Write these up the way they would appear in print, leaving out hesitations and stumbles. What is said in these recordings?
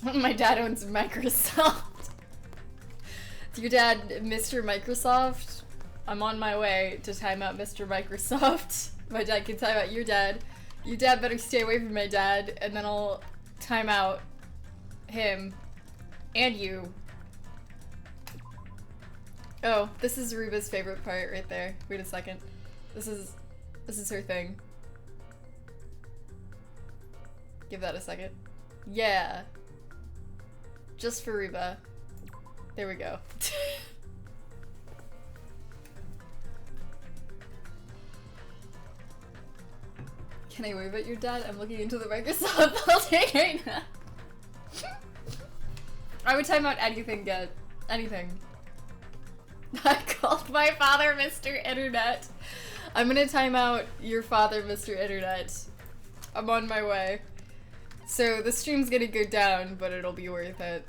My dad owns Microsoft. Your dad, Mr. Microsoft? I'm on my way to time out Mr. Microsoft. My dad can time out your dad. Your dad better stay away from my dad, and then I'll time out him and you. Oh, this is Ruba's favorite part right there. Wait a second. This is her thing. Give that a second. Yeah. Just for Ruba. There we go. Can I wave at your dad? I'm looking into the Microsoft building right now. I would time out anything good. Anything. I called my father Mr. Internet. I'm gonna time out your father, Mr. Internet. I'm on my way. So the stream's gonna go down, but it'll be worth it.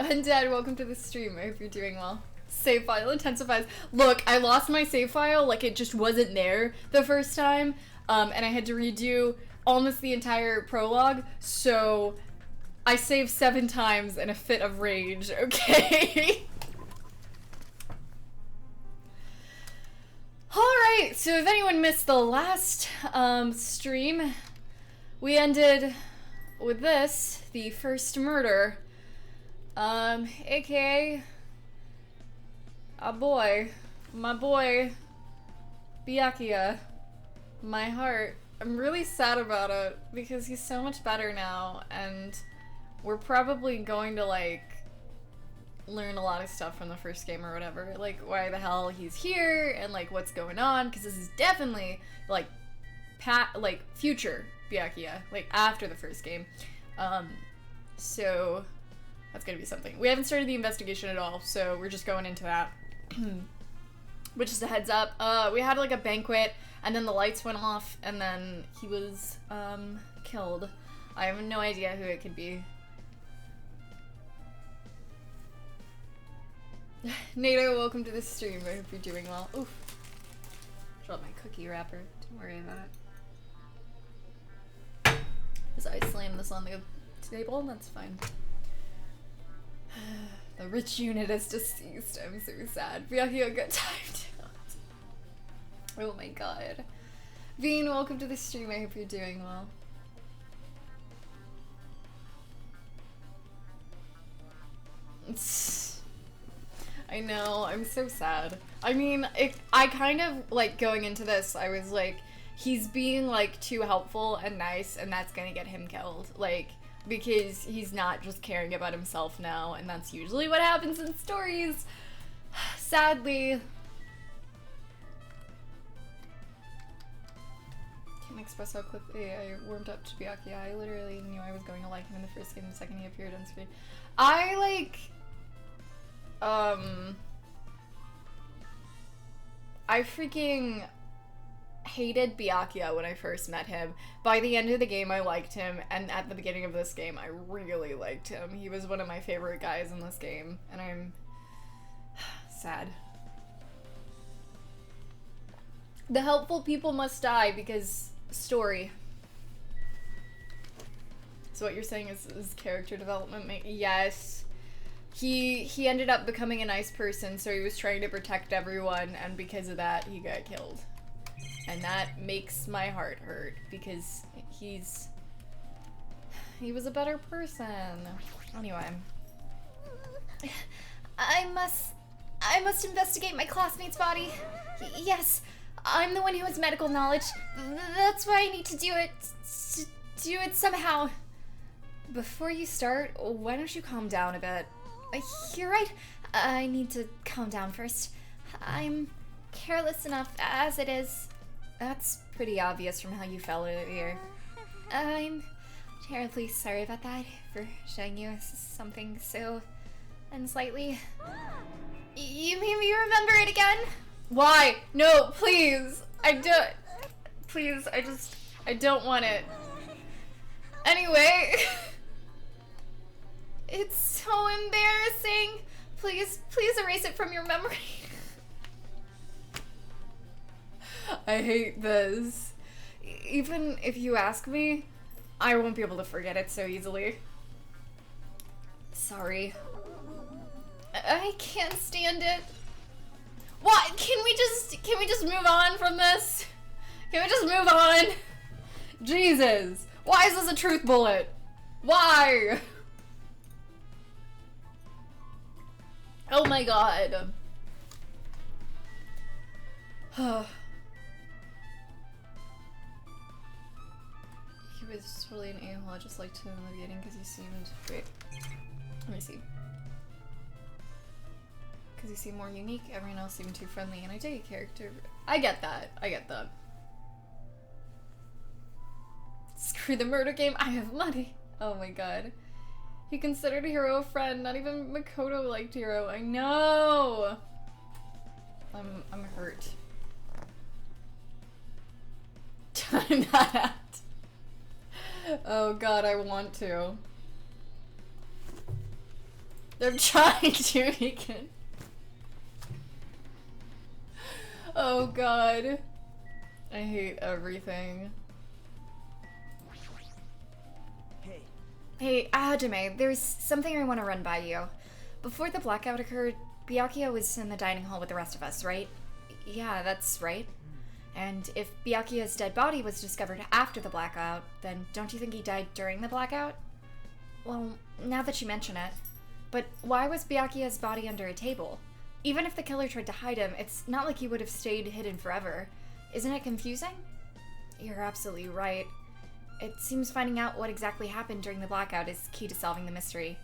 And Dad, welcome to the stream. I hope you're doing well. Save file intensifies. Look, I lost my save file, like it just wasn't there the first time, and I had to redo almost the entire prologue, so I saved 7 times in a fit of rage, okay? Alright, so if anyone missed the last stream, we ended with this, the first murder. AKA my boy, Byakuya, my heart. I'm really sad about it because he's so much better now, and we're probably going to, like, learn a lot of stuff from the first game or whatever. Like, why the hell he's here, and, like, what's going on, because this is definitely, like, future Byakuya, like, after the first game. So that's gonna be something. We haven't started the investigation at all, so we're just going into that. Which is a heads up. We had like a banquet, and then the lights went off, and then he was killed. I have no idea who it could be. Nato, welcome to the stream. I hope you're doing well. Oof. Dropped my cookie wrapper. Don't worry about it. As I slam this on the table, that's fine. The rich unit is deceased. I'm so sad. Byakuya got timed out. Oh my god. Veen, welcome to the stream. I hope you're doing well. I know, I'm so sad. I mean, I kind of, like, going into this, I was like, he's being, like, too helpful and nice, and that's gonna get him killed. Like, because he's not just caring about himself now, and that's usually what happens in stories. Sadly. Can't express how quickly I warmed up to Byakuya. I literally knew I was going to like him in the first game the second he appeared on screen. I, like, I freaking hated Byakuya when I first met him. By the end of the game, I liked him, and at the beginning of this game, I really liked him. He was one of my favorite guys in this game, and I'm sad. The helpful people must die because story. So what you're saying is character development? Yes. He ended up becoming a nice person, so he was trying to protect everyone, and because of that, he got killed. And that makes my heart hurt, because he was a better person. Anyway. I must investigate my classmate's body. Yes, I'm the one who has medical knowledge. That's why I need to do it somehow. Before you start, why don't you calm down a bit? You're right. I need to calm down first. I'm careless enough as it is. That's pretty obvious from how you fell earlier. I'm terribly sorry about that, for showing you something so unsightly. You made me remember it again? Why? No, please! Please, I don't want it. Anyway. It's so embarrassing. Please erase it from your memory. I hate this. Even if you ask me, I won't be able to forget it so easily. Sorry. I can't stand it. What? Can we just move on from this? Can we just move on? Jesus. Why is this a truth bullet? Why? Oh my god. He was totally an a-hole. I just liked him in the beginning because he seemed... Wait. Let me see. Because he seemed more unique, everyone else seemed too friendly, and I dig a character. I get that. I get that. Screw the murder game, I have money. Oh my god. He considered Hiro a friend, not even Makoto liked Hiro. I know! I'm hurt. Time that out. Oh god, I want to. They're trying to, he can. Oh god. I hate everything. Hey, Hajime, there's something I want to run by you. Before the blackout occurred, Byakuya was in the dining hall with the rest of us, right? Yeah, that's right. And if Byakuya's dead body was discovered after the blackout, then don't you think he died during the blackout? Well, now that you mention it. But why was Byakuya's body under a table? Even if the killer tried to hide him, it's not like he would have stayed hidden forever. Isn't it confusing? You're absolutely right. It seems finding out what exactly happened during the blackout is key to solving the mystery.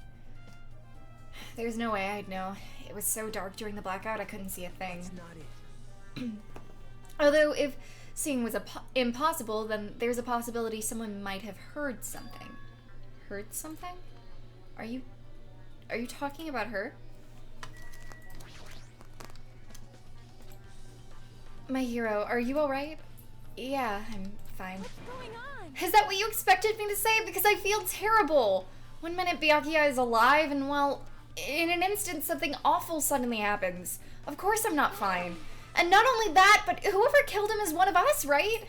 There's no way I'd know. It was so dark during the blackout I couldn't see a thing. That's not it. Although if seeing was impossible, then there's a possibility someone might have heard something. Heard something? Are you talking about her? My hero, are you alright? Yeah, I'm fine. What's going on? Is that what you expected me to say? Because I feel terrible. One minute Byakuya is alive and, well, in an instant something awful suddenly happens. Of course I'm not fine. And not only that, but whoever killed him is one of us, right?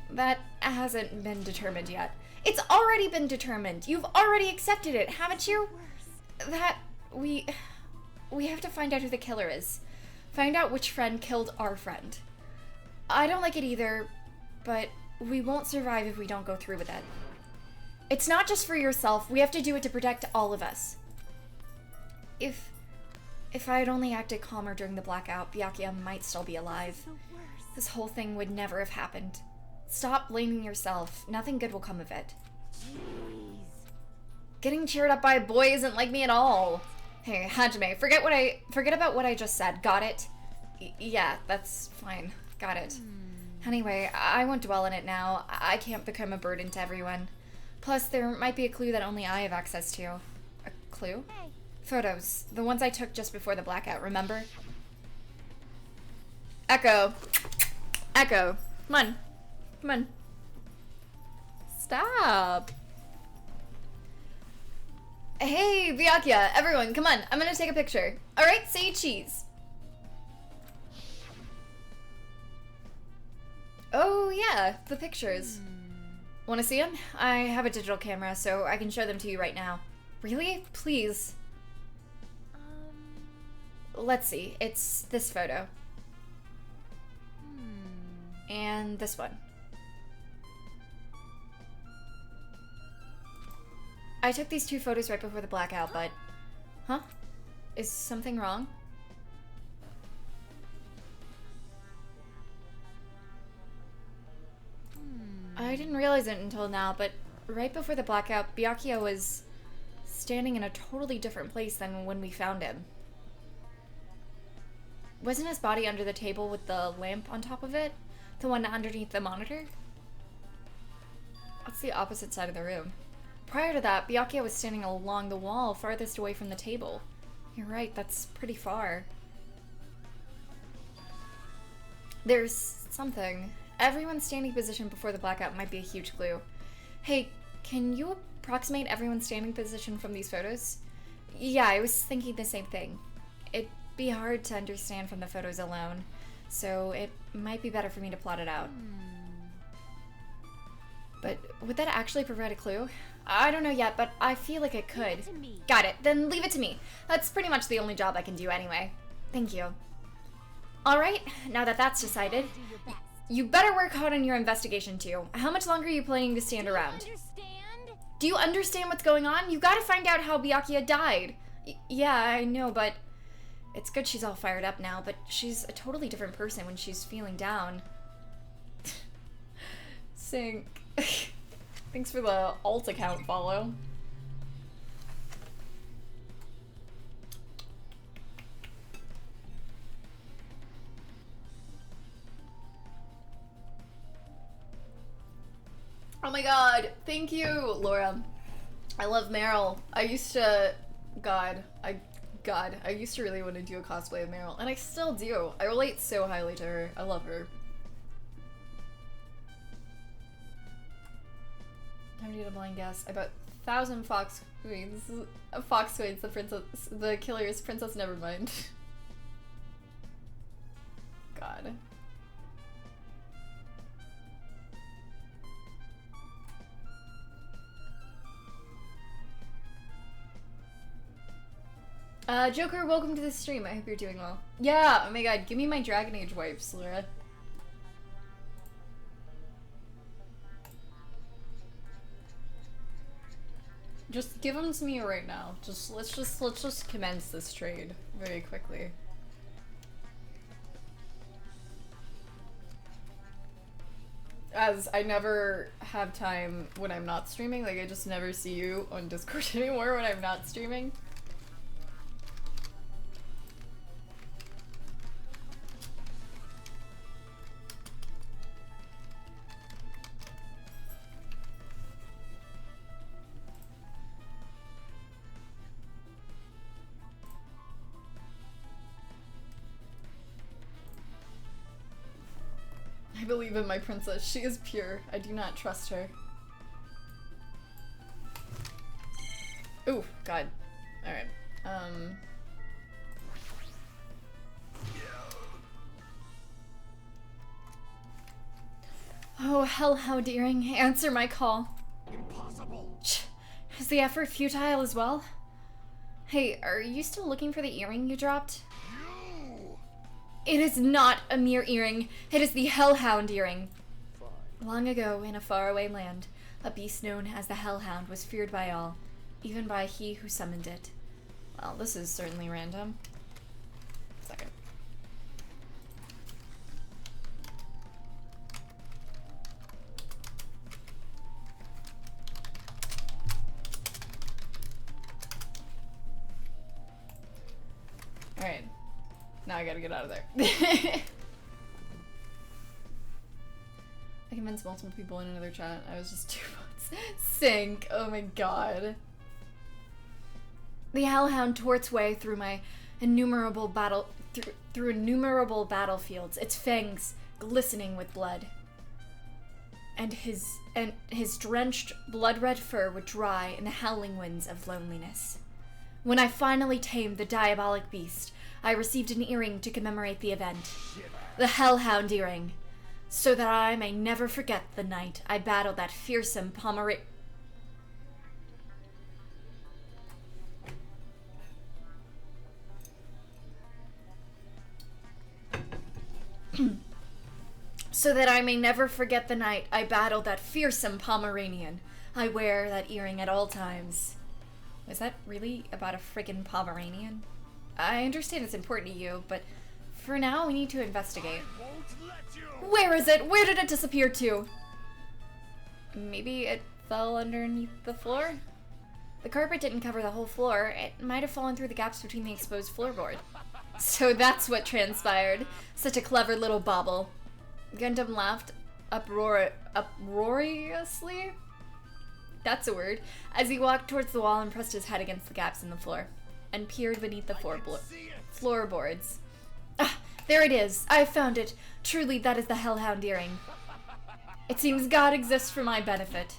That hasn't been determined yet. It's already been determined. You've already accepted it, haven't you? That we have to find out who the killer is. Find out which friend killed our friend. I don't like it either, but we won't survive if we don't go through with it. It's not just for yourself. We have to do it to protect all of us. If I had only acted calmer during the blackout, Byakuya might still be alive. This whole thing would never have happened. Stop blaming yourself. Nothing good will come of it. Jeez. Getting cheered up by a boy isn't like me at all. Hey, Hajime, forget about what I just said. Got it? Yeah, that's fine. Got it. Anyway, I won't dwell on it now. I can't become a burden to everyone. Plus, there might be a clue that only I have access to. A clue? Hey. Photos. The ones I took just before the blackout, remember? Echo. Echo. Come on. Come on. Stop. Hey, Byakuya. Everyone, come on. I'm gonna take a picture. Alright, say cheese. Oh, yeah. The pictures. Want to see them? I have a digital camera, so I can show them to you right now. Really? Please. Let's see. It's this photo. And this one. I took these two photos right before the blackout, but... Huh? Is something wrong? I didn't realize it until now, but right before the blackout, Byakuya was standing in a totally different place than when we found him. Wasn't his body under the table with the lamp on top of it? The one underneath the monitor? That's the opposite side of the room. Prior to that, Byakuya was standing along the wall farthest away from the table. You're right, that's pretty far. There's something. Everyone's standing position before the blackout might be a huge clue. Hey, can you approximate everyone's standing position from these photos? Yeah, I was thinking the same thing. It'd be hard to understand from the photos alone, so it might be better for me to plot it out. But would that actually provide a clue? I don't know yet, but I feel like it could. Leave it to me. Got it. Then leave it to me. That's pretty much the only job I can do anyway. Thank you. Alright, now that that's decided, Do your best. you better work hard on your investigation too. How much longer are you planning to stand around? Understand? Do you understand what's going on? You gotta find out how Byakuya died. Yeah, I know, but it's good she's all fired up now, but she's a totally different person when she's feeling down. Sync. Thanks for the alt account follow. Oh my god, thank you, Laura. I love Meryl. I used to, I used to really want to do a cosplay of Meryl, and I still do. I relate so highly to her. I love her. I need a blind guess. I bet 1,000 fox queens. Fox queens, the killer's Princess Nevermind. God. Joker, welcome to the stream. I hope you're doing well. Yeah, oh my god, give me my Dragon Age wipes, Laura. Just give them to me right now. Let's just commence this trade very quickly. As I never have time when I'm not streaming, like I just never see you on Discord anymore when I'm not streaming. I believe in my princess. She is pure. I do not trust her. Ooh, God. Alright. Oh, hell, how daring. Answer my call. Impossible. Is the effort futile as well? Hey, are you still looking for the earring you dropped? You. It is not a mere earring. It is the Hellhound earring. Fine. Long ago, in a faraway land, a beast known as the Hellhound was feared by all, even by he who summoned it. Well, this is certainly random. Second. Alright. Now I gotta get out of there. I convinced multiple people in another chat. I was just 2 votes. Sync. Oh my god. The Hellhound tore its way through my innumerable innumerable battlefields, its fangs glistening with blood. And his drenched, blood-red fur would dry in the howling winds of loneliness. When I finally tamed the diabolic beast, I received an earring to commemorate the event. The Hellhound earring. So that I may never forget the night I battled that fearsome So that I may never forget the night I battled that fearsome Pomeranian. I wear that earring at all times. Is that really about a friggin' Pomeranian? I understand it's important to you, but for now we need to investigate. I won't let you. Where is it? Where did it disappear to? Maybe it fell underneath the floor? The carpet didn't cover the whole floor. It might have fallen through the gaps between the exposed floorboard. So that's what transpired. Such a clever little bauble. Gundam laughed uproariously? That's a word. As he walked towards the wall and pressed his head against the gaps in the floor, and peered beneath the floorboards. Ah, there it is. I found it. Truly, that is the Hellhound earring. It seems God exists for my benefit.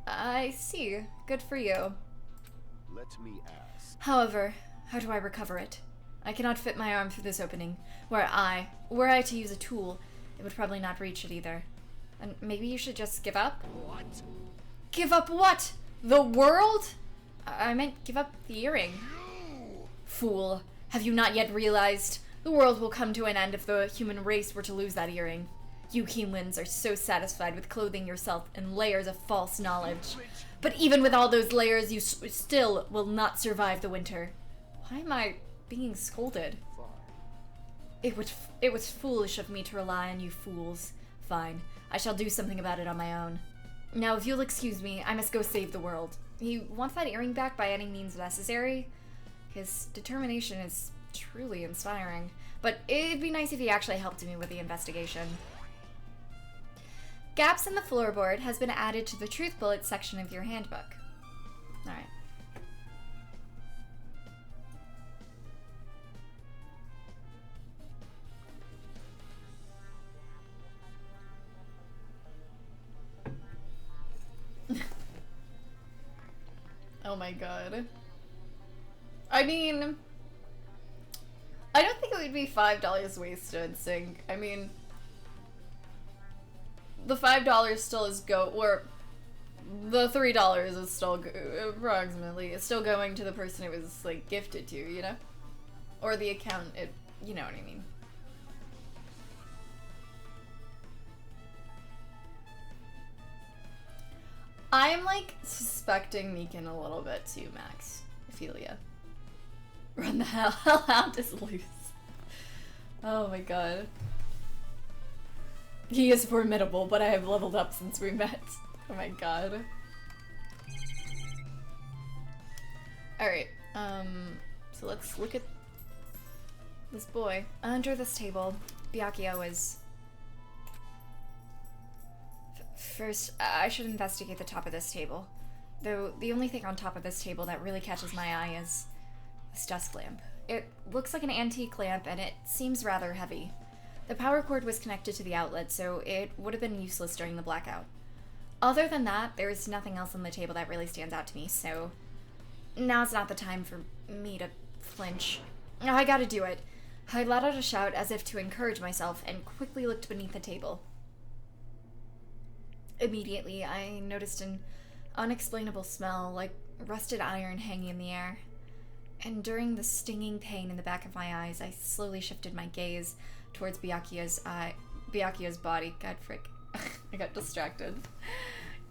I see. Good for you. Let me ask. However, how do I recover it? I cannot fit my arm through this opening. Were I to use a tool, it would probably not reach it either. And maybe you should just give up? What? Give up what? The world? I meant give up the earring. Fool, have you not yet realized? The world will come to an end if the human race were to lose that earring. You humans are so satisfied with clothing yourself in layers of false knowledge. But even with all those layers, you still will not survive the winter. Why am I being scolded? It was foolish of me to rely on you fools. Fine, I shall do something about it on my own. Now, if you'll excuse me, I must go save the world. He wants that earring back by any means necessary. His determination is truly inspiring. But it'd be nice if he actually helped me with the investigation. Gaps in the floorboard has been added to the truth bullet section of your handbook. Alright. Oh my god. I mean, I don't think it would be $5 wasted, Sync. I mean, the $5 still is or the $3 is still approximately, it's still going to the person it was, like, gifted to, you know? Or the account, you know what I mean. I'm, like, suspecting Meekin a little bit too, Max. Ophelia. Run the hell out is loose. Oh my god. He is formidable, but I have leveled up since we met. Oh my god. Alright, so let's look at this boy. Under this table, Byakuya was... First, I should investigate the top of this table. Though, the only thing on top of this table that really catches my eye is this desk lamp. It looks like an antique lamp, and it seems rather heavy. The power cord was connected to the outlet, so it would have been useless during the blackout. Other than that, there is nothing else on the table that really stands out to me, so... Now's not the time for me to flinch. I gotta do it. I let out a shout as if to encourage myself, and quickly looked beneath the table. Immediately, I noticed an unexplainable smell, like rusted iron hanging in the air. And during the stinging pain in the back of my eyes, I slowly shifted my gaze towards Byakuya's body. God frick. I got distracted.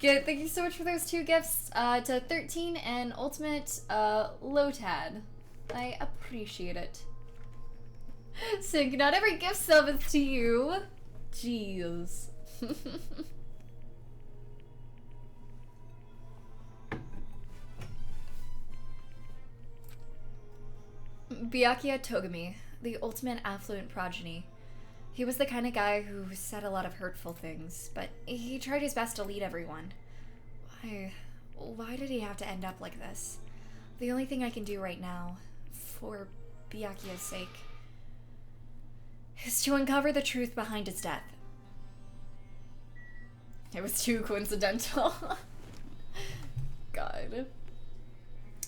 Good, thank you so much for those 2 gifts to 13 and Ultimate Lotad. I appreciate it. Sync, not every gift sub is to you. Jeez. Byakuya Togami, the ultimate affluent progeny. He was the kind of guy who said a lot of hurtful things, but he tried his best to lead everyone. Why did he have to end up like this? The only thing I can do right now, for Byakuya's sake, is to uncover the truth behind his death. It was too coincidental. God.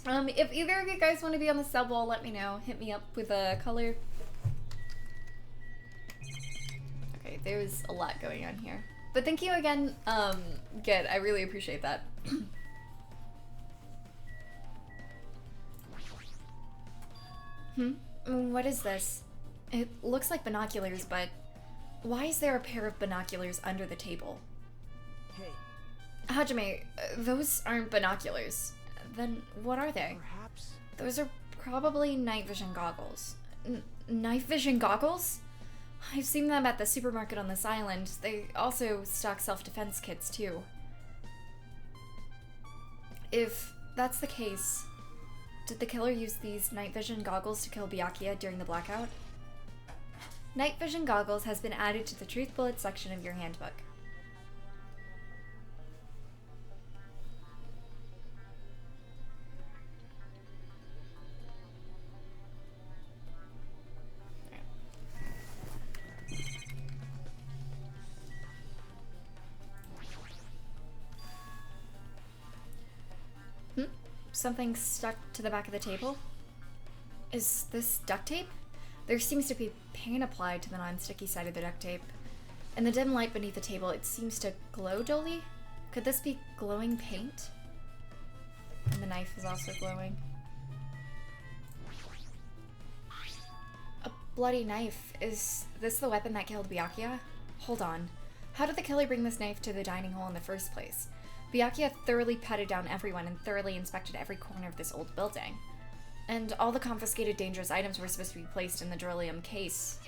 If either of you guys want to be on the sub wall, let me know. Hit me up with a color. Okay, there's a lot going on here. But thank you again, Git. I really appreciate that. What is this? It looks like binoculars, but why is there a pair of binoculars under the table? Hey. Hajime, those aren't binoculars. Then what are they? Perhaps. Those are probably night vision goggles. Night vision goggles? I've seen them at the supermarket on this island. They also stock self-defense kits, too. If that's the case, did the killer use these night vision goggles to kill Byakuya during the blackout? Night vision goggles has been added to the truth bullet section of your handbook. Something stuck to the back of the table? Is this duct tape? There seems to be paint applied to the non-sticky side of the duct tape. In the dim light beneath the table, it seems to glow dully? Could this be glowing paint? And the knife is also glowing. A bloody knife. Is this the weapon that killed Byakuya? Hold on. How did the killer bring this knife to the dining hall in the first place? Byakuya thoroughly patted down everyone and thoroughly inspected every corner of this old building. And all the confiscated dangerous items were supposed to be placed in the beryllium case.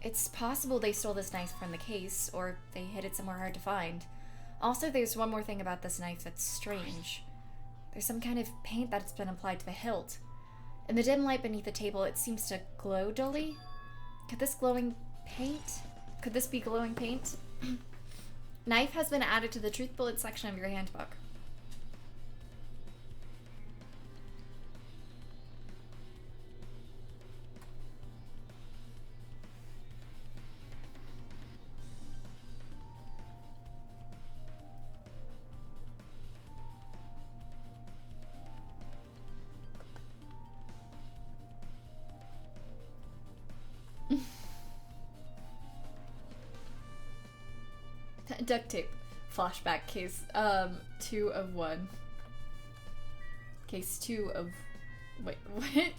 It's possible they stole this knife from the case, or they hid it somewhere hard to find. Also, there's one more thing about this knife that's strange. There's some kind of paint that's been applied to the hilt. In the dim light beneath the table, it seems to glow dully. Could this be glowing paint? Knife has been added to the truth bullet section of your handbook. Duct tape. Flashback case 2 of 1. Case 2 of... Wait, what?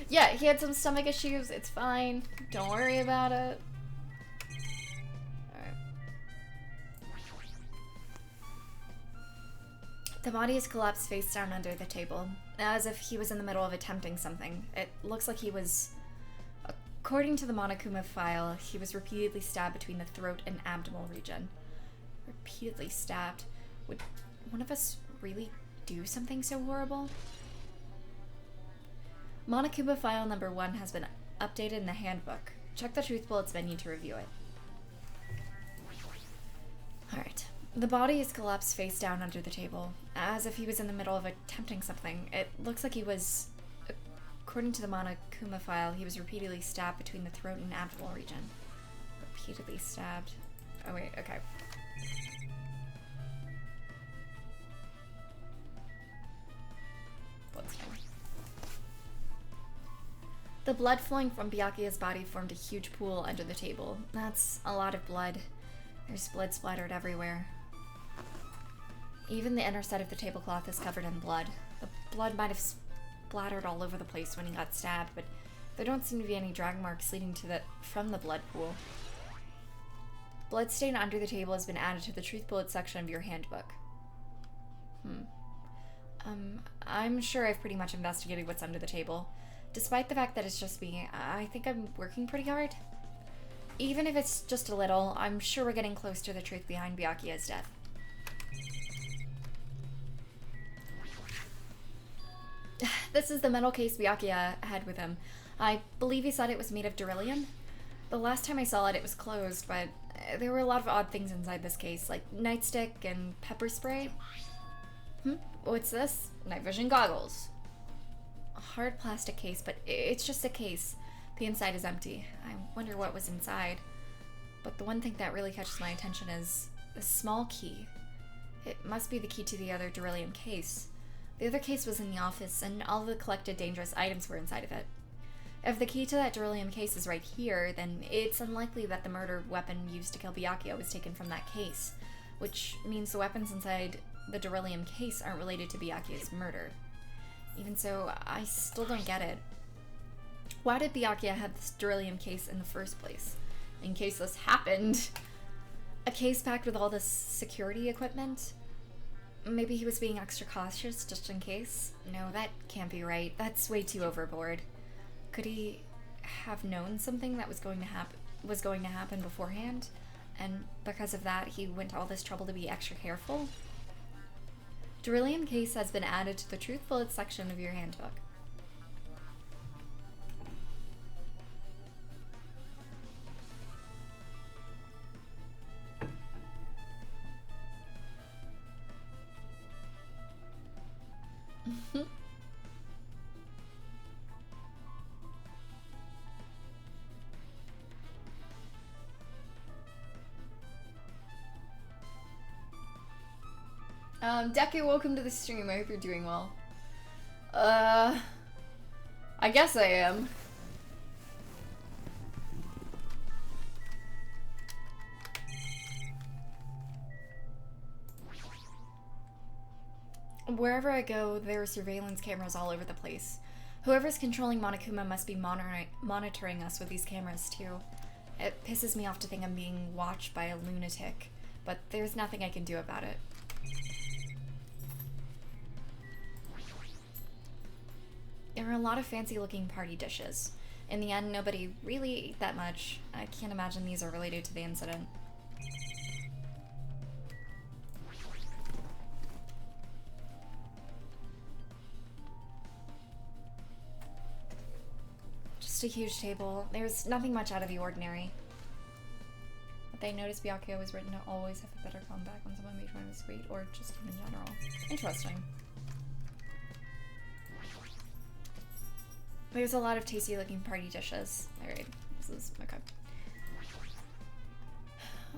Yeah, he had some stomach issues. It's fine. Don't worry about it. Alright. The body is collapsed face down under the table, as if he was in the middle of attempting something. It looks like he was... According to the Monokuma file, he was repeatedly stabbed between the throat and abdominal region. Repeatedly stabbed? Would one of us really do something so horrible? Monokuma file number 1 has been updated in the handbook. Check the Truth Bullets menu to review it. Alright. The body is collapsed face down under the table, as if he was in the middle of attempting something. It looks like he was... According to the Monokuma file, he was repeatedly stabbed between the throat and abdominal region. Repeatedly stabbed. Oh wait, okay. Bloodstain. The blood flowing from Byakuya's body formed a huge pool under the table. That's a lot of blood. There's blood splattered everywhere. Even the inner side of the tablecloth is covered in blood. The blood might have splattered all over the place when he got stabbed, but there don't seem to be any drag marks leading to from the blood pool. Bloodstain under the table has been added to the Truth Bullet section of your handbook. I'm sure I've pretty much investigated what's under the table. Despite the fact that it's just me, I think I'm working pretty hard. Even if it's just a little, I'm sure we're getting close to the truth behind Byakuya's death. This is the metal case Byakuya had with him. I believe he said it was made of beryllium. The last time I saw it, it was closed, but there were a lot of odd things inside this case, like nightstick and pepper spray. What's this? Night vision goggles. A hard plastic case, but it's just a case. The inside is empty. I wonder what was inside. But the one thing that really catches my attention is a small key. It must be the key to the other beryllium case. The other case was in the office, and all the collected dangerous items were inside of it. If the key to that beryllium case is right here, then it's unlikely that the murder weapon used to kill Byakuya was taken from that case, which means the weapons inside the beryllium case aren't related to Byakuya's murder. Even so, I still don't get it. Why did Byakuya have this beryllium case in the first place? In case this happened, a case packed with all this security equipment? Maybe he was being extra cautious just in case? No, that can't be right. That's way too overboard. Could he have known something that was going to happen beforehand? And because of that, he went to all this trouble to be extra careful? Beryllium case has been added to the Truth Bullets section of your handbook. Deku, welcome to the stream. I hope you're doing well. I guess I am. Wherever I go, there are surveillance cameras all over the place. Whoever's controlling Monokuma must be monitoring us with these cameras, too. It pisses me off to think I'm being watched by a lunatic, but there's nothing I can do about it. There are a lot of fancy-looking party dishes. In the end, nobody really ate that much. I can't imagine these are related to the incident. Just a huge table. There's nothing much out of the ordinary. But they noticed Byakuya was written to always have a better comeback when someone made fun of his weight, or just in general. Interesting. There's a lot of tasty looking party dishes. Alright, this is okay.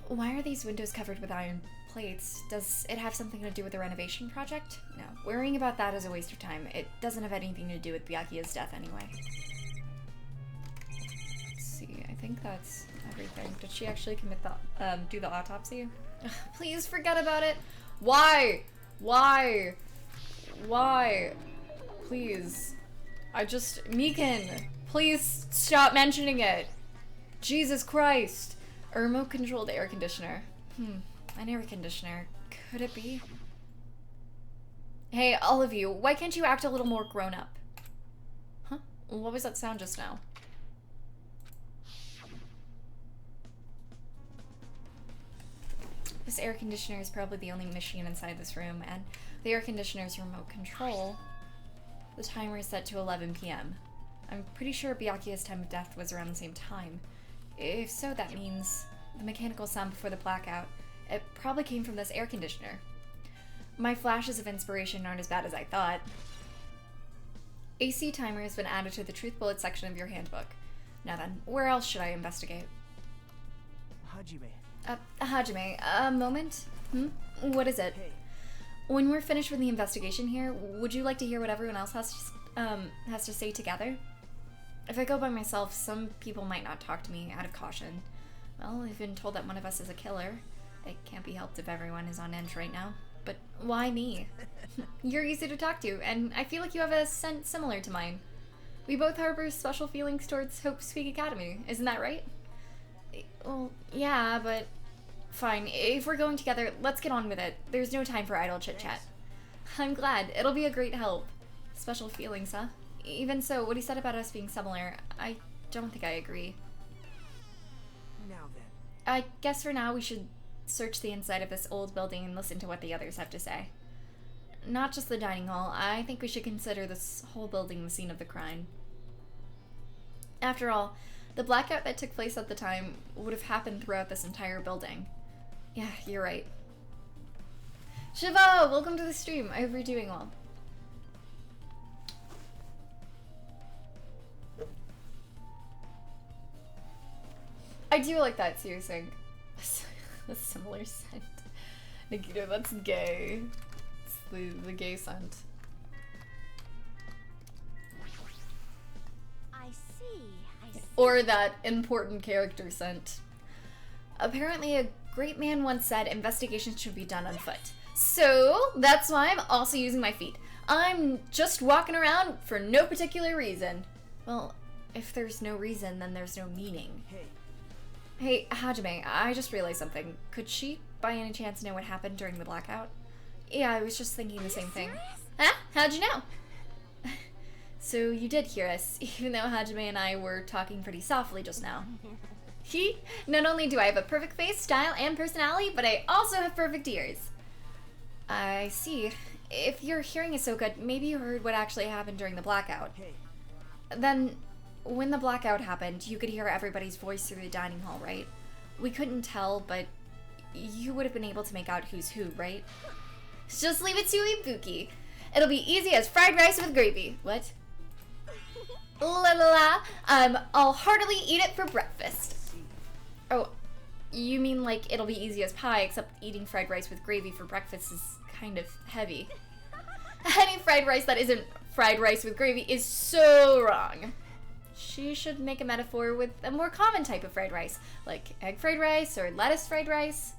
Why are these windows covered with iron plates? Does it have something to do with the renovation project? No, worrying about that is a waste of time. It doesn't have anything to do with Byakuya's death anyway. Let's see, I think that's everything. Did she actually commit the, do the autopsy? Ugh, please forget about it. Why? Why? Why? Please. Mikan, please stop mentioning it. Jesus Christ. A remote-controlled air conditioner. An air conditioner. Could it be? Hey, all of you, why can't you act a little more grown-up? Huh? What was that sound just now? This air conditioner is probably the only machine inside this room, and the air conditioner's remote control. The timer is set to 11 p.m. I'm pretty sure Byakuya's time of death was around the same time. If so, that means the mechanical sound before the blackout. It probably came from this air conditioner. My flashes of inspiration aren't as bad as I thought. AC timer has been added to the truth bullet section of your handbook. Now then, where else should I investigate? Hajime. Hajime, a moment? What is it? Hey. When we're finished with the investigation here, would you like to hear what everyone else has to say together? If I go by myself, some people might not talk to me out of caution. Well, I've been told that one of us is a killer. It can't be helped if everyone is on edge right now. But why me? You're easy to talk to, and I feel like you have a scent similar to mine. We both harbor special feelings towards Hope Speak Academy, isn't that right? Well, yeah, but... Fine, if we're going together, let's get on with it. There's no time for idle chit-chat. I'm glad. It'll be a great help. Special feelings, huh? Even so, what he said about us being similar, I don't think I agree. Now then. I guess for now we should search the inside of this old building and listen to what the others have to say. Not just the dining hall, I think we should consider this whole building the scene of the crime. After all, the blackout that took place at the time would have happened throughout this entire building. Yeah, you're right. Shiva, welcome to the stream. I hope you're doing well. I do like that seriously. A similar scent. Nikita, that's gay. It's the gay scent. I see. Or that important character scent. Apparently a great man once said investigations should be done on foot. So that's why I'm also using my feet. I'm just walking around for no particular reason. Well, if there's no reason, then there's no meaning. Hey, Hajime, I just realized something. Could she, by any chance, know what happened during the blackout? Yeah, I was just thinking the same thing. Huh? How'd you know? So you did hear us, even though Hajime and I were talking pretty softly just now. Not only do I have a perfect face, style, and personality, but I also have perfect ears. I see. If your hearing is so good, maybe you heard what actually happened during the blackout. Then, when the blackout happened, you could hear everybody's voice through the dining hall, right? We couldn't tell, but you would have been able to make out who's who, right? Just leave it to Ibuki. It'll be easy as fried rice with gravy. What? La la la. I'll heartily eat it for breakfast. Oh, you mean like it'll be easy as pie, except eating fried rice with gravy for breakfast is kind of heavy. Any fried rice that isn't fried rice with gravy is so wrong. She should make a metaphor with a more common type of fried rice, like egg fried rice or lettuce fried rice.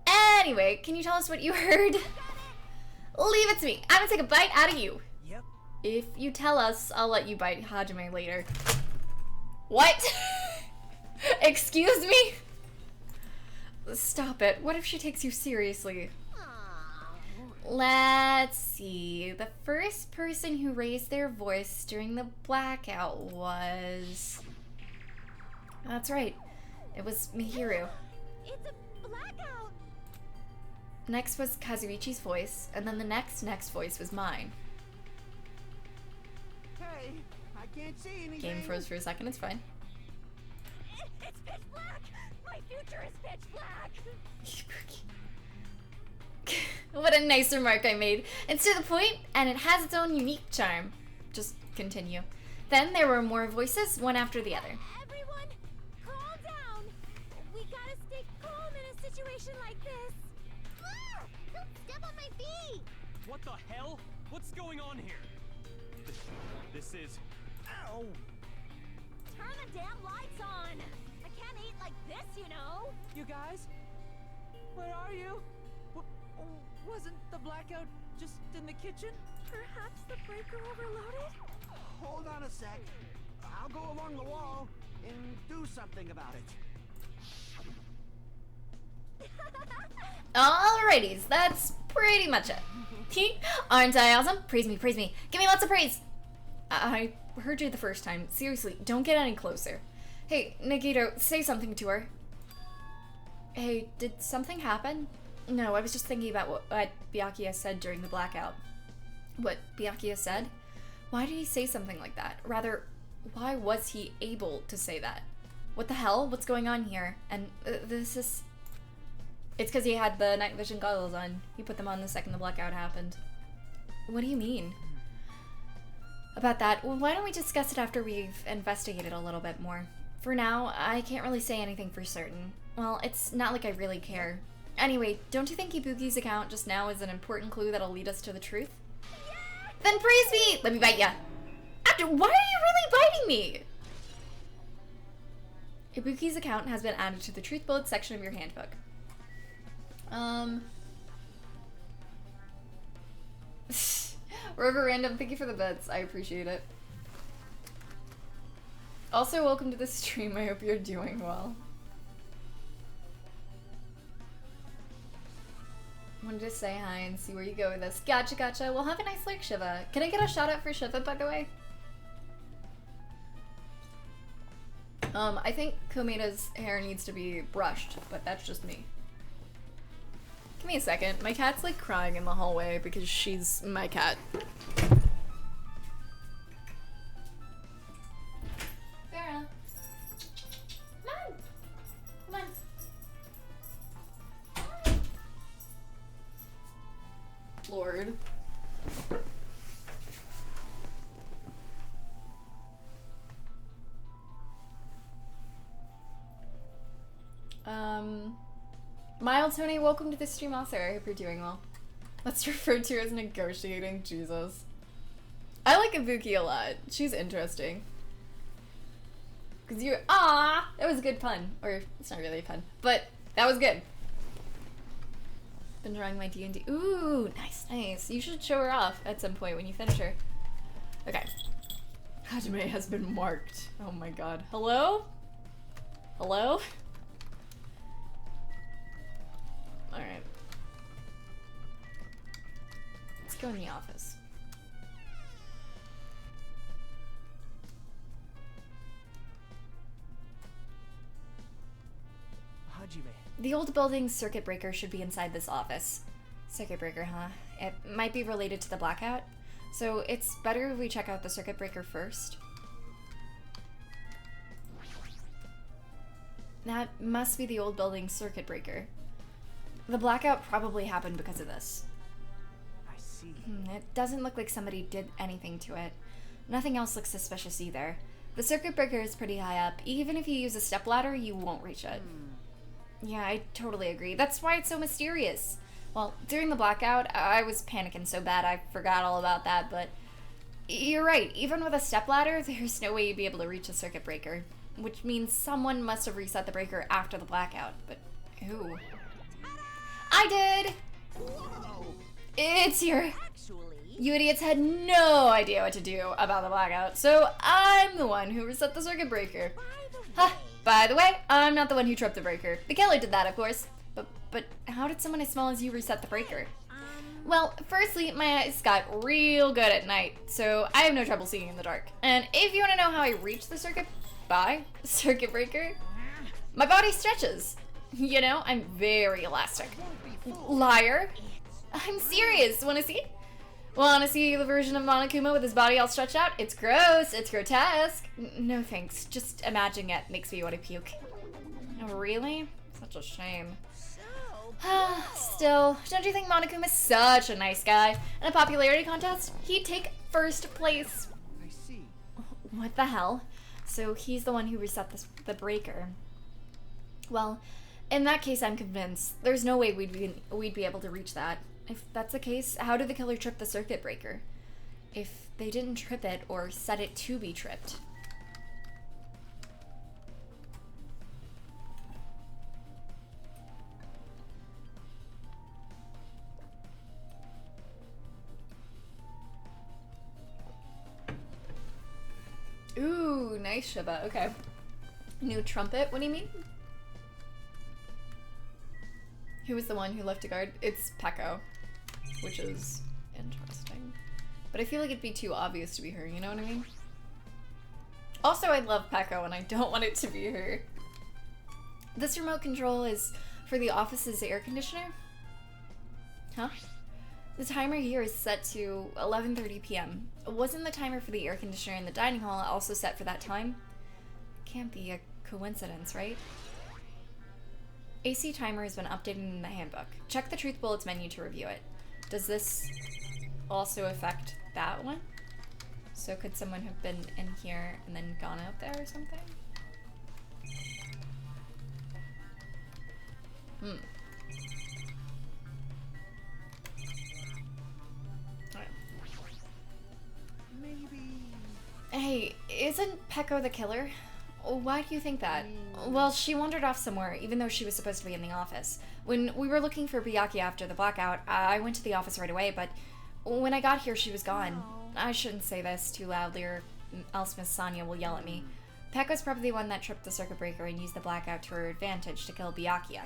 Anyway, can you tell us what you heard? Leave it to me. I'm gonna take a bite out of you. Yep. If you tell us, I'll let you bite Hajime later. What? Excuse me? Stop it. What if she takes you seriously? Let's see. The first person who raised their voice during the blackout was... That's right. It was Mihiru. It's a blackout. Next was Kazuichi's voice, and then the next voice was mine. Hey, I can't see anything. Game froze for a second, it's fine. It's pitch black. My future is pitch black. What a nice remark I made. It's to the point, and it has its own unique charm. Just continue. Then there were more voices, one after the other. Everyone, calm down. We gotta stay calm in a situation like this. Ah! Don't step on my feet. What the hell? What's going on here? This is... Ow! Turn the damn lights on. I can't eat like this, you know. You guys? Where are you? Wasn't the blackout just in the kitchen? Perhaps the breaker overloaded? Hold on a sec. I'll go along the wall and do something about it. Alrighties, that's pretty much it. Aren't I awesome? Praise me, praise me. Give me lots of praise! I heard you the first time. Seriously, don't get any closer. Hey, Nagito, say something to her. Hey, did something happen? No, I was just thinking about what Byakuya said during the blackout. What Byakuya said? Why did he say something like that? Rather, why was he able to say that? What the hell? What's going on here? And this is... It's because he had the night vision goggles on. He put them on the second the blackout happened. What do you mean? About that, well, why don't we discuss it after we've investigated a little bit more? For now, I can't really say anything for certain. Well, it's not like I really care. Anyway, don't you think Ibuki's account just now is an important clue that'll lead us to the truth? Yeah! Then praise me! Let me bite ya! After, why are you really biting me? Ibuki's account has been added to the Truth Bullet section of your handbook. Rover Random, thank you for the bits. I appreciate it. Also, welcome to the stream. I hope you're doing well. Wanted to say hi and see where you go with this. Gotcha, gotcha. Well, have a nice lurk, Shiva. Can I get a shout out for Shiva, by the way? I think Komeda's hair needs to be brushed, but that's just me. Give me a second. My cat's like crying in the hallway because she's my cat. Fair enough. Come on. Come on. Lord. Mild Tony, welcome to the stream also. I hope you're doing well. That's referred to as negotiating. Jesus. I like Ibuki a lot. She's interesting. Cause you, that was a good pun. Or, it's not really a pun, but that was good. Been drawing my D&D. Ooh, nice, nice. You should show her off at some point when you finish her. Okay. Hajime has been marked. Oh my god. Hello? Hello? Alright. Let's go in the office. Hajime. The old building's circuit breaker should be inside this office. Circuit breaker, huh? It might be related to the blackout. So it's better if we check out the circuit breaker first. That must be the old building's circuit breaker. The blackout probably happened because of this. I see. It doesn't look like somebody did anything to it. Nothing else looks suspicious either. The circuit breaker is pretty high up. Even if you use a stepladder, you won't reach it. Yeah, I totally agree. That's why it's so mysterious. Well, during the blackout, I was panicking so bad I forgot all about that, but you're right. Even with a stepladder, there's no way you'd be able to reach a circuit breaker. Which means someone must have reset the breaker after the blackout. But who? I did! Whoa! It's here. Actually, You idiots had no idea what to do about the blackout, so I'm the one who reset the circuit breaker. by the way, By the way, I'm not the one who tripped the breaker. The killer did that, of course. But how did someone as small as you reset the breaker? Well, firstly, my eyes got real good at night, so I have no trouble seeing in the dark. And if you want to know how I reached the circuit breaker, my body stretches. You know, I'm very elastic. Liar. I'm serious. Want to see? Want to see the version of Monokuma with his body all stretched out? It's gross. It's grotesque. No thanks. Just imagining it makes me want to puke. Oh, really? Such a shame. Still, don't you think Monokuma's such a nice guy? In a popularity contest, he'd take first place. I see. What the hell? So he's the one who reset the breaker. Well, in that case, I'm convinced there's no way we'd be able to reach that. If that's the case, how did the killer trip the circuit breaker? If they didn't trip it or set it to be tripped. Ooh, nice Shiba. Okay. New trumpet? What do you mean? Who was the one who left a guard? It's Peko, which is interesting. But I feel like it'd be too obvious to be her, you know what I mean? Also, I love Peko and I don't want it to be her. This remote control is for the office's air conditioner? Huh? The timer here is set to 11:30 p.m. Wasn't the timer for the air conditioner in the dining hall also set for that time? Can't be a coincidence, right? AC timer has been updated in the handbook. Check the Truth Bullets menu to review it. Does this also affect that one? So could someone have been in here and then gone out there or something? Maybe. Hey, isn't Peko the killer? Why do you think that? Well, she wandered off somewhere, even though she was supposed to be in the office. When we were looking for Byakuya after the blackout, I went to the office right away, but when I got here, she was gone. I shouldn't say this too loudly or else Miss Sonia will yell at me. Peko's probably the one that tripped the circuit breaker and used the blackout to her advantage to kill Byakuya.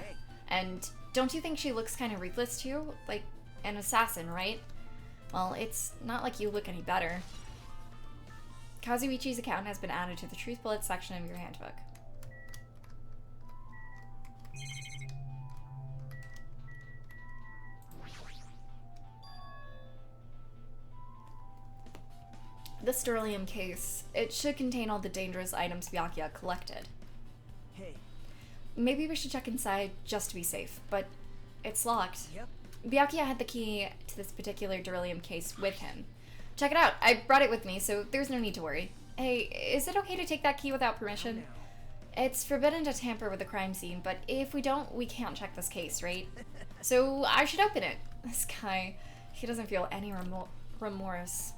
And don't you think she looks kind of ruthless too? Like an assassin, right? Well, it's not like you look any better. Kazuichi's account has been added to the Truth Bullet section of your handbook. This beryllium case, it should contain all the dangerous items Byakuya collected. Hey. Maybe we should check inside just to be safe, but it's locked. Yep. Byakuya had the key to this particular beryllium case with him. Check it out. I brought it with me, so there's no need to worry. Hey, is it okay to take that key without permission? It's forbidden to tamper with the crime scene, but if we don't, we can't check this case, right? So I should open it. This guy, he doesn't feel any remorse.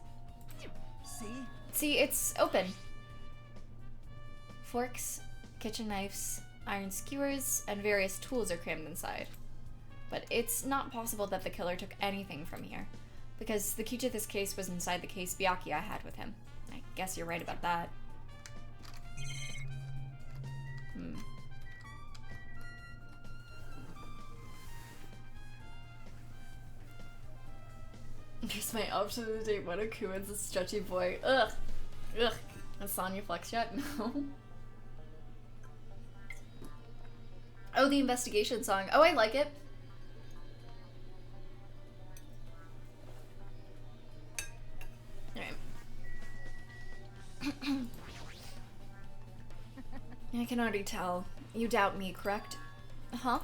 See, it's open. Forks, kitchen knives, iron skewers, and various tools are crammed inside. But it's not possible that the killer took anything from here, because the key to this case was inside the case Byakuya had with him. I guess you're right about that. Here's my option of the day. Monokuma's a stretchy boy. Ugh. Ugh. Has Sonya flex yet? No. Oh, the investigation song. Oh, I like it. Alright. I can already tell. You doubt me, correct? Huh?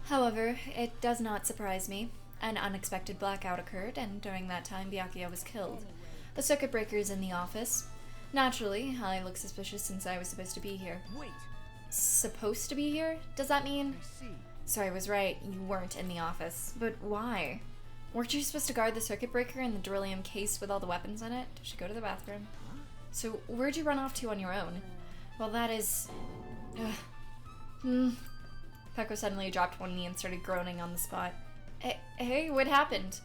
However, it does not surprise me. An unexpected blackout occurred, and during that time, Byakuya was killed. The circuit breaker is in the office. Naturally, I look suspicious since I was supposed to be here. Wait. Supposed to be here? Does that mean? I see. So I was right, you weren't in the office. But why? Weren't you supposed to guard the circuit breaker in the beryllium case with all the weapons in it? Did you go to the bathroom? So where'd you run off to on your own? Well, that is... Peko suddenly dropped one knee and started groaning on the spot. Hey, what happened?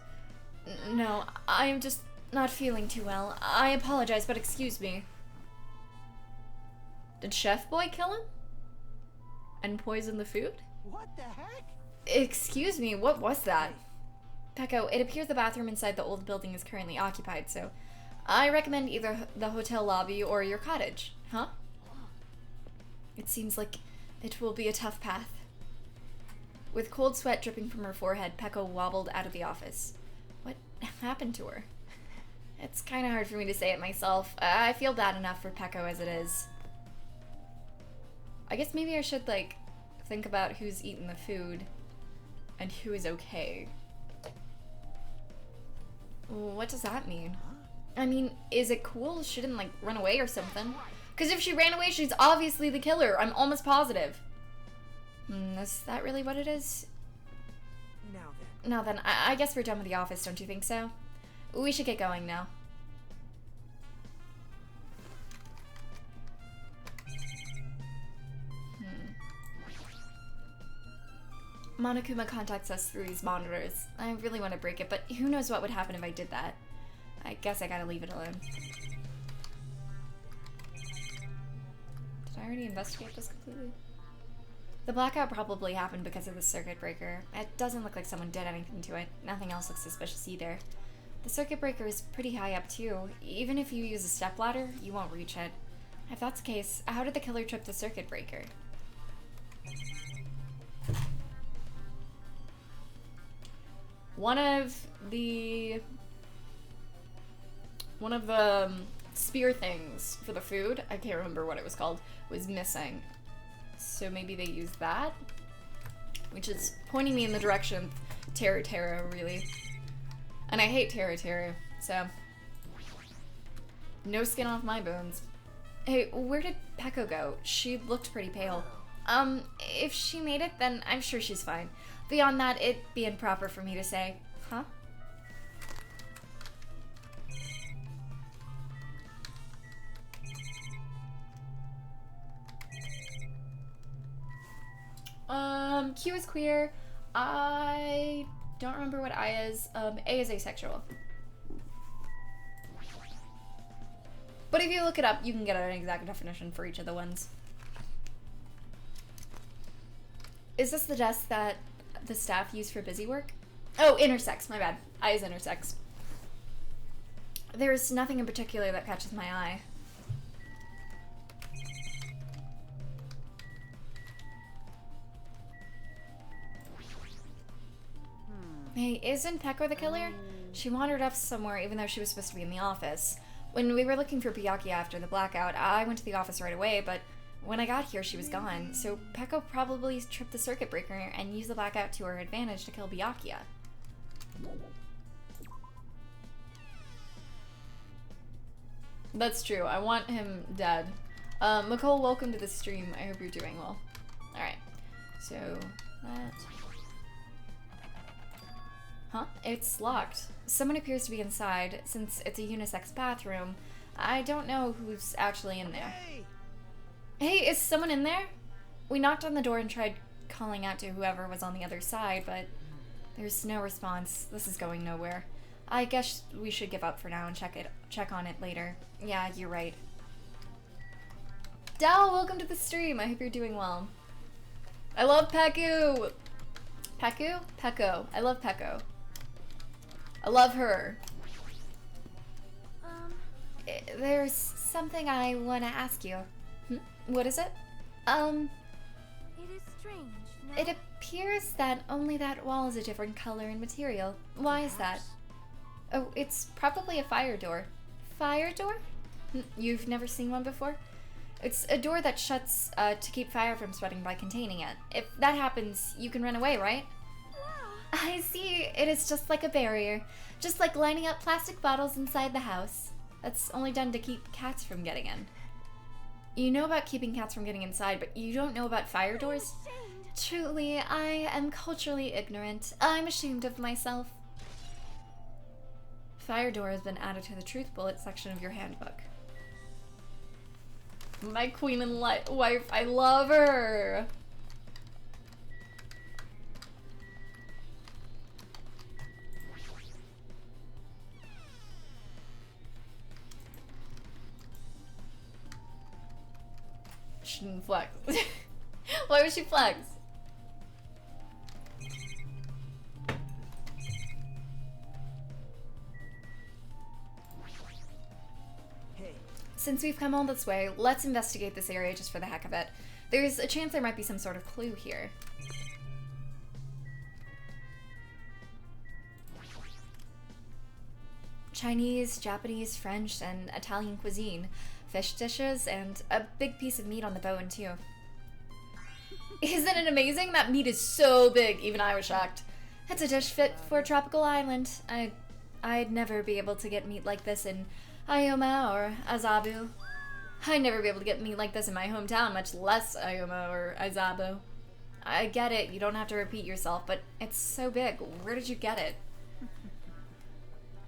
No, I am just not feeling too well. I apologize, but excuse me. Did Chef Boy kill him? And poison the food? What the heck? Excuse me, what was that? Pecco, it appears the bathroom inside the old building is currently occupied, so I recommend either the hotel lobby or your cottage. Huh? It seems like it will be a tough path. With cold sweat dripping from her forehead, Pecco wobbled out of the office. What happened to her? It's kind of hard for me to say it myself. I feel bad enough for Pecco as it is. I guess maybe I should, like, think about who's eaten the food and who is okay. What does that mean? I mean, is it cool she didn't, like, run away or something? Because if she ran away, she's obviously the killer. I'm almost positive. Is that really what it is? Now then, I guess we're done with the office, don't you think so? We should get going now. Monokuma contacts us through these monitors. I really want to break it, but who knows what would happen if I did that. I guess I gotta leave it alone. Did I already investigate this completely? The blackout probably happened because of the circuit breaker. It doesn't look like someone did anything to it. Nothing else looks suspicious either. The circuit breaker is pretty high up too. Even if you use a stepladder, you won't reach it. If that's the case, how did the killer trip the circuit breaker? One of the spear things for the food, I can't remember what it was called, was missing. So maybe they used that? Which is pointing me in the direction of Terra Terra, really. And I hate Terra Terra, so no skin off my bones. Hey, where did Pecco go? She looked pretty pale. If she made it, then I'm sure she's fine. Beyond that, it'd be improper for me to say. Huh? Q is queer. I don't remember what I is. A is asexual. But if you look it up, you can get an exact definition for each of the ones. Is this the desk that the staff use for busy work? Oh, intersex, my bad. I is intersex. There's nothing in particular that catches my eye. Hey, isn't Pecco the killer? She wandered off somewhere even though she was supposed to be in the office. When we were looking for Byakuya after the blackout, I went to the office right away, but when I got here, she was gone. So Pecco probably tripped the circuit breaker and used the blackout to her advantage to kill Byakuya. That's true. I want him dead. McCole, welcome to the stream. I hope you're doing well. Alright. So, that... Huh? It's locked. Someone appears to be inside. Since it's a unisex bathroom, I don't know who's actually in there. Hey, is someone in there? We knocked on the door and tried calling out to whoever was on the other side, but there's no response. This is going nowhere. I guess we should give up for now and check on it later. Yeah, you're right. Dal, welcome to the stream. I hope you're doing well. I love Pecco. Pecco? Pecco. I love Pecco. I love her. There's something I want to ask you. What is it? It is strange, no? It appears that only that wall is a different color and material. Why is that? Oh, it's probably a fire door. Fire door? You've never seen one before? It's a door that shuts to keep fire from spreading by containing it. If that happens, you can run away, right? I see. It is just like a barrier. Just like lining up plastic bottles inside the house. That's only done to keep cats from getting in. You know about keeping cats from getting inside, but you don't know about fire doors? Truly, I am culturally ignorant. I'm ashamed of myself. Fire door has been added to the truth bullet section of your handbook. My queen and wife, I love her! she didn't flex. Why would she flex? Hey, Since we've come all this way, let's investigate this area just for the heck of it. There's a chance there might be some sort of clue here. Chinese, Japanese, French, and Italian cuisine. Fish dishes, and a big piece of meat on the bone, too. Isn't it amazing? That meat is so big, even I was shocked. It's a dish fit for a tropical island. I'd never be able to get meat like this in Ioma or Azabu. I'd never be able to get meat like this in my hometown, much less Ioma or Azabu. I get it, you don't have to repeat yourself, but it's so big. Where did you get it?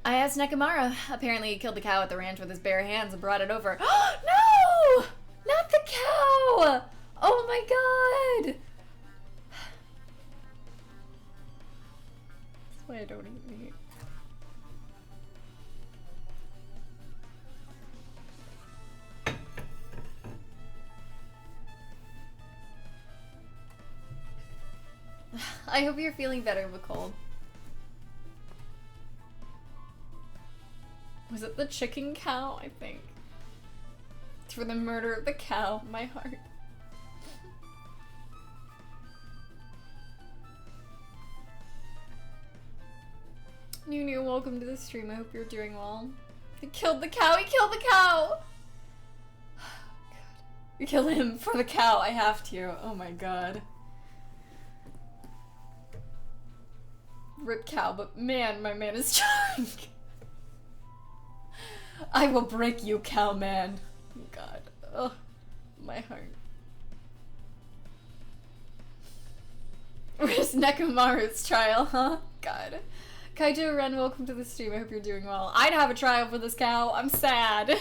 I asked Nekomara. Apparently he killed the cow at the ranch with his bare hands and brought it over. No! Not the cow! Oh my god! That's why I don't eat meat. I hope you're feeling better, Nicole. Was it the chicken cow? I think. It's for the murder of the cow. My heart. Nunu, welcome to the stream. I hope you're doing well. He killed the cow. He killed the cow. God. You kill him for the cow. I have to. Oh my god. Rip cow, but man, my man is trying. I will break you, cow man. God. Oh, my heart. Where's Nekomaru's trial, huh? God. Kaito Ren, welcome to the stream. I hope you're doing well. I'd have a trial for this cow. I'm sad.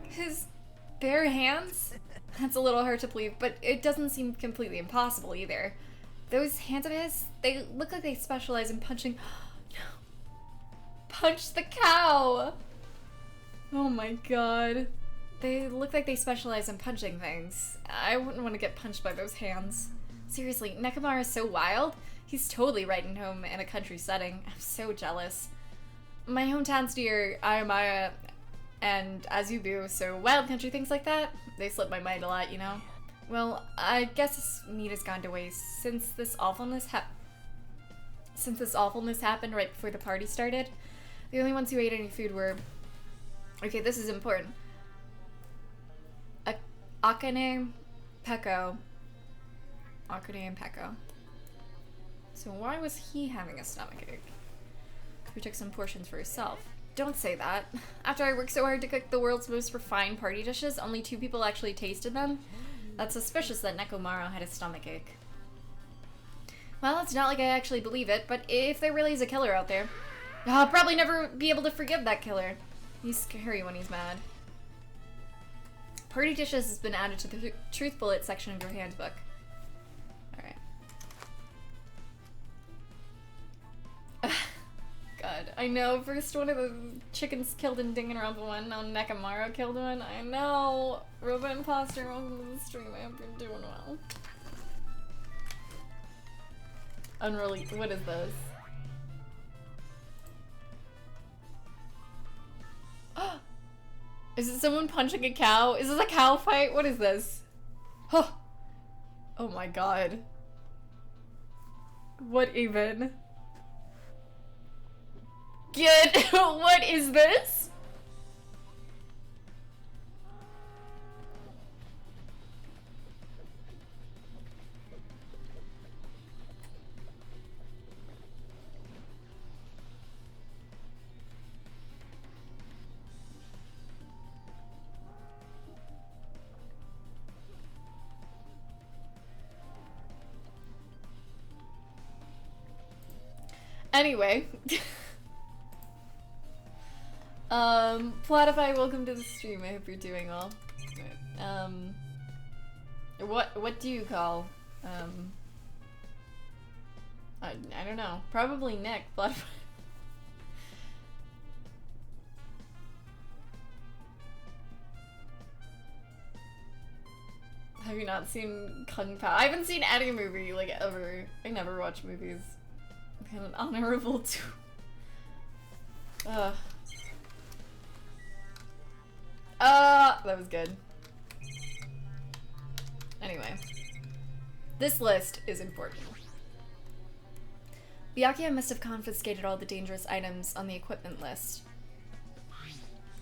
His bare hands? That's a little hard to believe, but it doesn't seem completely impossible either. Those hands of his, they look like they specialize in punching. No. Punch the cow! Oh my god. They look like they specialize in punching things. I wouldn't want to get punched by those hands. Seriously, Nekomara is so wild. He's totally writing home in a country setting. I'm so jealous. My hometown's near Ayamaya and Azubu, so wild country things like that, they slip my mind a lot, you know? Well, I guess this meat has gone to waste since this awfulness happened right before the party started. The only ones who ate any food were... Okay, this is important. Akane, Peko. Akane and Peko. So why was he having a stomachache? Who took some portions for herself? Don't say that. After I worked so hard to cook the world's most refined party dishes, only 2 people actually tasted them. That's suspicious that Nekomaro had a stomachache. Well, it's not like I actually believe it, but if there really is a killer out there, I'll probably never be able to forgive that killer. He's scary when he's mad. Party dishes has been added to the truth bullet section of your handbook. Alright. God, I know. First one of the chickens killed in Danganronpa 1, now Nekomaro killed one. I know. Robot Imposter, welcome to the stream. I hope you're doing well. Unreleased. What is this? Is it someone punching a cow? Is this a cow fight? What is this? Oh my god. What even? What is this? Anyway. Platify, welcome to the stream. I hope you're doing well. What do you call, I don't know. Probably Nick, Platify. Have you not seen Kung Pao? I haven't seen any movie, like, ever. I never watch movies. Kind of honorable too. That was good. Anyway. This list is important. Byakuya must have confiscated all the dangerous items on the equipment list.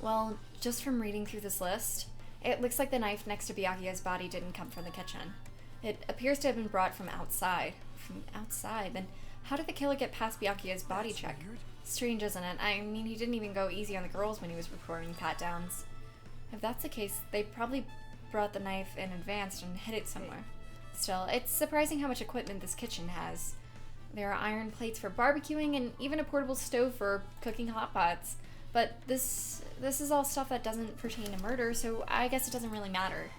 Well, just from reading through this list, it looks like the knife next to Byakuya's body didn't come from the kitchen. It appears to have been brought from outside. From outside? Then how did the killer get past Byakuya's body check? Strange, isn't it? I mean, he didn't even go easy on the girls when he was performing pat-downs. If that's the case, they probably brought the knife in advance and hid it somewhere. Still, it's surprising how much equipment this kitchen has. There are iron plates for barbecuing and even a portable stove for cooking hot pots. But this is all stuff that doesn't pertain to murder, so I guess it doesn't really matter.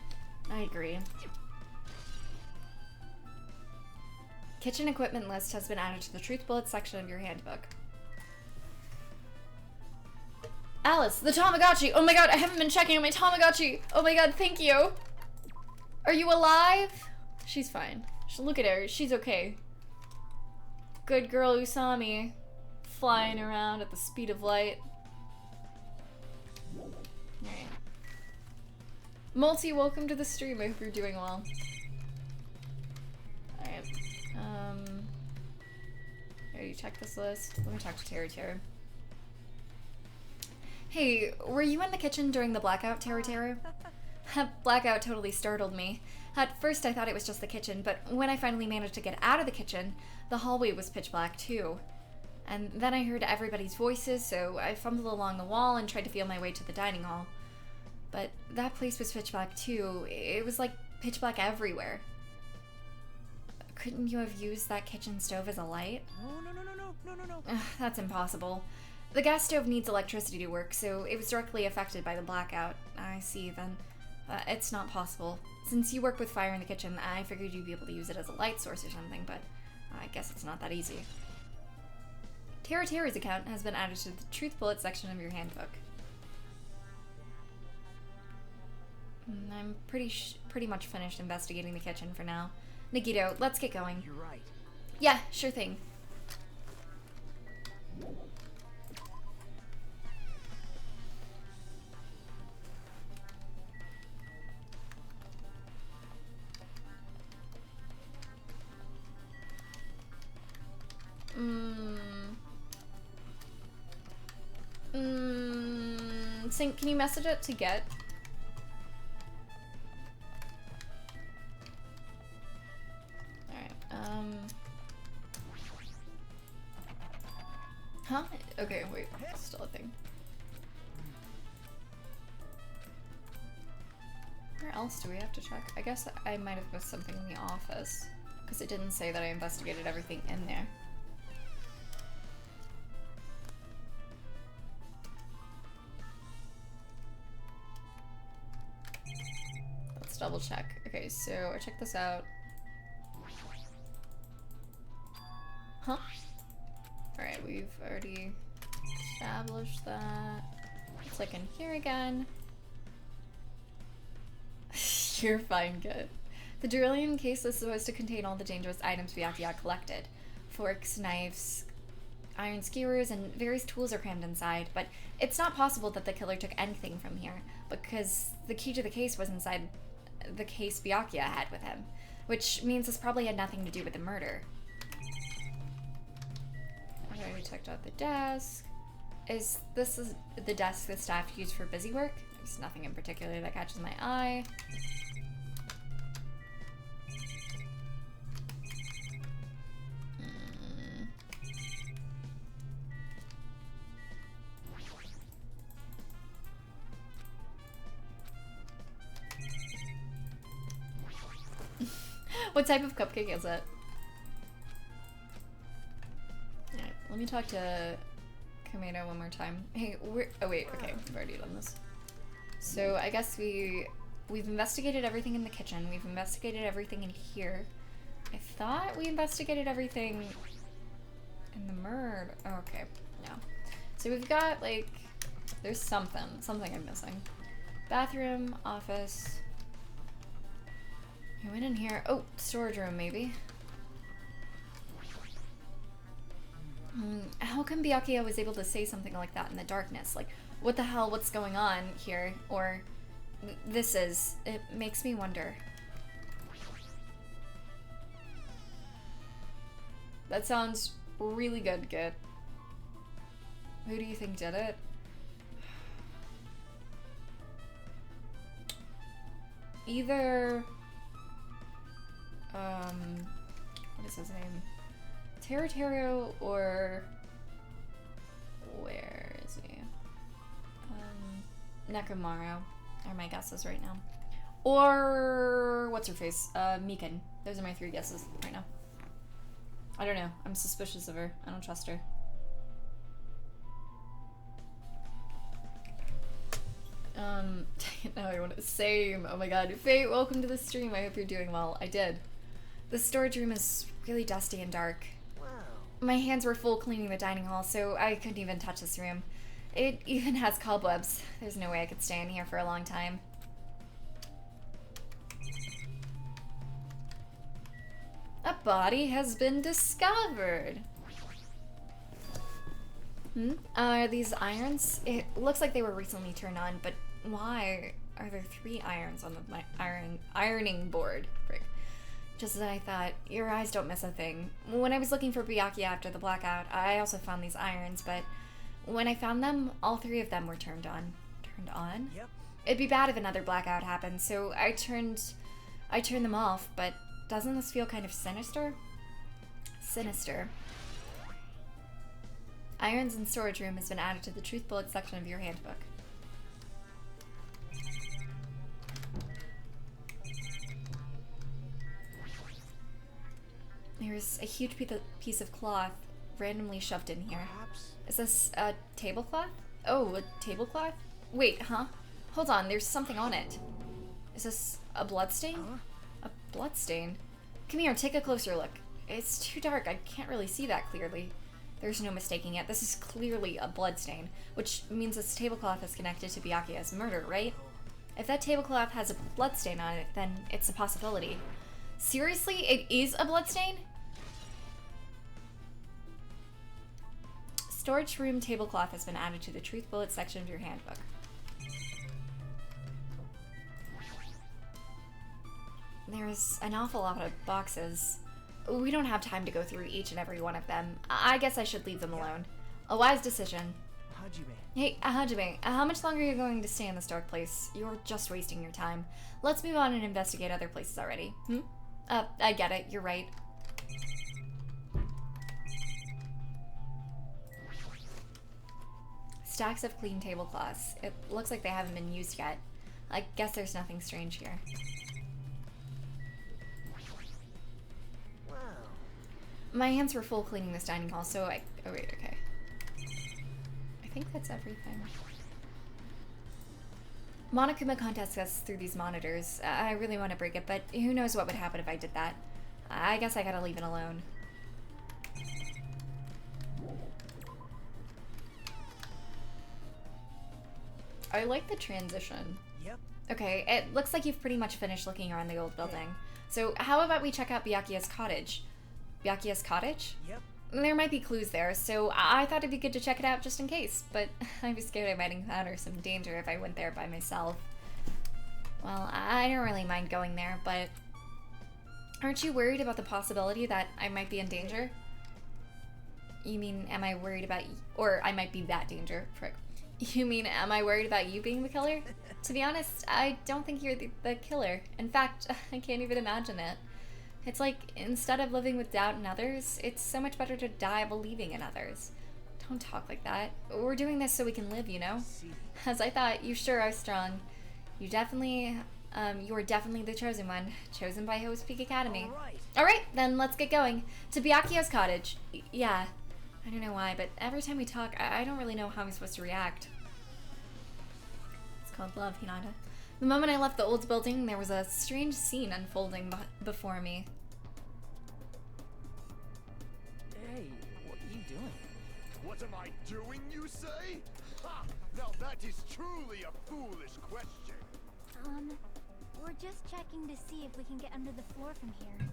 I agree. Kitchen equipment list has been added to the Truth Bullet section of your handbook. Alice, the Tamagotchi! Oh my god, I haven't been checking on my Tamagotchi! Oh my god, thank you! Are you alive? She's fine. Look at her, she's okay. Good girl Usami. Flying around at the speed of light. Alright. Multi, welcome to the stream. I hope you're doing well. Alright. Alright, you check this list. Let me talk to Teru. Hey, were you in the kitchen during the blackout, Teru? That blackout totally startled me. At first I thought it was just the kitchen, but when I finally managed to get out of the kitchen, the hallway was pitch black too. And then I heard everybody's voices, so I fumbled along the wall and tried to feel my way to the dining hall. But that place was pitch black too. It was like pitch black everywhere. Couldn't you have used that kitchen stove as a light? No. Ugh, that's impossible. The gas stove needs electricity to work, so it was directly affected by the blackout. I see, then. It's not possible. Since you work with fire in the kitchen, I figured you'd be able to use it as a light source or something, but I guess it's not that easy. Teru's account has been added to the Truth Bullet section of your handbook. I'm pretty much finished investigating the kitchen for now. Nagito, let's get going. You're right. Yeah, sure thing. Sync, can you message it to get? Alright, huh? Okay, wait, still a thing. Where else do we have to check? I guess I might have missed something in the office, because it didn't say that I investigated everything in there. Let's double check. Okay, so I checked this out. Huh? Alright, we've already established that. Let's look in here again. You're fine, good. The Durillion case is supposed to contain all the dangerous items Byakuya collected. Forks, knives, iron skewers, and various tools are crammed inside, but it's not possible that the killer took anything from here, because the key to the case was inside the case Byakuya had with him, which means this probably had nothing to do with the murder. I already checked out the desk. Is the desk the staff used for busy work? There's nothing in particular that catches my eye. What type of cupcake is it? Alright, let me talk to Kamado one more time. Hey, oh wait, okay, we've already done this. So I guess we've investigated everything in the kitchen. We've investigated everything in here. I thought we investigated everything in the murder. Oh, okay, no. So we've got, like, there's something I'm missing. Bathroom, office. I went in here. Oh, storage room maybe. How come Byakuya was able to say something like that in the darkness? Like, what the hell, what's going on here? Or, this is. It makes me wonder. That sounds really good, Git. Who do you think did it? Either, what is his name? Teruteru or, where is he? Nekomaru are my guesses right now. Or, what's her face? Mikan. Those are my 3 guesses right now. I don't know. I'm suspicious of her. I don't trust her. Now I want to same. Oh my god. Fate, welcome to the stream. I hope you're doing well. I did. The storage room is really dusty and dark. Wow. My hands were full cleaning the dining hall, so I couldn't even touch this room. It even has cobwebs. There's no way I could stay in here for a long time. A body has been discovered. Are these irons? It looks like they were recently turned on, but why are there 3 irons on the ironing board? Frick. Just as I thought, your eyes don't miss a thing. When I was looking for Byakuya after the blackout, I also found these irons, but when I found them, all 3 of them were turned on. Turned on? Yep. It'd be bad if another blackout happened, so I turned them off, but doesn't this feel kind of sinister? Sinister. Irons in storage room has been added to the truth bullet section of your handbook. There's a huge piece of cloth randomly shoved in here. Perhaps. Is this a tablecloth? Oh, a tablecloth? Wait, huh? Hold on, there's something on it. Is this a bloodstain? Huh? A bloodstain? Come here, take a closer look. It's too dark, I can't really see that clearly. There's no mistaking it. This is clearly a bloodstain, which means this tablecloth is connected to Byakuya's murder, right? If that tablecloth has a bloodstain on it, then it's a possibility. Seriously? It is a bloodstain? Storage room tablecloth has been added to the truth bullet section of your handbook. There's an awful lot of boxes. We don't have time to go through each and every one of them. I guess I should leave them alone. A wise decision. Hajime. Hey, Hajime, how much longer are you going to stay in this dark place? You're just wasting your time. Let's move on and investigate other places already. I get it. You're right. Stacks of clean tablecloths. It looks like they haven't been used yet. I guess there's nothing strange here. Wow. My hands were full cleaning this dining hall, so I... Oh, wait, okay. I think that's everything. Monokuma contacts us through these monitors. I really want to break it, but who knows what would happen if I did that. I guess I gotta leave it alone. I like the transition. Yep. Okay, it looks like you've pretty much finished looking around the old building. So how about we check out Byakuya's cottage? Byakuya's cottage? Yep. There might be clues there, so I thought it'd be good to check it out just in case, but I was scared I might encounter some danger if I went there by myself. Well, I don't really mind going there, but aren't you worried about the possibility that I might be in danger? You mean, am I worried about or I might be that danger? Frick. You mean, am I worried about you being the killer? To be honest, I don't think you're the killer. In fact, I can't even imagine it. It's like, instead of living with doubt in others, it's so much better to die believing in others. Don't talk like that. We're doing this so we can live, you know? As I thought, you sure are strong. You are definitely the chosen one. Chosen by Host Peak Academy. Alright, then let's get going. To Byakuya's cottage. Yeah. I don't know why, but every time we talk, I don't really know how I'm supposed to react. It's called love, Hinata. The moment I left the old building, there was a strange scene unfolding before me. Hey, what are you doing? What am I doing, you say? Ha! Now that is truly a foolish question. We're just checking to see if we can get under the floor from here.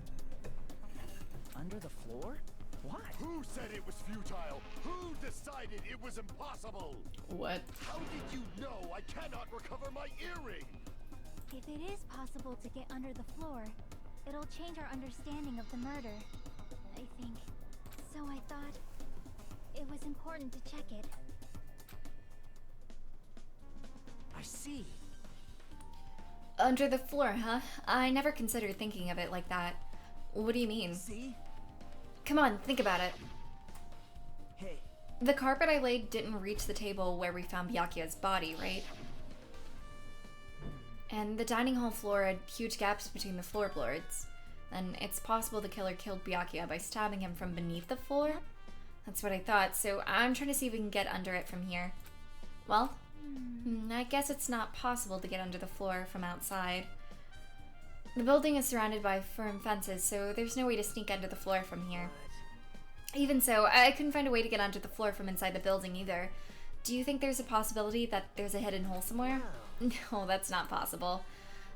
Under the floor? Why? Who said it was futile? Who decided it was impossible? What? How did you know I cannot recover my earring? If it is possible to get under the floor, it'll change our understanding of the murder, I think. So I thought it was important to check it. I see. Under the floor, huh? I never considered thinking of it like that. What do you mean? See? Come on, think about it. Hey, The carpet I laid didn't reach the table where we found Byakuya's body, right? And the dining hall floor had huge gaps between the floorboards. And it's possible the killer killed Byakuya by stabbing him from beneath the floor? That's what I thought, so I'm trying to see if we can get under it from here. Well, I guess it's not possible to get under the floor from outside. The building is surrounded by firm fences, so there's no way to sneak under the floor from here. Even so, I couldn't find a way to get under the floor from inside the building either. Do you think there's a possibility that there's a hidden hole somewhere? No, that's not possible.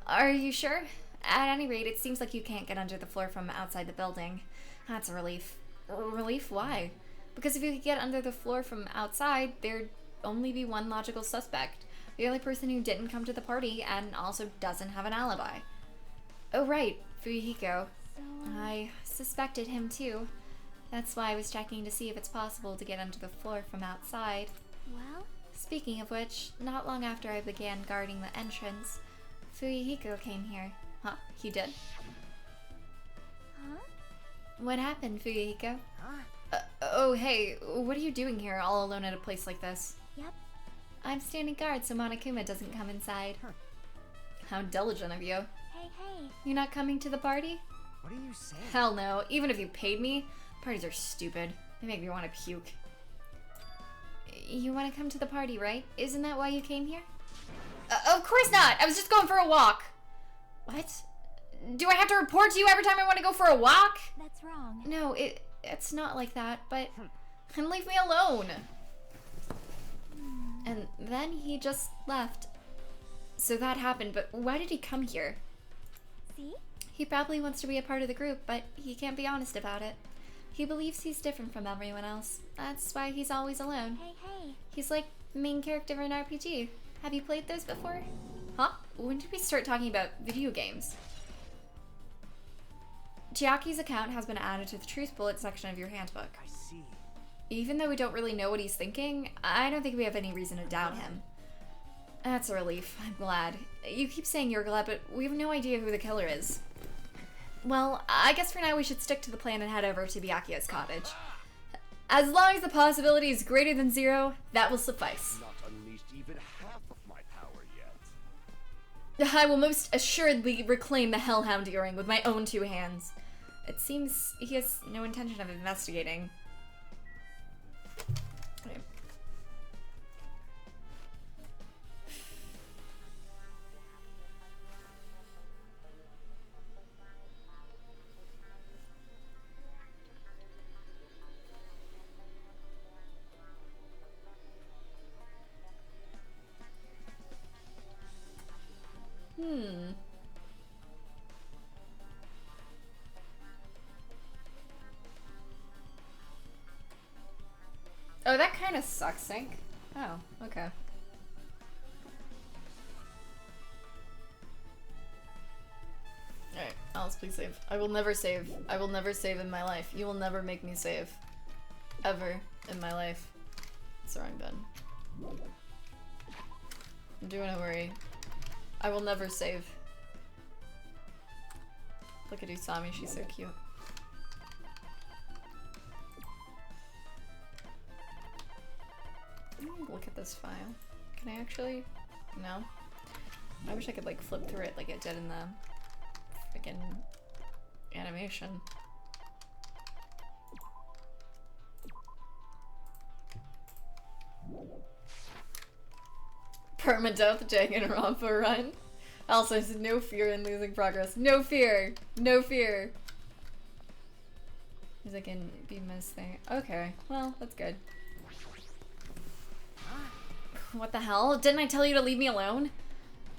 Are you sure? At any rate, it seems like you can't get under the floor from outside the building. That's a relief. Relief? Why? Because if you could get under the floor from outside, there'd only be one logical suspect. The only person who didn't come to the party and also doesn't have an alibi. Oh right, Fuyuhiko. I suspected him too. That's why I was checking to see if it's possible to get under the floor from outside. Well, Speaking of which, not long after I began guarding the entrance, Fuyuhiko came here. Huh? He did? huh? What happened, Fuyuhiko? huh? Oh hey, what are you doing here all alone at a place like this? Yep. I'm standing guard so Monokuma doesn't come inside. How diligent of you. Hey, hey. You're not coming to the party? What are you saying? Hell no. Even if you paid me, parties are stupid. They make me want to puke. You want to come to the party, right? Isn't that why you came here? Of course not! I was just going for a walk! What? Do I have to report to you every time I want to go for a walk? That's wrong. No, it's not like that, but... And leave me alone! And then he just left. So that happened, but why did he come here? See? He probably wants to be a part of the group, but he can't be honest about it. He believes he's different from everyone else. That's why he's always alone. Hey, hey. He's like the main character in RPG. Have you played those before? Huh? When did we start talking about video games? Chiaki's account has been added to the truth bullet section of your handbook. I see. Even though we don't really know what he's thinking, I don't think we have any reason to doubt him. That's a relief. I'm glad. You keep saying you're glad, but we have no idea who the killer is. Well, I guess for now we should stick to the plan and head over to Byakuya's cottage. As long as the possibility is greater than 0, that will suffice. Not unleashed even half of my power yet. I will most assuredly reclaim the Hellhound earring with my own 2 hands. It seems he has no intention of investigating. Okay. Oh, that kind of sucks, Sync. Oh, okay. Alright, Alice, please save. I will never save. I will never save in my life. You will never make me save. Ever in my life. It's the wrong button. Do not worry. I will never save. Look at Usami, she's so cute. Look at this file. Can I actually? No? I wish I could like flip through it like it did in the freaking animation. Permadeath Danganronpa run. Also, there's no fear in losing progress. No fear! No fear! Because I can be missed there. Okay, well, that's good. What the hell? Didn't I tell you to leave me alone?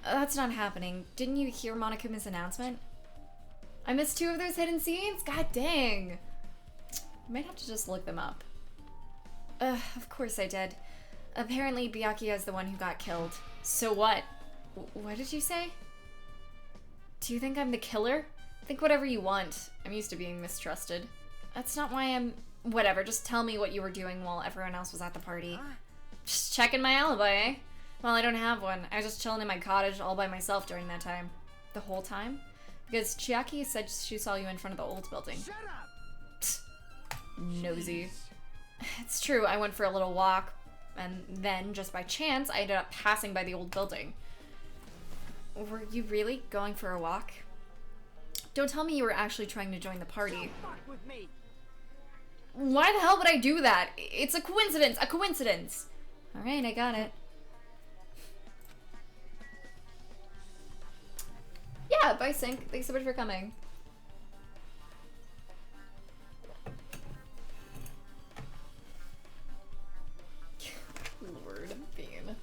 That's not happening. Didn't you hear Monokuma's announcement? I missed 2 of those hidden scenes? God dang. Might have to just look them up. Of course I did. Apparently Byakuya is the one who got killed. So what? What did you say? Do you think I'm the killer? Think whatever you want. I'm used to being mistrusted. That's not why I'm... Whatever, just tell me what you were doing while everyone else was at the party. Just checking my alibi, eh? Well, I don't have one. I was just chilling in my cottage all by myself during that time. The whole time? Because Chiaki said she saw you in front of the old building. Shut up! Psst. Nosy. It's true, I went for a little walk, and then, just by chance, I ended up passing by the old building. Were you really going for a walk? Don't tell me you were actually trying to join the party. Don't fuck with me! Why the hell would I do that? It's a coincidence! A coincidence! Alright, I got it. Yeah, bye Sync. Thanks so much for coming. Lord Bean.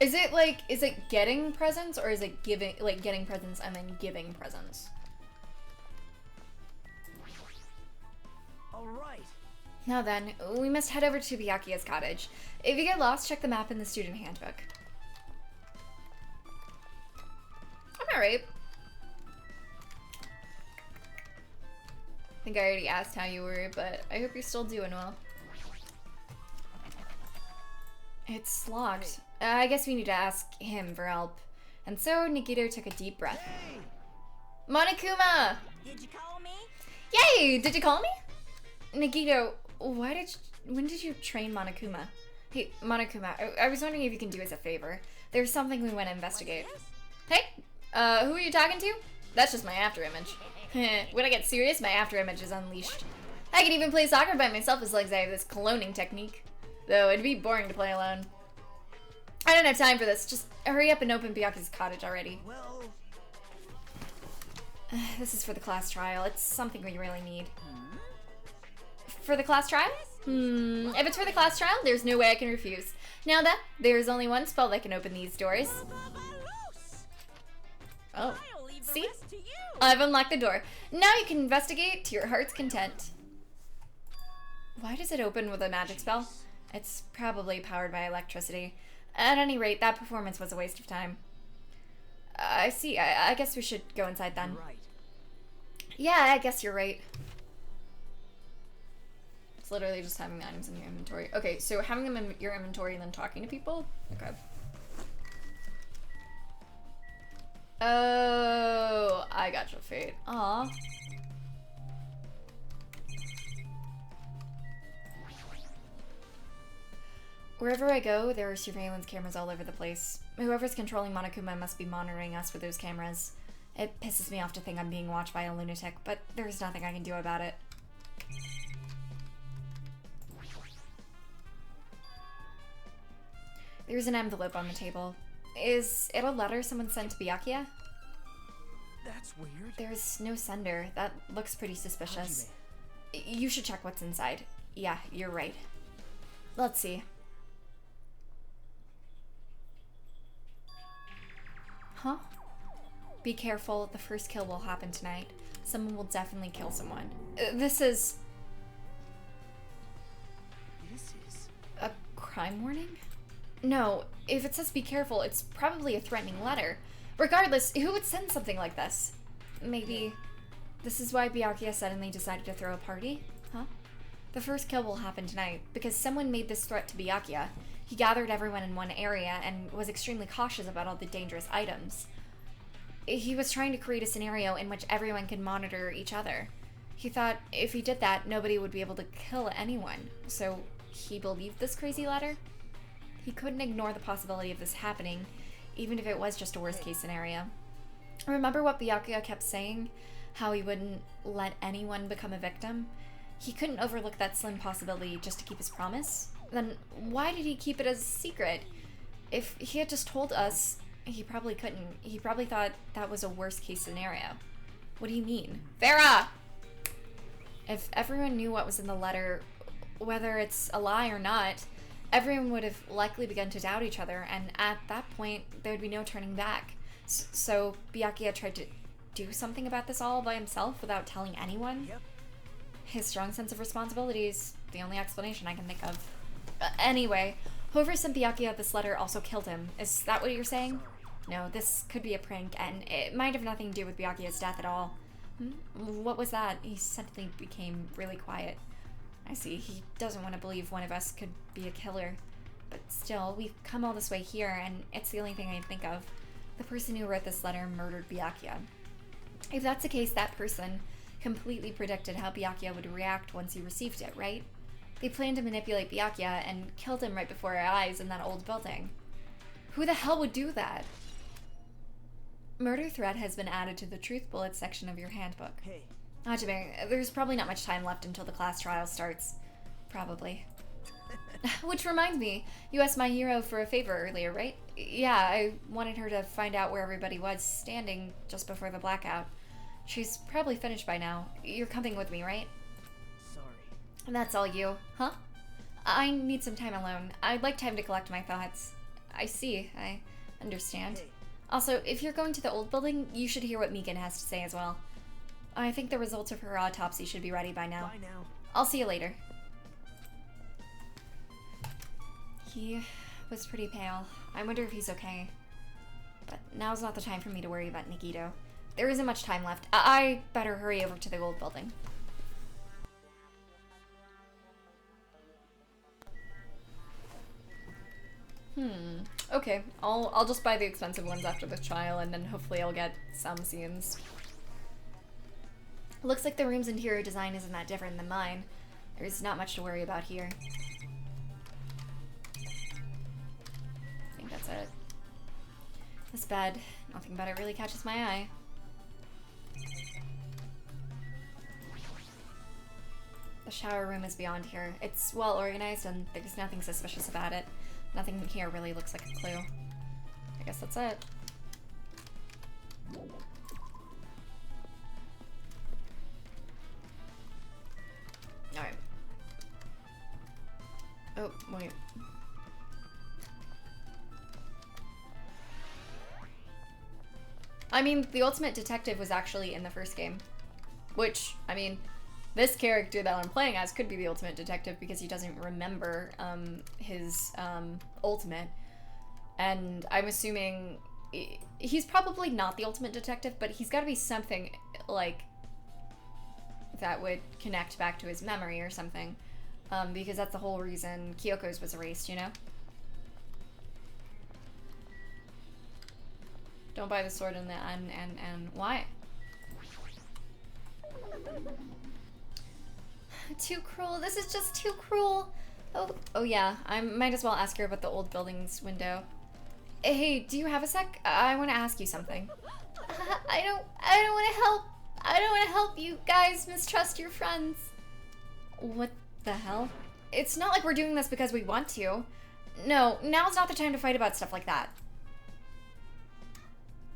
Is it getting presents or is it giving, like getting presents and then giving presents? Alright. Now then, we must head over to Byakuya's cottage. If you get lost, check the map in the student handbook. I'm alright. I think I already asked how you were, but I hope you're still doing well. It's locked. I guess we need to ask him for help. And so Nagito took a deep breath. Hey! Monokuma! Did you call me? Yay! Did you call me? Nagito, when did you train Monokuma? Hey, Monokuma, I was wondering if you can do us a favor. There's something we want to investigate. Hey, who are you talking to? That's just my after image. When I get serious, my after image is unleashed. I can even play soccer by myself as long as I have this cloning technique. Though it'd be boring to play alone. I don't have time for this. Just hurry up and open Byakuya's cottage already. Well... This is for the class trial. It's something we really need. For the class trial? If it's for the class trial, there's no way I can refuse. Now then, there's only one spell that can open these doors. Oh, see? I've unlocked the door. Now you can investigate to your heart's content. Why does it open with a magic spell? It's probably powered by electricity. At any rate, that performance was a waste of time. I see. I guess we should go inside then. Right. Yeah, I guess you're right. It's literally just having the items in your inventory. Okay, so having them in your inventory and then talking to people? Okay. Oh, I gotcha, Fate. Aw. Wherever I go, there are surveillance cameras all over the place. Whoever's controlling Monokuma must be monitoring us with those cameras. It pisses me off to think I'm being watched by a lunatic, but there's nothing I can do about it. There's an envelope on the table. Is it a letter someone sent to Byakuya? That's weird. There's no sender. That looks pretty suspicious. You should check what's inside. Yeah, you're right. Let's see. Huh? Be careful, the first kill will happen tonight. Someone will definitely kill someone. This is a crime warning? No, if it says be careful, it's probably a threatening letter. Regardless, who would send something like this? Maybe this is why Byakuya suddenly decided to throw a party? Huh? The first kill will happen tonight because someone made this threat to Byakuya. He gathered everyone in one area and was extremely cautious about all the dangerous items. He was trying to create a scenario in which everyone could monitor each other. He thought if he did that, nobody would be able to kill anyone. So he believed this crazy letter? He couldn't ignore the possibility of this happening, even if it was just a worst-case scenario. Remember what Byakuya kept saying? How he wouldn't let anyone become a victim? He couldn't overlook that slim possibility just to keep his promise? Then why did he keep it as a secret? If he had just told us, he probably couldn't. He probably thought that was a worst-case scenario. What do you mean? Farah! If everyone knew what was in the letter, whether it's a lie or not, everyone would have likely begun to doubt each other, and at that point, there would be no turning back. So Byakuya tried to do something about this all by himself without telling anyone? Yep. His strong sense of responsibility is the only explanation I can think of. Anyway, whoever sent Byakuya this letter also killed him. Is that what you're saying? No, this could be a prank, and it might have nothing to do with Byakuya's death at all. What was that? He suddenly became really quiet. I see, he doesn't want to believe one of us could be a killer. But still, we've come all this way here, and it's the only thing I can think of. The person who wrote this letter murdered Byakuya. If that's the case, that person completely predicted how Byakuya would react once he received it, right? They planned to manipulate Byakuya and killed him right before our eyes in that old building. Who the hell would do that? Murder threat has been added to the truth bullets section of your handbook. Hey. Hajime, there's probably not much time left until the class trial starts. Probably. Which reminds me, you asked my hero for a favor earlier, right? Yeah, I wanted her to find out where everybody was standing just before the blackout. She's probably finished by now. You're coming with me, right? Sorry. That's all you, huh? I need some time alone. I'd like time to collect my thoughts. I see. I understand. Hey. Also, if you're going to the old building, you should hear what Megan has to say as well. I think the results of her autopsy should be ready by now. Bye now. I'll see you later. He was pretty pale. I wonder if he's okay. But now's not the time for me to worry about Nikito. There isn't much time left. I better hurry over to the old building. Okay. I'll just buy the expensive ones after the trial, and then hopefully I'll get some scenes. Looks like the room's interior design isn't that different than mine. There's not much to worry about here. I think that's it. This bed, nothing about it really catches my eye. The shower room is beyond here. It's well organized and there's nothing suspicious about it. Nothing here really looks like a clue. I guess that's it. Alright. Oh, wait. I mean, the ultimate detective was actually in the first game. Which, I mean, this character that I'm playing as could be the ultimate detective because he doesn't remember his ultimate. And I'm assuming he's probably not the ultimate detective, but he's got to be something like that would connect back to his memory or something. Because that's the whole reason Kyoko's was erased, you know? Don't buy the sword and the and why? Too cruel. This is just too cruel. Oh yeah. I might as well ask her about the old building's window. Hey, do you have a sec? I want to ask you something. I don't want to help. I don't want to help you guys mistrust your friends. What the hell? It's not like we're doing this because we want to. No, now's not the time to fight about stuff like that.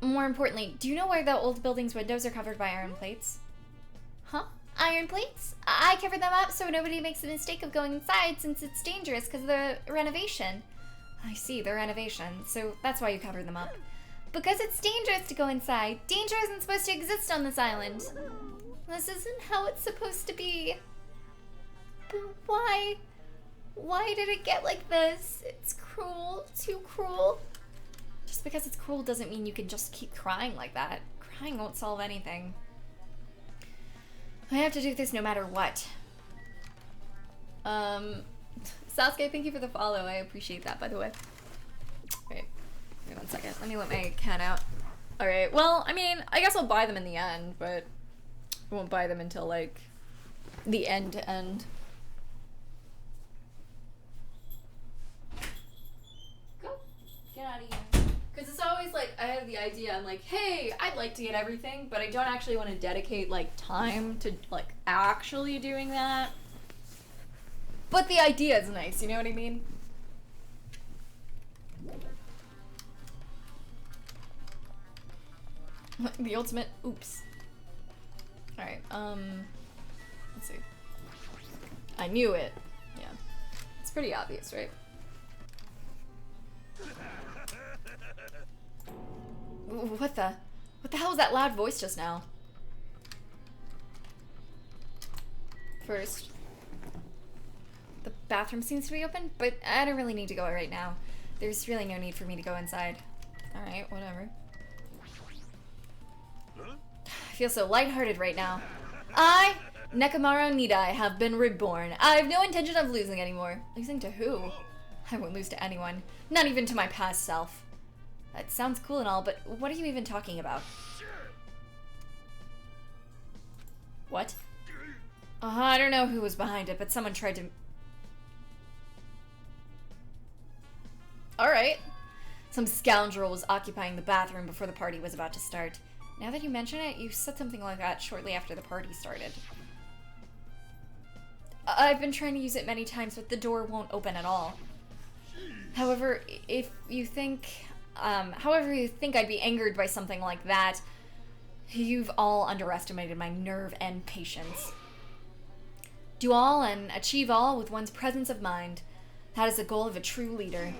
More importantly, do you know why the old building's windows are covered by iron plates? Huh? Iron plates? I covered them up so nobody makes the mistake of going inside since it's dangerous because of the renovation. I see, the renovation. So that's why you covered them up. Because it's dangerous to go inside. Danger isn't supposed to exist on this island. This isn't how it's supposed to be. But why? Why did it get like this? It's cruel. Too cruel. Just because it's cruel doesn't mean you can just keep crying like that. Crying won't solve anything. I have to do this no matter what. Sasuke, thank you for the follow. I appreciate that, by the way. Wait, wait 1 second. Let me let my cat out. Alright, well, I mean, I guess I'll buy them in the end, but I won't buy them until, like, the end to end. Go. Get out of here. Because it's always like, I have the idea, I'm like, hey, I'd like to get everything, but I don't actually want to dedicate, like, time to, like, actually doing that. But the idea is nice, you know what I mean? The ultimate, oops. Alright, let's see. I knew it. Yeah. It's pretty obvious, right? What the hell was that loud voice just now? First, the bathroom seems to be open, but I don't really need to go right now. There's really no need for me to go inside. Alright, whatever. I feel so lighthearted right now. I, Nekomaru Nidai, have been reborn. I have no intention of losing anymore. Losing to who? I won't lose to anyone. Not even to my past self. That sounds cool and all, but what are you even talking about? What? I don't know who was behind it, but someone tried to... Alright. Some scoundrel was occupying the bathroom before the party was about to start. Now that you mention it, you said something like that shortly after the party started. I've been trying to use it many times, but the door won't open at all. However, if you think... however you think I'd be angered by something like that, you've all underestimated my nerve and patience. Do all and achieve all with one's presence of mind. That is the goal of a true leader.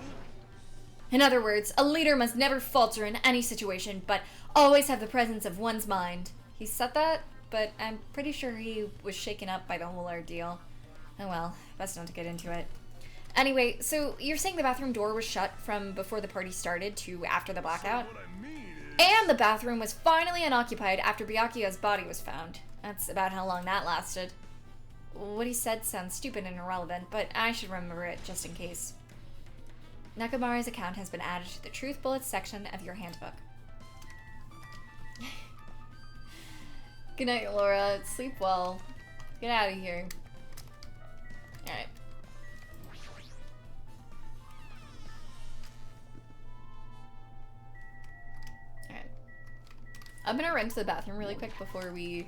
In other words, a leader must never falter in any situation, but always have the presence of one's mind. He said that, but I'm pretty sure he was shaken up by the whole ordeal. Oh well, best not to get into it. Anyway, so you're saying the bathroom door was shut from before the party started to after the blackout? What I mean is... And the bathroom was finally unoccupied after Byakuya's body was found. That's about how long that lasted. What he said sounds stupid and irrelevant, but I should remember it just in case. Nakamaru's account has been added to the Truth Bullets section of your handbook. Good night, Laura. Sleep well. Get out of here. Alright. Alright. I'm gonna run to the bathroom really quick before we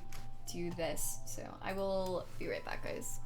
do this, so I will be right back, guys.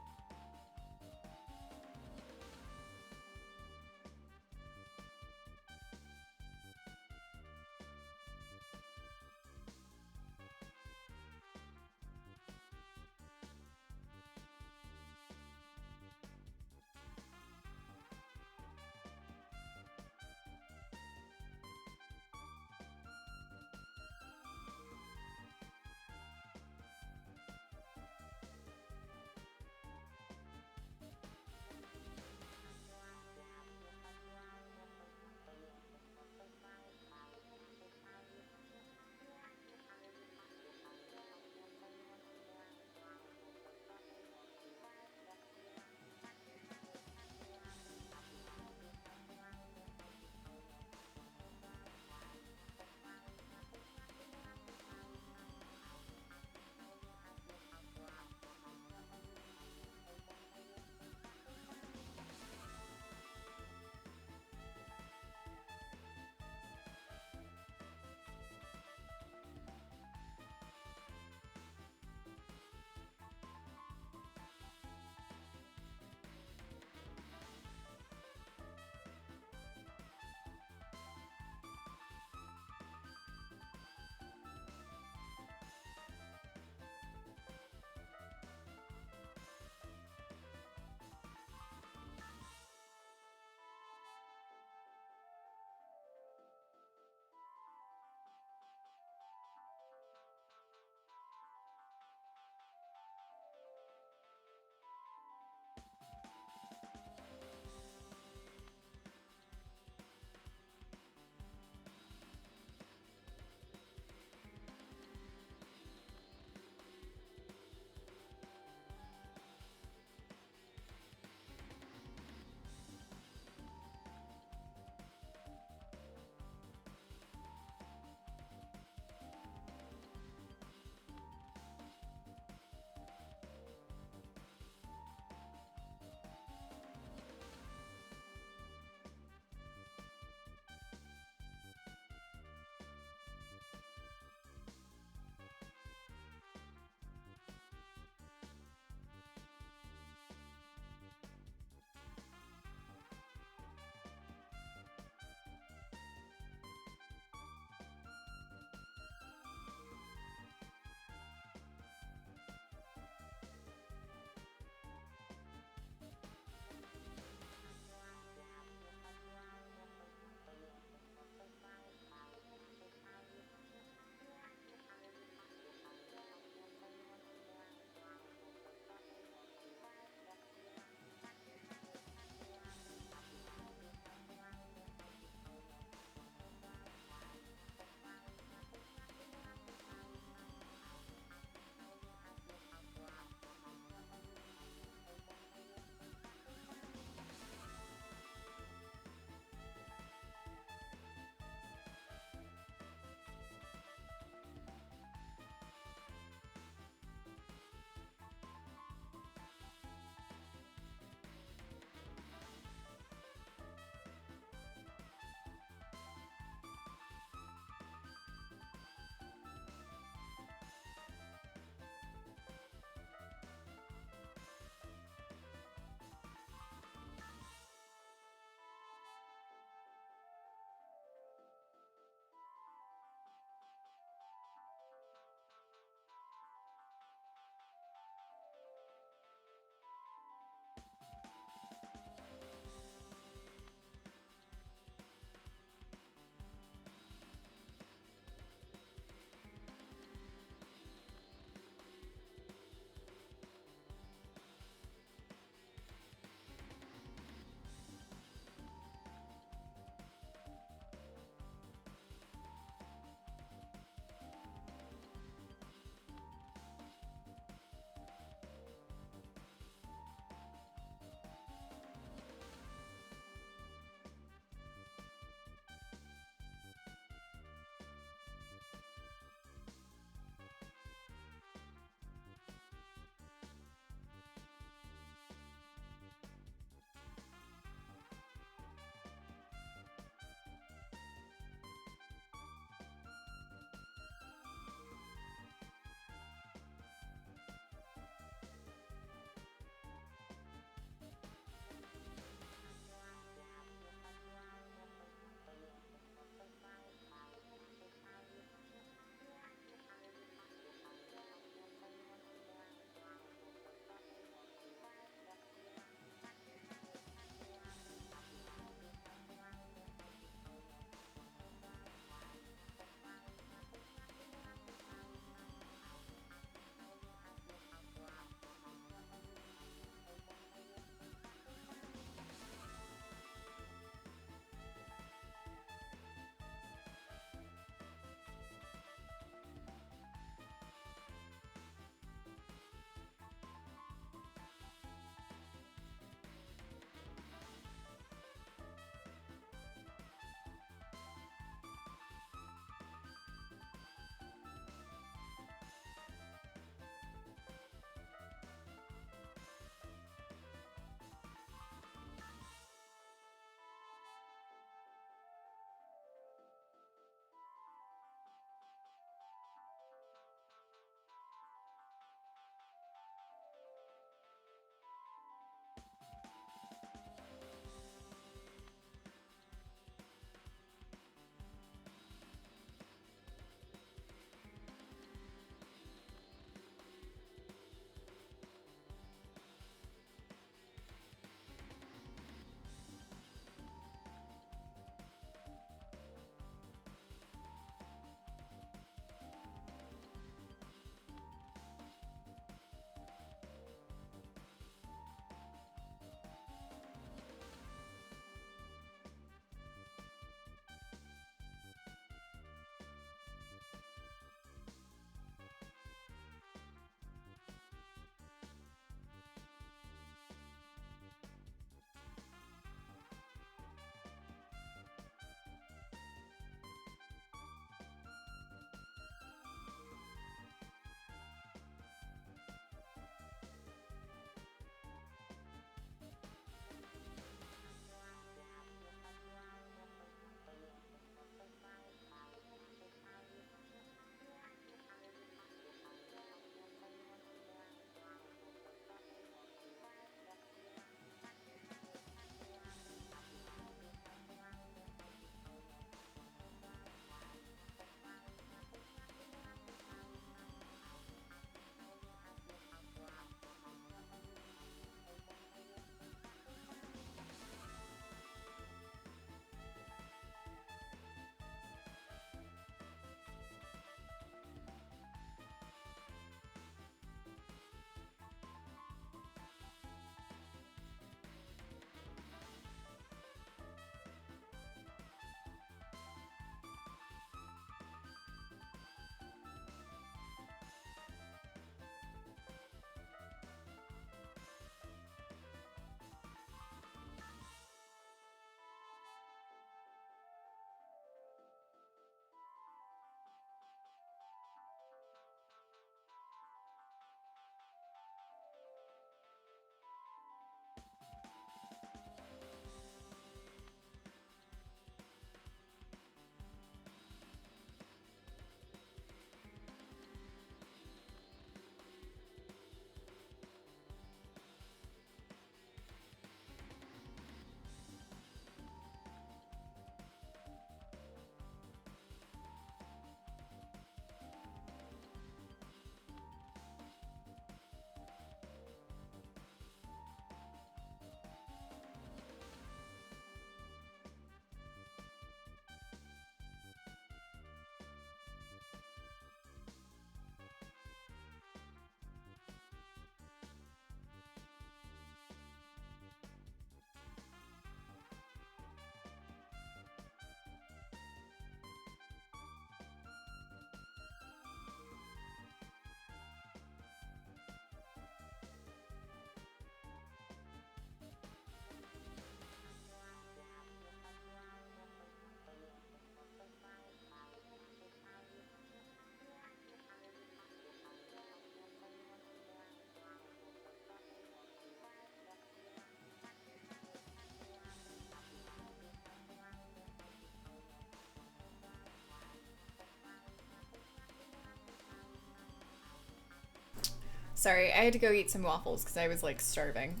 Sorry, I had to go eat some waffles because I was like starving.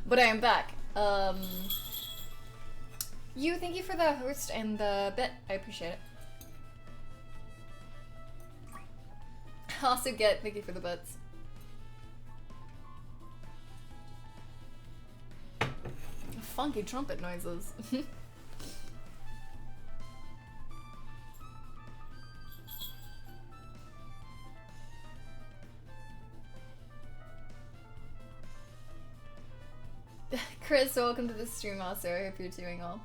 But I am back. Thank you for the host and the bit. I appreciate it. Also thank you for the bits. Funky trumpet noises. Chris, welcome to the stream also. I hope you're doing well.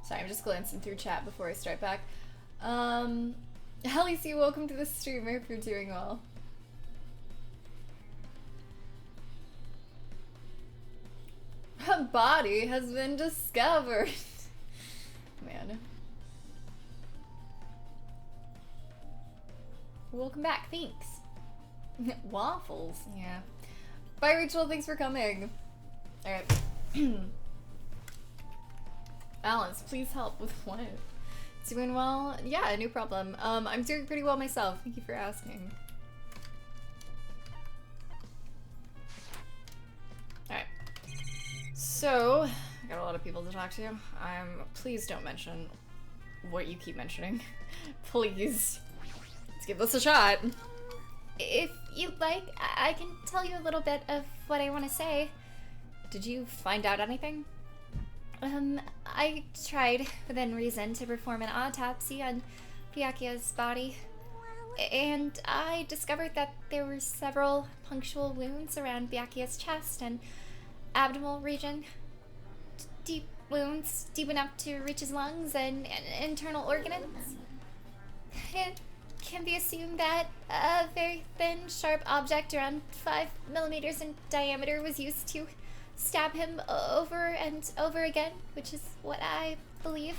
Sorry, I'm just glancing through chat before I start back. Helly C, welcome to the stream. I hope you're doing well. A body has been discovered. Man. Welcome back, thanks. Waffles, yeah. Bye Rachel, thanks for coming. Alright. Balance, please help with what? Doing well? Yeah, no problem. I'm doing pretty well myself. Thank you for asking. Alright. So, I got a lot of people to talk to. Please don't mention what you keep mentioning. Please. Let's give this a shot. If you'd like, I can tell you a little bit of what I want to say. Did you find out anything? I tried, within reason, to perform an autopsy on Byakuya's body. And I discovered that there were several punctual wounds around Byakuya's chest and abdominal region. Deep wounds, deep enough to reach his lungs and internal organs. It can be assumed that a very thin, sharp object around 5 millimeters in diameter was used to stab him over and over again, which is what I believe.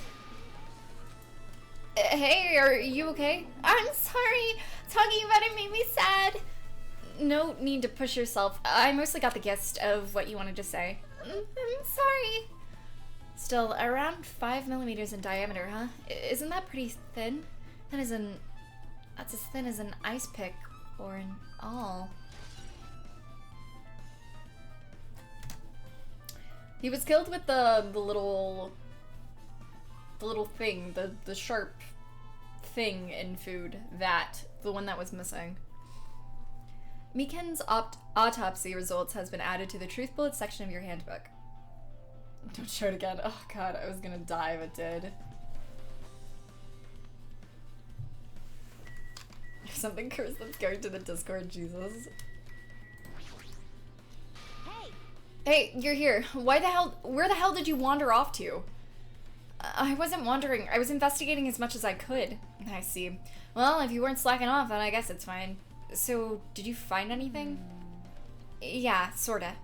Hey, are you okay? I'm sorry. Talking about it made me sad. No need to push yourself. I mostly got the gist of what you wanted to say. I'm sorry. Still, around 5 millimeters in diameter, huh? Isn't that pretty thin? That's as thin as an ice pick or an awl. He was killed with the little thing, the sharp thing in food, the one that was missing. Miken's autopsy results has been added to the truth bullet section of your handbook. Don't show it again. Oh god, I was gonna die if it did. There's something cursed that's going to the Discord, Jesus. Hey, you're here. Where the hell did you wander off to? I wasn't wandering. I was investigating as much as I could. I see. Well, if you weren't slacking off, then I guess it's fine. So, did you find anything? Yeah, sorta.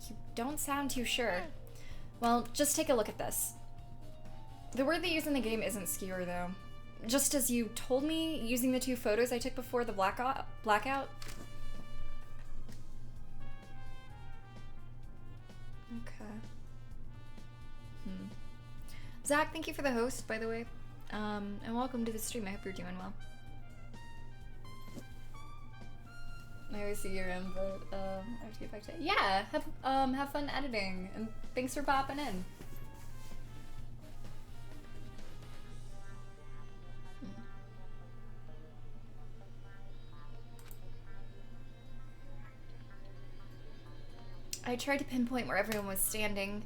You don't sound too sure. Well, just take a look at this. The word they use in the game isn't skewer, though. Just as you told me, using the 2 photos I took before the blackout. Okay. Zach, thank you for the host, by the way. And welcome to the stream. I hope you're doing well. I always see you're in, but I have to get back to it. Yeah, have fun editing, and thanks for popping in. I tried to pinpoint where everyone was standing.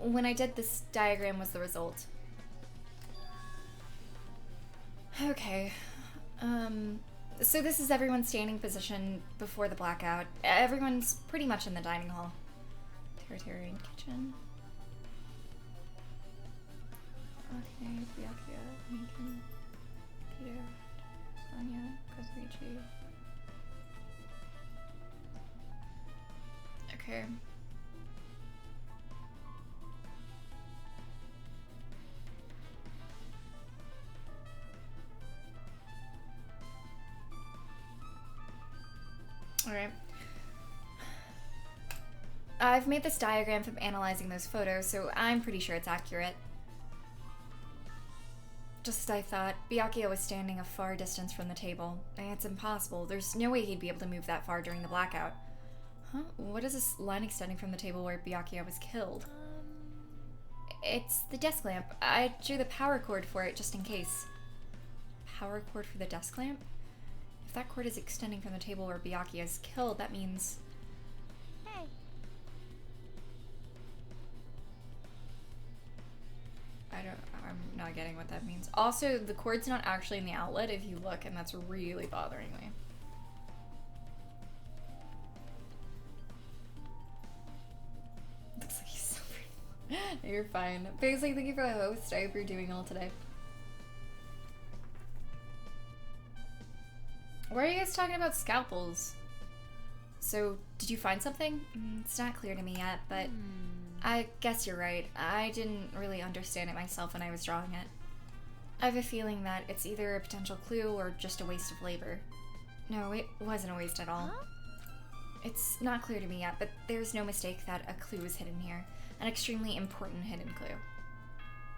When I did, this diagram was the result. Okay. So this is everyone's standing position before the blackout. Everyone's pretty much in the dining hall. Territorian kitchen. Okay, Byakuya, Miken, Peter, Sonia, Kazuichi. Okay. Alright. I've made this diagram from analyzing those photos, so I'm pretty sure it's accurate. Just as I thought, Byakuya was standing a far distance from the table. It's impossible. There's no way he'd be able to move that far during the blackout. Huh? What is this line extending from the table where Byakuya was killed? It's the desk lamp. I drew the power cord for it just in case. Power cord for the desk lamp? If that cord is extending from the table where Byakuya is killed, that means... Hey, I'm not getting what that means. Also, the cord's not actually in the outlet if you look, and that's really bothering me. Looks like he's suffering. You're fine. Basically, thank you for the host. I hope you're doing well today. Why are you guys talking about scalpels? So, did you find something? It's not clear to me yet, but I guess you're right. I didn't really understand it myself when I was drawing it. I have a feeling that it's either a potential clue or just a waste of labor. No, it wasn't a waste at all. It's not clear to me yet, but there's no mistake that a clue is hidden here. An extremely important hidden clue.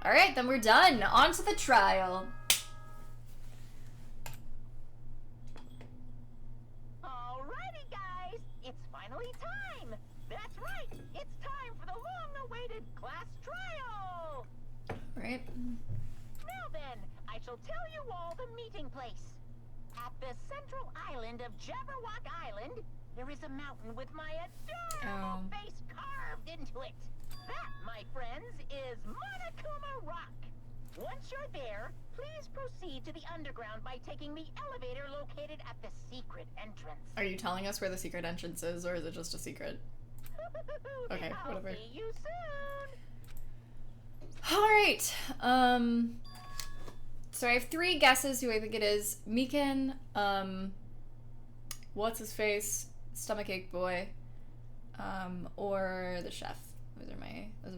Alright, then we're done. On to the trial. Alrighty, guys. It's finally time. That's right. It's time for the long-awaited class trial. Right. Now then, I shall tell you all the meeting place. At the central island of Jabberwock Island, there is a mountain with my adorable face carved into it. That, my friends, is Monokuma Rock. Once you're there, please proceed to the underground by taking the elevator located at the secret entrance. Are you telling us where the secret entrance is, or is it just a secret? Okay, whatever. I'll see you soon. Alright, so I have 3 guesses who I think it is. Mikan, what's his face, Stomachache Boy, or the chef. Those are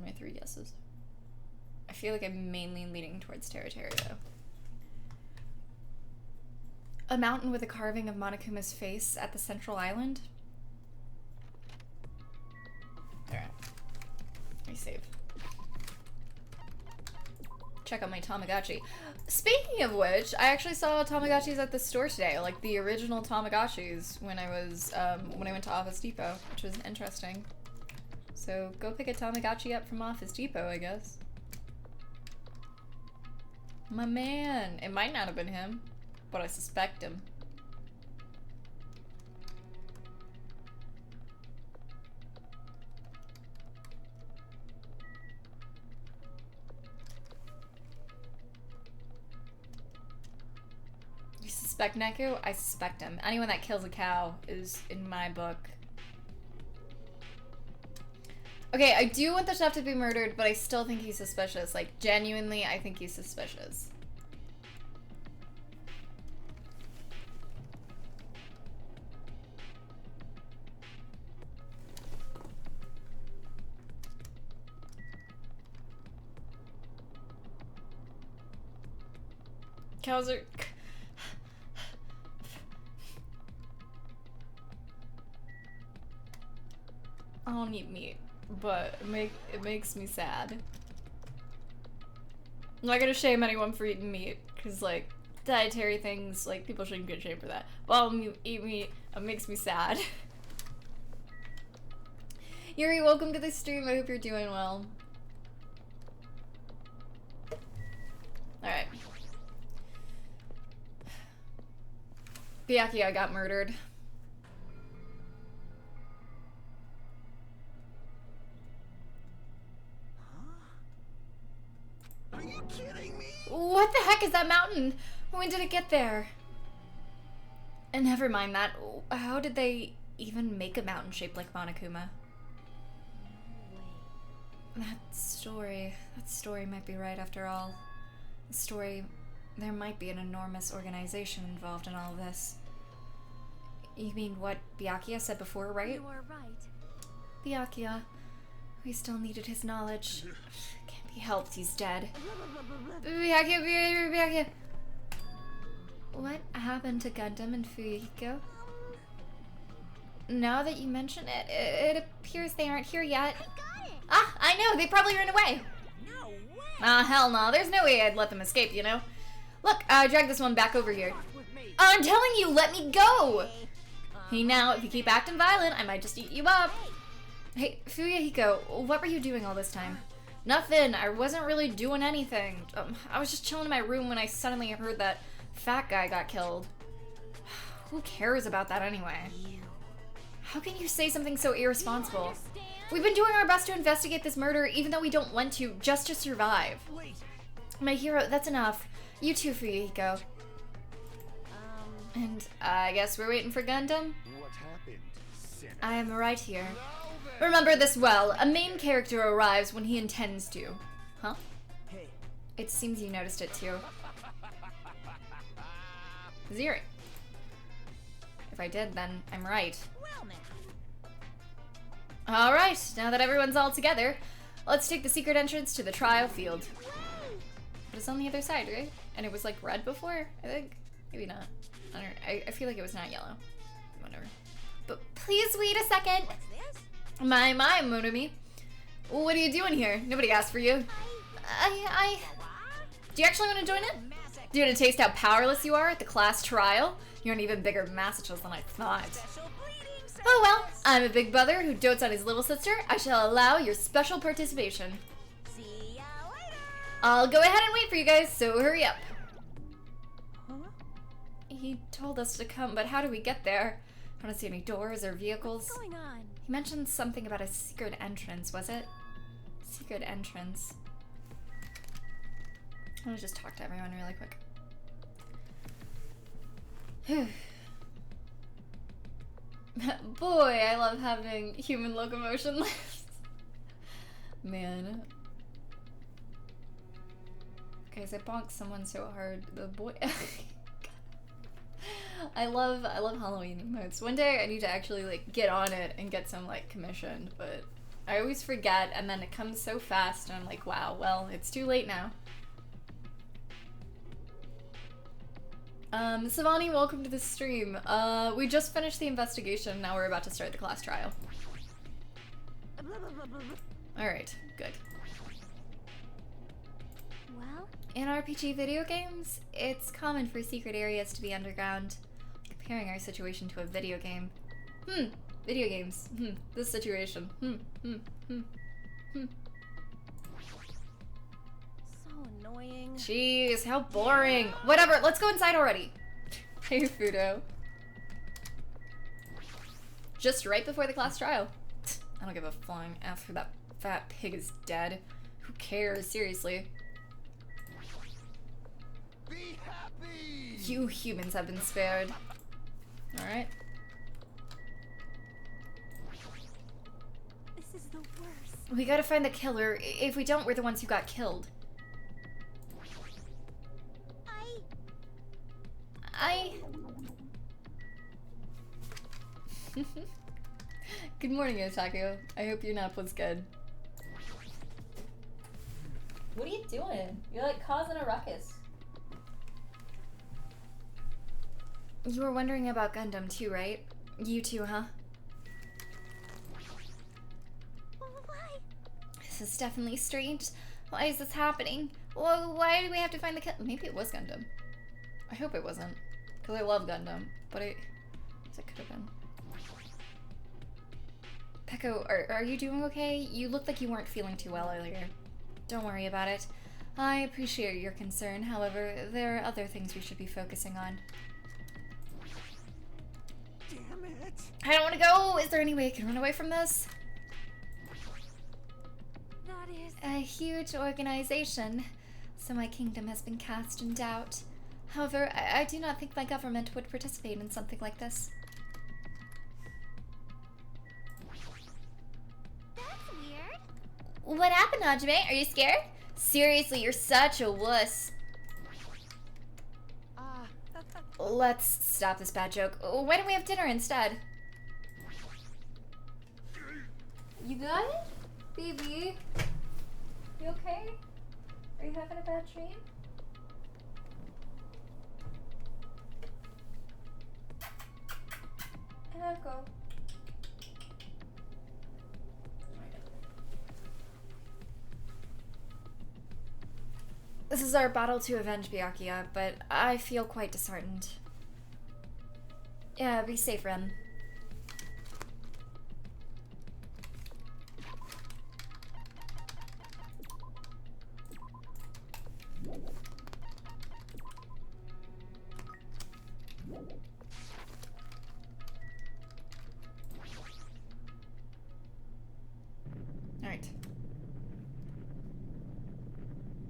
my 3 guesses. I feel like I'm mainly leaning towards Terra though. A mountain with a carving of Monokuma's face at the central island? Alright. Let me save. Check out my Tamagotchi. Speaking of which, I actually saw Tamagotchis at the store today, like the original Tamagotchis when I was when I went to Office Depot, which was interesting. So go pick a Tamagotchi up from Office Depot, I guess. My man. It might not have been him, but I suspect him. You suspect Neku? I suspect him. Anyone that kills a cow is in my book. Okay, I do want the chef to be murdered, but I still think he's suspicious. Like, genuinely, I think he's suspicious. Cows are... I don't eat meat, but it makes me sad. I'm not gonna shame anyone for eating meat, because, like, dietary things, like, people shouldn't get shamed for that. But when you eat meat, it makes me sad. Yuri, welcome to the stream. I hope you're doing well. Alright. Byakuya got murdered. Are you kidding me? What the heck is that mountain? When did it get there? And never mind that. How did they even make a mountain shaped like Monokuma? That story might be right after all. The story, there might be an enormous organization involved in all of this. You mean what Byakuya said before, right? You are right. Byakuya. We still needed his knowledge. Can't be helped, he's dead. Byakuya. What happened to Gundam and Fuyuhiko? Now that you mention it, it appears they aren't here yet. I got it! Ah, I know, they probably ran away. No way! Ah, hell no, there's no way I'd let them escape, you know? Look, I dragged this one back over here. I'm telling you, let me go! Hey now, if you keep acting violent, I might just eat you up. Hey, Fuyahiko, what were you doing all this time? Nothing, I wasn't really doing anything. I was just chilling in my room when I suddenly heard that fat guy got killed. Who cares about that anyway? How can you say something so irresponsible? We've been doing our best to investigate this murder even though we don't want to, just to survive. My hero, that's enough. You too, Fuyahiko. And I guess we're waiting for Gundam? What happened, sinner? I am right here. Remember this well. A main character arrives when he intends to. Huh? Hey. It seems you noticed it too. Zero. If I did, then I'm right. Well now. Alright, now that everyone's all together, let's take the secret entrance to the trial field. But it's on the other side, right? And it was like red before, I think? Maybe not. I feel like it was not yellow. Whatever. But please wait a second. What's this? My, Monami. What are you doing here? Nobody asked for you. Do you actually want to join it? Do you want to taste how powerless you are at the class trial? You're an even bigger masochist than I thought. Oh well, I'm a big brother who dotes on his little sister. I shall allow your special participation. See ya later! I'll go ahead and wait for you guys, so hurry up. Huh? He told us to come, but how do we get there? I don't see any doors or vehicles. What's going on? He mentioned something about a secret entrance, was it? Secret entrance. I'm gonna just talk to everyone really quick. Boy, I love having human locomotion lists. Man. Guys, I bonked someone so hard. The boy. I love Halloween emotes. One day I need to actually like get on it and get some like commissioned, but I always forget and then it comes so fast and I'm like, wow, well, it's too late now. Savani, welcome to the stream. We just finished the investigation, now we're about to start the class trial. Alright, good. Well, In RPG video games, it's common for secret areas to be underground. Comparing our situation to a video game. Video games. This situation. so annoying. Jeez, how boring. Whatever, let's go inside already. Hey, Fudo. Just right before the class trial. I don't give a flying F who that fat pig is dead. Who cares, seriously? Be happy! You humans have been spared. Alright. This is the worst. We gotta find the killer. If we don't, we're the ones who got killed. Good morning, Otaku. I hope your nap was good. What are you doing? You're like causing a ruckus. You were wondering about Gundam too, right? You too, huh? Why? This is definitely strange. Why is this happening? Well, why do we have to find the killer? Maybe it was Gundam. I hope it wasn't. Because I love Gundam. But it could have been. Peko, are you doing okay? You looked like you weren't feeling too well earlier. Don't worry about it. I appreciate your concern. However, there are other things we should be focusing on. Damn it! I don't want to go! Is there any way I can run away from this? That is... A huge organization, so my kingdom has been cast in doubt. However, I do not think my government would participate in something like this. That's weird. What happened, Hajime? Are you scared? Seriously, you're such a wuss. Let's stop this bad joke. Why don't we have dinner instead? You got it? Baby? You okay? Are you having a bad dream? Echo. This is our battle to avenge Byakuya, but I feel quite disheartened. Yeah, be safe, Ren. Alright.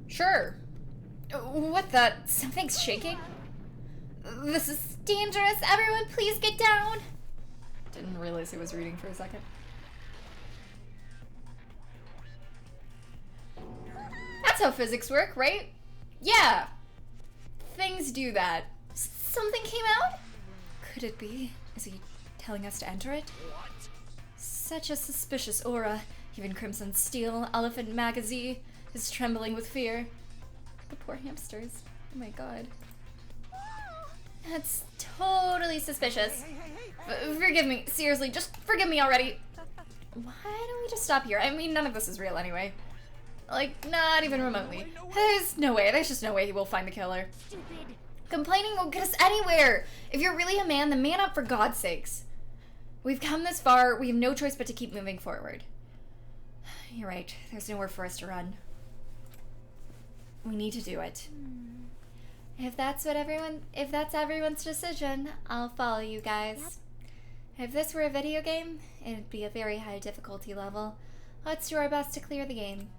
Sure. What the? Something's shaking? This is dangerous. Everyone, please get down. Didn't realize he was reading for a second. That's how physics work, right? Yeah. Things do that. Something came out? Could it be? Is he telling us to enter it? What? Such a suspicious aura. Even Crimson Steel, Elephant Magazine, is trembling with fear. The poor hamsters. Oh my god. That's totally suspicious. Forgive me. Seriously, just forgive me already. Why don't we just stop here? I mean, none of this is real anyway. Like, not even remotely. There's no way. There's just no way he will find the killer. Stupid. Complaining won't get us anywhere. If you're really a man, then man up for God's sakes. We've come this far. We have no choice but to keep moving forward. You're right. There's nowhere for us to run. We need to do it. If that's everyone's decision, I'll follow you guys. If this were a video game, it'd be a very high difficulty level. Let's do our best to clear the game.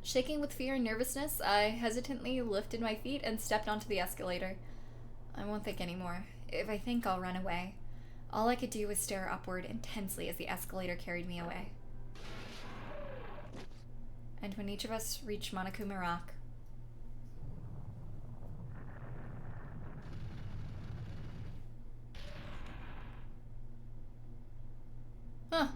Shaking with fear and nervousness, I hesitantly lifted my feet and stepped onto the escalator. I won't think anymore. If I think, I'll run away. All I could do was stare upward intensely as the escalator carried me away. And when each of us reached Monokuma Rock, huh.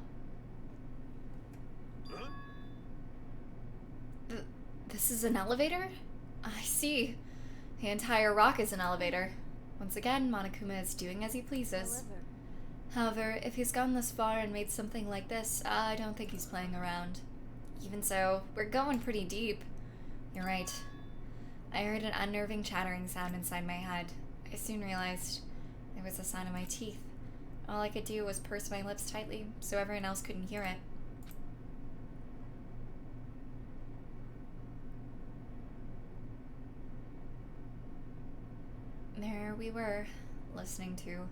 This is an elevator? I see. The entire rock is an elevator. Once again, Monokuma is doing as he pleases. However, if he's gone this far and made something like this, I don't think he's playing around. Even so, we're going pretty deep. You're right. I heard an unnerving chattering sound inside my head. I soon realized it was the sound of my teeth. All I could do was purse my lips tightly so everyone else couldn't hear it. There we were, listening to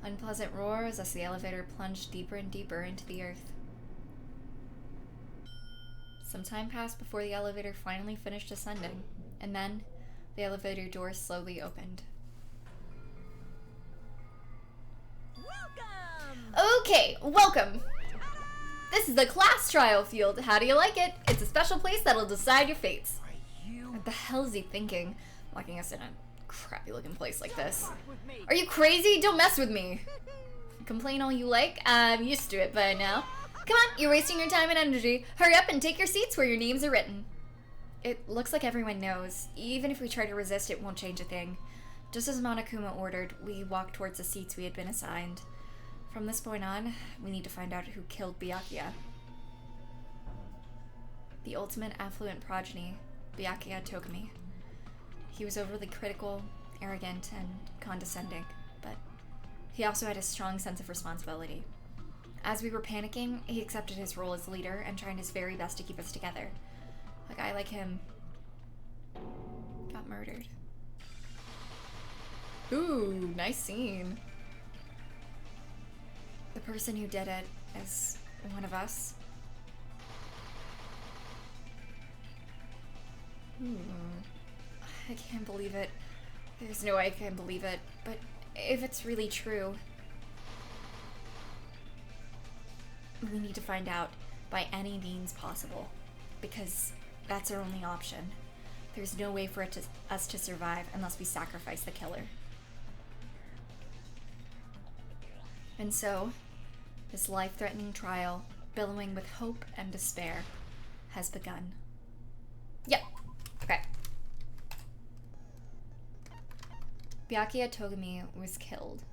unpleasant roars as the elevator plunged deeper and deeper into the earth. Some time passed before the elevator finally finished ascending, and then the elevator door slowly opened. Welcome! Okay, welcome! This is the class trial field. How do you like it? It's a special place that'll decide your fates. What the hell is he thinking, locking us in a crappy looking place like this? Are you crazy? Don't mess with me. Complain all you like. I'm used to it by now. Come on, you're wasting your time and energy. Hurry up and take your seats where your names are written. It looks like everyone knows. Even if we try to resist, it won't change a thing. Just as Monokuma ordered, we walked towards the seats we had been assigned. From this point on, we need to find out who killed Byakuya. The ultimate affluent progeny, Byakuya Togami. He was overly critical, arrogant, and condescending, but he also had a strong sense of responsibility. As we were panicking, he accepted his role as leader and tried his very best to keep us together. A guy like him got murdered. Ooh, nice scene. The person who did it is one of us. I can't believe it. There's no way I can believe it. But if it's really true, we need to find out by any means possible. Because that's our only option. There's no way for us to survive unless we sacrifice the killer. And so, this life-threatening trial, billowing with hope and despair, has begun. Yep. Okay. Byakuya Togami was killed.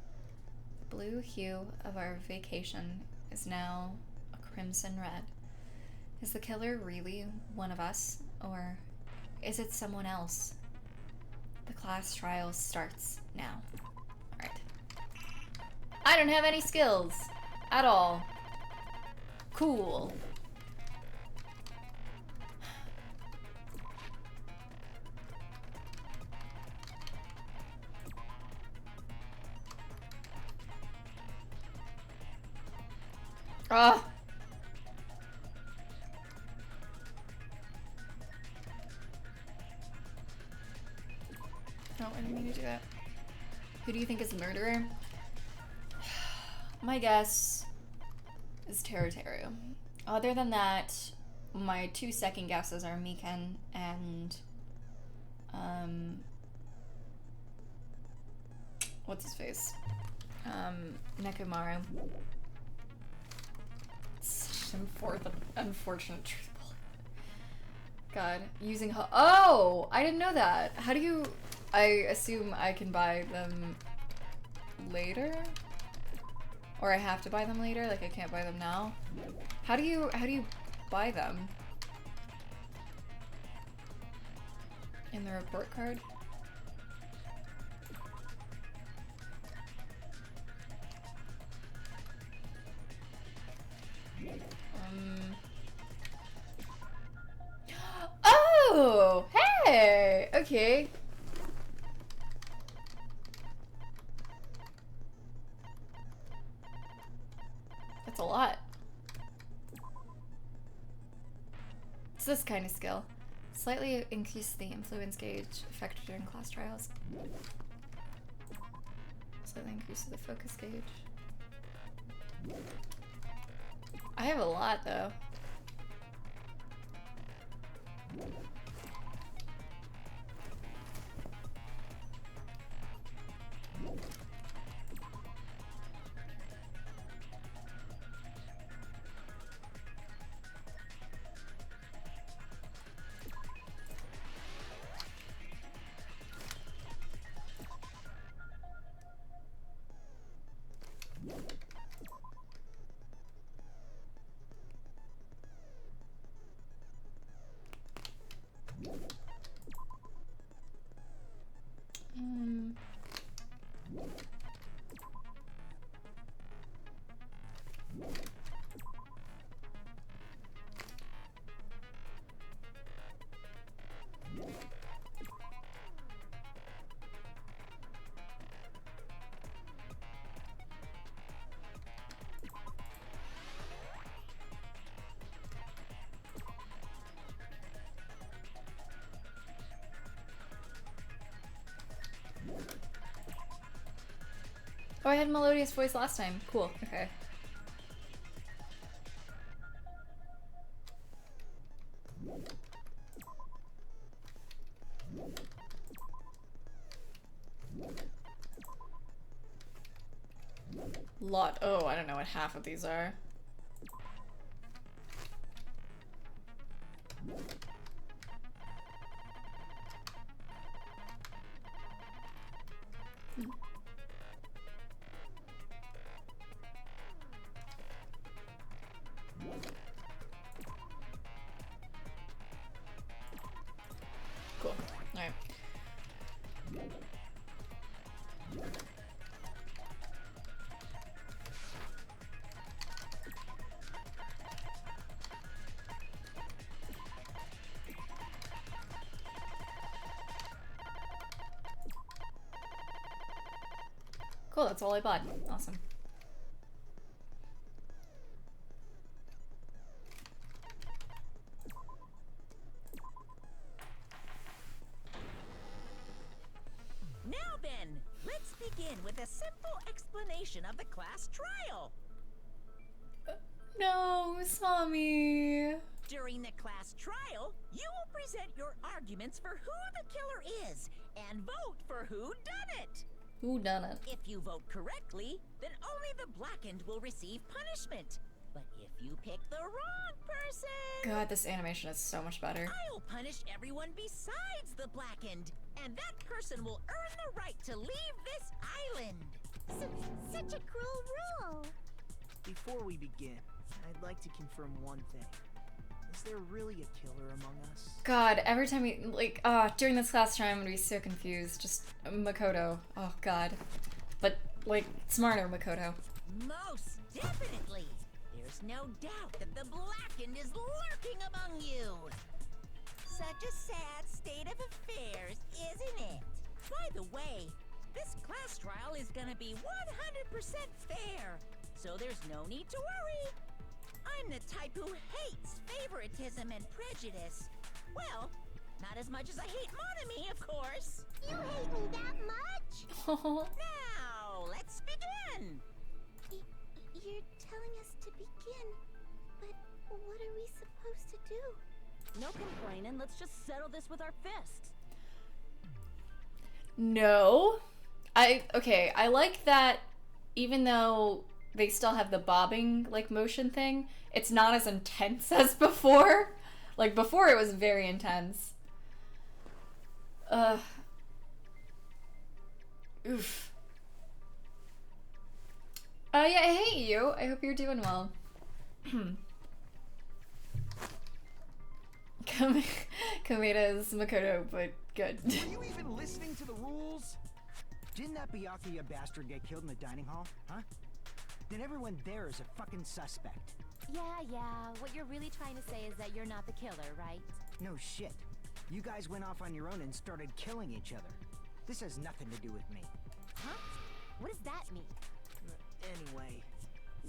The blue hue of our vacation is now a crimson red. Is the killer really one of us, Or is it someone else? The class trial starts now. Alright. I don't have any skills at all. Cool. Ah. No, I didn't mean to do that. Who do you think is the murderer? My guess is Teru. Other than that, my 2 second guesses are Miken and what's his face? Nekomaru. Such an unfortunate truth. God, using oh! I didn't know that. How do you... I assume I can buy them later? Or I have to buy them later? Like I can't buy them now? How do you buy them? In the report card? Oh! Hey! Okay. That's a lot. It's this kind of skill. Slightly increase the influence gauge effect during class trials. Slightly increases the focus gauge. I have a lot though. Oh, I had Melodious voice last time. Cool. Okay. Lot. Oh, I don't know what half of these are. Cool. Alright. Cool, that's all I bought. Awesome. Now then, let's begin with a simple explanation of the class trial. No, Sami. During the class trial, you will present your arguments for who the killer is and vote for who done it. Who done it? If you vote correctly, then only the blackened will receive punishment. But if you pick the wrong person... God, this animation is so much better. I'll punish everyone besides the blackened, and that person will earn the right to leave this island. Such a cruel rule. Before we begin, I'd like to confirm one thing. Is there really a killer among us? God, every time we, like, during this class try, I'm gonna be so confused. Just Makoto. Oh, God. But, like, smarter Makoto. Most definitely. There's no doubt that the Blackened is lurking among you. Such a sad state of affairs, isn't it? By the way, this class trial is gonna be 100% fair, so there's no need to worry. I'm the type who hates favoritism and prejudice. Well, not as much as I hate Monami, of course. You hate me that much? Now, let's begin. You're telling us to begin, but what are we supposed to do? No complaining, let's just settle this with our fists. No. Okay, I like that even though they still have the bobbing, like, motion thing, it's not as intense as before. Like, before it was very intense. Oof. Yeah, hey you. I hope you're doing well. Komeda's Makoto, but good. Were you even listening to the rules? Didn't that Byakuya bastard get killed in the dining hall, huh? Then everyone there is a fucking suspect. Yeah, what you're really trying to say is that you're not the killer, right? No shit. You guys went off on your own and started killing each other. This has nothing to do with me. Huh? What does that mean? Anyway,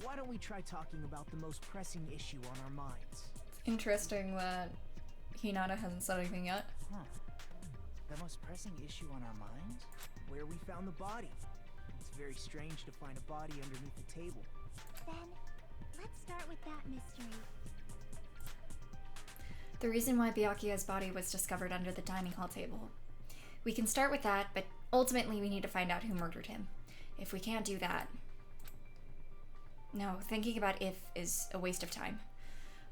why don't we try talking about the most pressing issue on our minds? Interesting that Hinata hasn't said anything yet. Huh. The most pressing issue on our minds? Where we found the body. It's very strange to find a body underneath the table. Then, let's start with that mystery. The reason why Byakuya's body was discovered under the dining hall table. We can start with that, but ultimately we need to find out who murdered him. If we can't do that... No, thinking about if is a waste of time.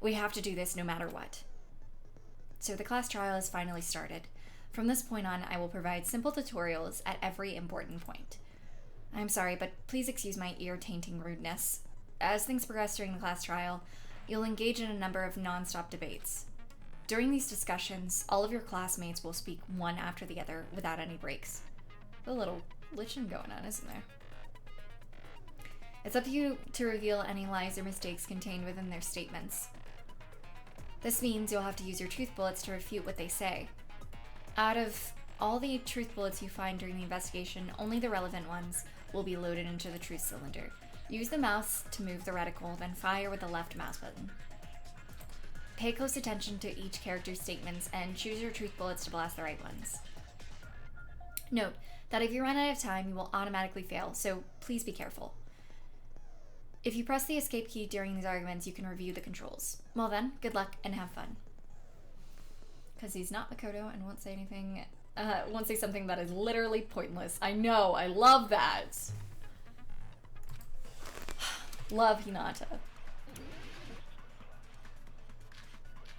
We have to do this no matter what. So the class trial is finally started. From this point on, I will provide simple tutorials at every important point. I'm sorry, but please excuse my ear-tainting rudeness. As things progress during the class trial, you'll engage in a number of non-stop debates. During these discussions, all of your classmates will speak one after the other without any breaks. A little lichen going on, isn't there? It's up to you to reveal any lies or mistakes contained within their statements. This means you'll have to use your truth bullets to refute what they say. Out of all the truth bullets you find during the investigation, only the relevant ones will be loaded into the truth cylinder. Use the mouse to move the reticle, then fire with the left mouse button. Pay close attention to each character's statements and choose your truth bullets to blast the right ones. Note that if you run out of time, you will automatically fail, so please be careful. If you press the escape key during these arguments, you can review the controls. Well then, good luck and have fun. Because he's not Makoto and won't say anything, won't say something that is literally pointless. I know, I love that. Love Hinata.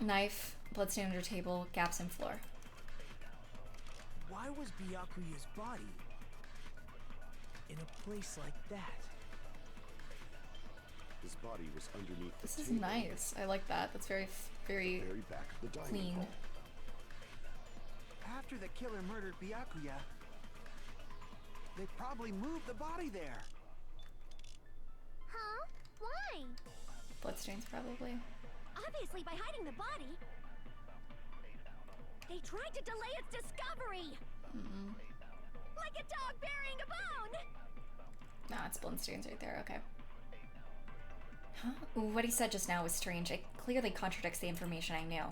Knife, bloodstain under table, gaps in floor. Why was Byakuya's body in a place like that? His body was underneath the This is table. nice. I like that. That's very, very Very back of the dining clean. hall. After the killer murdered Byakuya, they probably moved the body there. Huh? Why? Bloodstains, probably. Obviously by hiding the body. They tried to delay its discovery! Like a dog burying a bone! Nah, it's bloodstains right there. Okay. Huh? Ooh, what he said just now was strange. It clearly contradicts the information I knew.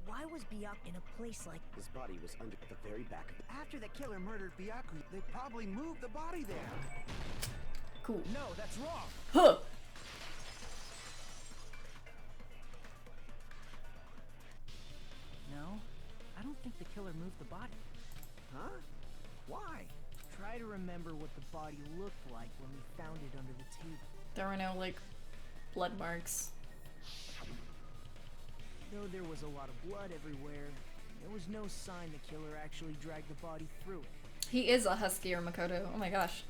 Why was Byakuya in a place like... His body was under the very back of the... After the killer murdered Byakuya, they probably moved the body there. Cool. No, that's wrong! Huh! No, I don't think the killer moved the body. Huh? Why? Try to remember what the body looked like when we found it under the table. There were no, like, blood marks. Though there was a lot of blood everywhere, there was no sign the killer actually dragged the body through it. He is a husky or Makoto. Oh my gosh.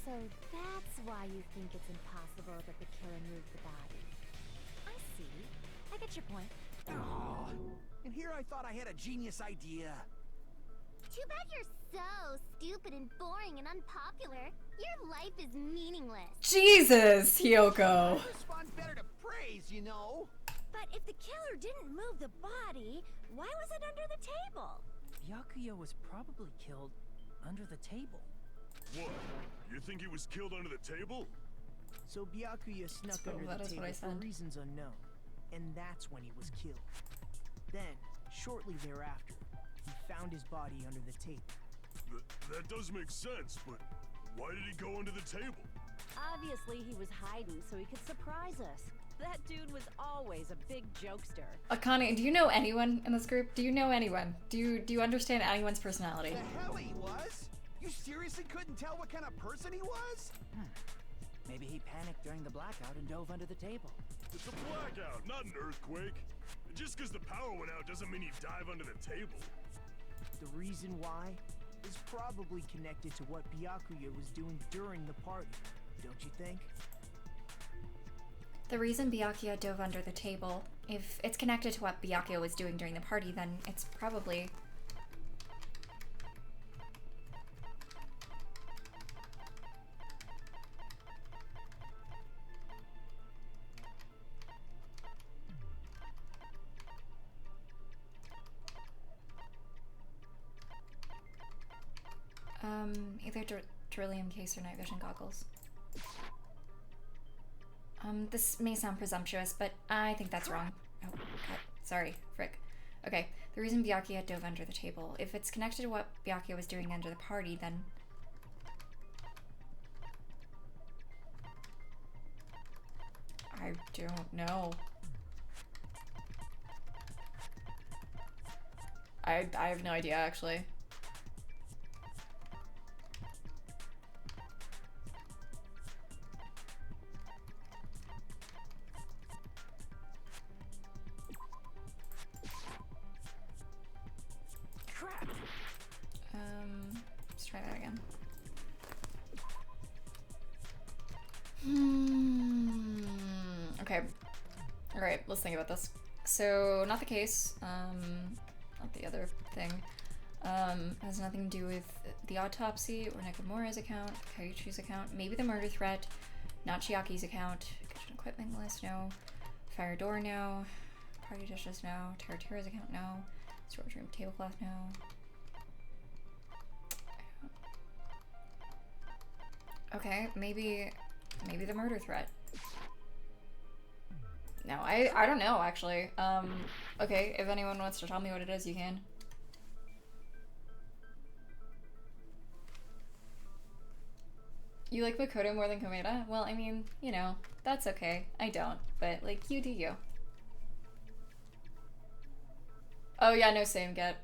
So that's why you think it's impossible that the killer moved the body. I see. see. I get your point. Oh, and here I thought I had a genius idea. Too bad you're so stupid and boring and unpopular. Your life is meaningless. Jesus, Hyoko. I respond better to praise, you know. But if the killer didn't move the body, why was it under the table? Byakuya was probably killed under the table. What? You think he was killed under the table? So Byakuya snuck So under that the is what table I for said. reasons unknown. And that's when he was killed. Then, shortly thereafter, he found his body under the table. That does make sense, but why did he go under the table? Obviously, he was hiding so he could surprise us. That dude was always a big jokester. Akane, do you know anyone in this group? Do you know anyone? Do you understand anyone's personality? The hell he was? You seriously couldn't tell what kind of person he was? Maybe he panicked during the blackout and dove under the table. It's a blackout, not an earthquake. Just because the power went out doesn't mean you dive under the table. The reason why is probably connected to what Byakuya was doing during the party, don't you think? The reason Byakuya dove under the table, if it's connected to what Byakuya was doing during the party, then it's probably... either beryllium case or night vision goggles. This may sound presumptuous, but I think that's wrong. Oh, God. Sorry, frick. Okay, the reason Byakuya dove under the table. If it's connected to what Byakuya was doing under the party, then... I don't know. I have no idea, actually. Let's try that again. Okay. Alright, let's think about this. So, not the case, not the other thing. Has nothing to do with the autopsy or Nakamura's account, Kayuchi's account, maybe the murder threat, not Chiaki's account, kitchen equipment list, no. Fire door, no. Party dishes, no. Teratura's account, no. Storage room tablecloth, no. Okay, maybe the murder threat. No, I don't know, actually. Okay, if anyone wants to tell me what it is, you can. You like Makoto more than Komeda? Well, I mean, you know, that's okay. I don't, but, like, you do you. Oh yeah, no, same, get.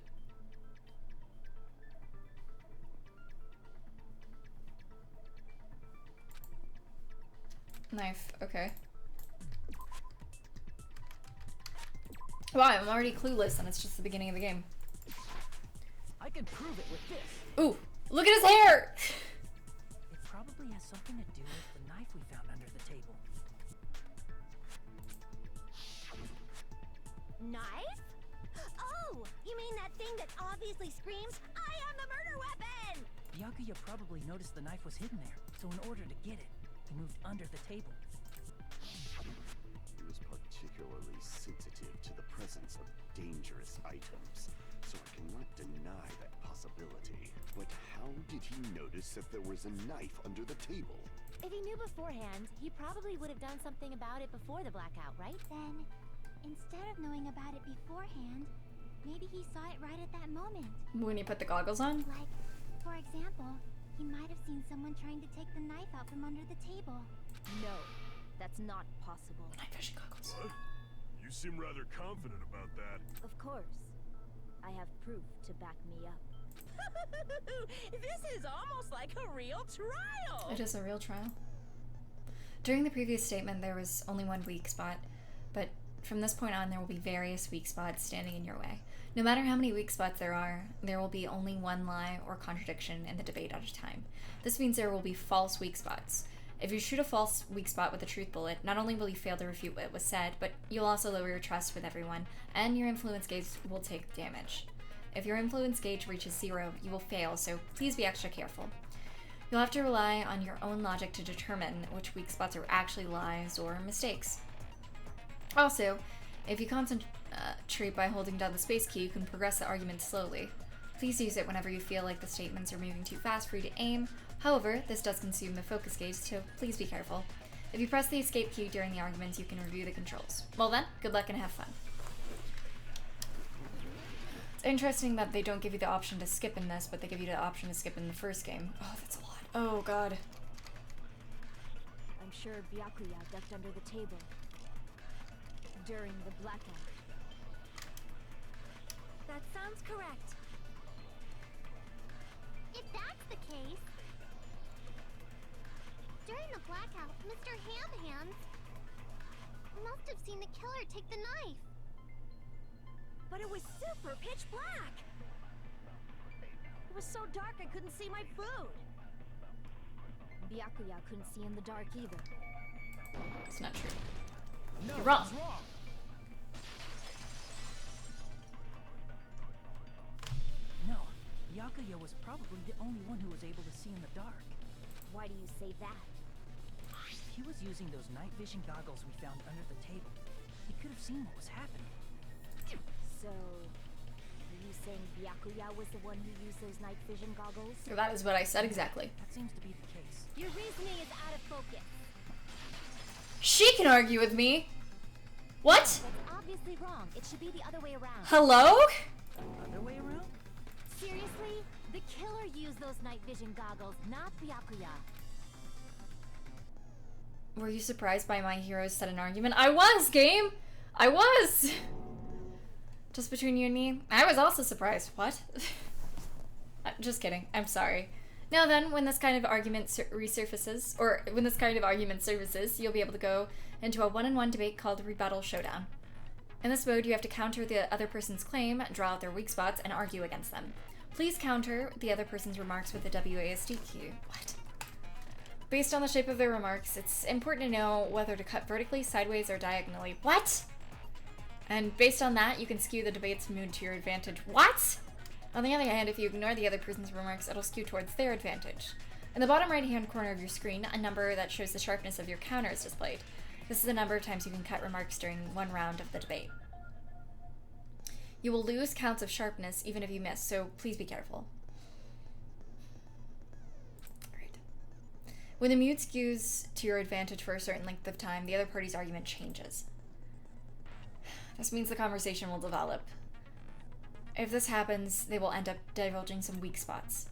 Knife, okay. Wow, I'm already clueless and it's just the beginning of the game. I can prove it with this. Ooh, look at his hair! It probably has something to do with the knife we found under the table. Knife? Oh, you mean that thing that obviously screams, I am the murder weapon! Byakuya probably noticed the knife was hidden there, so in order to get it, he moved under the table. He was particularly sensitive to the presence of dangerous items, so I cannot deny that possibility. But how did he notice that there was a knife under the table? If he knew beforehand, he probably would have done something about it before the blackout, right? Then, instead of knowing about it beforehand, maybe he saw it right at that moment. When you put the goggles on? Like, for example, he might have seen someone trying to take the knife out from under the table. No, that's not possible. Night vision goggles. What? You seem rather confident about that. Of course. I have proof to back me up. This is almost like a real trial. It is a real trial. During the previous statement, there was only one weak spot, but from this point on, there will be various weak spots standing in your way. No matter how many weak spots there will be only one lie or contradiction in the debate at a time. This means there will be false weak spots. If you shoot a false weak spot with a truth bullet, not only will you fail to refute what was said, but you'll also lower your trust with everyone, and your influence gauge will take damage. If your influence gauge reaches 0, you will fail, so please be extra careful. You'll have to rely on your own logic to determine which weak spots are actually lies or mistakes. Also, if you concentrate by holding down the space key, you can progress the argument slowly. Please use it whenever you feel like the statements are moving too fast for you to aim. However, this does consume the focus gauge, so please be careful. If you press the escape key during the arguments, you can review the controls. Well then, good luck and have fun. It's interesting that they don't give you the option to skip in this, but they give you the option to skip in the first game. Oh, that's a lot. Oh god. I'm sure Byakuya ducked under the table during the blackout. That sounds correct. If that's the case, during the blackout, Mr. Ham-Hands must have seen the killer take the knife. But it was super pitch black! It was so dark I couldn't see my food. Byakuya couldn't see in the dark either. It's not true. No, You're wrong. No, Byakuya was probably the only one who was able to see in the dark. Why do you say that? He was using those night vision goggles we found under the table. He could have seen what was happening. So, are you saying Byakuya was the one who used those night vision goggles? That is what I said exactly. That seems to be the case. Your reasoning is out of focus. She can argue with me! What? That's obviously wrong. It should be the other way around. Hello? Other way around? Seriously? The killer used those night vision goggles, not Byakuya. Were you surprised by my hero's sudden argument? I was, game! I was! Just between you and me, I was also surprised. What? Just kidding. I'm sorry. Now then, when this kind of argument resurfaces, or when this kind of argument surfaces, you'll be able to go into a one-on-one debate called Rebuttal Showdown. In this mode, you have to counter the other person's claim, draw out their weak spots, and argue against them. Please counter the other person's remarks with the WASD key. What? Based on the shape of their remarks, it's important to know whether to cut vertically, sideways, or diagonally. What? And based on that, you can skew the debate's mood to your advantage. What? On the other hand, if you ignore the other person's remarks, it'll skew towards their advantage. In the bottom right-hand corner of your screen, a number that shows the sharpness of your counter is displayed. This is the number of times you can cut remarks during one round of the debate. You will lose counts of sharpness even if you miss, so please be careful. Alright. When the mood skews to your advantage for a certain length of time, the other party's argument changes. This means the conversation will develop. If this happens, they will end up divulging some weak spots.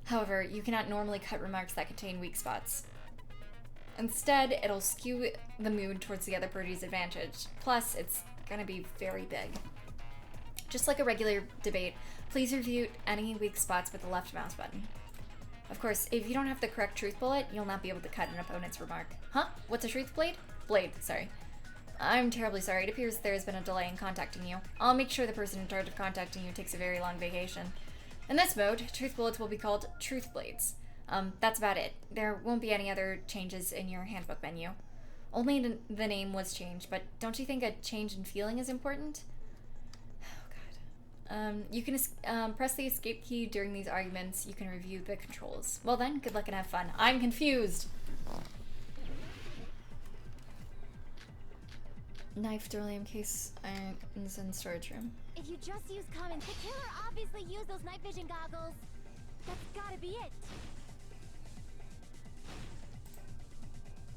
However, you cannot normally cut remarks that contain weak spots. Instead, it'll skew the mood towards the other party's advantage. Plus, it's gonna be very big. Just like a regular debate, please review any weak spots with the left mouse button. Of course, if you don't have the correct truth bullet, you'll not be able to cut an opponent's remark. Huh? What's a truth blade? Blade, sorry. I'm terribly sorry. It appears there has been a delay in contacting you. I'll make sure the person in charge of contacting you takes a very long vacation. In this mode, truth bullets will be called truth blades. That's about it. There won't be any other changes in your handbook menu. Only the name was changed, but don't you think a change in feeling is important? Oh god. You can press the escape key during these arguments. You can review the controls. Well then, good luck and have fun. I'm confused! Knife beryllium case is in storage room. If you just use common, the killer obviously used those night vision goggles. That's gotta be it.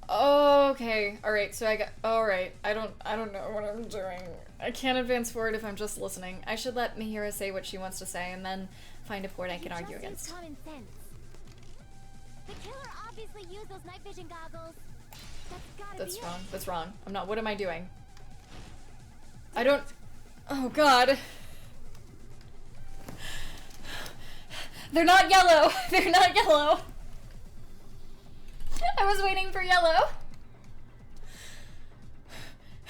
Okay, alright, so alright, I don't know what I'm doing. I can't advance forward if I'm just listening. I should let Mihira say what she wants to say and then find a point I can argue against. Use common sense. The killer obviously used those night vision goggles. That's wrong. That's wrong. I'm not. What am I doing? I don't. Oh god. They're not yellow. They're not yellow. I was waiting for yellow.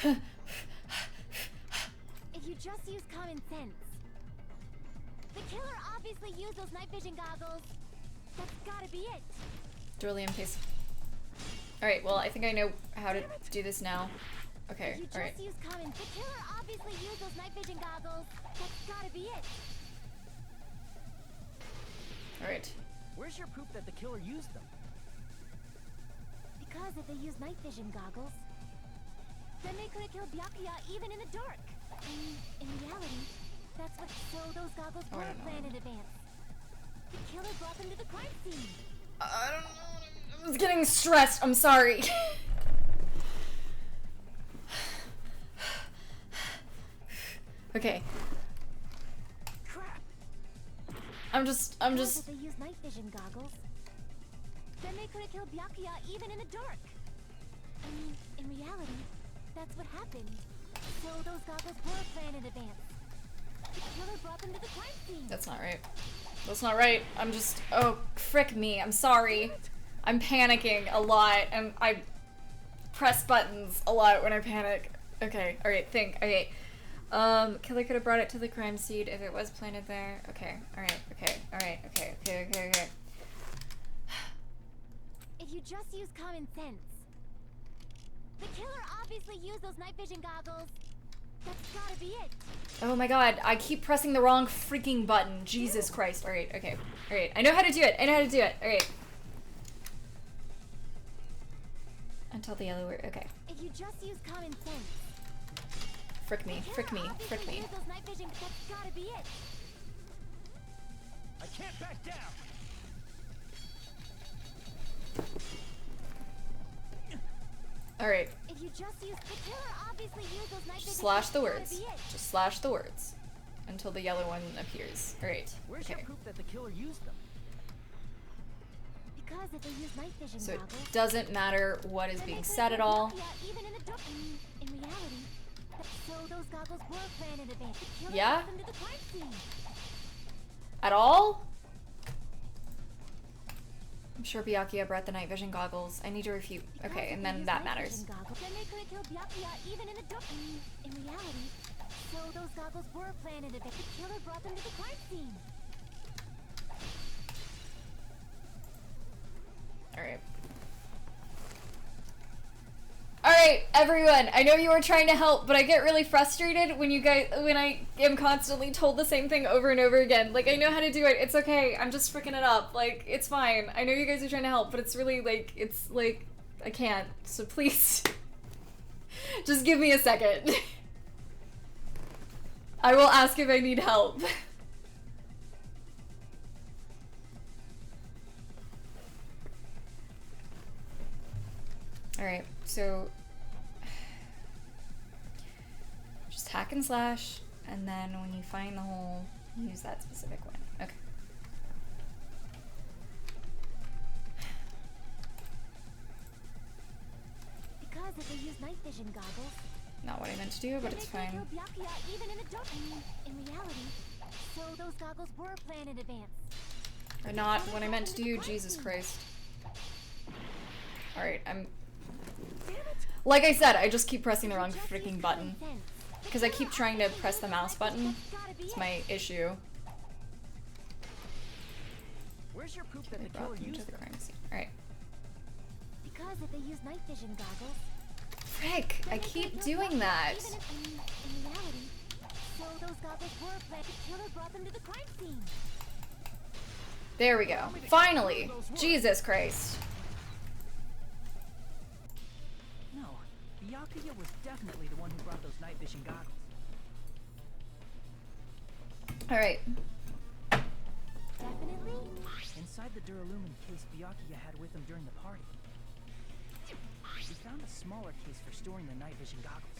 If you just use common sense. The killer obviously used those night vision goggles. That's gotta be it. Beryllium case. Alright, well, I think I know how to do this now. Okay, alright. The killer obviously used those night vision goggles. That's gotta be it. Alright. Where's your proof that the killer used them? Because if they used night vision goggles, then they could have killed Byakuya even in the dark. And in reality, that's what those goggles were planned in advance. The killer brought them to the crime scene. I don't know. I was getting stressed. I'm sorry. Okay. Crap. I'm just. If they used night vision goggles, then they could have killed Byakuya even in the dark. I mean, in reality, that's what happened. So those goggles were planned in advance. The killer brought them to the crime scene. That's not right. That's not right. I'm just. Oh, frick me. I'm sorry. I'm panicking a lot, and I press buttons a lot when I panic. Okay. All right. Think. Okay. Killer could have brought it to the crime scene if it was planted there. Okay. All right. Okay. All right. Okay. Okay. Okay. Okay. If you just use common sense, the killer obviously used those night vision goggles. That's gotta be it. Oh my god, I keep pressing the wrong freaking button. Jesus Christ. Alright, okay. Alright, I know how to do it. I know how to do it. Alright. Until the yellow word. Okay. If you just use common sense. Frick me, frick me, frick me. Those night vision, that's gotta be it. I can't back down. Alright. If you just use the killer obviously used those night vision. Slash the words. Just slash the words. Until the yellow one appears. Alright. Where's your proof that the killer used them? Because if they use night vision So goggles, it doesn't matter what is being said at all. Even in the dark. In reality, so those goggles were planned in advance. The killer Yeah? brought them to the crime scene. At all? I'm sure Byakuya brought the night vision goggles. I need to refute. Okay, and then that matters. Then they could have killed Byakuya even in the dark. In reality, so those goggles were planned in advance. The killer brought them to the crime scene. Alright. Alright, everyone. I know you were trying to help, but I get really frustrated when I am constantly told the same thing over and over again. Like, I know how to do it. It's okay. I'm just freaking it up. Like, it's fine. I know you guys are trying to help, but it's really, like, I can't. So please, just give me a second. I will ask if I need help. Alright, so just hack and slash, and then when you find the hole, use that specific one. Okay. Because if they use night vision goggles, Not what I meant to do, but it's fine. Even in the dark. In reality, so those goggles were planned in advance. Or not what I meant to do, Jesus Christ. Alright, like I said, I just keep pressing the wrong freaking button. Because I keep trying to press the mouse button. It's my issue. Where's your proof that the killer used the crime scene? Alright. Because if they use night vision goggles, frick! I keep doing that. in reality, so those goggles were planned. The killer brought them to the crime scene. There we go. Finally! Jesus Christ. No, Byakuya was definitely the one who brought those night vision goggles. Alright. Definitely? Inside the duralumin case Byakuya had with him during the party, we found a smaller case for storing the night vision goggles.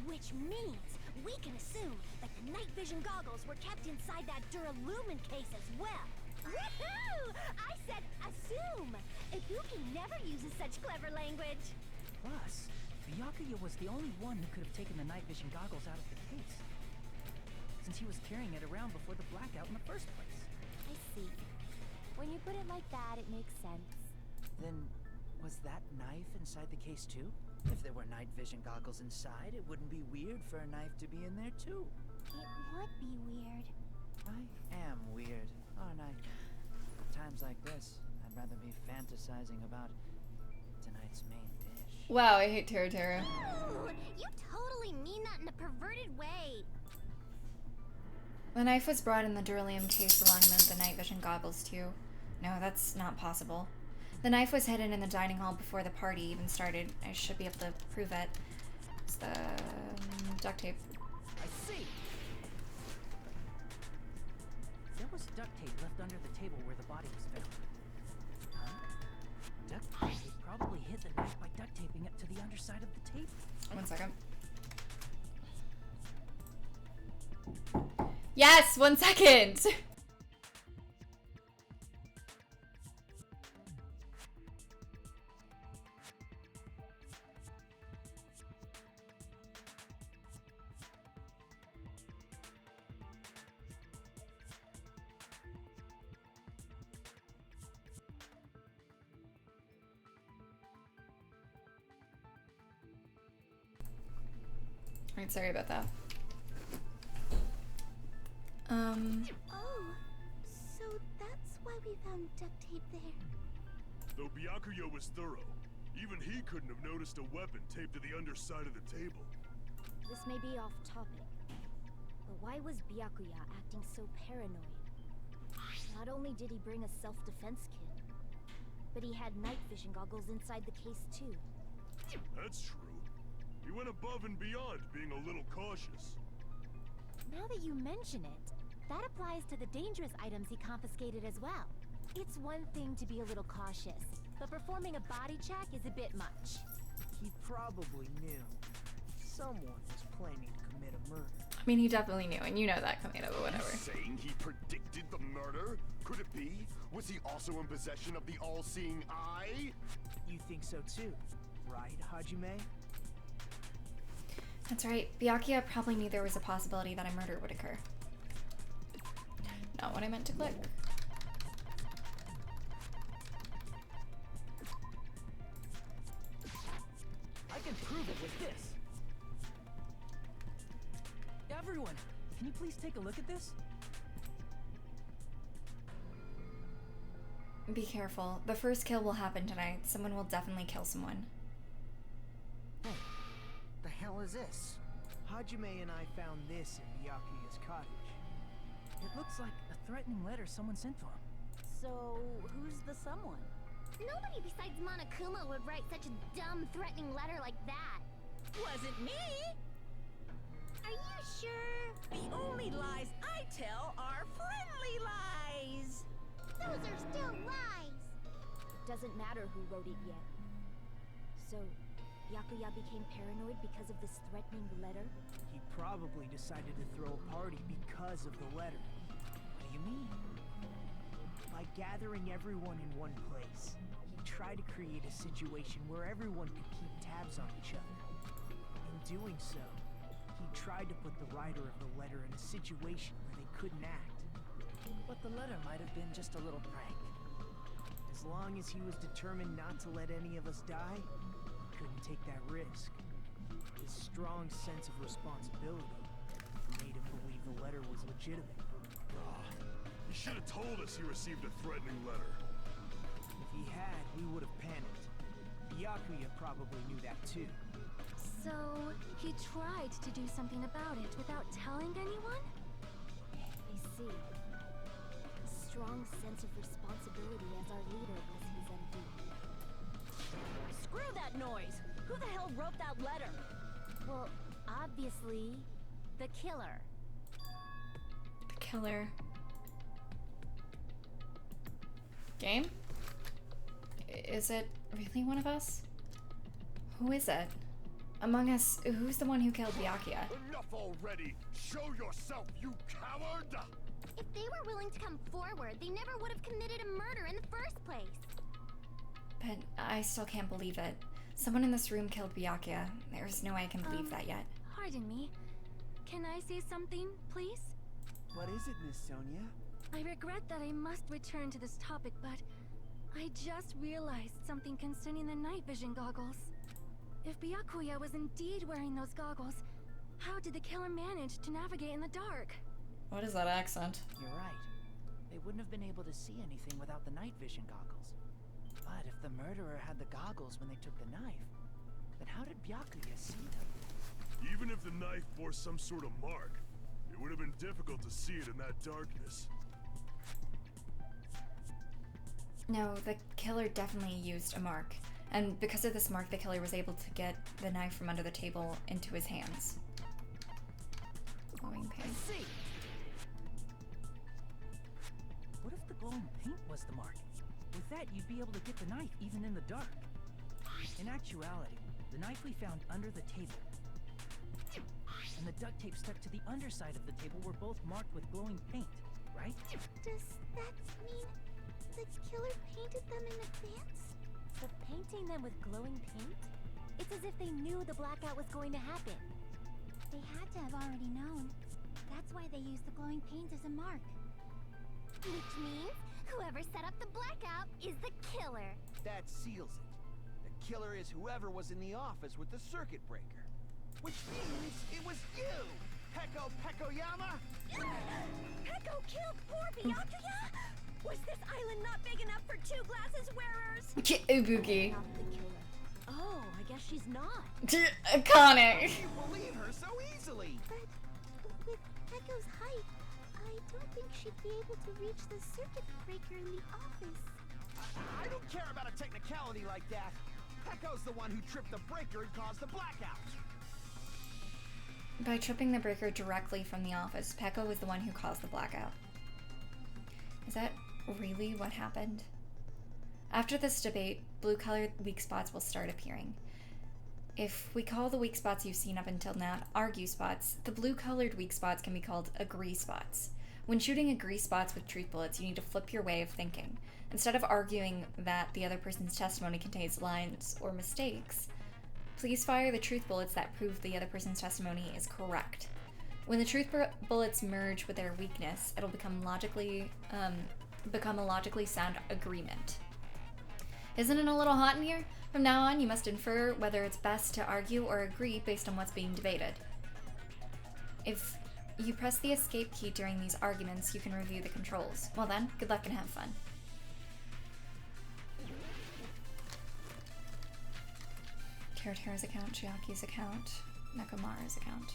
Which means we can assume that the night vision goggles were kept inside that duralumin case as well. Woohoo! I said assume! Ibuki never uses such clever language. Plus, Byakuya was the only one who could have taken the night vision goggles out of the case, since he was carrying it around before the blackout in the first place. I see. When you put it like that, it makes sense. Then, was that knife inside the case too? If there were night vision goggles inside, it wouldn't be weird for a knife to be in there too. It would be weird. I am weird, aren't I? At times like this, I'd rather be fantasizing about tonight. tonight's main dish. Wow, I hate Tara. Ooh, you totally mean that in a perverted way. The knife was brought in the beryllium case along with the night vision goggles too. No, that's not possible. The knife was hidden in the dining hall before the party even started. I should be able to prove it. It's the duct tape. I see. There was duct tape left under the table where the body was found. Huh? Duct tape? They probably hid the knife by duct taping it to the underside of the table. 1 second. Yes, 1 second! Alright, sorry about that. Oh, so that's why we found duct tape there. Though Byakuya was thorough, even he couldn't have noticed a weapon taped to the underside of the table. This may be off topic, but why was Byakuya acting so paranoid? Not only did he bring a self-defense kit, but he had night vision goggles inside the case too. That's true. He went above and beyond, being a little cautious. Now that you mention it, that applies to the dangerous items he confiscated as well. It's one thing to be a little cautious, but performing a body check is a bit much. He probably knew someone was planning to commit a murder. I mean, he definitely knew, and you know that, Kameda, but whatever. Saying he predicted the murder? Could it be? Was he also in possession of the all-seeing eye? You think so too, right, Hajime? That's right. Byakuya probably knew there was a possibility that a murder would occur. Not what I meant to click. I can prove it with this. Everyone, can you please take a look at this? Be careful. The first kill will happen tonight. Someone will definitely kill someone. Hey, the hell is this? Hajime and I found this in Byakuya's cottage. It looks like a threatening letter someone sent to him. So, who's the someone? Nobody besides Monokuma would write such a dumb, threatening letter like that. Wasn't me! Are you sure? The only lies I tell are friendly lies! Those are still lies. Doesn't matter who wrote it yet. So, Byakuya became paranoid because of this threatening letter? He probably decided to throw a party because of the letter. What do you mean? By gathering everyone in one place, he tried to create a situation where everyone could keep tabs on each other. In doing so, he tried to put the writer of the letter in a situation where they couldn't act. But the letter might have been just a little prank. As long as he was determined not to let any of us die, he couldn't take that risk. His strong sense of responsibility made him believe the letter was legitimate. He should have told us he received a threatening letter. If he had, we would have panicked. Byakuya probably knew that too. So, he tried to do something about it without telling anyone? I see. A strong sense of responsibility as our leader was his undoing. Screw that noise! Who the hell wrote that letter? Well, obviously, the killer. The killer. Game? Is it really one of us? Who is it? Among us, who's the one who killed Byakuya? Enough already! Show yourself, you coward! If they were willing to come forward, they never would have committed a murder in the first place. But I still can't believe it. Someone in this room killed Byakuya. There's no way I can believe that yet. Pardon me. Can I say something, please? What is it, Miss Sonia? I regret that I must return to this topic, but I just realized something concerning the night vision goggles. If Byakuya was indeed wearing those goggles, how did the killer manage to navigate in the dark? What is that accent? You're right. They wouldn't have been able to see anything without the night vision goggles. But if the murderer had the goggles when they took the knife, then how did Byakuya see them? Even if the knife bore some sort of mark, it would have been difficult to see it in that darkness. No, the killer definitely used a mark. And because of this mark, the killer was able to get the knife from under the table into his hands. Glowing paint. I see. What if the glowing paint was the mark? With that, you'd be able to get the knife even in the dark. In actuality, the knife we found under the table and the duct tape stuck to the underside of the table were both marked with glowing paint, right? Does that mean the killer painted them in advance? But painting them with glowing paint? It's as if they knew the blackout was going to happen. They had to have already known. That's why they used the glowing paint as a mark. Which means whoever set up the blackout is the killer. That seals it. The killer is whoever was in the office with the circuit breaker. Which means it was you, Peko Pekoyama! Peko killed poor Byakuya? Was this island not big enough for 2 glasses wearers? Ibuki. Not the killer. Oh, I guess she's not. Iconic. You believe her so easily! But with Peko's height, I don't think she'd be able to reach the circuit breaker in the office. I don't care about a technicality like that. Peko's the one who tripped the breaker and caused the blackout. By tripping the breaker directly from the office, Peko was the one who caused the blackout. Is that really what happened? After this debate, blue-colored weak spots will start appearing. If we call the weak spots you've seen up until now argue spots, the blue-colored weak spots can be called agree spots. When shooting agree spots with truth bullets, you need to flip your way of thinking. Instead of arguing that the other person's testimony contains lies or mistakes, please fire the truth bullets that prove the other person's testimony is correct. When the truth bullets merge with their weakness, it'll become a logically sound agreement. Isn't it a little hot in here? From now on, you must infer whether it's best to argue or agree based on what's being debated. If you press the escape key during these arguments, you can review the controls. Well then, good luck and have fun. Teru's account, Chiaki's account, Nekomaru's account.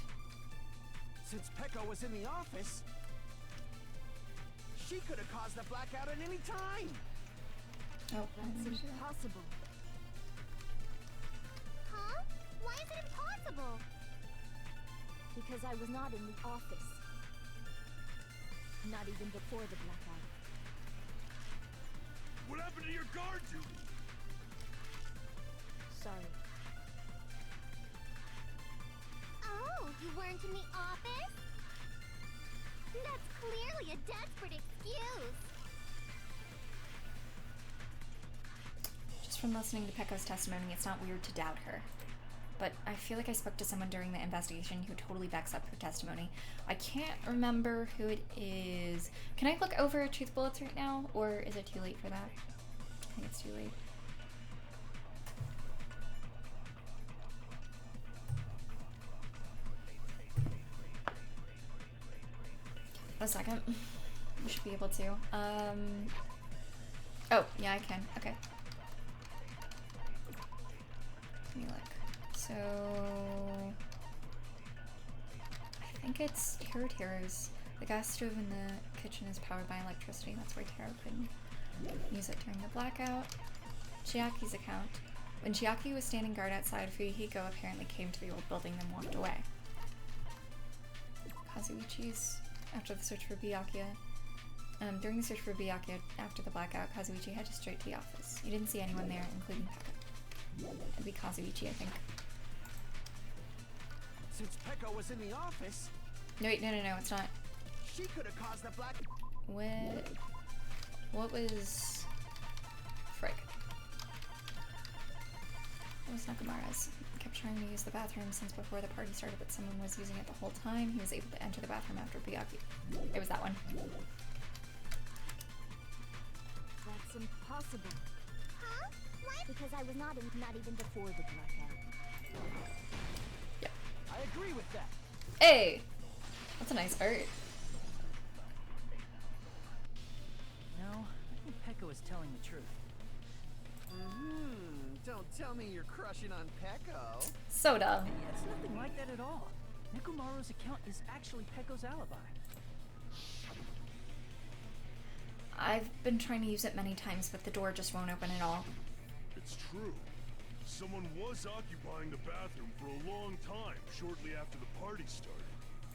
Since Peko was in the office, she could have caused the blackout at any time. Oh, That's impossible. Huh? Why is it impossible? Because I was not in the office. Not even before the blackout. What happened to your guard duty? Sorry. Oh, you weren't in the office? That's clearly a desperate excuse. Just from listening to Peko's testimony, it's not weird to doubt her. But I feel like I spoke to someone during the investigation who totally backs up her testimony. I can't remember who it is. Can I look over truth bullets right now, or is it too late for that? I think it's too late. A second. You should be able to. Oh, yeah, I can. Okay. Let me look. So I think it's Teru's. The gas stove in the kitchen is powered by electricity. That's why Teru couldn't use it during the blackout. Chiaki's account. When Chiaki was standing guard outside, Fuyuhiko apparently came to the old building then walked away. Kazuichi's after the search for Byakuya. During the search for Byakuya after the blackout, Kazuichi headed straight to the office. You didn't see anyone there, including Peko. It'd be Kazuichi, I think. Since Peko was in the office... No, wait, no, it's not. She could have caused the black... What was... Frick. What was Nekomaru's? Kept trying to use the bathroom since before the party started, but someone was using it the whole time. He was able to enter the bathroom after Byakuya. It was that one. That's impossible. Huh? What? Because I was not even before the blackout. Yep. I agree with that. Hey! That's a nice art. No, I think Peko is telling the truth. Don't tell me you're crushing on Pecco. Soda. It's nothing like that at all. Nekomaru's account is actually Pecco's alibi. I've been trying to use it many times, but the door just won't open at all. It's true. Someone was occupying the bathroom for a long time shortly after the party started,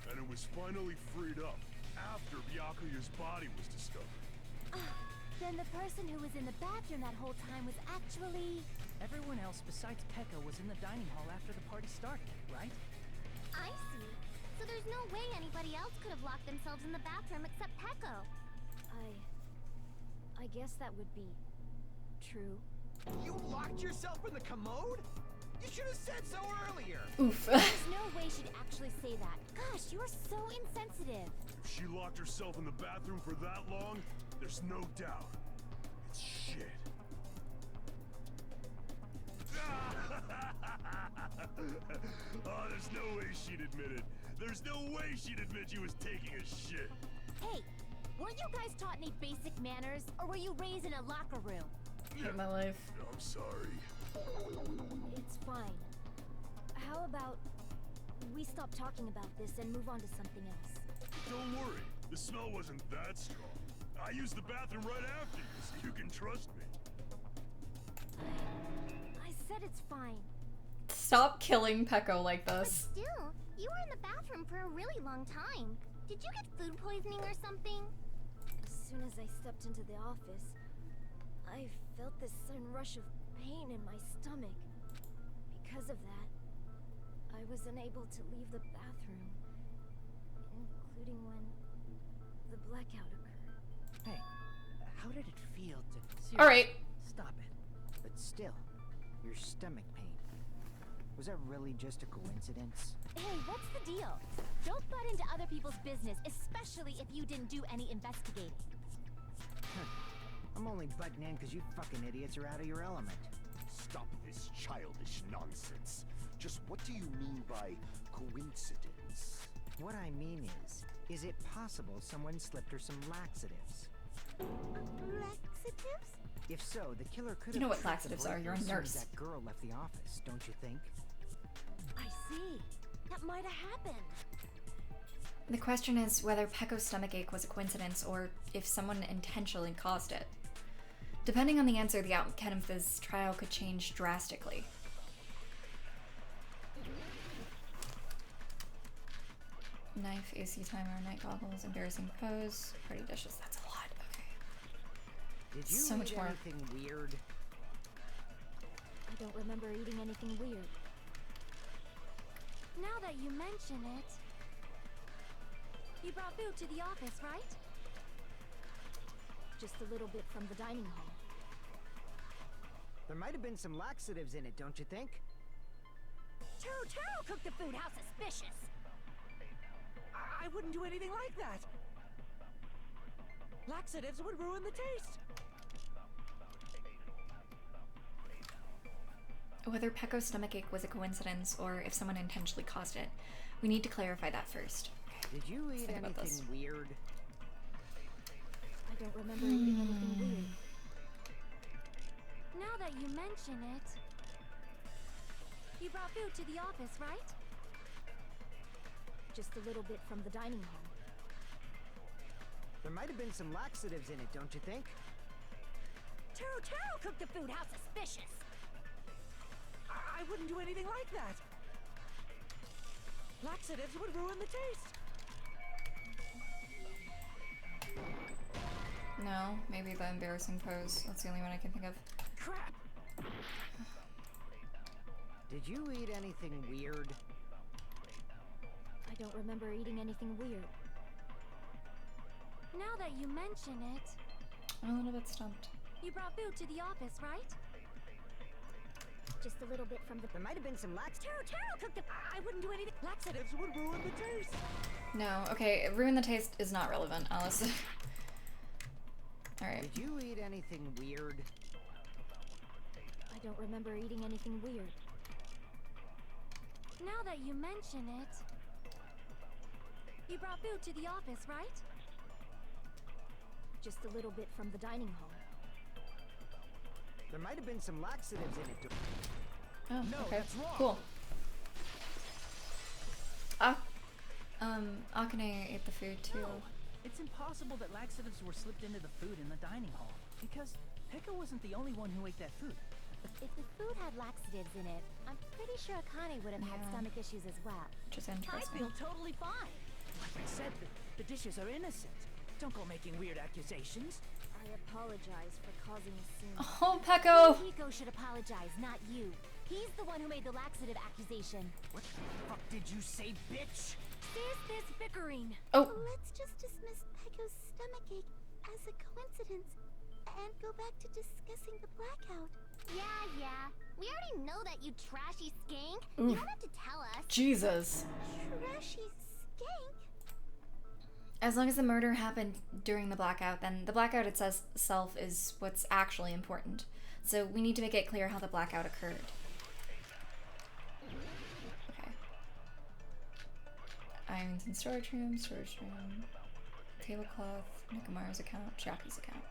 and it was finally freed up after Byakuya's body was discovered. Then the person who was in the bathroom that whole time was actually... Everyone else besides Pecco was in the dining hall after the party started, right? I see. So there's no way anybody else could have locked themselves in the bathroom except Pecco. I guess that would be... true. You locked yourself in the commode? You should have said so earlier! Oof. There's no way she'd actually say that. Gosh, you are so insensitive. If she locked herself in the bathroom for that long, there's no doubt. It's shit. Oh, there's no way she'd admit it. There's no way she'd admit she was taking a shit. Hey, weren't you guys taught any basic manners? Or were you raised in a locker room? Hate my life. I'm sorry. It's fine. How about we stop talking about this and move on to something else? Don't worry. The smell wasn't that strong. I used the bathroom right after you, so you can trust me. I said it's fine. Stop killing Pecco like this. But still, you were in the bathroom for a really long time. Did you get food poisoning or something? As soon as I stepped into the office, I felt this sudden rush of pain in my stomach. Because of that, I was unable to leave the bathroom, including when the blackout occurred. Hey, how did it feel to... All right. Stop it. But still, your stomach pain. Was that really just a coincidence? Hey, what's the deal? Don't butt into other people's business, especially if you didn't do any investigating. I'm only butting in because you fucking idiots are out of your element. Stop this childish nonsense. Just what do you mean by coincidence? What I mean is it possible someone slipped her some laxatives? Laxatives? If so, the killer could have... You know what tricked the laxatives are, you're a breaker as soon as nurse. That girl left the office, don't you think? I see. That might have happened. The question is whether Pecco's stomachache was a coincidence or if someone intentionally caused it. Depending on the answer, the outcome of this trial could change drastically. Knife, AC timer, night goggles, embarrassing pose, party dishes. That's a lot. Okay. Did you So much eat more. anything weird? I don't remember eating anything weird. Now that you mention it... You brought food to the office, right? Just a little bit from the dining hall. There might have been some laxatives in it, don't you think? Taro cooked the food. How suspicious! I wouldn't do anything like that. Laxatives would ruin the taste. Whether Pecco's stomachache was a coincidence or if someone intentionally caused it, we need to clarify that first. Did you eat Think about this. anything weird? I don't remember eating anything weird. Now that you mention it... You brought food to the office, right? Just a little bit from the dining hall. There might have been some laxatives in it, don't you think? Taro cooked the food. How suspicious! I wouldn't do anything like that. Laxatives would ruin the taste. No, maybe the embarrassing pose. That's the only one I can think of. Crap! Did you eat anything weird? I don't remember eating anything weird. Now that you mention it... I'm a little bit stumped. You brought food to the office, right? Just a little bit from the... There might have been some Taro cooked the... I wouldn't do anything... Laxatives would ruin the taste. No, okay, ruin the taste is not relevant, Alice. Alright. Did you eat anything weird? I don't remember eating anything weird. Now that you mention it... You brought food to the office, right? Just a little bit from the dining hall. There might have been some laxatives in it. Oh, No, okay. that's wrong. Cool. Akane ate the food too. No, it's impossible that laxatives were slipped into the food in the dining hall, because Pekka wasn't the only one who ate that food. If the food had laxatives in it, I'm pretty sure Akane would have had stomach issues as well. Which is I interesting. feel totally fine. Like I said, the dishes are innocent. Don't go making weird accusations. I apologize for causing a scene. Oh, Peko! Hiko should apologize, not you. He's the one who made the laxative accusation. What the fuck did you say, bitch? There's this bickering. Oh. Let's just dismiss Pecco's stomachache as a coincidence and go back to discussing the blackout. Yeah. We already know that, you trashy skank. Oof. You don't have to tell us. Jesus. Trashy skank? As long as the murder happened during the blackout, then the blackout itself is what's actually important. So we need to make it clear how the blackout occurred. Okay. Irons in storage room, tablecloth, Nikamaru's account, Jackie's account.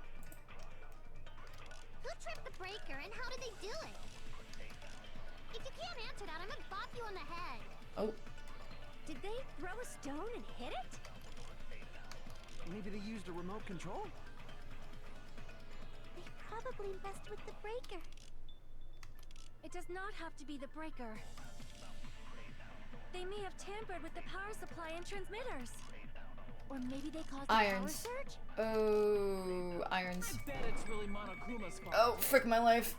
Who tripped the breaker and how did they do it? If you can't answer that, I'm gonna bop you on the head. Oh. Did they throw a stone and hit it? Maybe they used a remote control? They probably messed with the breaker. It does not have to be the breaker. They may have tampered with the power supply and transmitters. Or maybe they caused a power Irons. surge? Oh, irons. I bet it's really Monokuma's fault. Oh, frick my life.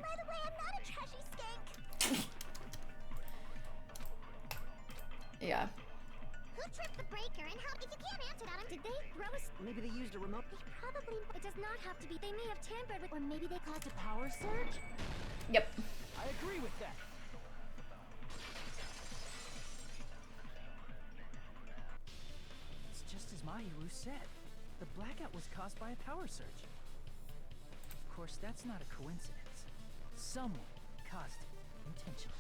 By the way, I'm not a trashy skank. Yeah. Who tripped the breaker and how? If you can't answer that, did they throw a? Maybe they used a remote. They probably. It does not have to be. They may have tampered with. Or maybe they caused a power surge? Yep. I agree with that. It's just as Mahiru said. The blackout was caused by a power surge. Of course, that's not a coincidence. Someone caused it intentionally.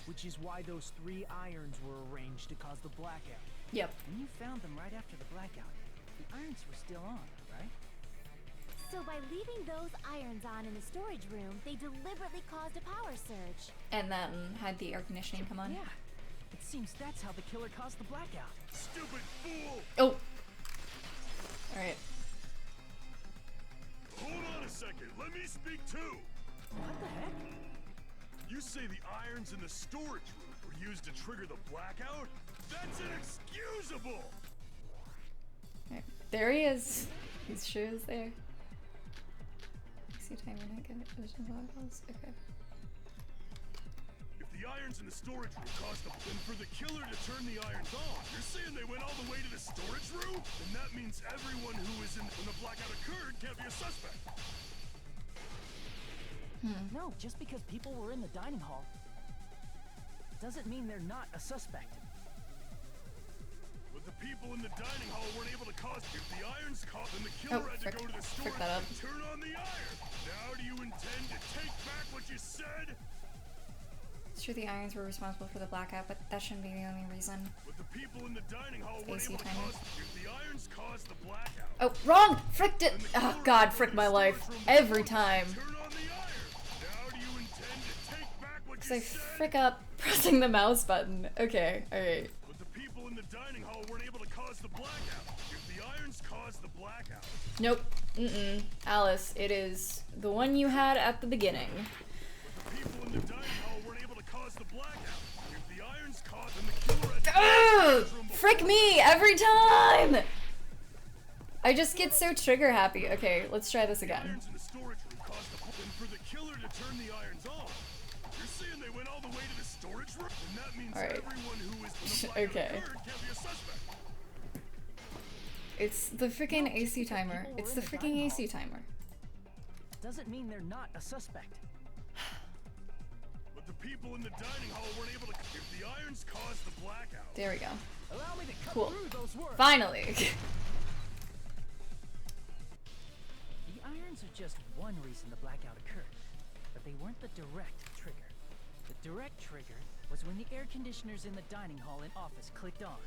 Which is why those 3 irons were arranged to cause the blackout. Yep. And you found them right after the blackout. The irons were still on, right? So by leaving those irons on in the storage room, they deliberately caused a power surge. And then had the air conditioning come on. Yeah. It seems that's how the killer caused the blackout. Stupid fool! Oh. Alright. Hold on a second, let me speak too! What the heck? You say the irons in the storage room were used to trigger the blackout? That's inexcusable! Alright. There he is. His shoe is there. See timer naked. Okay. If the irons in the storage room caused the then for the killer to turn the irons on, you're saying they went all the way to the storage room? Then that means everyone who was in when the blackout occurred can't be a suspect. No, just because people were in the dining hall doesn't mean they're not a suspect. But the people in the dining hall weren't able to cause. If the irons caught, then the killer had to go to the storage that up. and turn on the iron. Now do you intend to take back what you said? It's true the irons were responsible for the blackout, but that shouldn't be the only reason. But the people in the dining hall weren't AC able to timer. cause. If the irons caused the blackout. Oh, wrong! Fricked it! Oh god, frick my life. Every time. Turn on the iron. Now do you intend to take back what Because you I said? frick up pressing the mouse button. Okay, alright. But the people in the dining hall weren't able to cause the blackout. If the irons caused the blackout. Nope. Alice, it is the one you had at the beginning. The people in the dining hall weren't able to cause the blackout. If the irons caused, then the killer had to Ugh! Frick me! Every time! I just get so trigger happy. Okay, let's try this again. Irons in the storage room caused the then for the killer to turn the irons on. You're saying they went all the way to the storage room? And that means Alright. everyone who was in the blackout Okay. occurred can't be a suspect. It's the freaking AC timer. It's the freaking AC timer. Doesn't mean they're not a suspect. But the people in the dining hall weren't able to. If the irons caused the blackout. There we go. Allow me to cut Cool. through those words. Finally! The irons are just one reason the blackout occurred, but they weren't the direct trigger. The direct trigger was when the air conditioners in the dining hall and office clicked on.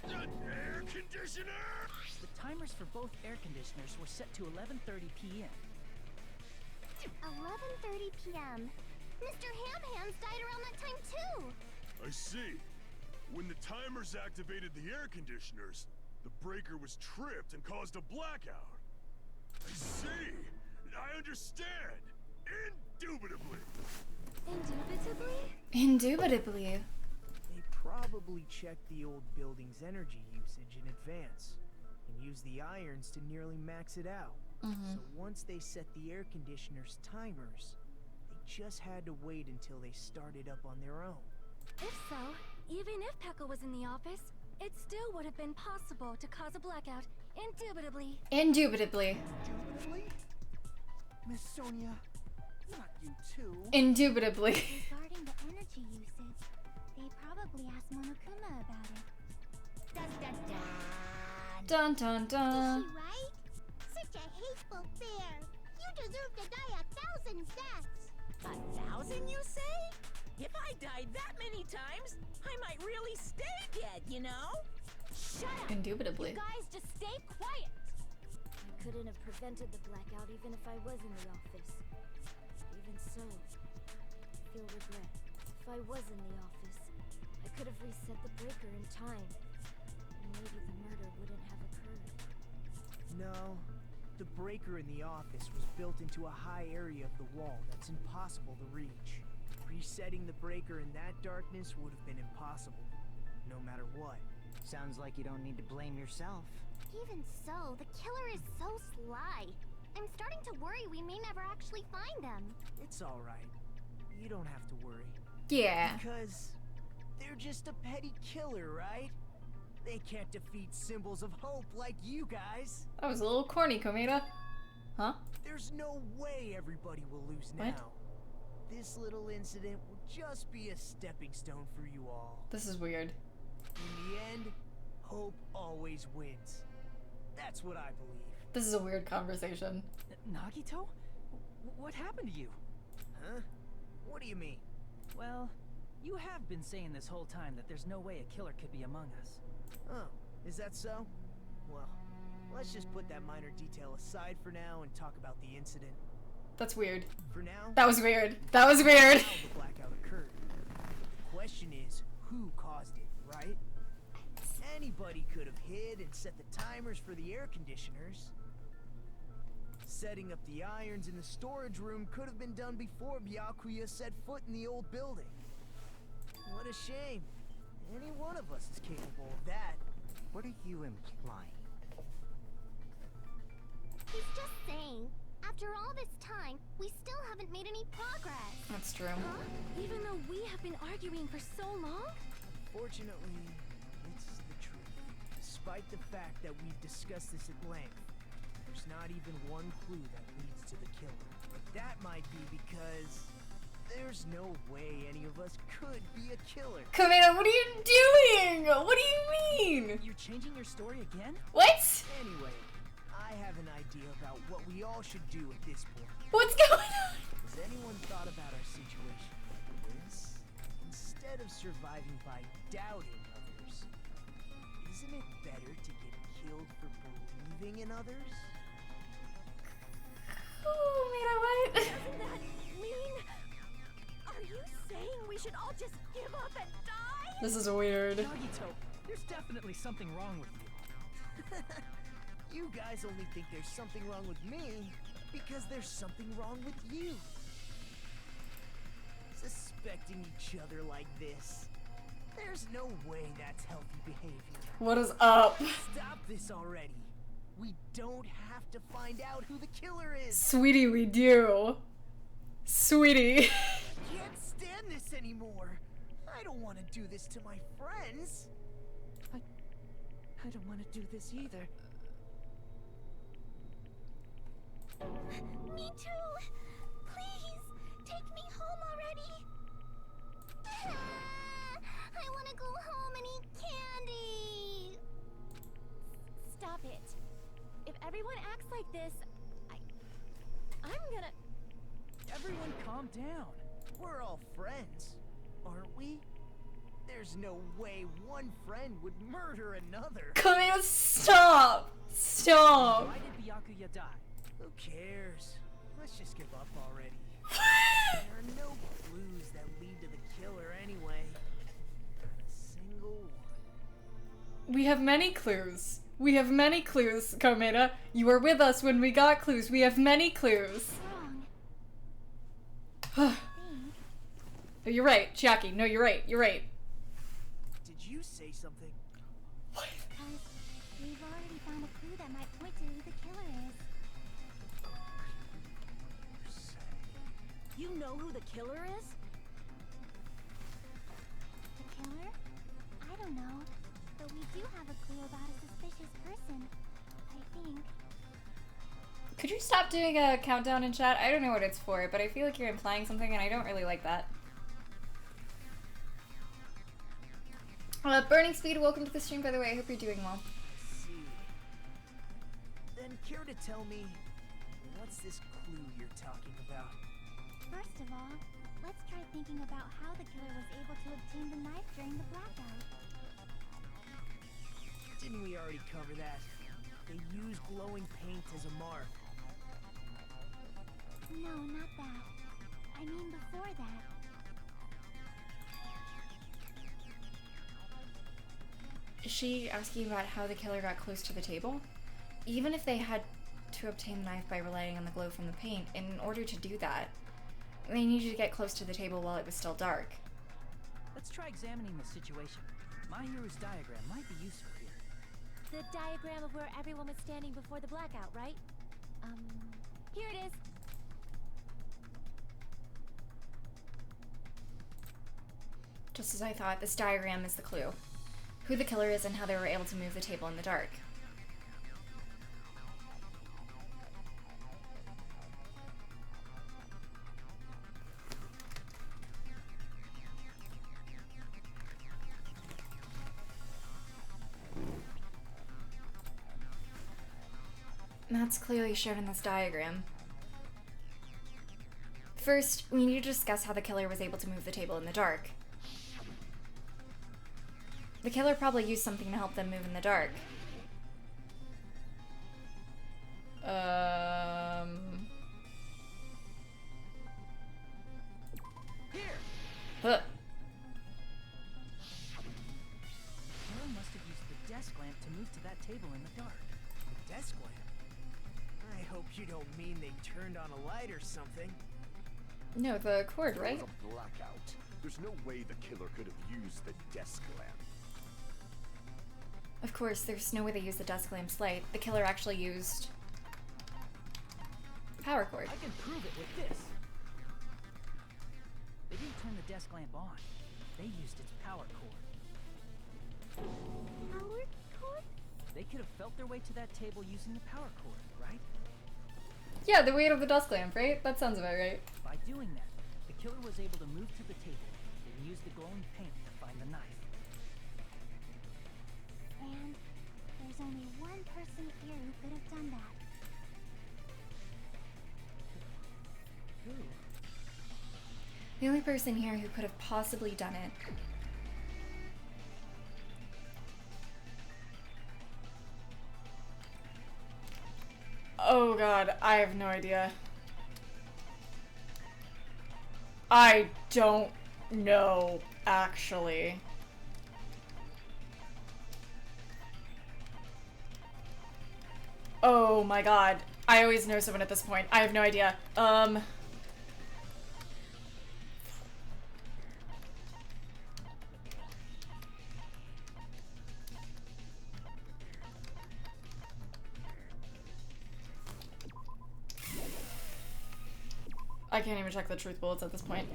An air conditioner! The timers for both air conditioners were set to 11:30 p.m. 11:30 p.m. Mr. Ham Hams died around that time too. I see. When the timers activated the air conditioners, the breaker was tripped and caused a blackout. I see. I understand. Indubitably. Indubitably. They probably checked the old building's energy usage in advance and used the irons to nearly max it out. So once they set the air conditioner's timers, they just had to wait until they started up on their own. If so, even if Pekka was in the office, it still would have been possible to cause a blackout, indubitably. Indubitably. Indubitably? Miss Sonia, not you too. Indubitably. Regarding the energy usage, they probably asked Monokuma about it. Dun dun dun. Dun dun dun. Is she right? Such a hateful bear. You deserve to die 1,000 deaths. 1,000, you say? If I died that many times, I might really stay dead, you know? Shut up! Indubitably. You guys just stay quiet! I couldn't have prevented the blackout even if I was in the office. Even so, I feel regret. If I was in the office, I could have reset the breaker in time. And maybe the murder wouldn't have occurred. No. The breaker in the office was built into a high area of the wall that's impossible to reach. Resetting the breaker in that darkness would have been impossible, no matter what. Sounds like you don't need to blame yourself. Even so, the killer is so sly. I'm starting to worry we may never actually find them. It's alright. You don't have to worry. Yeah. Because they're just a petty killer, right? They can't defeat symbols of hope like you guys. That was a little corny, Komita. Huh? There's no way everybody will lose now. What? This little incident will just be a stepping stone for you all. This is weird. In the end, hope always wins. That's what I believe. This is a weird conversation. Nagito? What happened to you? Huh? What do you mean? Well, you have been saying this whole time that there's no way a killer could be among us. Oh, is that so? Well, let's just put that minor detail aside for now and talk about the incident. That's weird. For now, that was weird. That was weird. How the blackout occurred. The question is, who caused it, right? Anybody could have hid and set the timers for the air conditioners. Setting up the irons in the storage room could have been done before Byakuya set foot in the old building. What a shame. Any one of us is capable of that. What are you implying? He's just saying, after all this time, we still haven't made any progress. That's true. Huh? Even though we have been arguing for so long? Fortunately, it's the truth. Despite the fact that we've discussed this at length, there's not even one clue that leads to the killer. But that might be because there's no way any of us could be a killer. Komita, what are you doing? What do you mean? You're changing your story again? What? Anyway, I have an idea about what we all should do at this point. What's going on? Has anyone thought about our situation like this? Instead of surviving by doubting others, isn't it better to get killed for believing in others? Oh, Mira, what? Doesn't that mean... Are you saying we should all just give up and die? This is weird. Nagito, there's definitely something wrong with you. You guys only think there's something wrong with me because there's something wrong with you. Suspecting each other like this. There's no way that's healthy behavior. What is up? Stop this already. We don't have to find out who the killer is. Sweetie, we do. Sweetie. I can't stand this anymore. I don't want to do this to my friends. I don't want to do this either. Me too. Please, take me home already. I want to go home and eat candy. Stop it. If everyone acts like this, I'm gonna... Everyone calm down. We're all friends, aren't we? There's no way one friend would murder another. Komita, stop! Stop! Why did Byakuya die? Who cares? Let's just give up already. There are no clues that lead to the killer anyway. Not a single one. We have many clues. We have many clues, Komeda. You were with us when we got clues. We have many clues. Wrong. No, you're right, Chiaki. No, you're right. You're right. Did you say something? Because we've already found a clue that might point to who the killer is. You know who the killer is? The killer? I don't know. But we do have a clue about a suspicious person. I think. Could you stop doing a countdown in chat? I don't know what it's for, but I feel like you're implying something and I don't really like that. Burning Speed, welcome to the stream, by the way. I hope you're doing well. Let's see. Then care to tell me, what's this clue you're talking about? First of all, let's try thinking about how the killer was able to obtain the knife during the blackout. Didn't we already cover that? They used glowing paint as a mark. No, not that. I mean before that. Is she asking about how the killer got close to the table? Even if they had to obtain the knife by relying on the glow from the paint, in order to do that, they needed to get close to the table while it was still dark. Let's try examining the situation. My hero's diagram might be useful here. The diagram of where everyone was standing before the blackout, right? Here it is. Just as I thought, this diagram is the clue. Who the killer is and how they were able to move the table in the dark. That's clearly shown in this diagram. First, we need to discuss how the killer was able to move the table in the dark. The killer probably used something to help them move in the dark. Here. Huh. Killer must have used the desk lamp to move to that table in the dark. The desk lamp? I hope you don't mean they turned on a light or something. No, the cord, right? There was a blackout. There's no way the killer could have used the desk lamp. Of course, there's no way they used the desk lamp's light. The killer actually used power cord. I can prove it with this. They didn't turn the desk lamp on. They used its power cord. Power cord? They could have felt their way to that table using the power cord, right? Yeah, the weight of the desk lamp, right? That sounds about right. By doing that, the killer was able to move to the table and use the glowing paint to find the knife. And there's only one person here who could have done that. Who? The only person here who could have possibly done it. Oh god, I have no idea. I don't know, actually. Oh my god. I always know someone at this point. I have no idea. I can't even check the truth bullets at this point.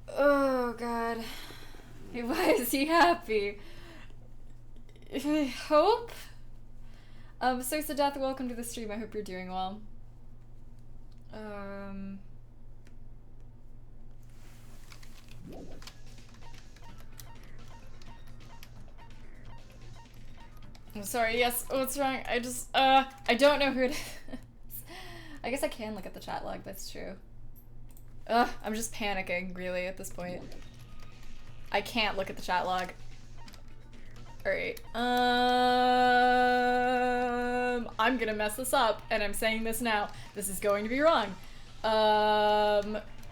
Oh god. Why is he happy? Hope? Source of Death, welcome to the stream. I hope you're doing well. I'm sorry, yes, what's wrong? I just, I don't know who it is. I guess I can look at the chat log, that's true. I'm just panicking, really, at this point. I can't look at the chat log. Alright. I'm gonna mess this up, and I'm saying this now. This is going to be wrong.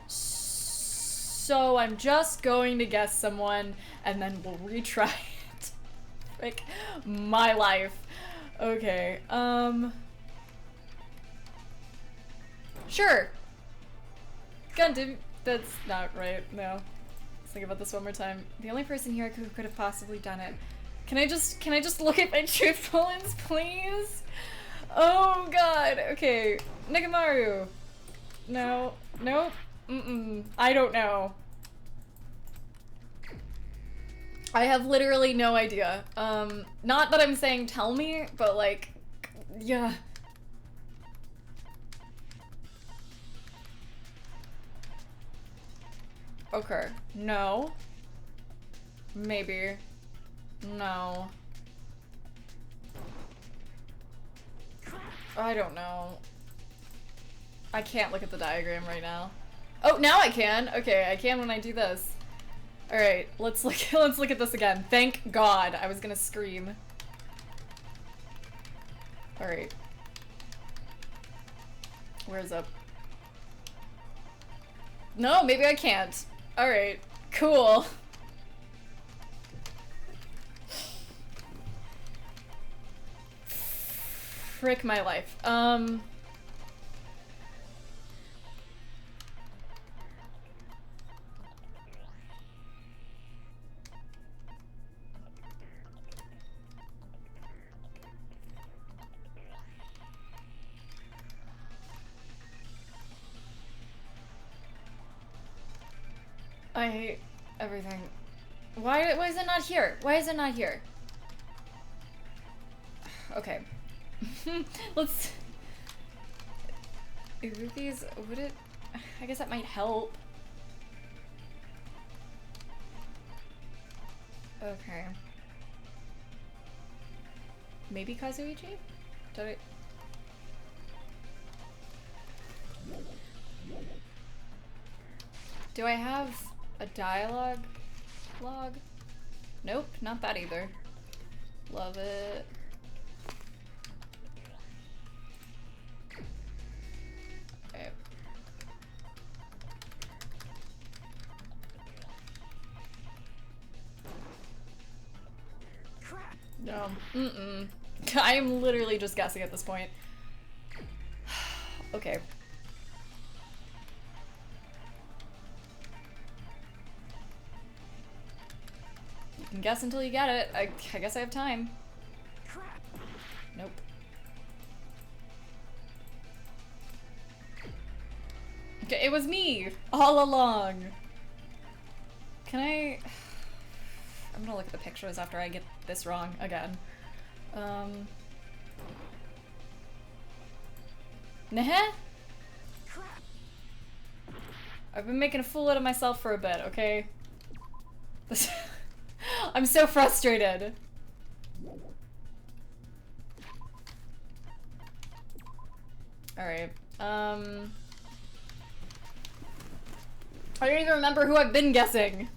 So I'm just going to guess someone, and then we'll retry it. Frick my life. Okay, sure. Gundam. That's not right, no. Let's think about this one more time. The only person here who could have possibly done it. Can I just look at my truthfulness, please? Oh god, okay. Nekomaru. No. Nope. I don't know. I have literally no idea. Not that I'm saying tell me, but like, yeah. Okay. No. Maybe. No. I don't know. I can't look at the diagram right now. Oh, now I can. Okay, I can when I do this. All right, let's look at this again. Thank God. I was gonna scream. All right. Where's up? No, maybe I can't. All right. Cool. Frick my life. I hate everything. Why is it not here? Why is it not here? Okay. Let's... Rupees, would it... I guess that might help. Okay. Maybe Kazuichi? Did I... Do I have a dialogue log? Nope, not that either. Love it. Okay. Crap. No. I am literally just guessing at this point. Okay. You can guess until you get it. I guess I have time. Crap. Nope. Okay, it was me all along. Can I... I'm gonna look at the pictures after I get this wrong again. Nah? Crap. I've been making a fool out of myself for a bit, okay? This I'm so frustrated. Alright, I don't even remember who I've been guessing.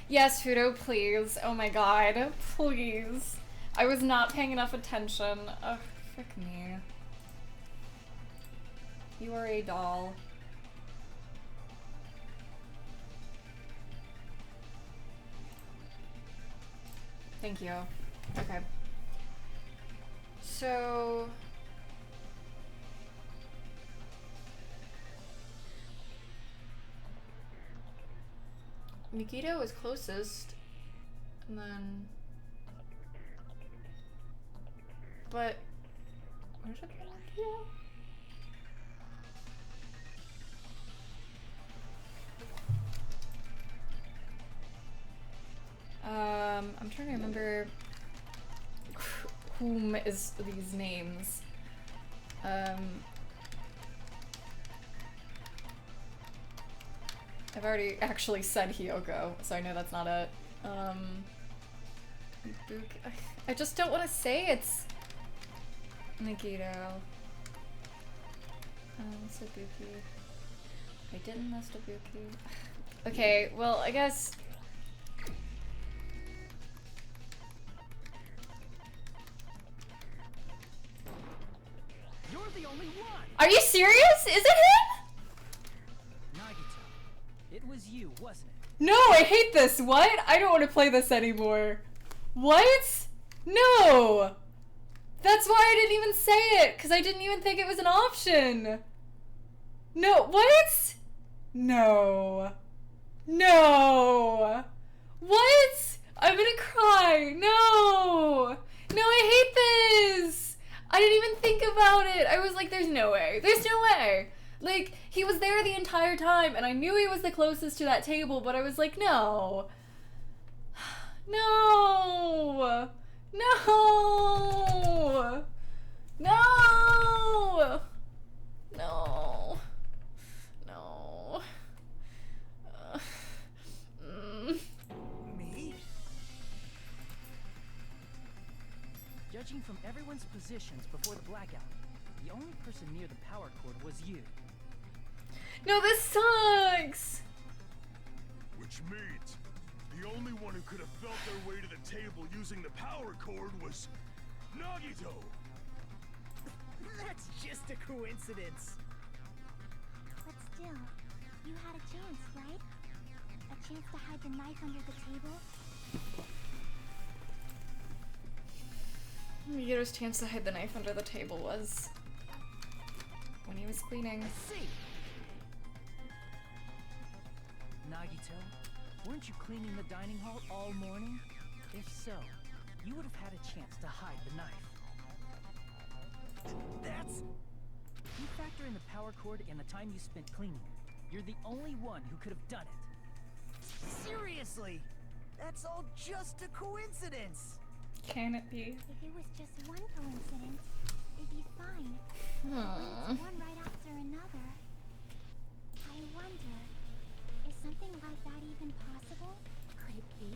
Yes, Fudo, please. Oh my god, please. I was not paying enough attention. Ugh, frick me. You are a doll. Thank you. Okay. So... Mikito was closest, and then... But... Where's the Mikito? I'm trying to remember whom is these names. I've already actually said Hyoko, so I know that's not it. I just don't want to say it's Nagito. Sabuki. I didn't list Sabuki. Okay, well, I guess. You're the only one. Are you serious? Is it him? Nagito, it was you, wasn't it? No, I hate this. What? I don't want to play this anymore. What? No. That's why I didn't even say it, because I didn't even think it was an option. No, what? No. No. What? I'm gonna cry. No. No, I hate this. I didn't even think about it. I was like, there's no way. There's no way. Like, he was there the entire time, and I knew he was the closest to that table, but I was like, no. No. No. No. No. No. Me? Judging from everyone's positions before the blackout, the only person near the power cord was you. No, this sucks. Which means the only one who could have felt their way to the table using the power cord was Nagito. That's just a coincidence. But still, you had a chance, right? A chance to hide the knife under the table? Miyuto's chance to hide the knife under the table was when he was cleaning. I see. Nagito, weren't you cleaning the dining hall all morning? If so, you would have had a chance to hide the knife. That's... If you factor in the power cord and the time you spent cleaning, you're the only one who could have done it. Seriously? That's all just a coincidence. Can it be? If it was just one coincidence, it'd be fine. But it's one right after another. I wonder, is something like that even possible? Could it be?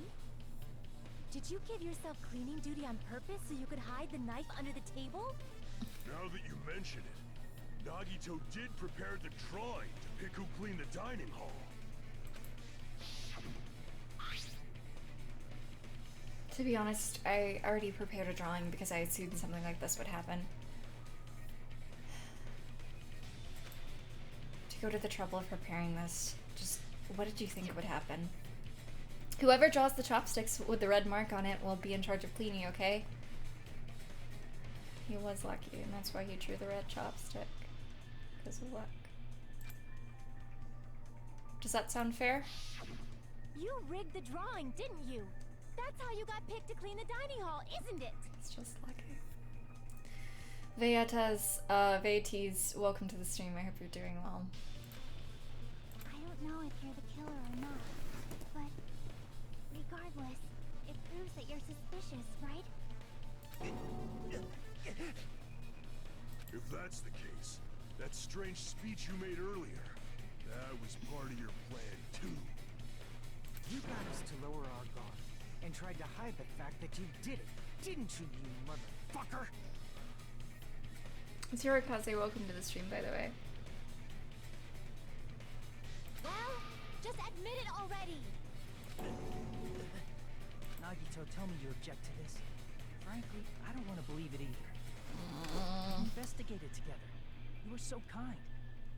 Did you give yourself cleaning duty on purpose so you could hide the knife under the table? Now that you mention it, Nagito did prepare the drawing to pick who cleaned the dining hall. To be honest, I already prepared a drawing because I assumed something like this would happen. To go to the trouble of preparing this, just what did you think would happen? Whoever draws the chopsticks with the red mark on it will be in charge of cleaning, okay? He was lucky, and that's why he drew the red chopstick. Because of luck. Does that sound fair? You rigged the drawing, didn't you? That's how you got picked to clean the dining hall, isn't it? It's just lucky. Veates, welcome to the stream. I hope you're doing well. I don't know if you're the killer or not, but regardless, it proves that you're suspicious, right? If that's the case, that strange speech you made earlier, that was part of your plan too. You got us to lower our guard and tried to hide the fact that you did it, didn't you, you motherfucker? jrpgs, welcome to the stream, by the way. Well, just admit it already. Nagito, tell me you object to this. Frankly, I don't want to believe it either. We investigated together. You were so kind.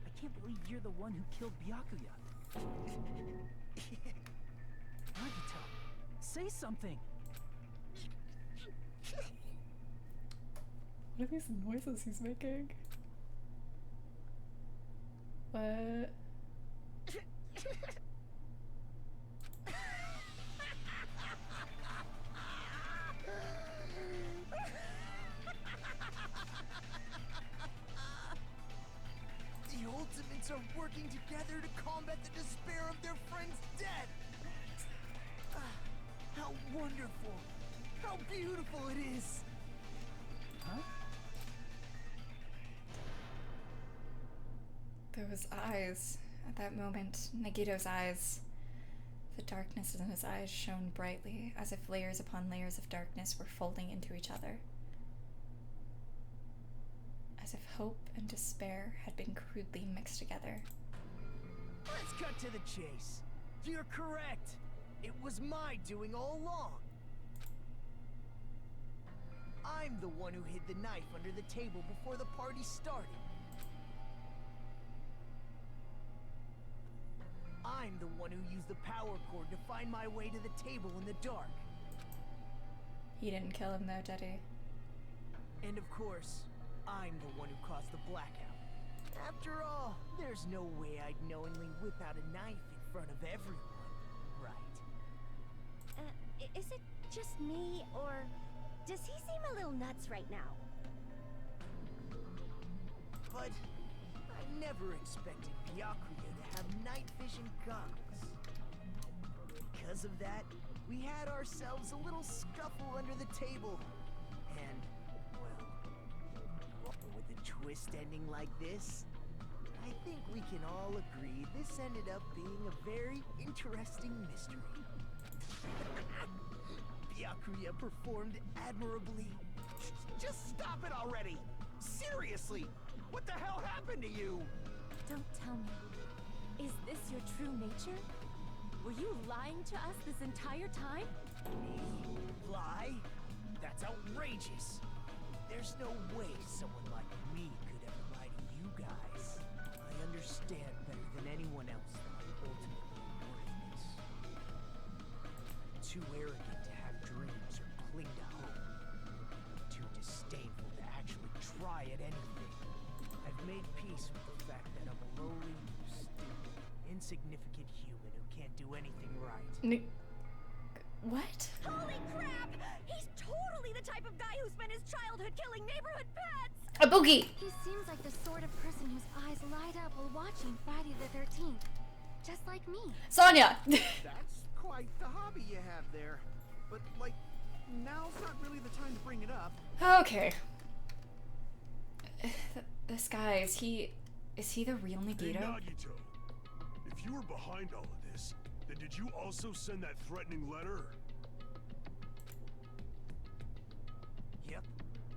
I can't believe you're the one who killed Byakuya. Nagito, say something. What are these noises he's making? What? The Ultimates are working together to combat the despair of their friend's death. How wonderful! How beautiful it is! Huh? Those eyes, at that moment, Nagito's eyes, The darkness in his eyes shone brightly, as if layers upon layers of darkness were folding into each other. As if hope and despair had been crudely mixed together. Let's cut to the chase. You're correct. It was my doing all along. I'm the one who hid the knife under the table before the party started. I'm the one who used the power cord to find my way to the table in the dark. He didn't kill him though, did he? And of course, I'm the one who caused the blackout. After all, there's no way I'd knowingly whip out a knife in front of everyone, right? Is it just me, or does he seem a little nuts right now? But I never expected Byakuya to have night vision goggles. Because of that, we had ourselves a little scuffle under the table. And, well, with a twist ending like this, I think we can all agree this ended up being a very interesting mystery. Byakuya performed admirably. Just stop it already! Seriously! What the hell happened to you? Don't tell me. Is this your true nature? Were you lying to us this entire time? Me? Lie? That's outrageous. There's no way someone like me could ever lie to you guys. I understand better than anyone else that I'm ultimately worthless. Too arrogant to have dreams or cling to hope. Too disdainful to actually try at anything. I've made peace with the fact that I'm a lowly, stupid, insignificant human who can't do anything right. What? Holy crap! He's totally the type of guy who spent his childhood killing neighborhood pets! A boogie! He seems like the sort of person whose eyes light up while watching Friday the 13th. Just like me. Sonia! That's quite the hobby you have there. But, like, now's not really the time to bring it up. Okay. This guy, is he the real Nagito? Hey, Nagito, if you were behind all of this, then did you also send that threatening letter? Yep,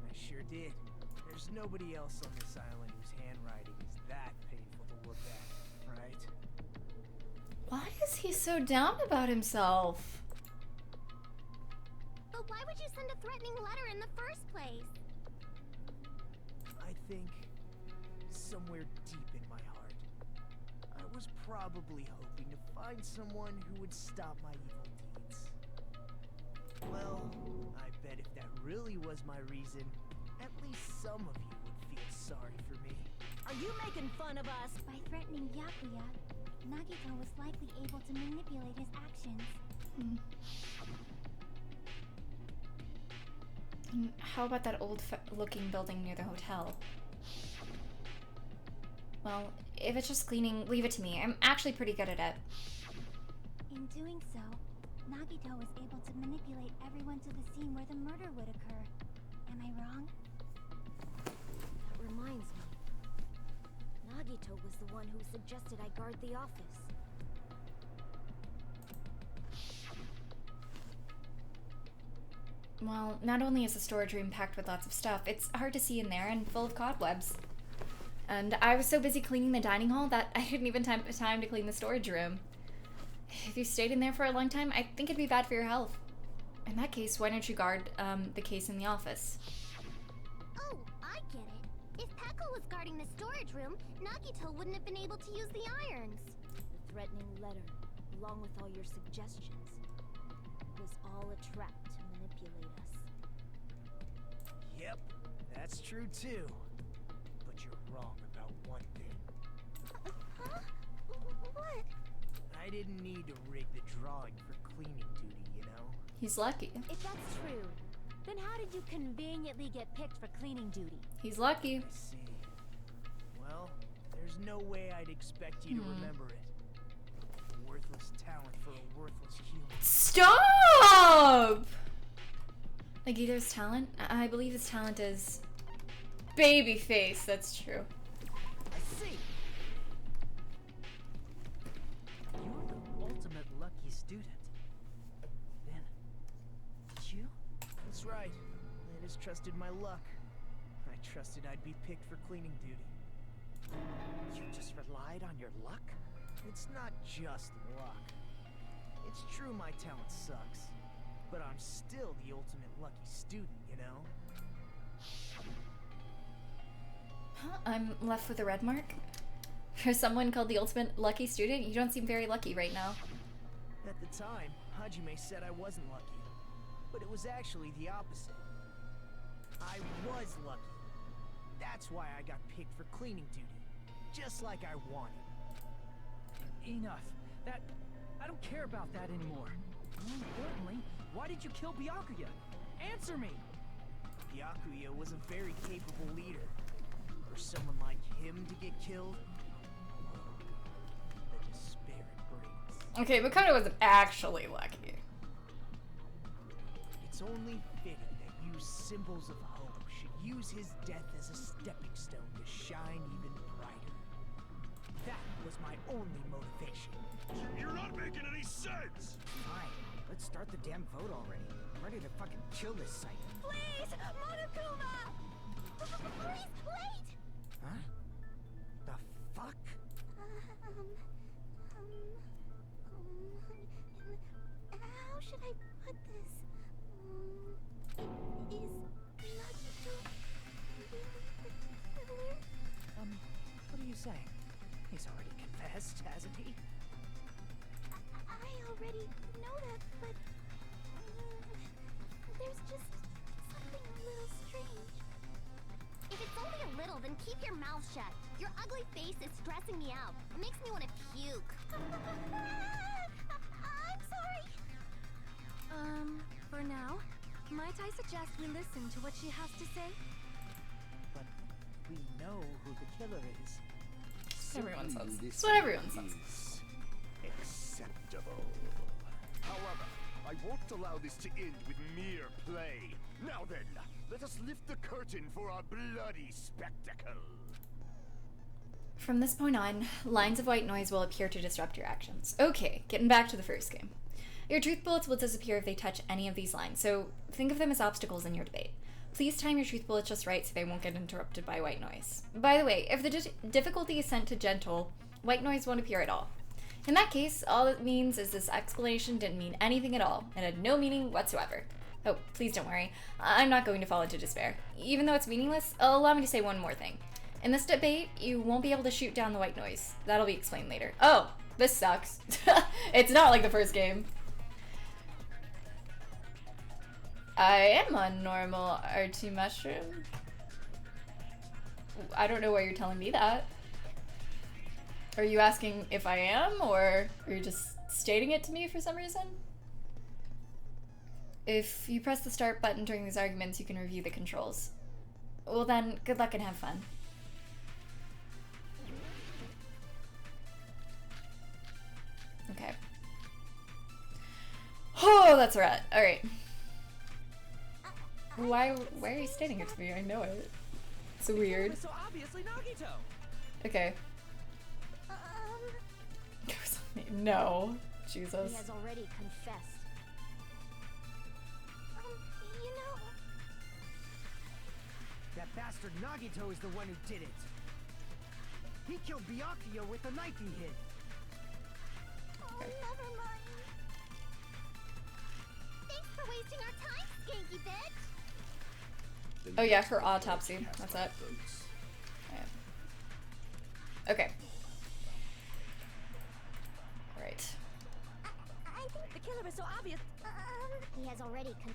I sure did. There's nobody else on this island whose handwriting is that painful to look at, right? Why is he so down about himself? But why would you send a threatening letter in the first place? I think somewhere deep in my heart, I was probably hoping to find someone who would stop my evil deeds. Well, I bet if that really was my reason, at least some of you would feel sorry for me. Are you making fun of us? By threatening Byakuya, Nagito was likely able to manipulate his actions. How about that old-looking building near the hotel? Well, if it's just cleaning, leave it to me. I'm actually pretty good at it. In doing so, Nagito was able to manipulate everyone to the scene where the murder would occur. Am I wrong? That reminds me. Nagito was the one who suggested I guard the office. Well, not only is the storage room packed with lots of stuff, it's hard to see in there and full of cobwebs. And I was so busy cleaning the dining hall that I didn't even have time to clean the storage room. If you stayed in there for a long time, I think it'd be bad for your health. In that case, why don't you guard the case in the office? Oh, I get it. If Peko was guarding the storage room, Nagito wouldn't have been able to use the irons. The threatening letter, along with all your suggestions, was all a trap to manipulate us. Yep, that's true too. But you're wrong about one thing. Huh? What? I didn't need to rig the drawing for cleaning duty, you know? He's lucky. If that's true, then how did you conveniently get picked for cleaning duty? He's lucky. I see. Well, there's no way I'd expect you to remember it. A worthless talent for a worthless human. Stop! Nagito's talent? I believe his talent is babyface. That's true. I see. You're the ultimate lucky student. Then, it's you? That's right. I just trusted my luck. I trusted I'd be picked for cleaning duty. You just relied on your luck? It's not just luck. It's true my talent sucks, but I'm still the ultimate lucky student, you know? Huh? I'm left with a red mark? For someone called the ultimate lucky student, you don't seem very lucky right now. At the time, Hajime said I wasn't lucky, but it was actually the opposite. I was lucky. That's why I got picked for cleaning duty, just like I wanted. Enough. I don't care about that anymore. More importantly, why did you kill Byakuya? Answer me! Byakuya was a very capable leader. For someone like him to get killed, the despair it brings. Okay, Makoto wasn't actually lucky. It's only fitting that you symbols of hope should use his death as a stepping stone to shine even brighter. That was my only motivation. You're not making any sense! Fine, let's start the damn vote already. I'm ready to fucking kill this site. Please, Monokuma! Please, wait! Huh? The fuck? How should I put this? Is Nagito really the killer? What are you saying? He's already confessed, hasn't he? I already know that, but there's just something a little strange. If it's only a little, then keep your mouth shut. Your ugly face is stressing me out. It makes me want to puke. I'm sorry. For now, might I suggest we listen to what she has to say? But we know who the killer is. Everyone says. This That's what everyone says. is acceptable. However, I won't allow this to end with mere play. Now then, let us lift the curtain for our bloody spectacle. From this point on, lines of white noise will appear to disrupt your actions. Okay, getting back to the first game. Your truth bullets will disappear if they touch any of these lines, so think of them as obstacles in your debate. Please time your truth bullets just right so they won't get interrupted by white noise. By the way, if the difficulty is set to gentle, white noise won't appear at all. In that case, all it means is this explanation didn't mean anything at all. It had no meaning whatsoever. Oh, please don't worry. I'm not going to fall into despair. Even though it's meaningless, allow me to say one more thing. In this debate, you won't be able to shoot down the white noise. That'll be explained later. Oh, this sucks. It's not like the first game. I am a normal RT mushroom. I don't know why you're telling me that. Are you asking if I am, or are you just stating it to me for some reason? If you press the start button during these arguments, you can review the controls. Well then, good luck and have fun. Okay. Oh, that's a rat. Alright. Why are you stating it to me? I know it. It's weird. So obviously Nagito. Okay. No. Jesus. He has already confessed. You know... That bastard Nagito is the one who did it. He killed Byakuya with the knife he hid. Oh, never mind. Thanks for wasting our time, skanky bitch. Oh yeah, her autopsy. That's it. Okay. Right. I think the killer is so obvious. He has already you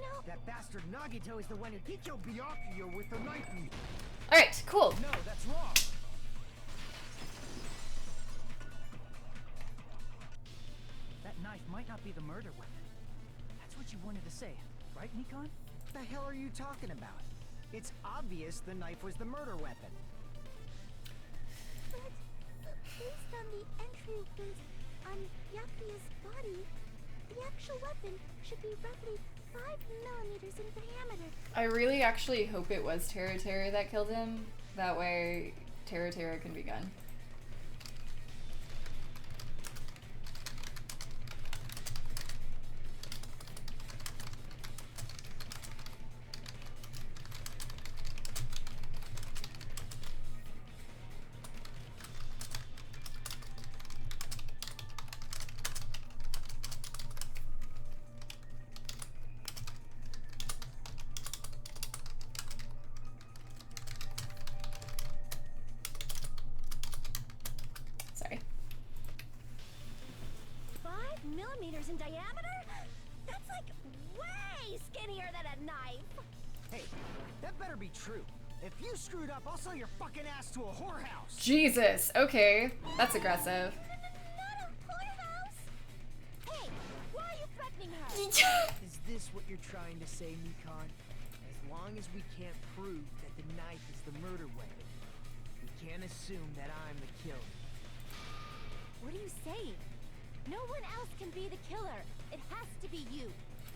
know... That bastard Nagito is the one who killed Byakuya with the knife he hid. Alright, cool. No, that's wrong. That knife might not be the murder weapon. That's what you wanted to say, right, Nikon? What the hell are you talking about? It's obvious the knife was the murder weapon. But based on the entry on Byakuya's body, the actual weapon should be roughly 5 millimeters in diameter. I really actually hope it was Terra Terra that killed him. That way, Terra Terra can be gone. millimeters in diameter? That's like way skinnier than a knife. Hey, that better be true. If you screwed up, I'll sell your fucking ass to a whorehouse. Jesus, okay. That's aggressive. Not a whorehouse. Hey, why are you threatening her? Is this what you're trying to say, Mikon? As long as we can't prove that the knife is the murder weapon, we can't assume that I'm the killer. What are you saying? No one else can be the killer. It has to be you.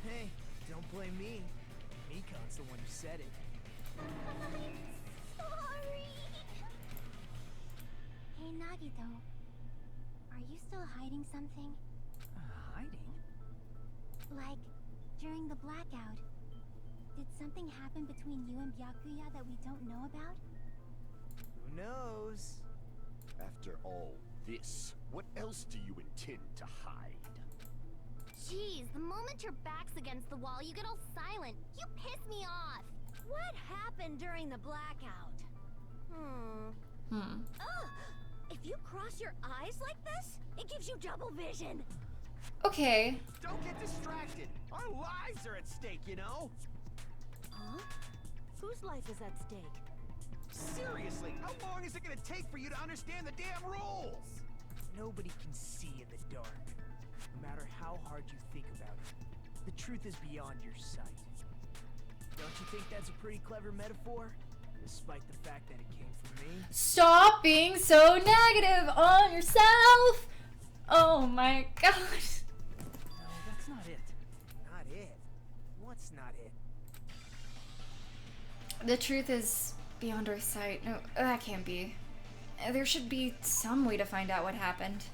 Hey, don't blame me. Mikon's the one who said it. Sorry. Hey, Nagito. Are you still hiding something? Hiding? Like, during the blackout, did something happen between you and Byakuya that we don't know about? Who knows? After all this, what else do you intend to hide? Jeez, the moment your back's against the wall, you get all silent. You piss me off. What happened during the blackout? Ugh! If you cross your eyes like this, it gives you double vision. Okay. Don't get distracted. Our lives are at stake, you know? Huh? Whose life is at stake? Seriously, how long is it gonna take for you to understand the damn rules? Nobody can see in the dark, no matter how hard you think about it. The truth is beyond your sight. Don't you think that's a pretty clever metaphor? Despite the fact that it came from me? Stop being so negative on yourself! Oh my gosh. No, that's not it. Not it? What's not it? The truth is beyond our sight. No, that can't be. There should be some way to find out what happened.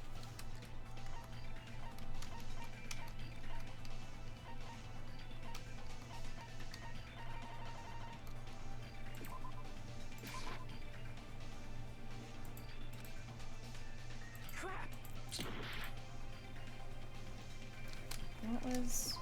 Crap! What was...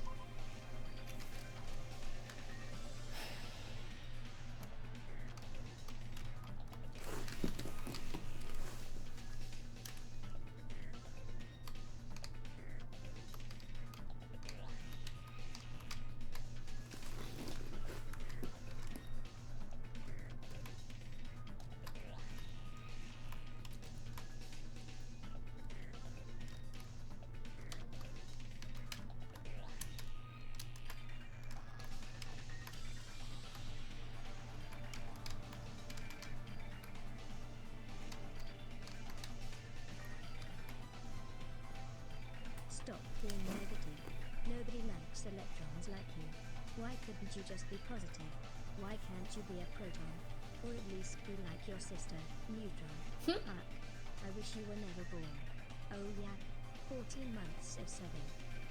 Stop being negative. Nobody likes electrons like you. Why couldn't you just be positive? Why can't you be a proton? Or at least be like your sister, neutron? Ugh, I wish you were never born. Oh yeah, 14 months of subbing.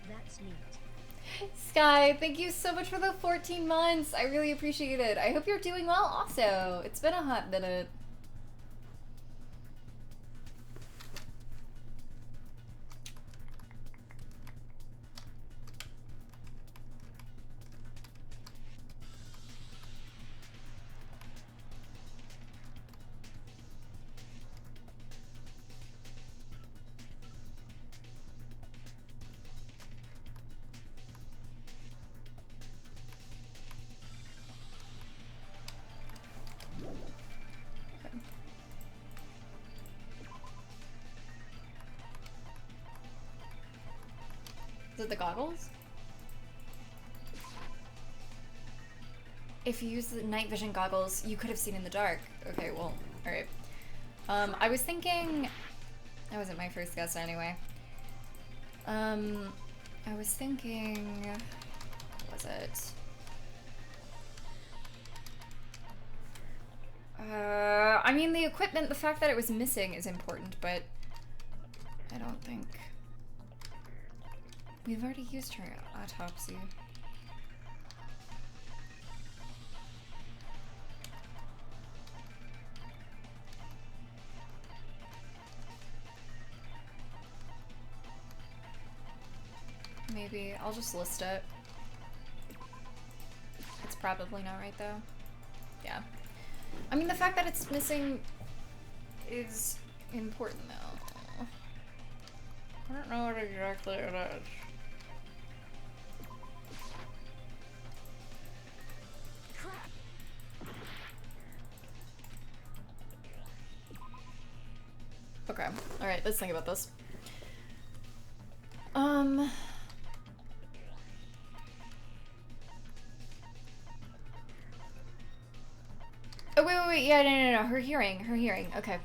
That's neat. Sky, thank you so much for the 14 months. I really appreciate it. I hope you're doing well also. It's been a hot minute. Is it the goggles? If you use the night vision goggles, you could have seen in the dark. Okay, well, alright. I was thinking... That wasn't my first guess anyway. I was thinking... What was it? I mean, the equipment, the fact that it was missing is important, but... I don't think... We've already used her autopsy. Maybe I'll just list it. It's probably not right though. Yeah. I mean, the fact that it's missing is important though. I don't know what exactly it is. Crap. Okay, alright, let's think about this. Oh, wait, yeah, no, her hearing, okay.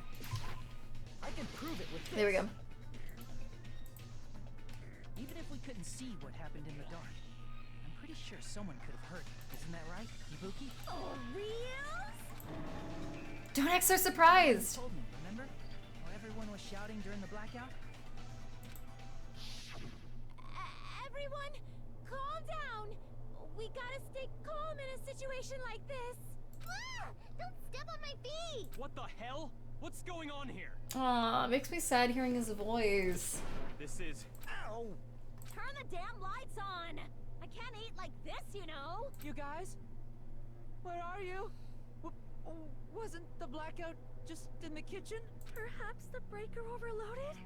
I can prove it with this. There we go. Even if we couldn't see what happened in the dark, I'm pretty sure someone could have heard it. Isn't that right, Ibuki? Oh, real? Don't act so surprised! You told me, remember? How everyone was shouting during the blackout? Everyone, calm down. We gotta stay calm in a situation like this. Ah! Don't step on my feet! What the hell? What's going on here? Aw, it makes me sad hearing his voice. This is... Ow! Turn the damn lights on! I can't eat like this, you know? You guys? Where are you? Wasn't the blackout just in the kitchen? Perhaps the breaker overloaded?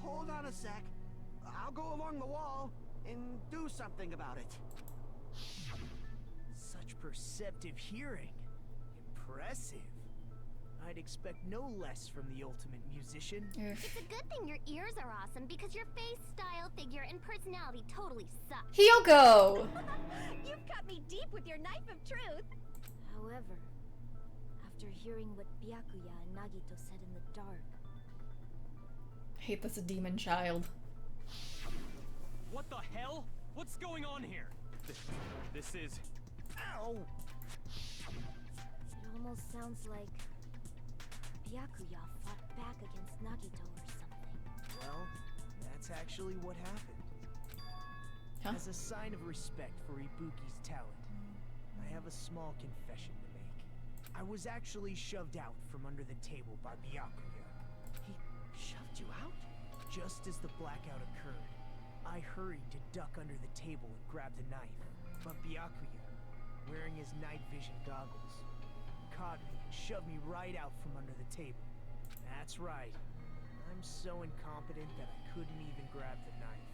Hold on a sec. I'll go along the wall and do something about it. Such perceptive hearing. Impressive. I'd expect no less from the ultimate musician. It's a good thing your ears are awesome because your face, style, figure, and personality totally suck. Hyoko! You've cut me deep with your knife of truth. However, after hearing what Byakuya and Nagito said in the dark... I hate that's a demon child. What the hell? What's going on here? This is... Ow! It almost sounds like Byakuya fought back against Nagito or something. Well, that's actually what happened. Huh? As a sign of respect for Ibuki's talent, I have a small confession to make. I was actually shoved out from under the table by Byakuya. He shoved you out? Just as the blackout occurred, I hurried to duck under the table and grab the knife. But Byakuya, wearing his night vision goggles, caught me and shoved me right out from under the table. That's right. I'm so incompetent that I couldn't even grab the knife.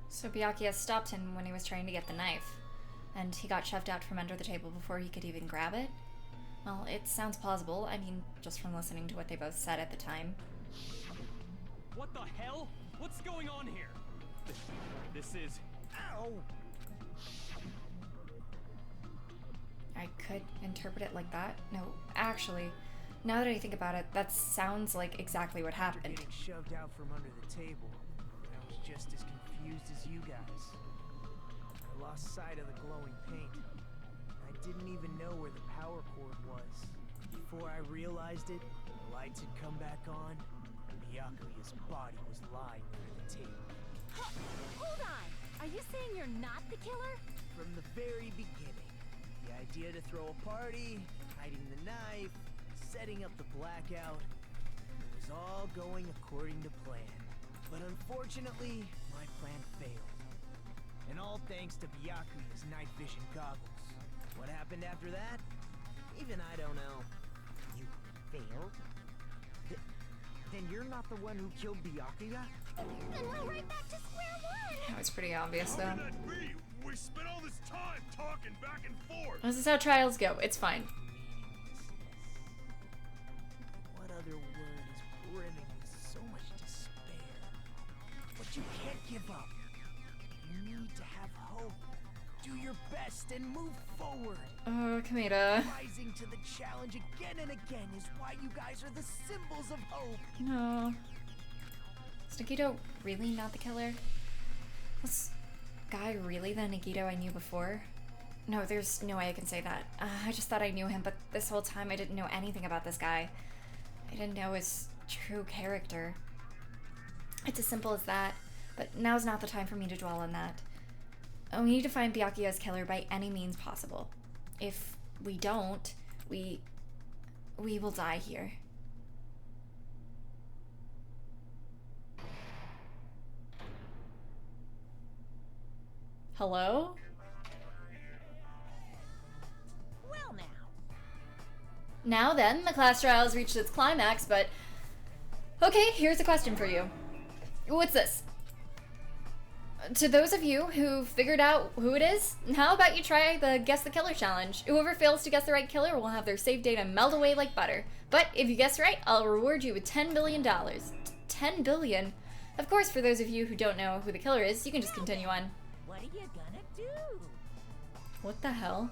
So Byakuya stopped him when he was trying to get the knife, and he got shoved out from under the table before he could even grab it? Well, it sounds plausible. I mean, just from listening to what they both said at the time. What the hell? What's going on here? This is... Ow! I could interpret it like that. No, actually, now that I think about it, that sounds like exactly what After happened. getting shoved out from under the table, I was just as confused as you guys. I lost sight of the glowing paint. I didn't even know where the power cord was. Before I realized it, the lights had come back on, and Byakuya's body was lying under the table. Hold on! Are you saying you're not the killer? From the very beginning, the idea to throw a party, hiding the knife, setting up the blackout, it was all going according to plan. But unfortunately, my plan failed. And all thanks to Byakuya's night vision goggles. What happened after that? Even I don't know. You failed? Then you're not the one who killed Byakuya? Then we're right back to square one! That was pretty obvious, How though. can that be? We spent all this time talking back and forth. This is how trials go. It's fine. What other word is brimming with so much despair? But you can't give up. You need to have hope. Do your best and move forward. Oh, Kameda. Rising to the challenge again and again is why you guys are the symbols of hope. No. Is Nagito really not the killer? Was Guy really the Nagito I knew before? No, there's no way I can say that. I just thought I knew him, but this whole time I didn't know anything about this guy. I didn't know his true character. It's as simple as that, but now's not the time for me to dwell on that. We need to find Byakuya's killer by any means possible. If we don't, we will die here. Hello? Well now. Now then, the class trial has reached its climax, but Okay, here's a question for you. What's this? To those of you who figured out who it is, how about you try the Guess the Killer challenge? Whoever fails to guess the right killer will have their save data melt away like butter. But if you guess right, I'll reward you with $10 billion. 10 billion? Of course, for those of you who don't know who the killer is, you can just continue on. What are you gonna do? What the hell?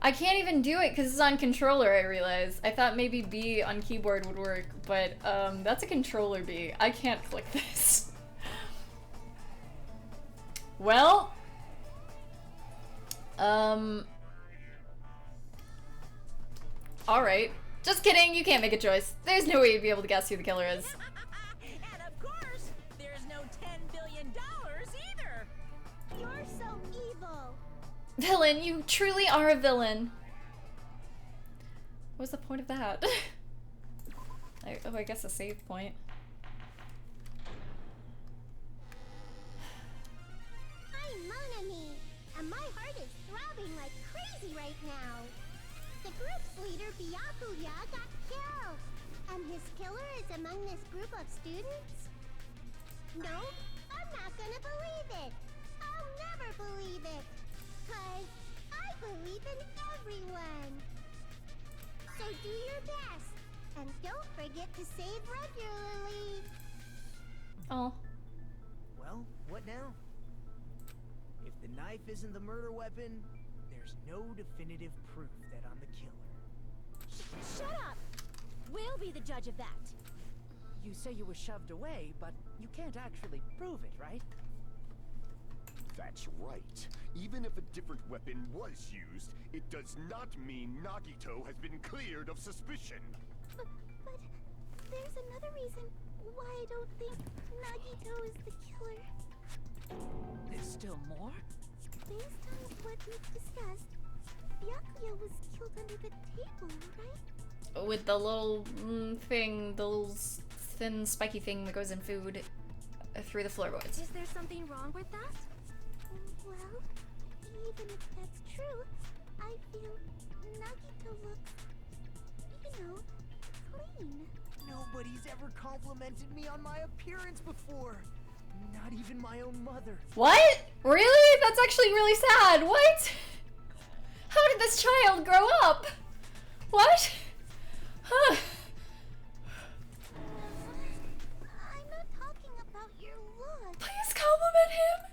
I can't even do it because it's on controller, I realize. I thought maybe B on keyboard would work, but that's a controller B. I can't click this. Well, alright. Just kidding, you can't make a choice. There's no way you'd be able to guess who the killer is. And of course, there's no $10 billion either. You're so evil. Villain, you truly are a villain. What's the point of that? I guess a save point. I'm Monami, and my heart is throbbing like crazy right now. The group's leader, Byakuya, got killed, and his killer is among this group of students? No, I'm not gonna believe it. I'll never believe it. 'Cause I believe in everyone. So do your best, and don't forget to save regularly. Oh. Well, what now? If the knife isn't the murder weapon, there's no definitive proof that I'm the killer. Shut up! We'll be the judge of that. You say you were shoved away, but you can't actually prove it, right? That's right. Even if a different weapon was used, it does not mean Nagito has been cleared of suspicion. But there's another reason why I don't think Nagito is the killer. There's still more? Based on what we've discussed, Byakuya was killed under the table, right? With the little thing, the little thin spiky thing that goes in food through the floorboards. Is there something wrong with that? Well, even if that's true, I feel Nagito looks, clean. Nobody's ever complimented me on my appearance before. Not even my own mother. What? Really? That's actually really sad. What? How did this child grow up? What? Huh. I'm not talking about your look. Please compliment him.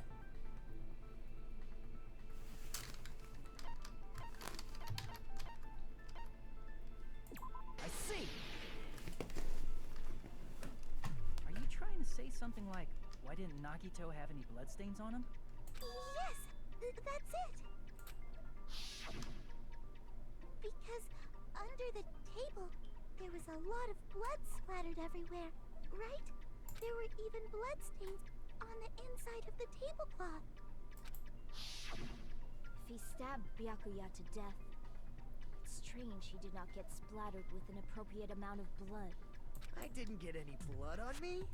I see. Are you trying to say something like, why didn't Nagito have any bloodstains on him? Yes, that's it. Because under the table, there was a lot of blood splattered everywhere, right? There were even bloodstains on the inside of the tablecloth. If he stabbed Byakuya to death, it's strange he did not get splattered with an appropriate amount of blood. I didn't get any blood on me.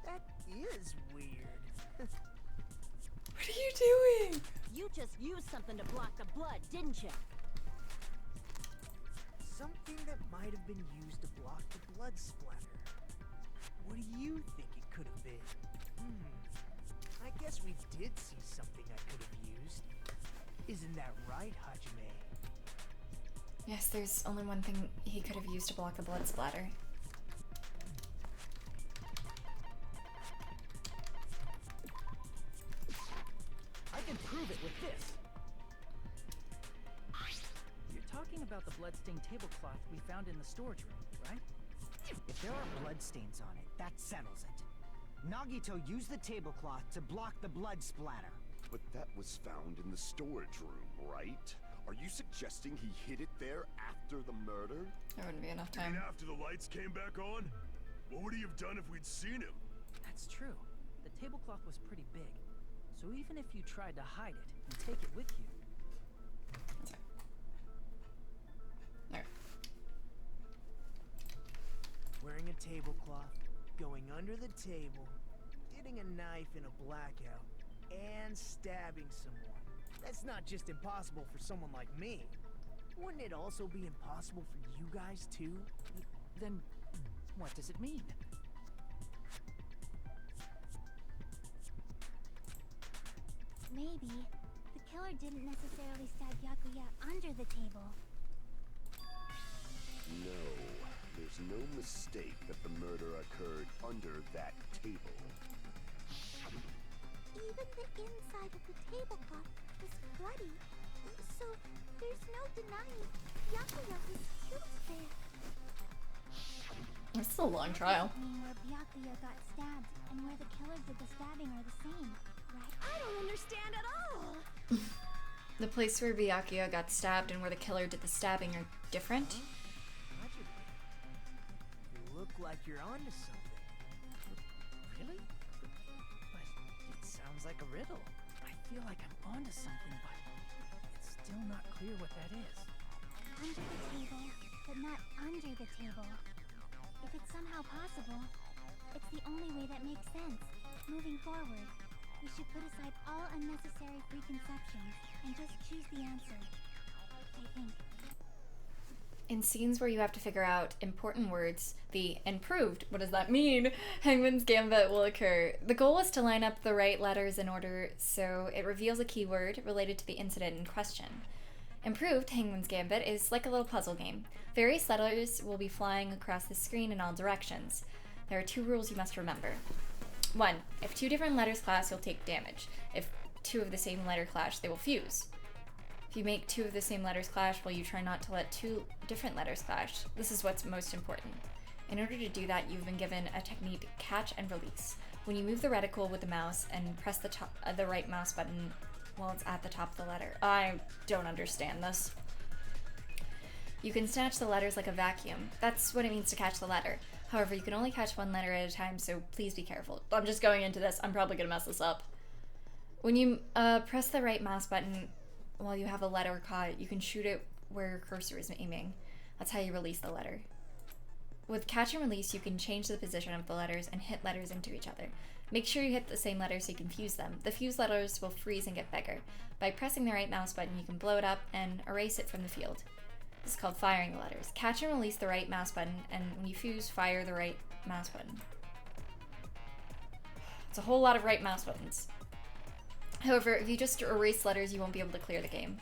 That is weird. What are you doing? You just used something to block the blood, didn't you? Something that might have been used to block the blood splatter. What do you think it could have been? I guess we did see something I could have used. Isn't that right, Hajime? Yes, there's only one thing he could have used to block the blood splatter. I can prove it with this. You're talking about the bloodstained tablecloth we found in the storage room, right? If there are bloodstains on it, that settles it. Nagito used the tablecloth to block the blood splatter. But that was found in the storage room, right? Are you suggesting he hid it there after the murder? There wouldn't be enough You mean time. after the lights came back on? What would he have done if we'd seen him? That's true. The tablecloth was pretty big. So even if you tried to hide it and take it with you... There. a tablecloth, going under the table, getting a knife in a blackout, and stabbing someone. That's not just impossible for someone like me. Wouldn't it also be impossible for you guys too? Then, what does it mean? Maybe the killer didn't necessarily stab Byakuya under the table. No, there's no mistake that the murder occurred under that table. Even the inside of the tablecloth was bloody, so there's no denying Byakuya was killed there. This is a long trial. I mean, where Byakuya got stabbed and where the killer did the stabbing are the same, right? I don't understand at all! The place where Byakuya got stabbed and where the killer did the stabbing are different? You look like you're onto something. Really? But it sounds like a riddle. I feel like I'm onto something, but it's still not clear what that is. Under the table, but not under the table. If it's somehow possible, it's the only way that makes sense. Moving forward, we should put aside all unnecessary preconceptions and just choose the answer. I think. In scenes where you have to figure out important words, the improved, what does that mean? Hangman's Gambit will occur. The goal is to line up the right letters in order so it reveals a keyword related to the incident in question. Improved Hangman's Gambit is like a little puzzle game. Various letters will be flying across the screen in all directions. There are 2 rules you must remember. 1. If 2 different letters clash, you'll take damage. If 2 of the same letter clash, they will fuse. If you make 2 of the same letters clash, well, you try not to let 2 different letters clash. This is what's most important. In order to do that, you've been given a technique to catch and release. When you move the reticle with the mouse and press the right mouse button while it's at the top of the letter. I don't understand this. You can snatch the letters like a vacuum. That's what it means to catch the letter. However, you can only catch 1 letter at a time, so please be careful. I'm just going into this. I'm probably gonna mess this up. When you press the right mouse button while you have a letter caught, you can shoot it where your cursor is aiming. That's how you release the letter. With catch and release, you can change the position of the letters and hit letters into each other. Make sure you hit the same letters so you can fuse them. The fused letters will freeze and get bigger. By pressing the right mouse button, you can blow it up and erase it from the field. This is called firing the letters. Catch and release the right mouse button, and when you fuse, fire the right mouse button. It's a whole lot of right mouse buttons. However, if you just erase letters, you won't be able to clear the game.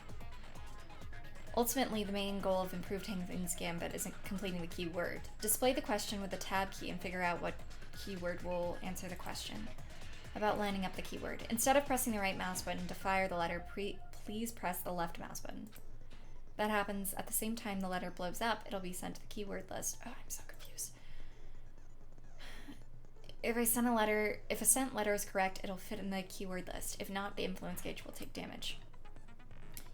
Ultimately, the main goal of Improved Hangman's Gambit is completing the keyword. Display the question with the tab key and figure out what keyword will answer the question. About lining up the keyword. Instead of pressing the right mouse button to fire the letter, please press the left mouse button. That happens at the same time the letter blows up, it'll be sent to the keyword list. Oh, I'm so confused. If a sent letter is correct, it'll fit in the keyword list. If not, the influence gauge will take damage.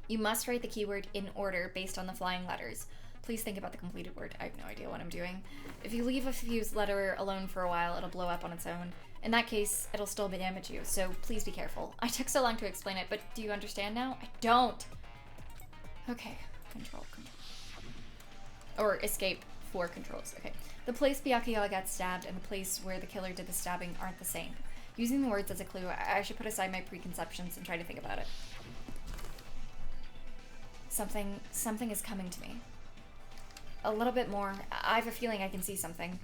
You must write the keyword in order based on the flying letters. Please think about the completed word. I have no idea what I'm doing. If you leave a fused letter alone for a while, it'll blow up on its own. In that case, it'll still damage you, so please be careful. I took so long to explain it, but do you understand now? I don't. Okay, control. Or escape for controls, okay. The place Byakuya got stabbed and the place where the killer did the stabbing aren't the same. Using the words as a clue, I should put aside my preconceptions and try to think about it. Something is coming to me. A little bit more. I have a feeling I can see something.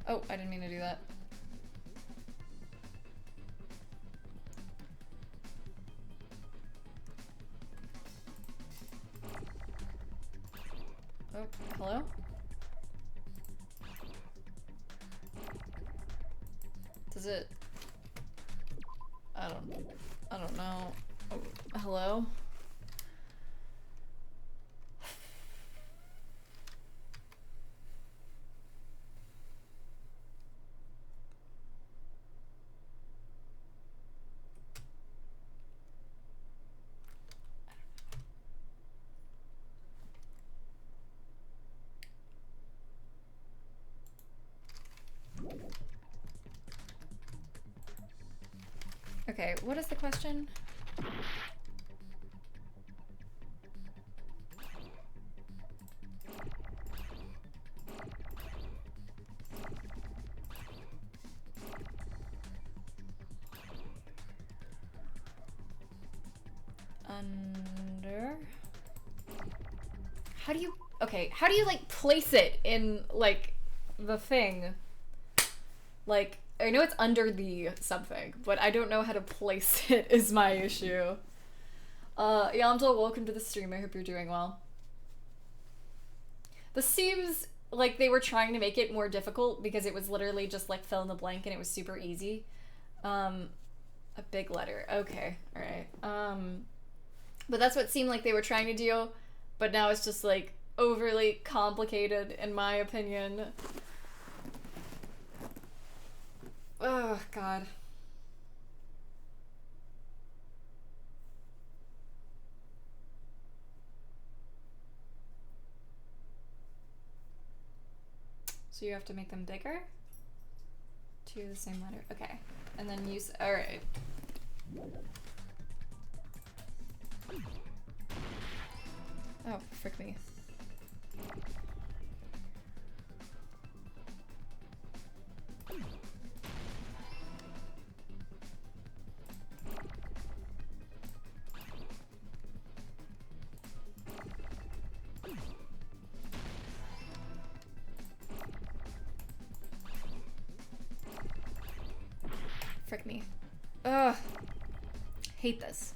Oh, I didn't mean to do that. Oh, hello? Does it... I don't know. Oh, hello? Okay, what is the question? Under. How do you, okay, how do you like place it in like the thing? Like, I know it's under the something, but I don't know how to place it is my issue. Yamdol, welcome to the stream. I hope you're doing well. This seems like they were trying to make it more difficult because it was literally just like fill in the blank and it was super easy. A big letter. Okay, alright. But that's what seemed like they were trying to do, but now it's just like overly complicated in my opinion. Oh, God. So you have to make them bigger? To the same letter. Okay. And then use, alright. Oh, frick me. Frick me. Ugh. Hate this.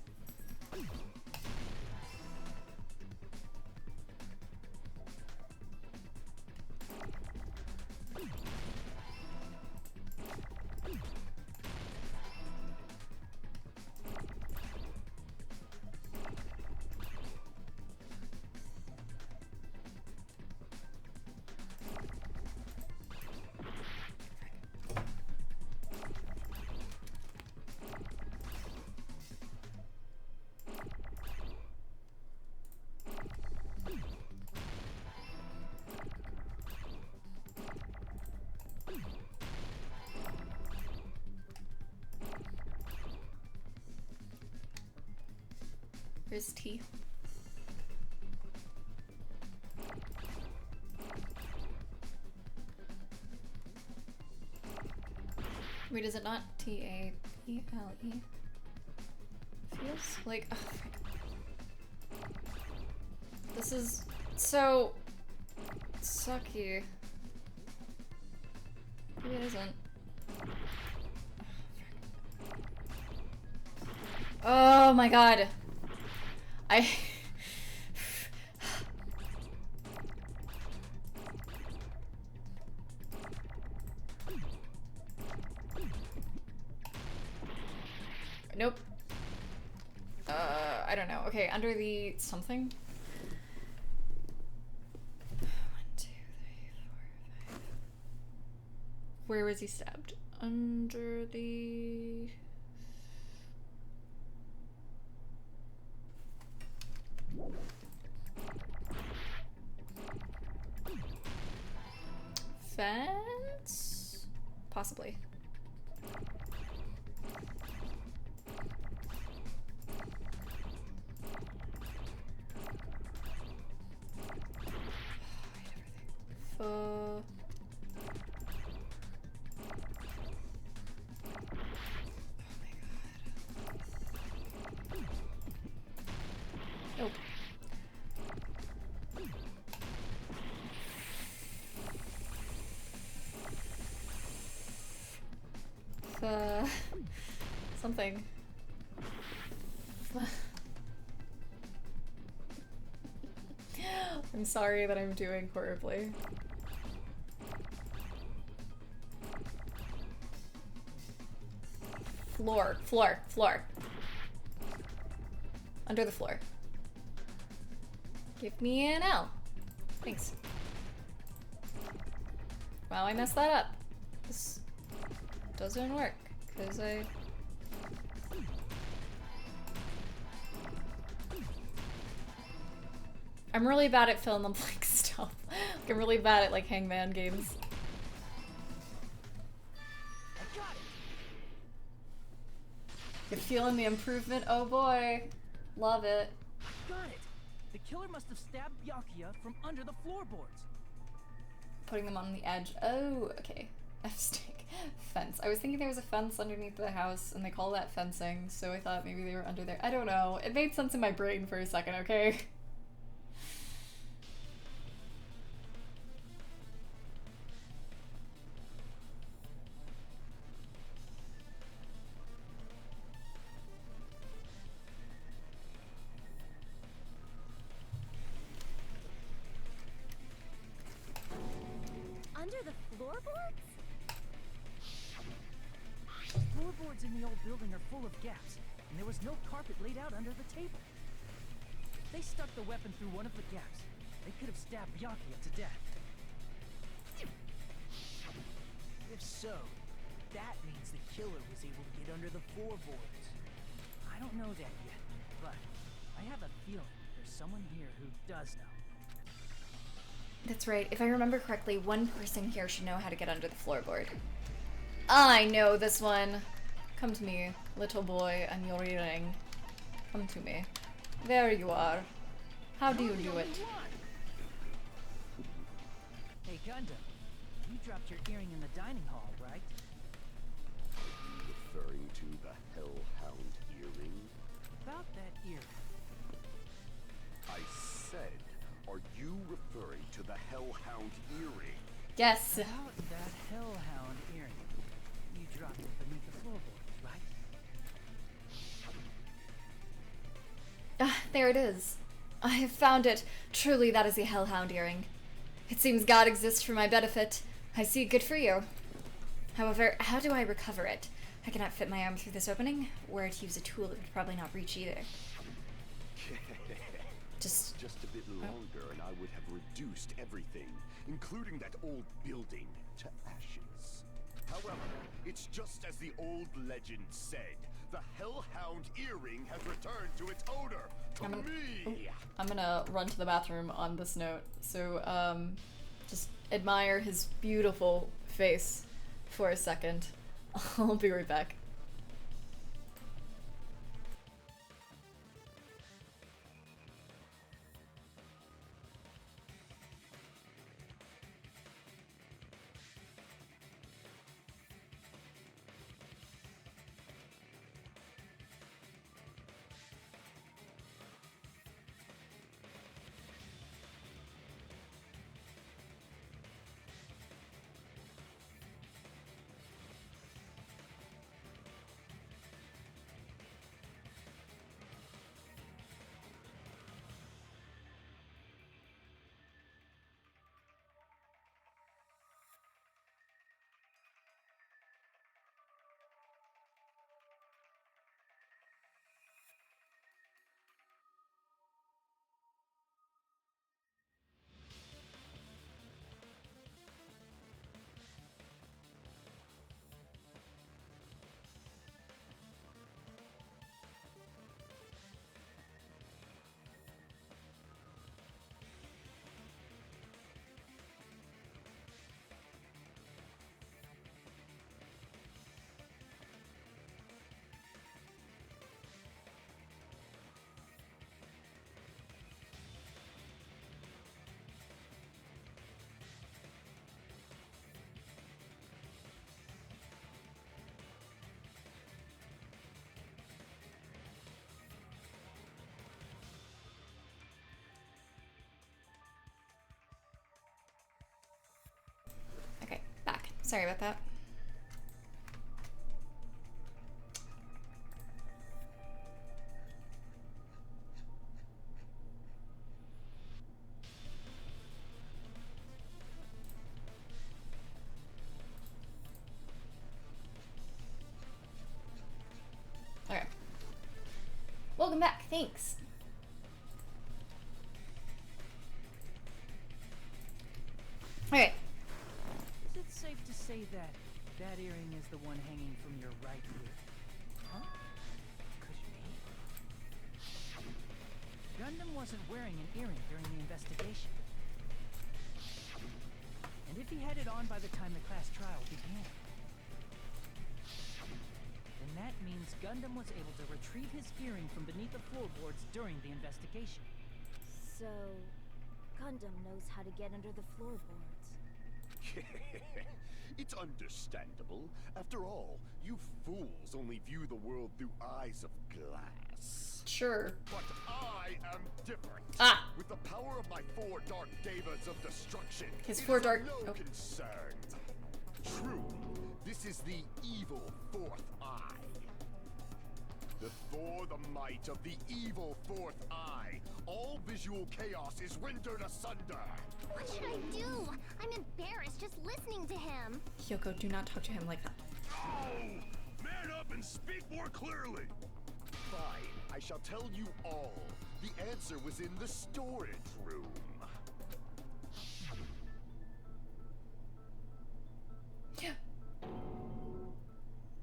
Where's T? Wait, is it not T-A-P-L-E? Feels like, oh, frick. This is so sucky. Maybe it isn't. Oh my god. Nope. I don't know. Okay, under the something. 1, 2, 3, 4, 5. Where was he stabbed? Under the... fence? Possibly. Nope. Something. I'm sorry that I'm doing horribly. Floor. Under the floor. Give me an L. Thanks. Wow, I messed that up. This doesn't work, because I'm really bad at fill in the blank stuff. Like, I'm really bad at, like, hangman games. You're feeling the improvement? Oh boy. Love it. Got it! The killer must have stabbed Byakuya from under the floorboards. Putting them on the edge. Oh, okay. F-stick. Fence. I was thinking there was a fence underneath the house, and they call that fencing, so I thought maybe they were under there. I don't know. It made sense in my brain for a second, okay? Under the floorboards? The floorboards in the old building are full of gaps, and there was no carpet laid out under the table. If they stuck the weapon through one of the gaps, they could have stabbed Byakuya to death. If so, that means the killer was able to get under the floorboards. I don't know that yet, but I have a feeling there's someone here who does know. That's right. If I remember correctly, one person here should know how to get under the floorboard. I know this one. Come to me, little boy, and your earring. Come to me. There you are. How do you do it? Hey, Gundam. You dropped your earring in the dining hall, right? Referring to the Hellhound earring? About that earring. I said, are you referring to the Hellhound earring? Yes. About that Hellhound earring. You dropped it beneath the floorboard, right? Ah, there it is. I have found it. Truly, that is the Hellhound earring. It seems God exists for my benefit. I see, good for you. However, how do I recover it? I cannot fit my arm through this opening. Were to use a tool, it would probably not reach either. Just a bit longer and I would have reduced everything, including that old building, to ashes. However, it's just as the old legend said. The Hellhound earring has returned to its owner, to me! I'm gonna run to the bathroom on this note, so just admire his beautiful face for a second. I'll be right back. Okay, back. Sorry about that. Okay. Welcome back. Thanks. Okay. Is it safe to say that that earring is the one hanging from your right ear? Huh? Could it be? Gundam wasn't wearing an earring during the investigation. And if he had it on by the time the class trial began, then that means Gundam was able to retrieve his hearing from beneath the floorboards during the investigation. So, Gundam knows how to get under the floorboards. It's understandable. After all, you fools only view the world through eyes of glass. Sure. But I am different. Ah! With the power of my 4 dark devas of destruction, His it 4 is dark... no concern. True, this is the evil 4th eye. Before the might of the evil 4th eye, all visual chaos is rendered asunder. What should I do? I'm embarrassed just listening to him. Hyoko, do not talk to him like that. Oh! Man up and speak more clearly! Fine, I shall tell you all. The answer was in the storage room.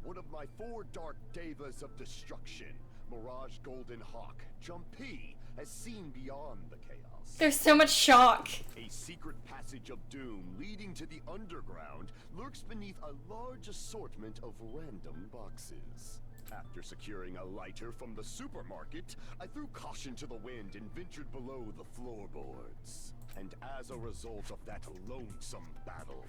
One of my 4 dark devas of destruction, Mirage Golden Hawk, Jumpy, has seen beyond the chaos. There's so much shock. A secret passage of doom leading to the underground lurks beneath a large assortment of random boxes. After securing a lighter from the supermarket, I threw caution to the wind and ventured below the floorboards. And as a result of that lonesome battle,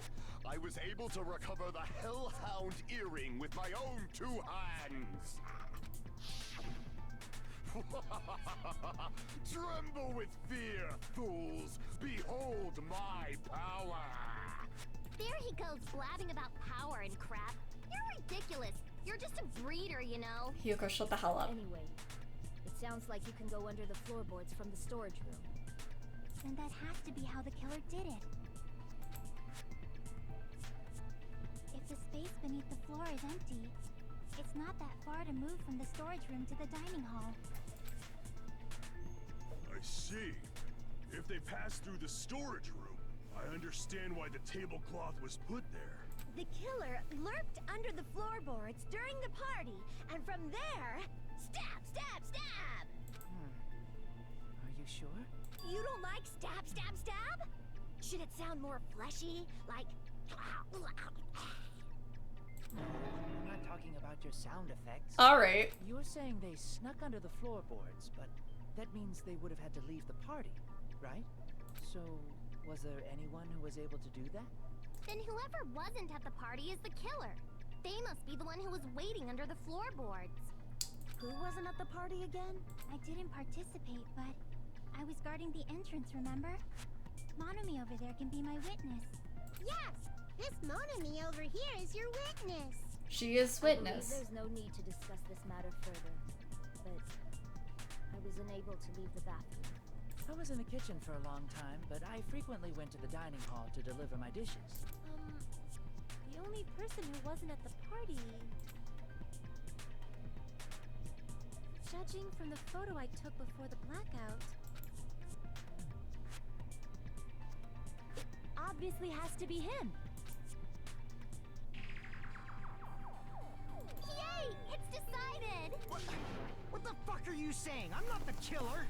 I was able to recover the Hellhound earring with my own 2 hands. Tremble with fear, fools! Behold my power! There he goes blabbing about power and crap. You're ridiculous. You're just a breeder, you know. Hyoko, shut the hell up. Anyway, it sounds like you can go under the floorboards from the storage room. Then that has to be how the killer did it. If the space beneath the floor is empty, it's not that far to move from the storage room to the dining hall. I see. If they passed through the storage room, I understand why the tablecloth was put there. The killer lurked under the floorboards during the party, and from there, stab, stab, stab! Are you sure? You don't like stab, stab, stab? Should it sound more fleshy, like... I'm not talking about your sound effects. Alright. You're saying they snuck under the floorboards, but that means they would have had to leave the party, right? So, was there anyone who was able to do that? Then whoever wasn't at the party is the killer. They must be the one who was waiting under the floorboards. Who wasn't at the party again? I didn't participate, but I was guarding the entrance, remember? Monomi over there can be my witness. Yes! This Monomi over here is your witness. She is witness. There's no need to discuss this matter further, but I was unable to leave the bathroom. I was in the kitchen for a long time, but I frequently went to the dining hall to deliver my dishes. The only person who wasn't at the party... Judging from the photo I took before the blackout... it obviously has to be him. Yay! It's decided! What the fuck are you saying? I'm not the killer!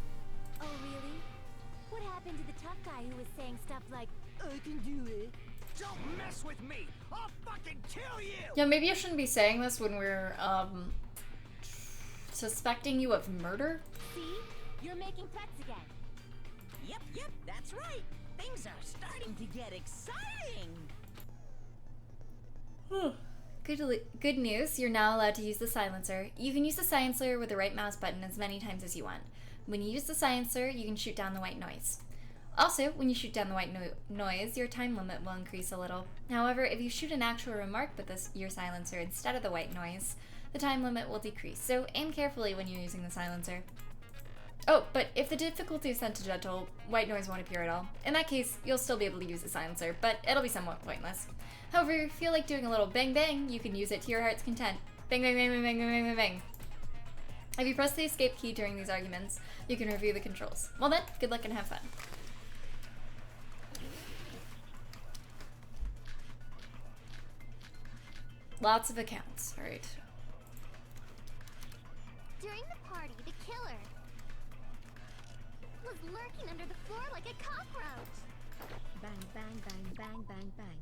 Oh, really? What happened to the tough guy who was saying stuff like, I can do it? Don't mess with me! I'll fucking kill you! Yeah, maybe I shouldn't be saying this when we're, suspecting you of murder? See? You're making threats again. Yep, that's right. Things are starting to get exciting. Good news, you're now allowed to use the silencer. You can use the silencer with the right mouse button as many times as you want. When you use the silencer, you can shoot down the white noise. Also, when you shoot down the white noise, your time limit will increase a little. However, if you shoot an actual remark with your silencer instead of the white noise, the time limit will decrease, so aim carefully when you're using the silencer. Oh, but if the difficulty is set to gentle, white noise won't appear at all. In that case, you'll still be able to use the silencer, but it'll be somewhat pointless. However, if you feel like doing a little bang bang, you can use it to your heart's content. Bang bang bang bang bang bang bang bang. If you press the escape key during these arguments, you can review the controls. Well then, good luck and have fun. Lots of accounts, alright. During the party, the killer was lurking under the floor like a cockroach. Bang, bang, bang, bang, bang, bang.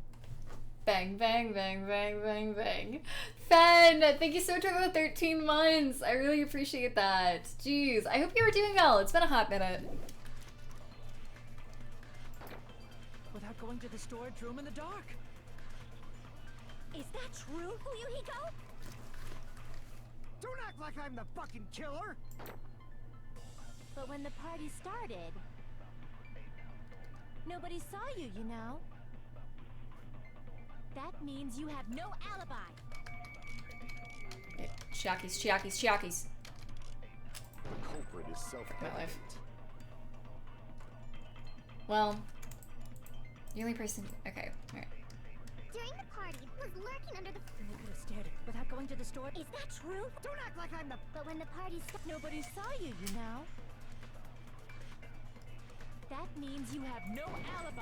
Bang, bang, bang, bang, bang, bang. Fen, thank you so much for the 13 months. I really appreciate that. Jeez, I hope you were doing well. It's been a hot minute. Without going to the storage room in the dark. Is that true, Fuyuhiko? Don't act like I'm the fucking killer! But when the party started, nobody saw you, you know? That means you have no alibi. Chiakis, Chiakis, Chiakis. The culprit is self-evident. Well, the only person. Okay, alright. During the party, was lurking under the. You could have stared it without going to the store. Is that true? Don't act like I'm the. But when the party started, Nobody saw you, you know? That means you have no alibi.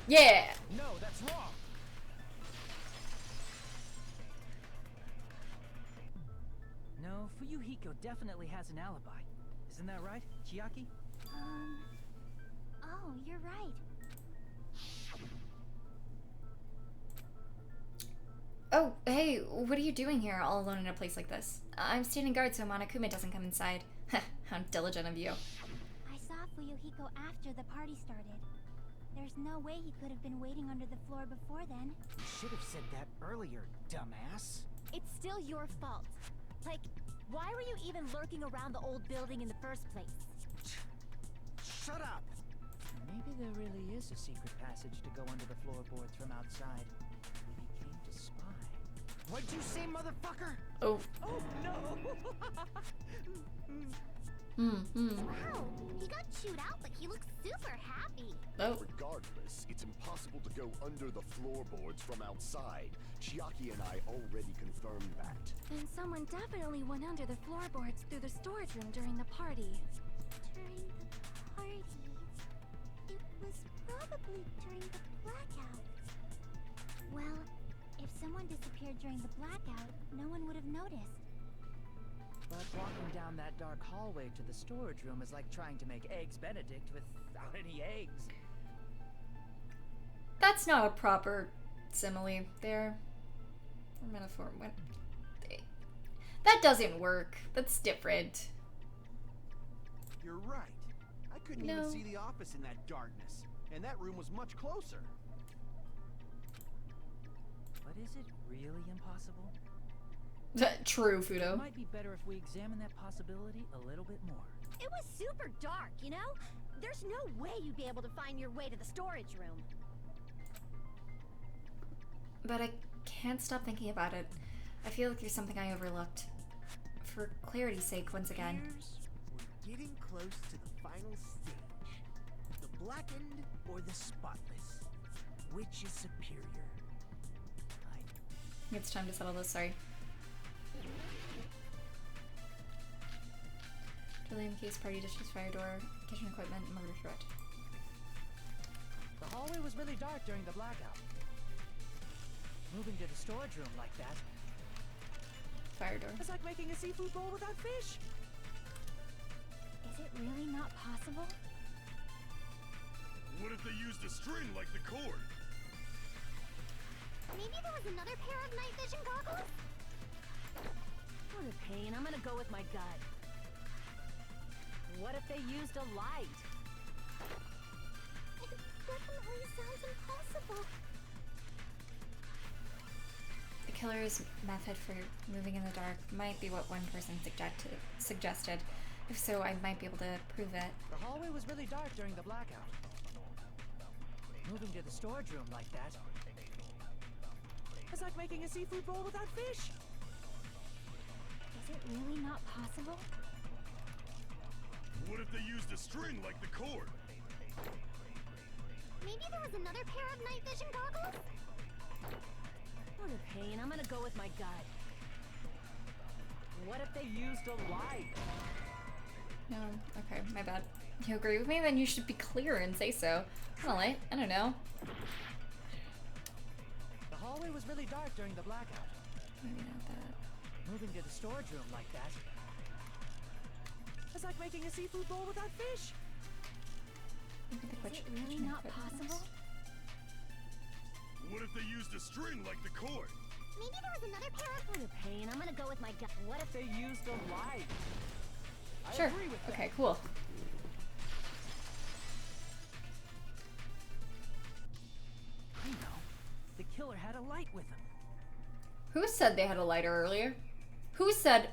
Yeah! No, that's wrong. No, Fuyuhiko definitely has an alibi. Isn't that right, Chiaki? Oh, you're right. Oh, hey, what are you doing here all alone in a place like this? I'm standing guard so Monokuma doesn't come inside. How diligent of you. I saw Fuyuhiko after the party started. There's no way he could have been waiting under the floor before then. You should have said that earlier, dumbass. It's still your fault. Like, why were you even lurking around the old building in the first place? Shut up! Maybe there really is a secret passage to go under the floorboards from outside. Maybe he came to spy. What'd you say, motherfucker? Oh. Oh no! Wow, he got chewed out, but he looks super happy. Oh. Regardless, it's impossible to go under the floorboards from outside. Chiaki and I already confirmed that. Then someone definitely went under the floorboards through the storage room during the party. During the party. It was probably during the blackout. Well, if someone disappeared during the blackout, no one would have noticed. But walking down that dark hallway to the storage room is like trying to make Eggs Benedict without any eggs. That's not a proper simile there. Or metaphor. What? That doesn't work. That's different. You're right. I couldn't even see the office in that darkness. And that room was much closer. But is it really impossible? True, Fudo. It might be better if we examine that possibility a little bit more. It was super dark, you know? There's no way you'd be able to find your way to the storage room. But I can't stop thinking about it. I feel like there's something I overlooked. For clarity's sake, once again. We're getting close to the final stage. The blackened or the spotless? Which is superior? It's time to settle this, sorry. Delirium case, party dishes, fire door, kitchen equipment, murder threat. The hallway was really dark during the blackout. Moving to the storage room like that. Fire door. It's like making a seafood bowl without fish. Is it really not possible? What if they used a string like the cord? Maybe there was another pair of night vision goggles? What a pain. I'm gonna go with my gut. What if they used a light? It definitely sounds impossible. The killer's method for moving in the dark might be what one person suggested. If so, I might be able to prove it. The hallway was really dark during the blackout. Moving to the storage room like that. It's like making a seafood bowl without fish. Is it really not possible? What if they used a string like the cord? Maybe there was another pair of night vision goggles? What a pain. I'm gonna go with my gut. What if they used a light? No, okay, my bad. You agree with me? Then you should be clear and say so. Kinda late, I don't know. The hallway was really dark during the blackout. Maybe not that. Moving to the storage room like that. It's like making a seafood bowl without fish. Is it really not possible? What if they used a string like the cord? Maybe there was another pair of... For the pain, I'm gonna go with my gut. What if they used a light? I Sure. agree with that. Okay, cool. I know. The killer had a light with him. Who said they had a lighter earlier? Who said...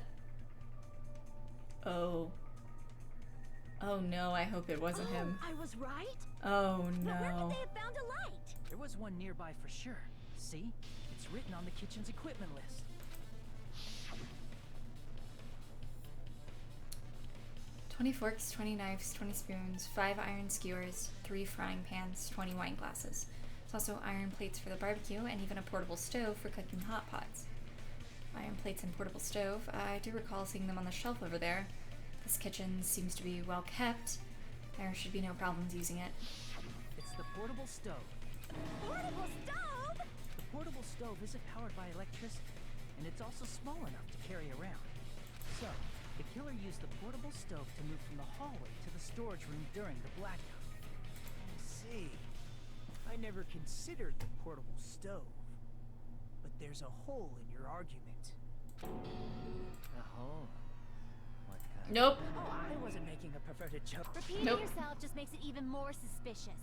Oh. Oh no, I hope it wasn't him. I was right? Oh But where could no. they have found a light? There was one nearby for sure. See? It's written on the kitchen's equipment list. 20 forks, 20 knives, 20 spoons, 5 iron skewers, 3 frying pans, 20 wine glasses. There's also iron plates for the barbecue and even a portable stove for cooking hot pots. Iron plates and portable stove, I do recall seeing them on the shelf over there. This kitchen seems to be well kept. There should be no problems using it. It's the portable stove. Portable stove? The portable stove isn't powered by electricity, and it's also small enough to carry around. So, the killer used the portable stove to move from the hallway to the storage room during the blackout. I see. I never considered the portable stove. But there's a hole in your argument. A hole? What kind? Nope. Oh, I wasn't making a perverted joke. Repeating Nope. yourself just makes it even more suspicious.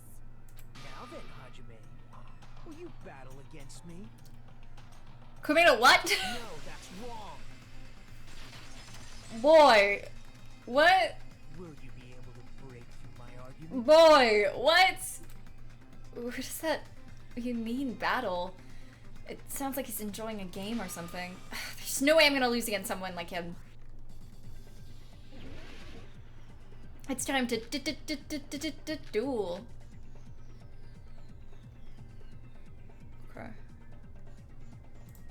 Now then, Hajime, will you battle against me? Kumeda, what? No, that's wrong. Boy. What? Will you be able to break through my argument? Boy, what? What does that even mean, battle? It sounds like he's enjoying a game or something. There's no way I'm gonna lose against someone like him. It's time to duel. Okay.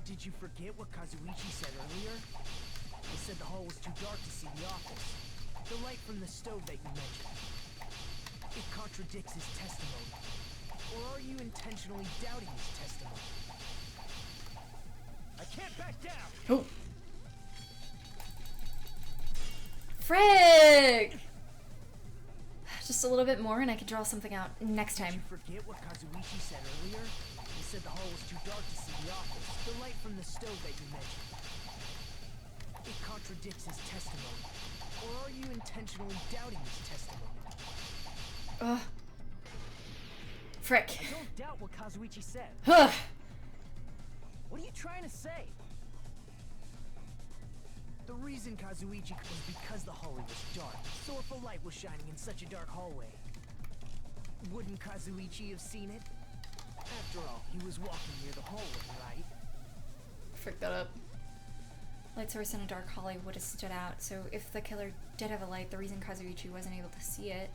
Did you forget what Kazuichi said earlier? He said the hall was too dark to see the office. The light from the stove that you mentioned. It contradicts his testimony. Or are you intentionally doubting his testimony? I can't back down! Oh. Frick! Just a little bit more and I could draw something out next Did time. you forget what Kazuichi said earlier? He said the hall was too dark to see the office. The light from the stove that you mentioned. It contradicts his testimony. Or are you intentionally doubting his testimony? Ugh. Frick. I don't doubt what Kazuichi said. Ugh. What are you trying to say? The reason Kazuichi was because the hallway was dark. So if a light was shining in such a dark hallway, wouldn't Kazuichi have seen it? After all, he was walking near the hallway, right? Frick that up. Light source in a dark hallway would have stood out, so if the killer did have a light, the reason Kazuichi wasn't able to see it.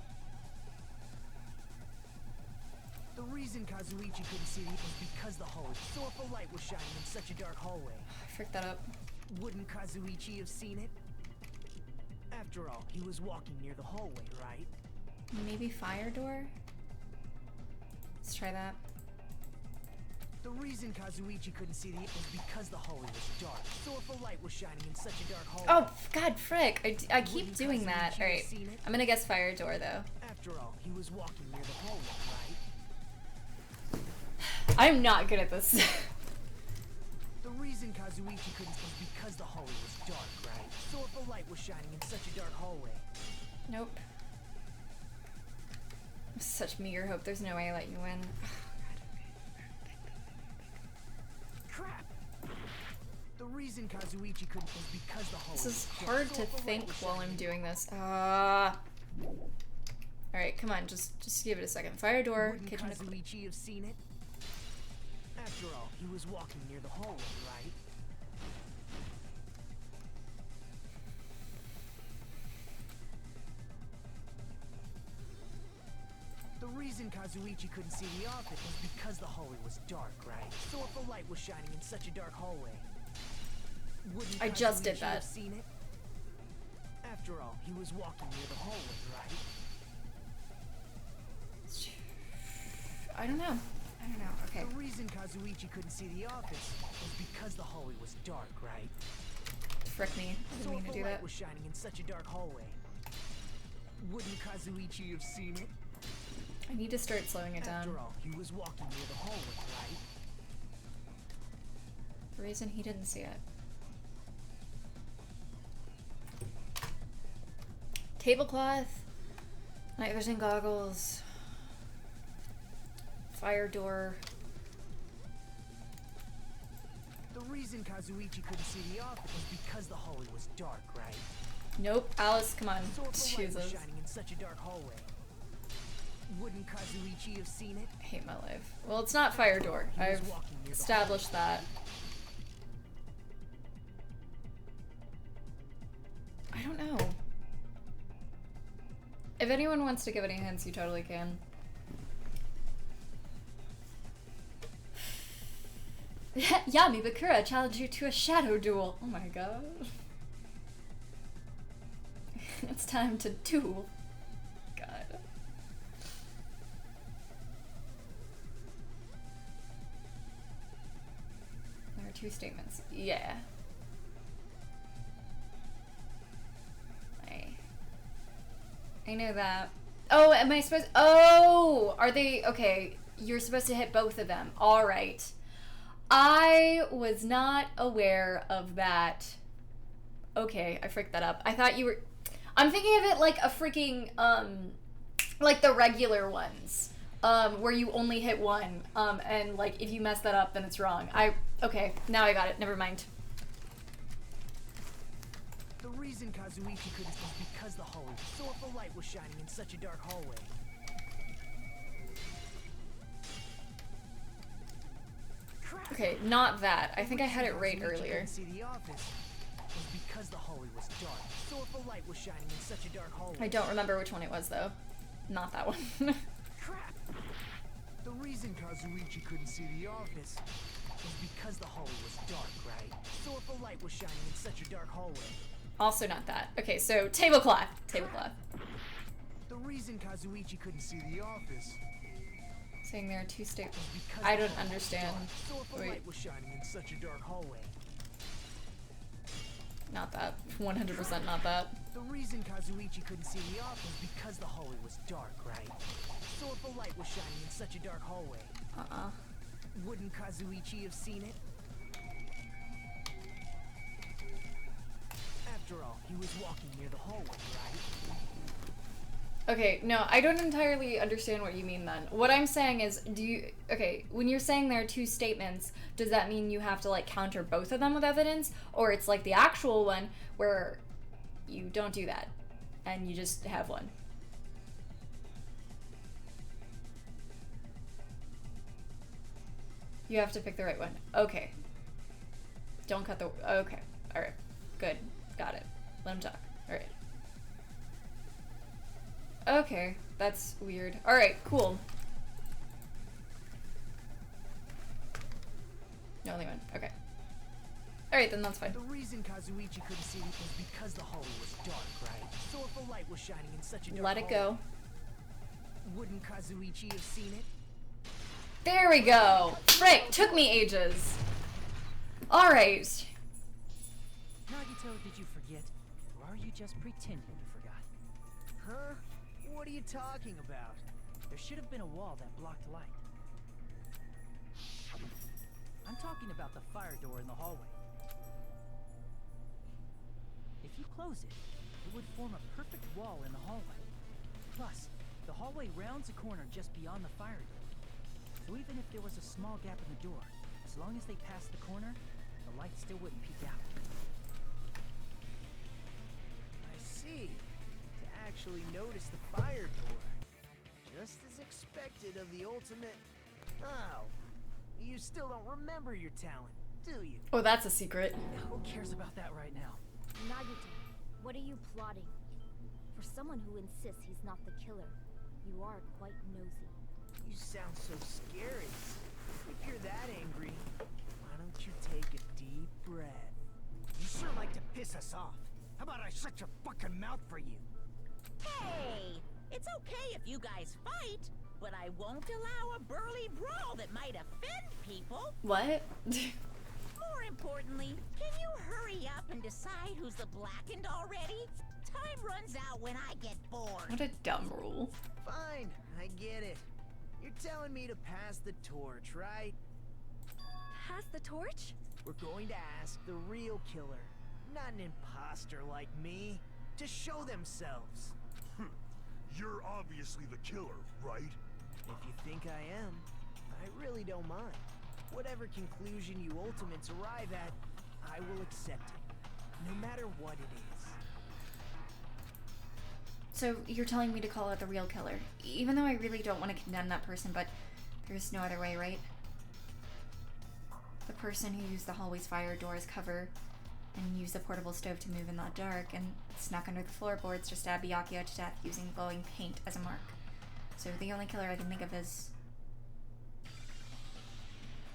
The reason Kazuichi couldn't see it was because the hallway. So if a light was shining in such a dark hallway, Frick that up. wouldn't Kazuichi have seen it? After all, he was walking near the hallway, right? Maybe fire door? Let's try that. The reason Kazuichi couldn't see it was because the hallway was dark. So if a light was shining in such a dark hallway... Oh, God, frick. I keep wouldn't doing that. Kazuichi have Alright. seen it? I'm gonna guess fire door, though. After all, he was walking near the hallway, right? I'm not good at this. The reason Kazuichi couldn't was because the hallway was dark, right? So if a light was shining in such a dark hallway... Nope. Such meager hope. There's no way I let you win. Crap! The reason Kazuichi couldn't was because the hallway This was is dark. hard So to if a light think was while shining I'm doing this. Alright, come on. Just give it a second. Fire door, Wouldn't kitchen. Kazuichi have seen it? After all, he was walking near the hallway, right? The reason Kazuichi couldn't see the office was because the hallway was dark, right? So if a light was shining in such a dark hallway, wouldn't I just did Kazuichi that. have seen it? After all, he was walking near the hallway, right? I don't know. Okay. The reason Kazuichi couldn't see the office was because the hallway was dark, right? Frick me. I So didn't mean if to a do light that. was shining in such a dark hallway, wouldn't Kazuichi have seen it? I need to start slowing it down. After all, he was walking near the hallway, right? The reason he didn't see it. Tablecloth, night vision goggles, fire door. The reason Kazuichi couldn't see the office was because the hallway was dark, right? Nope, Alice, come on. So if the light was Jesus. shining in such a dark hallway, wouldn't Kazuichi have seen it? I hate my life. Well, it's not fire door. I've established that. I don't know. If anyone wants to give any hints, you totally can. Yami Bakura challenged you to a shadow duel. Oh my god. It's time to duel. God. There are two statements. Yeah. I know that. Oh, am I supposed... Oh! Are they... Okay, you're supposed to hit both of them. Alright. I was not aware of that. Okay, I freaked that up. I thought you were... I'm thinking of it like a freaking, like the regular ones. Where you only hit one. And like, if you mess that up, then it's wrong. Okay, now I got it. Never mind. The reason Kazuichi couldn't was because the hallway. So if the light was shining in such a dark hallway. Okay, not that. I think I had it right earlier. See the office was because the hallway was dark. So if the light was shining in such a dark hallway. I don't remember which one it was though. Not that one. Crap. The reason Kazuichi couldn't see the office was because the hallway was dark, right? So if the light was shining in such a dark hallway. Also not that. Okay, so tablecloth. Tablecloth. The reason Kazuichi couldn't see the office. Saying there are two statements. I don't understand. So if the light was shining in such a dark hallway. Not that. 100% not that. The reason Kazuichi couldn't see the office was because the hallway was dark, right? So if the light was shining in such a dark hallway. Wouldn't Kazuichi have seen it? After all, he was walking near the hallway, right? Okay, no, I don't entirely understand what you mean then. What I'm saying is, okay, when you're saying there are two statements, does that mean you have to like counter both of them with evidence? Or it's like the actual one where you don't do that and you just have one? You have to pick the right one. Okay. Don't cut the... Okay. Alright. Good. Got it. Let him talk. Alright. Okay. That's weird. Alright, cool. No, only one. Okay. Alright, then that's fine. The reason Kazuichi couldn't see it was because the hallway was dark, right? So if the light was shining in such a dark Let it go. Wouldn't Kazuichi have seen it? There we go! Frick! Took me ages. Alright. Nagito, did you forget? Or are you just pretending you forgot? Huh? What are you talking about? There should have been a wall that blocked light. I'm talking about the fire door in the hallway. If you close it, it would form a perfect wall in the hallway. Plus, the hallway rounds a corner just beyond the fire door. So even if there was a small gap in the door, as long as they passed the corner, the light still wouldn't peek out. I see. To actually notice the fire door. Just as expected of the ultimate... Oh. You still don't remember your talent, do you? Oh, that's a secret. Who cares about that right now? Nagito, what are you plotting? For someone who insists he's not the killer, you are quite nosy. You sound so scary. If you're that angry, why don't you take a deep breath? You sure like to piss us off. How about I shut your fucking mouth for you? Hey, it's okay if you guys fight, but I won't allow a burly brawl that might offend people. What? More importantly, can you hurry up and decide who's the blackened already? Time runs out when I get bored. What a dumb rule. Fine, I get it. You're telling me to pass the torch, right? Pass the torch? We're going to ask the real killer, not an imposter like me, to show themselves. You're obviously the killer, right? If you think I am, I really don't mind. Whatever conclusion you ultimates arrive at, I will accept it, no matter what it is. So you're telling me to call out the real killer, even though I really don't want to condemn that person, but there's no other way, right? The person who used the hallway's fire door as cover and used the portable stove to move in the dark and snuck under the floorboards to stab Byakuya to death using glowing paint as a mark. So the only killer I can think of is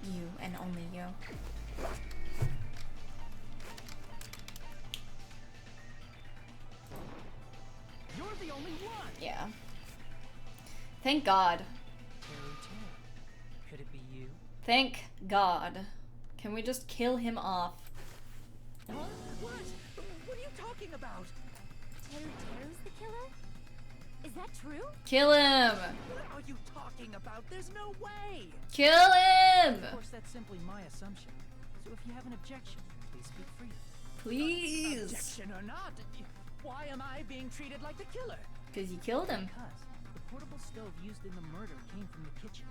you and only you. You're the only one! Yeah. Thank God. Could it be you? Thank God. Can we just kill him off? Huh? What? What are you talking about? Teru's the killer? Is that true? Kill him! What are you talking about? There's no way! Kill him! Of course, that's simply my assumption. So if you have an objection, please speak freely. Please. Objection or not, why am I being treated like the killer? Because you killed him. Because the portable stove used in the murder came from the kitchen.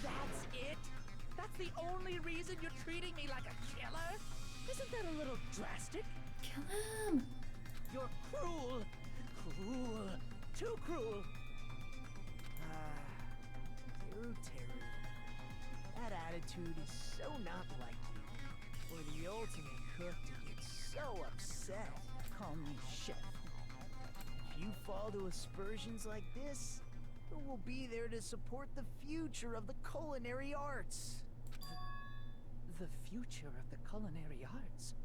That's it? That's the only reason you're treating me like a killer? Isn't that a little drastic? Kill him. You're cruel. Cruel. Too cruel. Teru. That attitude is so not like you. For the ultimate cook to get so upset. Call me chef. If you fall to aspersions like this, who will be there to support the future of the culinary arts? The future of the culinary arts?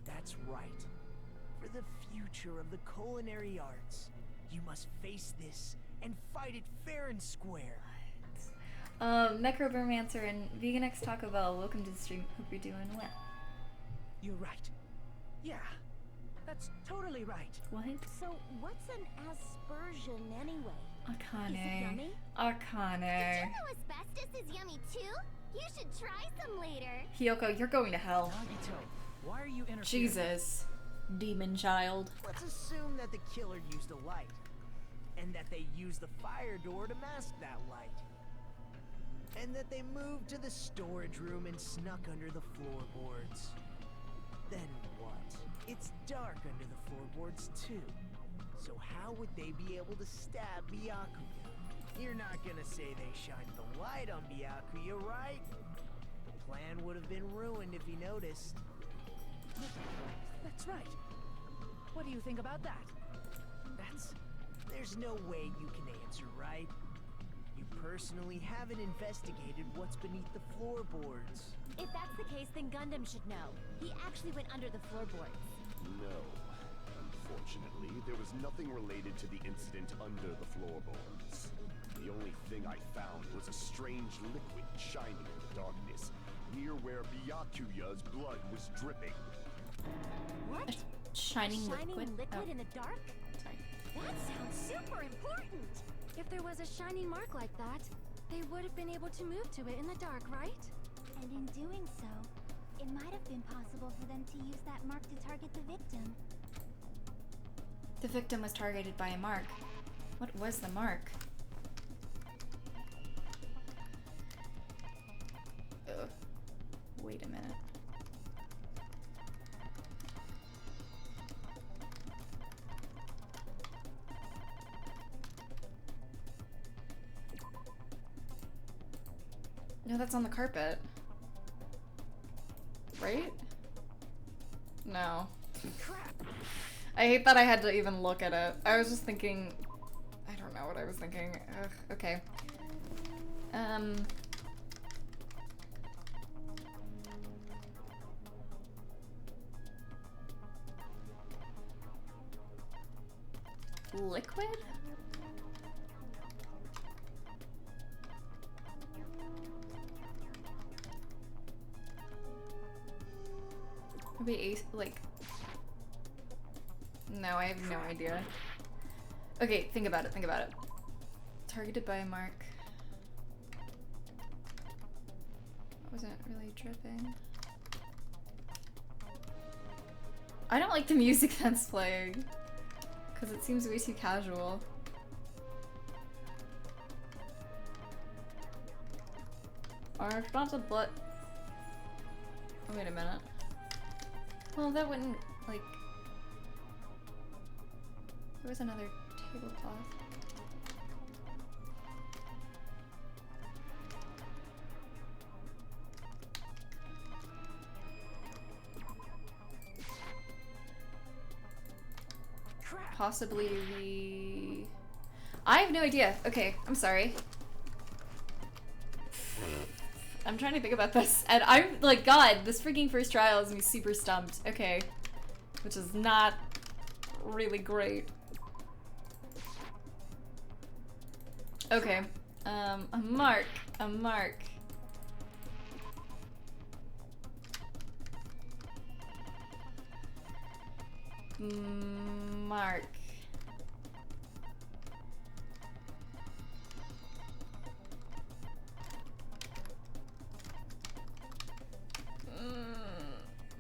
That's right. For the future of the culinary arts, you must face this and fight it fair and square. Necromancer and Vegan X Taco Bell, welcome to the stream. Hope you're doing well. You're right. Yeah, that's totally right. What? So, what's an aspersion anyway? Akane. Is it yummy? Akane. Did you know asbestos is yummy too? You should try some later. Hyoko, you're going to hell. Nagito, why are you interfering? Jesus. Demon child. Let's assume that the killer used a light, and that they used the fire door to mask that light. And that they moved to the storage room and snuck under the floorboards. Then what? It's dark under the floorboards too. So how would they be able to stab Byakuya? You're not gonna say they shined the light on Byakuya, right? The plan would have been ruined if he noticed. That's right. What do you think about that? There's no way you can answer, right? You personally haven't investigated what's beneath the floorboards. If that's the case, then Gundam should know. He actually went under the floorboards. No. Unfortunately, there was nothing related to the incident under the floorboards. The only thing I found was a strange liquid shining in the darkness, near where Byakuya's blood was dripping. What? Shining liquid? In the dark? Sorry. That sounds super important! If there was a shining mark like that, they would have been able to move to it in the dark, right? And in doing so, it might have been possible for them to use that mark to target the victim. The victim was targeted by a mark. What was the mark? Ugh. Wait a minute. No, that's on the carpet. Right? No. I hate that I had to even look at it. I was just thinking... I don't know what I was thinking. Ugh, okay. Liquid? Maybe like... No, I have no idea. Okay, think about it, think about it. Targeted by a mark. What wasn't really dripping. I don't like the music that's playing, because it seems way too casual. Or if not the blood. Oh, wait a minute. Well, that wouldn't, like. There was another tablecloth. Possibly the... I have no idea. Okay, I'm sorry. I'm trying to think about this, and I'm like, God, this freaking first trial has me super stumped. Okay. Which is not really great. Okay. A mark. A mark. Mark.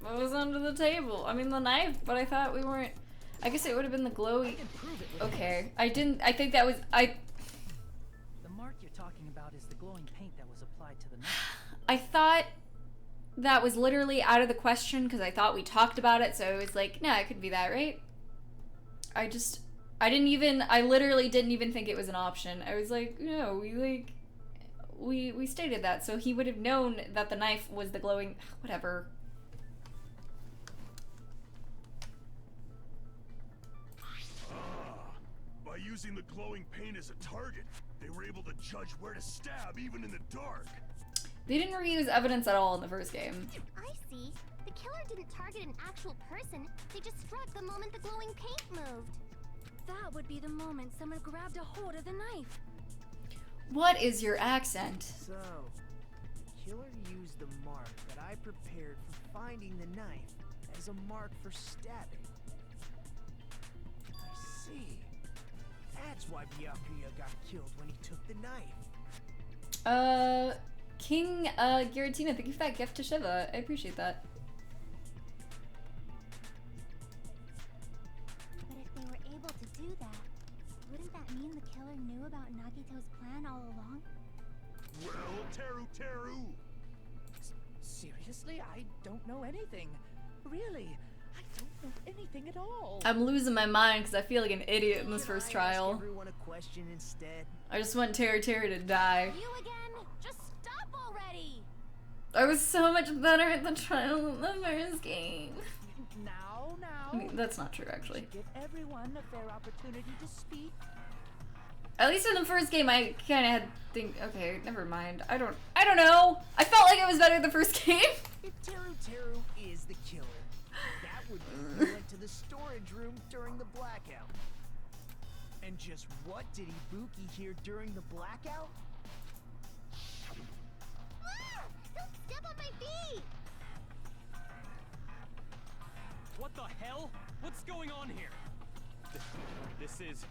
What was under the table? I mean, the knife, but I thought we weren't. I guess it would have been the glowy. Okay, I didn't. I think that was. The mark you're talking about is the glowing paint that was applied to the knife. I thought that was literally out of the question because I thought we talked about it, so it was like, no, it could be that, right? I literally didn't even think it was an option. I was like, no, we stated that, so he would have known that the knife was the glowing, whatever. By using the glowing paint as a target, they were able to judge where to stab even in the dark. They didn't reuse evidence at all in the first game. I see. The killer didn't target an actual person. They just struck the moment the glowing paint moved. That would be the moment someone grabbed a hold of the knife. What is your accent? So, the killer used the mark that I prepared for finding the knife as a mark for stabbing. I see. That's why Byakuya got killed when he took the knife. King, Giratina, thank you for that gift to Shiva. I appreciate that. But if they were able to do that, wouldn't that mean the killer knew about Nagito's plan all along? Well, Teru! Seriously? I don't know anything. Really? I don't know anything at all. I'm losing my mind because I feel like an idiot in this first trial. Everyone a question instead. I just want Teru to die. You again? Just stop already! I was so much better at the trial than the first game. Now. I mean, that's not true, actually. Give everyone a fair opportunity to speak. At least in the first game, I kind of had okay, never mind. I don't know. I felt like it was better the first game. If Teru is the killer, that would mean he went to the storage room during the blackout. And just what did Ibuki hear during the blackout? Ah! Don't step on my feet! What the hell? What's going on here? This is...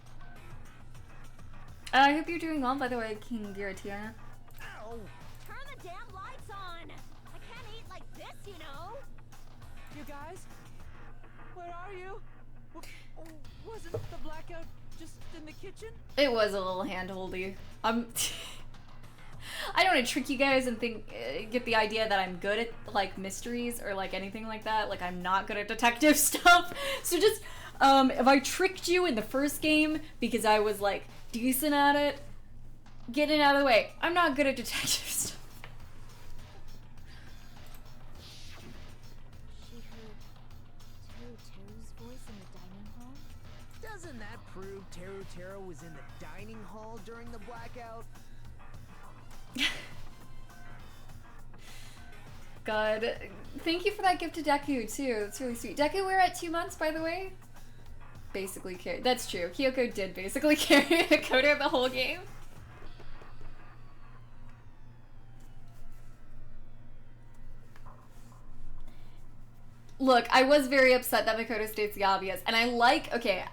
I hope you're doing well, by the way, King Giratina. Ow! Turn the damn lights on! I can't eat like this, you know! You guys? Where are you? Wasn't the blackout just in the kitchen? It was a little hand-holdy. I don't want to trick you guys and get the idea that I'm good at, like, mysteries or, like, anything like that. Like, I'm not good at detective stuff. So just, if I tricked you in the first game because I was, like, decent at it, get it out of the way. I'm not good at detective stuff. She heard Teru's voice in the dining hall? Doesn't that prove Teru was in the dining hall during the blackout? God, thank you for that gift to Deku too. That's really sweet. Deku, we're at 2 months, by the way. Basically carry. That's true. Kyoko did basically carry Hakoda the whole game. Look, I was very upset that Makoto states the obvious, and I like the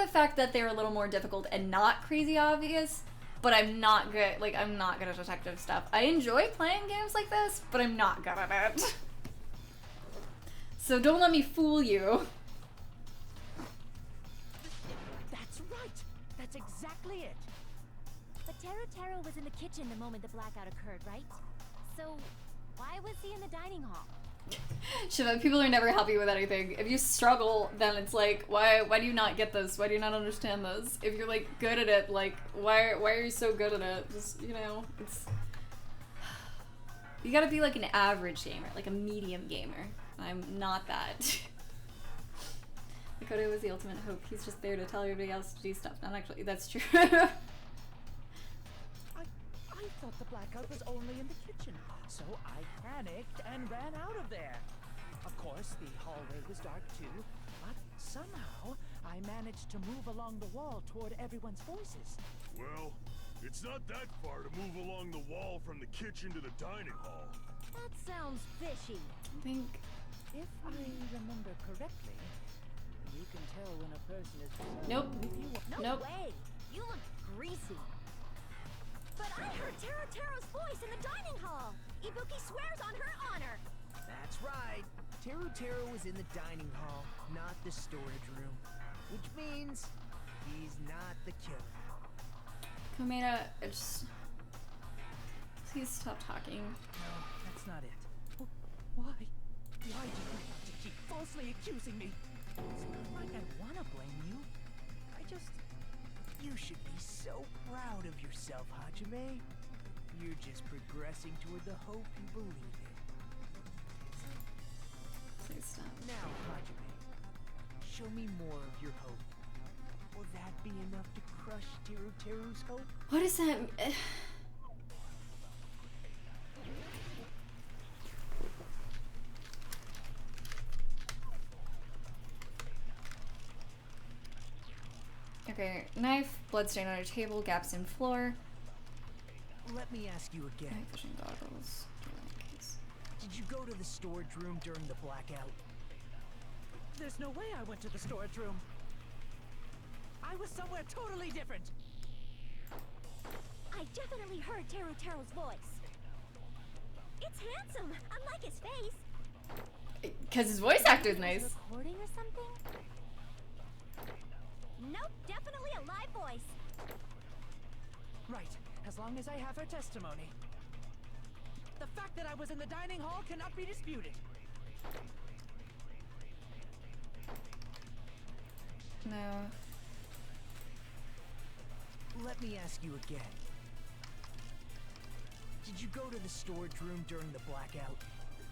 fact that they're a little more difficult and not crazy obvious, but I'm not good. Like, I'm not good at detective stuff. I enjoy playing games like this, but I'm not good at it. So don't let me fool you. That's right. That's exactly it. But Taro was in the kitchen the moment the blackout occurred, right? So why was he in the dining hall? Shiva, people are never happy with anything. If you struggle, then it's like, why do you not get this? Why do you not understand this? If you're like good at it, like why are you so good at it? Just, you know, it's you gotta be like an average gamer, like a medium gamer. I'm not that. Makoto was the ultimate hope. He's just there to tell everybody else to do stuff. Not actually, that's true. I thought the blackout was only in the kitchen, so I panicked and ran out of there. Of course, the hallway was dark too, but somehow I managed to move along the wall toward everyone's voices. Well, it's not that far to move along the wall from the kitchen to the dining hall. That sounds fishy. I think... If I remember correctly, you can tell when a person is... Nope. No way! You look greasy. But I heard Taro's voice in the dining hall! Ibuki swears on her honor! That's right. Taro was in the dining hall, not the storage room. Which means he's not the killer. Komeda, just... Please stop talking. No, that's not it. Why? Why do you have to keep falsely accusing me? It's not like I want to blame you. I just... You should be so proud of yourself, Hajime. You're just progressing toward the hope you believe in. Please stop. Now, Hajime, show me more of your hope. Will that be enough to crush Teru's hope? What is that? Okay, knife, bloodstain on a table, gaps in floor. Let me ask you again. Night vision goggles. Did you go to the storage room during the blackout? There's no way I went to the storage room. I was somewhere totally different. I definitely heard Taro's voice. It's handsome, unlike his face. Because his voice actor is nice. Recording or something? Nope, definitely a live voice. Right, as long as I have her testimony. The fact that I was in the dining hall cannot be disputed. No. Let me ask you again. Did you go to the storage room during the blackout?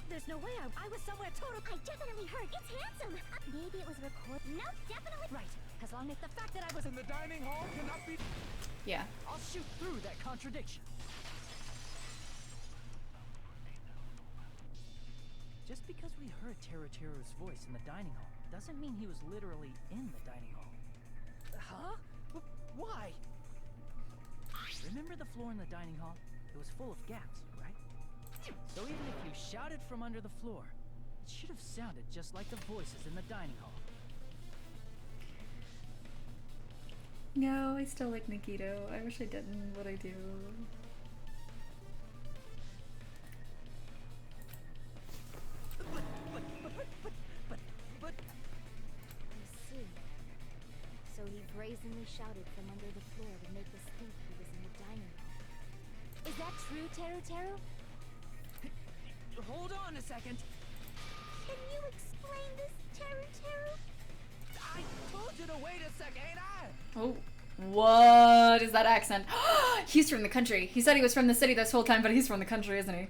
There's no way I was somewhere totally... I definitely heard. It's handsome. Maybe it was recorded. Nope, definitely... Right. As long as the fact that I was in the dining hall cannot be... Yeah. I'll shoot through that contradiction. Just because we heard Taro's voice in the dining hall doesn't mean he was literally in the dining hall. Huh? Why? Remember the floor in the dining hall? It was full of gaps, right? So even if you shouted from under the floor, it should have sounded just like the voices in the dining hall. No, I still like Nikito. I wish I didn't, but I do. I see. So he brazenly shouted from under the floor to make us think he was in the dining hall. Is that true, Taro? Hold on a second. Can you explain this, Taro? I told you to wait a second, ain't I? Oh, what is that accent? He's from the country. He said he was from the city this whole time, but he's from the country, isn't he?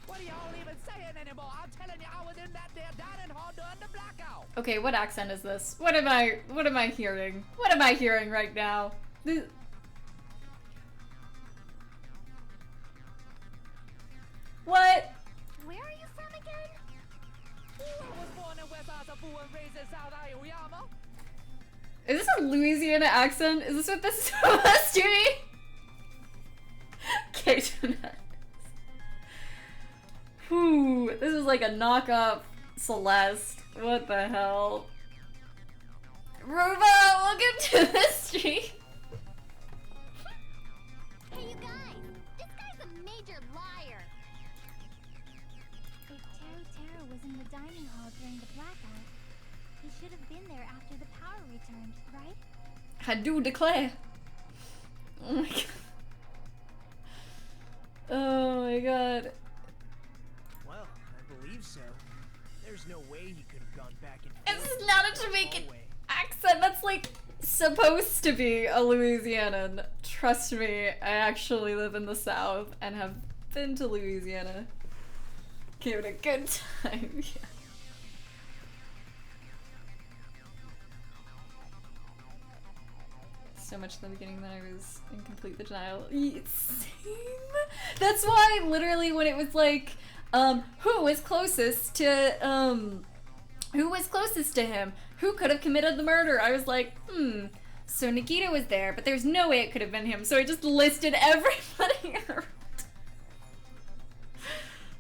What are y'all even saying anymore? I'm telling you, I was in that there dining hall during the blackout. Okay, what accent is this? What am I hearing? What am I hearing right now? What? Where are you from again? I was born in West Asafu and raised in South Aoyama. Is this a Louisiana accent? Is this what this is supposed to be? Okay, whew, this is like a knockoff Celeste. What the hell? Ruba, welcome to the stream. major liar. If Taro was in the dining hall during the blackout, he should have been there after the power returned, right? I do declare. Oh my god. Oh my god. Well, I believe so. There's no way he could have gone back and This forth is not a the Jamaican hallway. accent. That's like supposed to be a Louisianan. Trust me, I actually live in the South and have been to Louisiana. Give it a good time. Yeah. So much in the beginning that I was in complete denial. Same. That's why literally when it was like, who was closest to him? Who could have committed the murder? I was like, so Nikita was there, but there's no way it could have been him. So I just listed everybody around.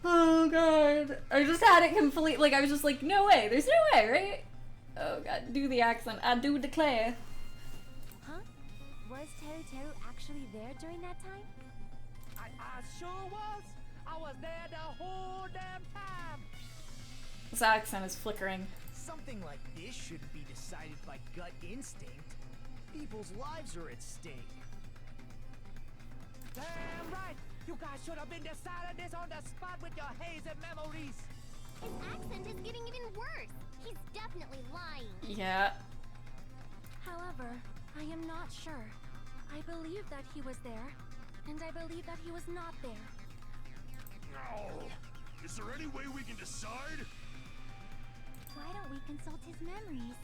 Oh god. I just had it complete, like I was just like, no way, there's no way, right? Oh god, do the accent, I do declare. Huh? Was Teru actually there during that time? I sure was. I was there the whole damn time. This accent is flickering. Something like this shouldn't be decided by gut instinct. People's lives are at stake. Damn right. You guys should have been deciding this on the spot with your hazy memories. His accent is getting even worse. He's definitely lying. Yeah. However, I am not sure. I believe that he was there, and I believe that he was not there. No. Is there any way we can decide? Why don't we consult his memories?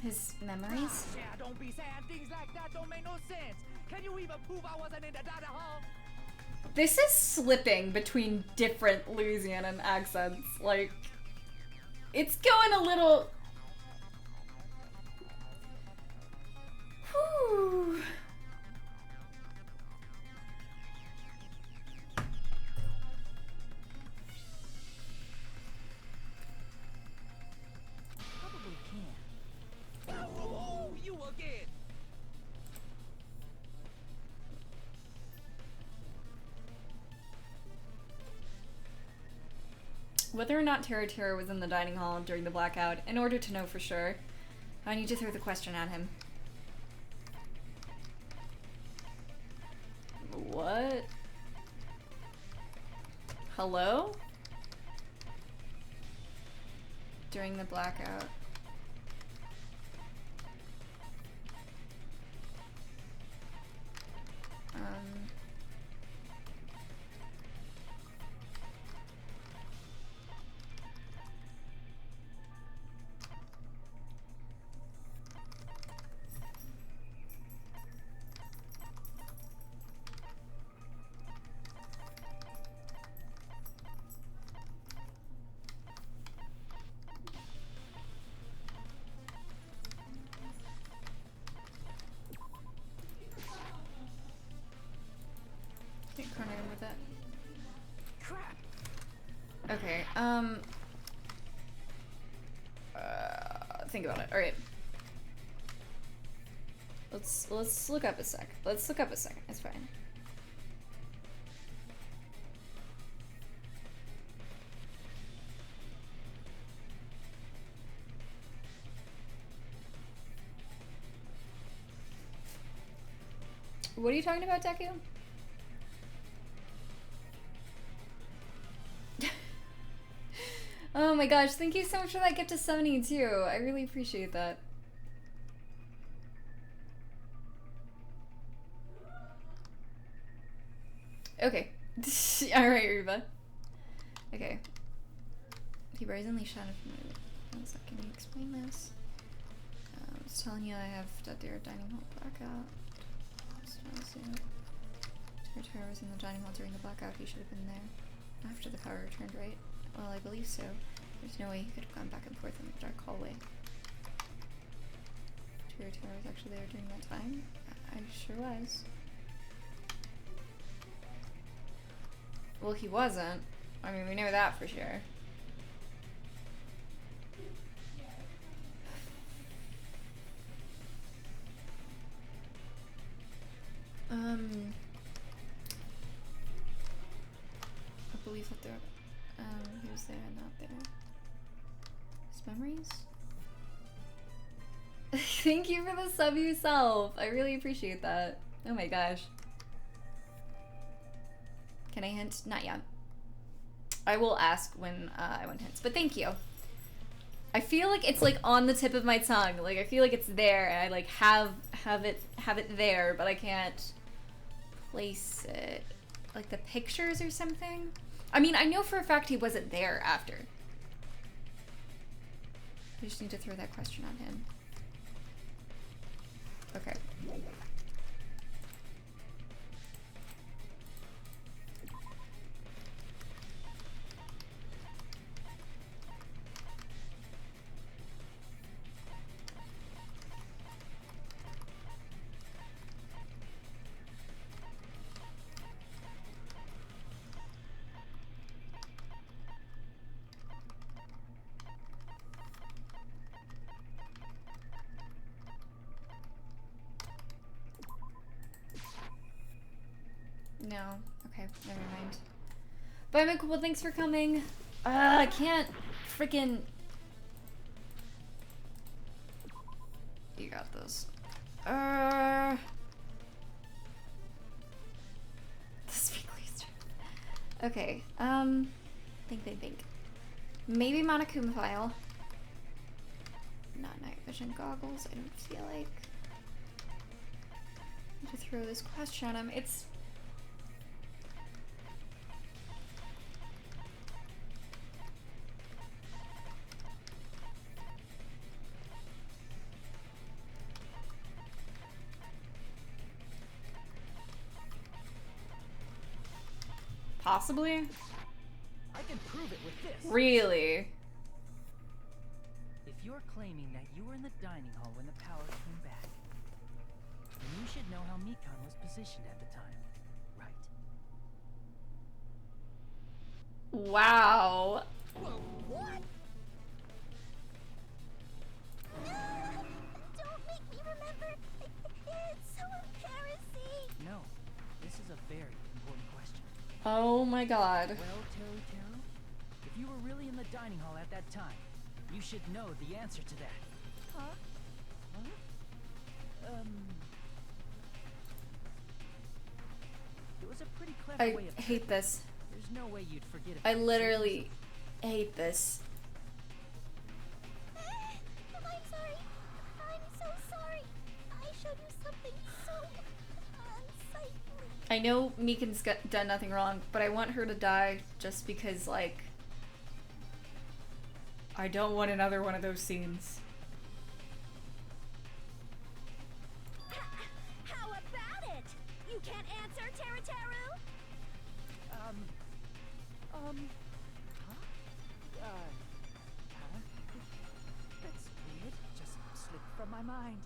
His memories? Yeah, don't be saying things like that. Don't make no sense. Can you even prove I wasn't in the dining hall? This is slipping between different Louisianan accents. Like, it's going a little... Whew. Probably can. Oh, you again. Whether or not Taro was in the dining hall during the blackout, in order to know for sure, I need to throw the question at him. What? Hello? During the blackout. Can't corner him with that. Crap. Okay, think about it. Alright. Let's look up a sec. Let's look up a second. It's fine. What are you talking about, Deku? Oh my gosh, thank you so much for that gift of 72. I really appreciate that. Okay. Alright, Reba. Okay. He brazenly shouted from my... One sec, can you explain this? I was telling you I have that their dining hall blackout. Taro was in the dining hall during the blackout. He should have been there after the power returned, right? Well, I believe so. There's no way he could have gone back and forth in the dark hallway. Taro was actually there during that time? I sure was. Well, he wasn't. I mean, we know that for sure. believe that there, he was there and not there. His memories? Thank you for the sub yourself. I really appreciate that. Oh my gosh. Can I hint? Not yet. I will ask when I want hints, but thank you. I feel like it's like on the tip of my tongue. Like I feel like it's there, and I like have it there, but I can't place it. Like the pictures or something. I mean, I know for a fact he wasn't there after. I just need to throw that question on him. Okay. No. Okay, never mind. Bye, Michael. Well, thanks for coming. I can't freaking. You got this. The speakers. Okay. Think. Maybe Monokuma file. Not night vision goggles. I don't feel like. I need to throw this question at him. It's. Possibly? I can prove it with this. Really? If you're claiming that you were in the dining hall when the power came back, then you should know how Mikan was positioned at the time, right? Wow. Whoa, what? No! Don't make me remember! It's so embarrassing! No, this is a very important question. Oh my god. Well, Teru, if you were really in the dining hall at that time, you should know the answer to that. Huh? It was a pretty clever I way of hate this. There's no way you'd forget it. I literally hate this. I'm sorry. I'm so sorry. I showed you something so unsightly. I know Mikan's done nothing wrong, but I want her to die just because, like, I don't want another one of those scenes. How about it? You can't answer, Teru? That's weird. Just slipped from my mind.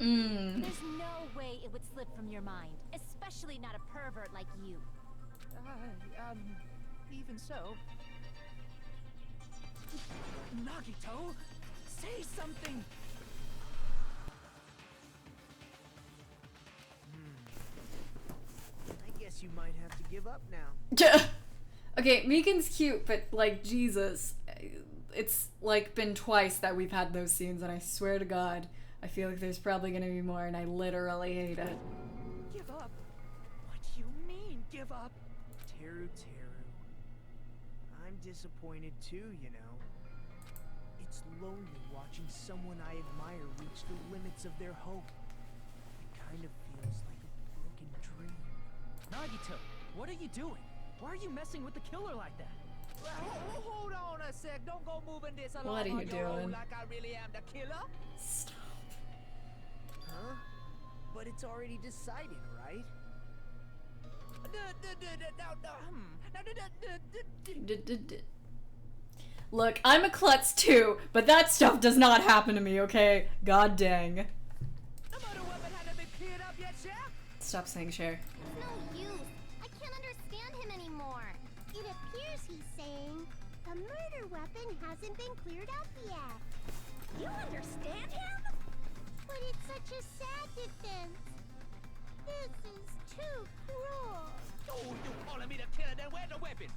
There's no way it would slip from your mind, especially not a pervert like you. Even so. Nagito, say something! I guess you might have to give up now. Okay, Mikan's cute, but, like, Jesus. It's, like, been twice that we've had those scenes, and I swear to God, I feel like there's probably gonna be more, and I literally hate it. Give up? What do you mean, give up? Teru. I'm disappointed too, you know. It's lonely watching someone I admire reach the limits of their hope. It kind of feels like a broken dream. Nagito, what are you doing? Why are you messing with the killer like that? Hold on a sec. Don't go moving this along What are you on your own doing? like I really am the killer. Stop. Huh? But it's already decided, right? Look, I'm a klutz too, but that stuff does not happen to me, okay? God dang. Stop saying share. It's no use. I can't understand him anymore. It appears he's saying the murder weapon hasn't been cleared up yet. You understand him? But it's such a sad defense. This is too cruel. Oh, you calling me the killer? Then where's the weapon?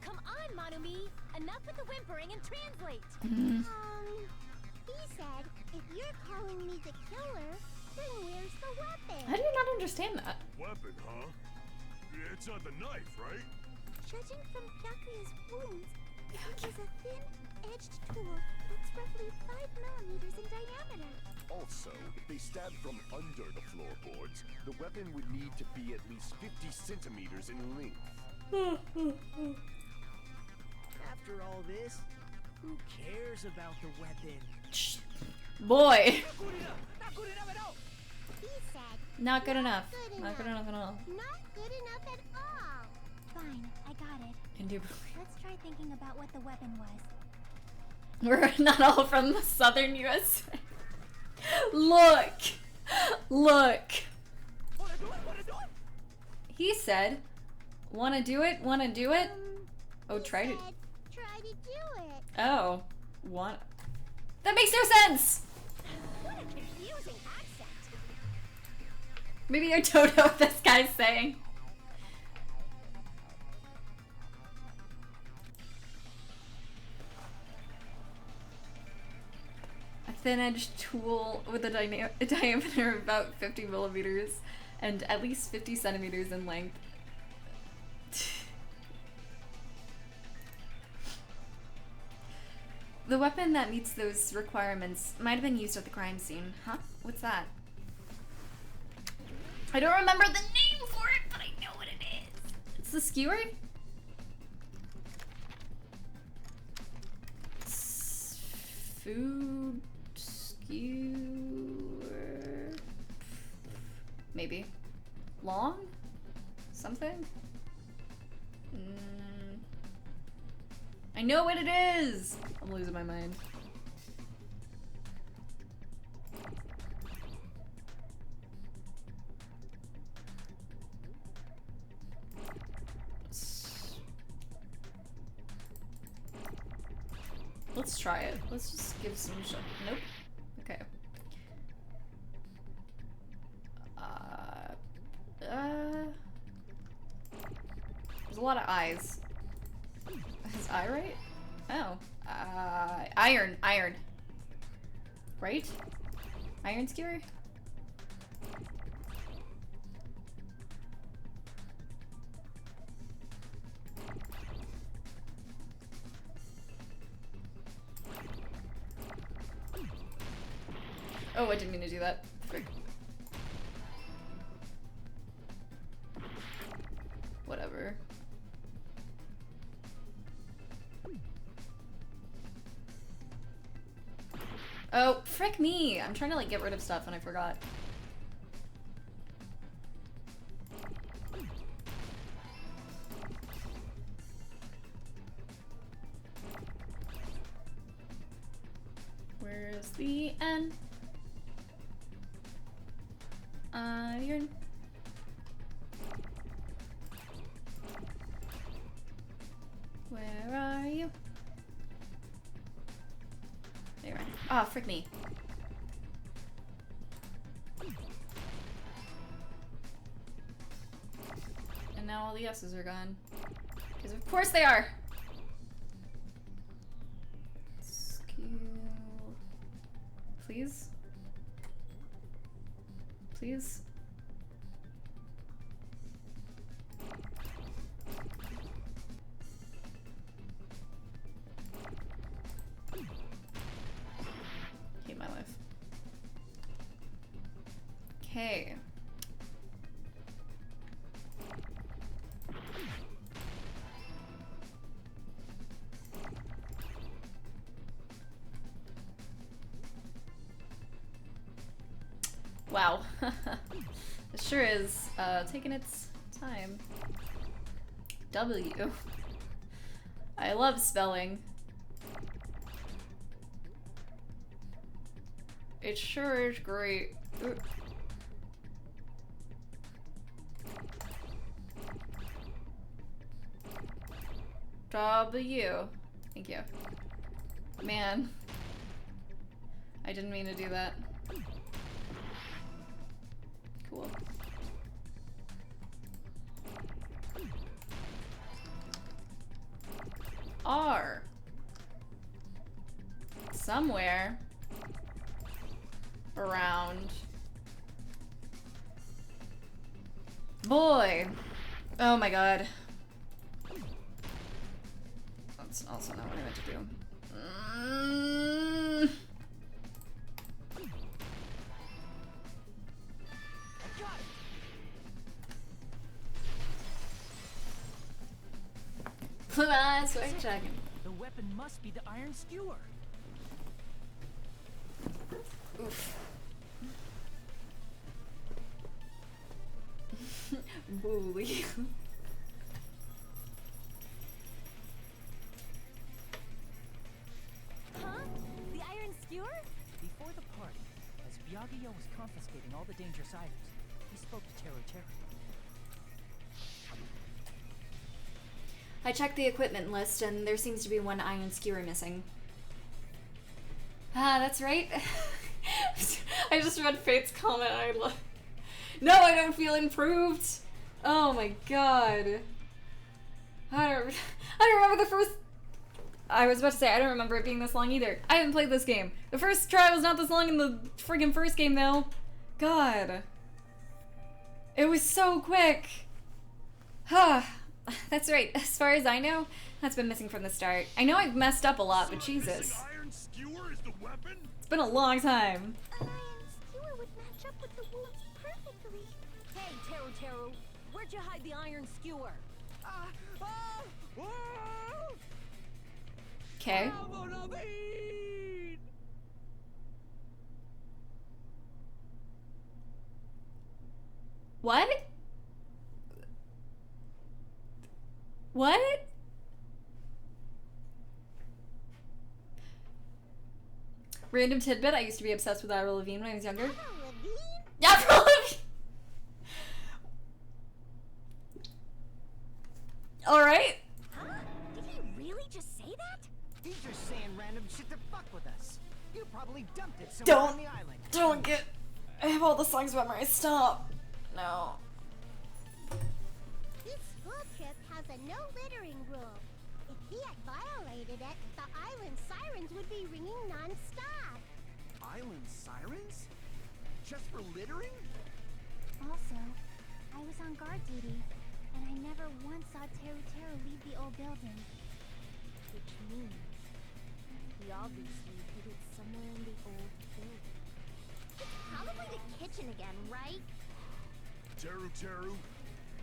Come on, Monumi! Enough with the whimpering and translate! He said, if you're calling me the killer, then where's the weapon? How do you not understand that? Weapon, huh? It's not the knife, right? Judging from Byakuya's wounds, it was a thin-edged tool that's roughly 5 millimeters in diameter. Also, if they stabbed from under the floorboards, the weapon would need to be at least 50 centimeters in length. After all this, who cares about the weapon? Boy! Not good enough at all! He said, Not good enough. good Not good enough at all. Not good enough at all. Fine, I got it. Indubitably. Let's try thinking about what the weapon was. We're not all from the southern USA. Look! Look! He said, wanna do it? Wanna do it? Oh, try to. Try to do it. Oh. Want. That makes no sense! What a confusing accent! Maybe I don't know what this guy's saying. A thin-edged tool with a diameter of about 50 millimeters and at least 50 centimeters in length. The weapon that meets those requirements might have been used at the crime scene. Huh? What's that? I don't remember the name for it, but I know what it is. It's the skewer? Food skewer. Maybe. Long? Something? I know what it is! I'm losing my mind. Let's try it. Let's just give some shot. Nope. Okay. There's a lot of eyes. Is eye right? Oh. Iron. Right? Iron skewer? Oh, I didn't mean to do that. Frick. Whatever. Oh, frick me! I'm trying to like get rid of stuff and I forgot. Where's the N? Iron. Where are you? There. Ah, frick me. And now all the S's are gone. Because of course they are! Skill. Please? Please? Hate my life. Okay. Wow. It sure is taking its time. W. I love spelling. It sure is great. Ooh. W. Thank you. Man. I didn't mean to do that. Cool. are somewhere around. Boy. Oh my god. That's also not what I meant to do. Blue eyes, white dragon. The weapon must be the iron skewer. Oof. Bully. Huh? The iron skewer? Before the party, as Byakuya was confiscating all the dangerous items, he spoke to Teru. I checked the equipment list and there seems to be one iron skewer missing. Ah, that's right. I just read Fate's comment and I love. No, I don't feel improved. Oh my god. I don't remember the first. I was about to say I don't remember it being this long either. I haven't played this game. The first try was not this long in the friggin' first game though. God. It was so quick. Huh. That's right. As far as I know, that's been missing from the start. I know I've messed up a lot, but Jesus. Iron skewer is the weapon? It's been a long time. An iron skewer would match up with the wounds perfectly. Hey, Teru, where'd you hide the iron skewer? Okay. What? What? Random tidbit, I used to be obsessed with Avril Lavigne when I was younger. Avril Lavigne! Alright. Huh? Did he really just say that? He's just saying random shit to fuck with us. You probably dumped it somewhere on the island. Don't get... I have all the songs memorized. Stop. No. This school trip has a no littering rule. If he had violated it, the island sirens would be ringing non-stop. Island sirens? Just for littering? Also, I was on guard duty, and I never once saw Teru leave the old building. Which means he obviously hid it somewhere in the old building. It's probably the kitchen again, right? Teru,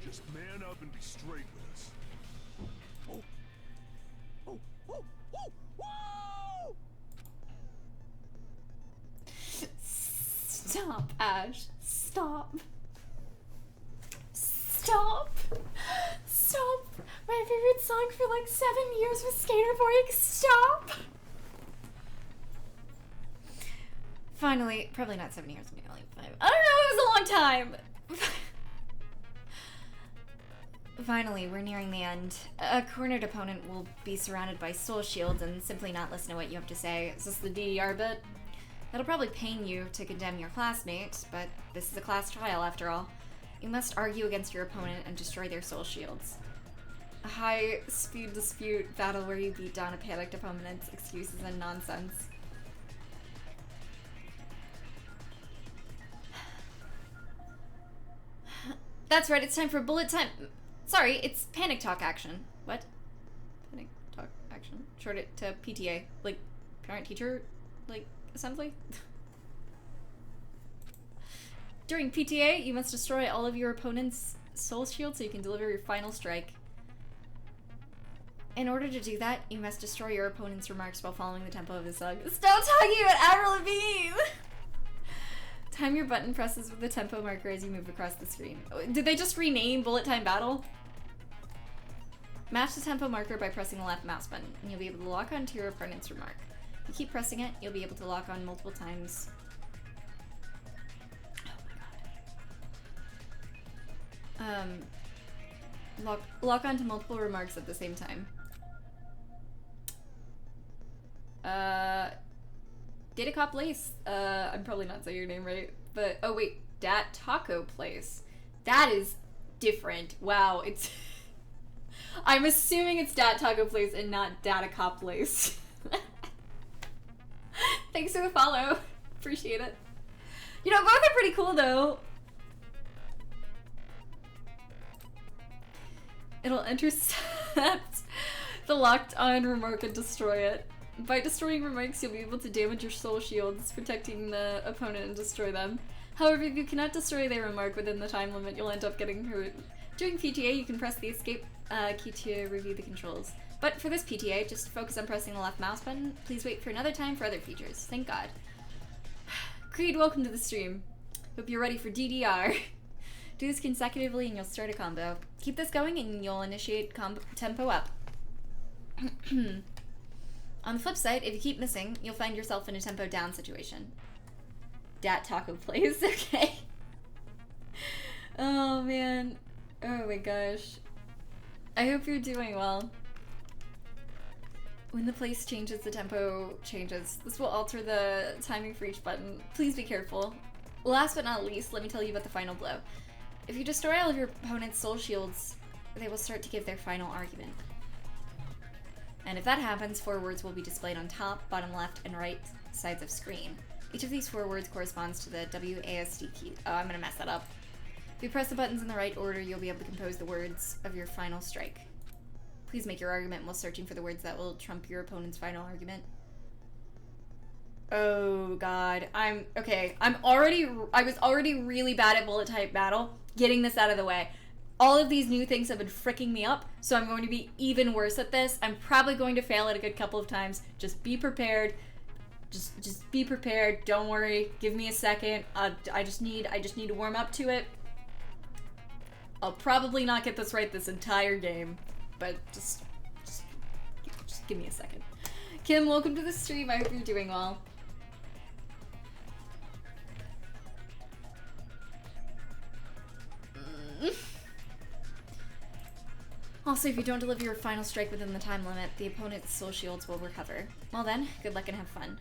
just man up and be straight with us. Oh! Oh! Oh! Oh! Whoa! Stop, Ash. Stop. Stop. Stop. My favorite song for like 7 years was Skaterboy. Stop. Finally, probably not 7 years, maybe like 5. I don't know, it was a long time. Finally, we're nearing the end. A cornered opponent will be surrounded by soul shields and simply not listen to what you have to say. Is this the DDR bit? That'll probably pain you to condemn your classmate, but this is a class trial after all. You must argue against your opponent and destroy their soul shields. A high-speed dispute battle where you beat down a panicked opponent's excuses and nonsense. That's right, it's time for bullet time. Sorry, it's panic talk action. What? Panic talk action? Short it to PTA. Like, parent-teacher, like, assembly? During PTA, you must destroy all of your opponent's soul shields so you can deliver your final strike. In order to do that, you must destroy your opponent's remarks while following the tempo of the song. Stop talking about Avril Lavigne! Time your button presses with the tempo marker as you move across the screen. Did they just rename Bullet Time Battle? Match the tempo marker by pressing the left mouse button, and you'll be able to lock onto your opponent's remark. If you keep pressing it, you'll be able to lock on multiple times. Oh my god. Lock onto multiple remarks at the same time. Data Cop Lace. I'm probably not saying your name right, but oh wait, Dat Taco Place. That is different. Wow, it's I'm assuming it's Dat Taco Place and not Datacop Place. Thanks for the follow. Appreciate it. You know, both are pretty cool though. It'll intercept the locked-on remark and destroy it. By destroying remarks, you'll be able to damage your soul shields, protecting the opponent and destroy them. However, if you cannot destroy their remark within the time limit, you'll end up getting hurt. During PTA, you can press the escape key to review the controls. But for this PTA, just focus on pressing the left mouse button. Please wait for another time for other features. Thank God. Creed, welcome to the stream. Hope you're ready for DDR. Do this consecutively and you'll start a combo. Keep this going and you'll initiate tempo up. On the flip side, if you keep missing, you'll find yourself in a tempo down situation. Dat Taco Place, okay. Oh man. Oh my gosh. I hope you're doing well. When the place changes, the tempo changes. This will alter the timing for each button. Please be careful. Last but not least, let me tell you about the final blow. If you destroy all of your opponent's soul shields, they will start to give their final argument. And if that happens, 4 words will be displayed on top, bottom left, and right sides of screen. Each of these 4 words corresponds to the WASD key. Oh, I'm gonna mess that up. If you press the buttons in the right order, you'll be able to compose the words of your final strike. Please make your argument while searching for the words that will trump your opponent's final argument. Oh god, I was already really bad at bullet type battle. Getting this out of the way. All of these new things have been freaking me up, so I'm going to be even worse at this. I'm probably going to fail it a good couple of times. Just be prepared. Just be prepared. Don't worry. Give me a second. I just need to warm up to it. I'll probably not get this right this entire game, but just give me a second. Kim, welcome to the stream. I hope you're doing well. Also, if you don't deliver your final strike within the time limit, the opponent's soul shields will recover. Well then, good luck and have fun.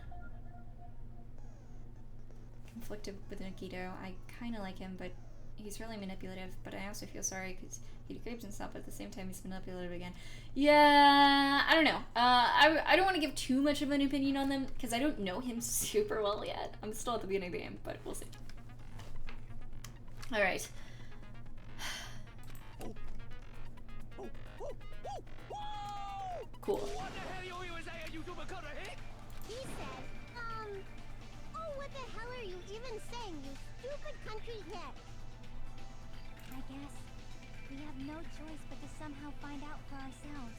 Conflicted with Nikito. I kinda like him, but he's really manipulative. But I also feel sorry because he degrades himself, but at the same time he's manipulative again. Yeah, I don't know. I don't want to give too much of an opinion on them because I don't know him super well yet. I'm still at the beginning of the game, but we'll see. Alright. Cool. What the hell are you saying, you stupid hit? He said, oh, what the hell are you even saying, you stupid country head? I guess we have no choice but to somehow find out for ourselves.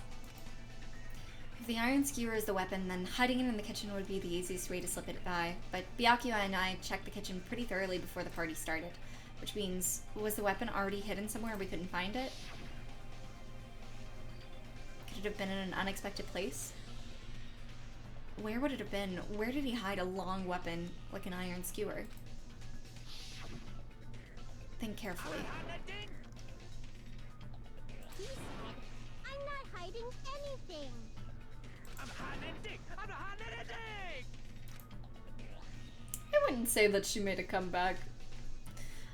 If the iron skewer is the weapon, then hiding it in the kitchen would be the easiest way to slip it by. But Byakuya and I checked the kitchen pretty thoroughly before the party started. Which means, was the weapon already hidden somewhere we couldn't find it? Could it have been in an unexpected place? Where would it have been? Where did he hide a long weapon like an iron skewer? Think carefully. He said, I'm not hiding anything. I'm hiding anything! I'm not hiding anything! I wouldn't say that she made a comeback.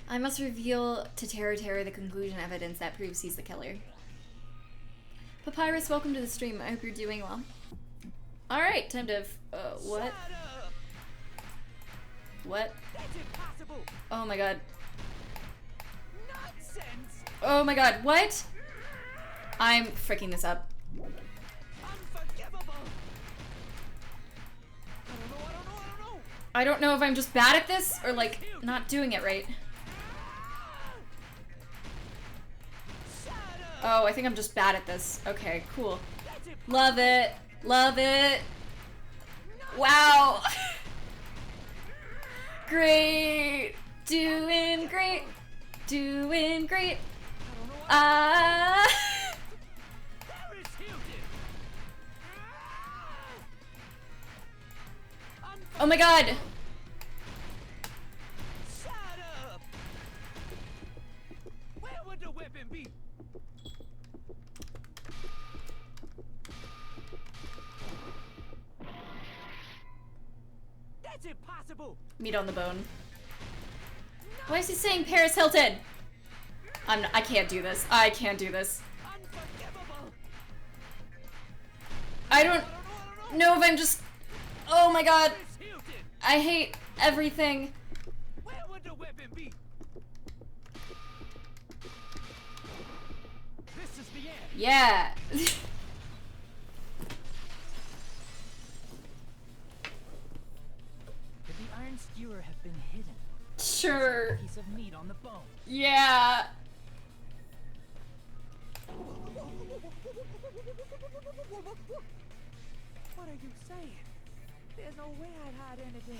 I must reveal to Terra the conclusion evidence that proves he's the killer. Papyrus, welcome to the stream. I hope you're doing well. Alright, time to... what? What? That's impossible! Oh my god. Nonsense! Oh my god, what? I'm freaking this up. Unforgivable! I don't know if I'm just bad at this or like not doing it right. Oh, I think I'm just bad at this. Okay, cool. Love it. Love it. Wow. Great. Doing great. Doing great. Oh my god. Shut up! Where would the weapon be? That's impossible! Meat on the bone. Why is he saying Paris Hilton? I can't do this. I can't do this. Unforgivable! I don't know if I'm just... Oh my god. I hate everything. Where would the weapon be? This is the end. Yeah. Could the iron skewer have been hidden? Sure. A piece of meat on the bone. Yeah. What are you saying? There's no way I'd hide anything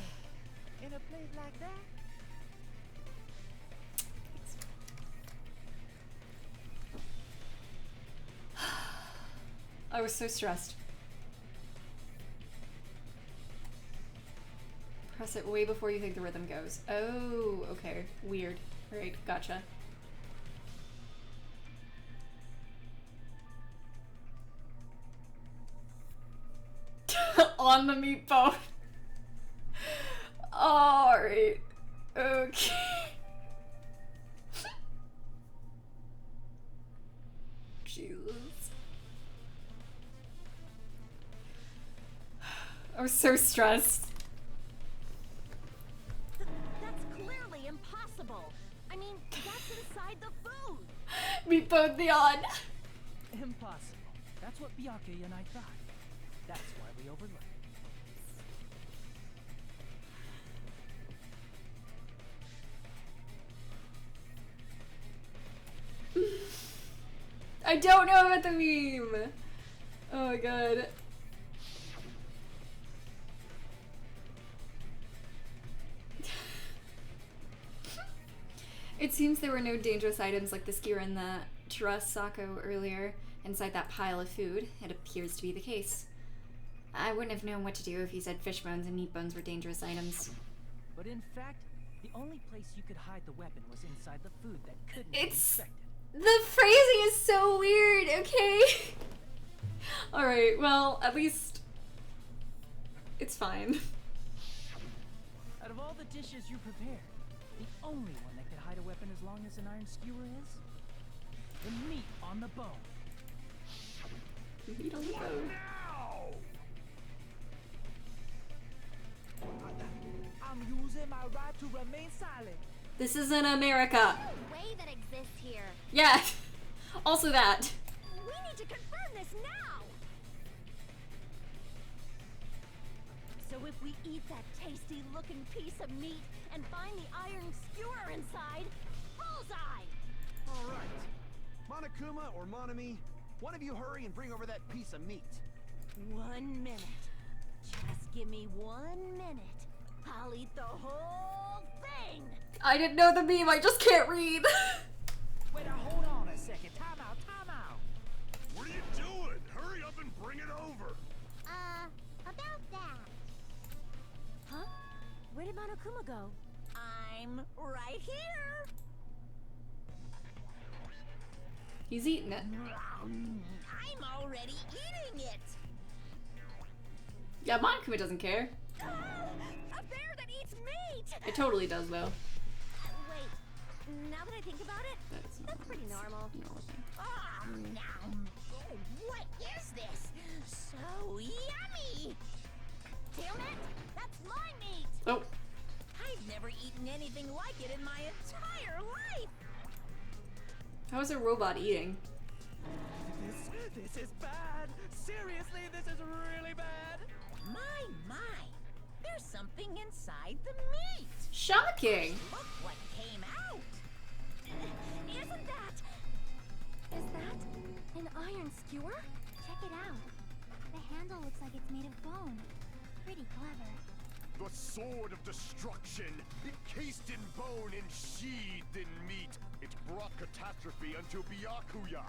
in a place like that. I was so stressed. Press it way before you think the rhythm goes. Oh, okay. Weird. Alright, gotcha. On the meat bone. Alright. Okay. Jesus. I was so stressed. That's clearly impossible. I mean, that's inside the food. Meat bone beyond. Impossible. That's what Byakuya and I thought. That's why we overlooked it. I don't know about the meme. Oh my god. It seems there were no dangerous items like the skewer and the Churrasco earlier inside that pile of food. It appears to be the case. I wouldn't have known what to do if you said fish bones and meat bones were dangerous items. But in fact, the only place you could hide the weapon was inside the food that couldn't be It's... inspected. The phrasing is so weird, okay? Alright, well, at least... it's fine. Out of all the dishes you prepared, the only one that could hide a weapon as long as an iron skewer is? The meat on the bone. Meat on the bone. I'm using my right to remain silent. This isn't America. Way that exists here. Yeah. Also that. We need to confirm this now. So if we eat that tasty-looking piece of meat and find the iron skewer inside, bullseye. All right. Monokuma or Monami, one of you hurry and bring over that piece of meat. 1 minute. Just give me 1 minute. I'll eat the whole thing. I didn't know the meme, I just can't read. Wait, now hold on a second. Time out, time out. What are you doing? Hurry up and bring it over. About that. Huh? Where did Monokuma go? I'm right here. He's eating it. I'm already eating it. Yeah, Monokuma doesn't care. A bear that eats meat! It totally does, though. Wait, now that I think about it, that's pretty normal. Oh, what is this? So yummy! Damn it! That's my meat! Oh. I've never eaten anything like it in my entire life! How is a robot eating? This is bad. Seriously, this is really bad. My. There's something inside the meat. Shocking. Look what came out. Isn't that... Is that an iron skewer? Check it out. The handle looks like it's made of bone. Pretty clever. The sword of destruction, encased in bone and sheathed in meat. It brought catastrophe unto Byakuya.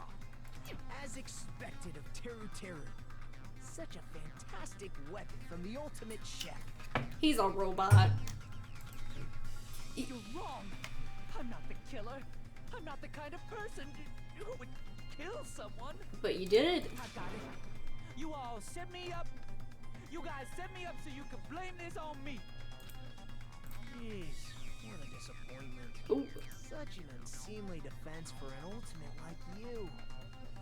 As expected of Teru. Such a fantastic weapon from the ultimate chef. He's a robot. You're wrong. I'm not the killer. I'm not the kind of person who would kill someone. But you did. I got it. You all set me up. You guys set me up so you could blame this on me. Jeez, what a disappointment. Ooh. Such an unseemly defense for an ultimate like you.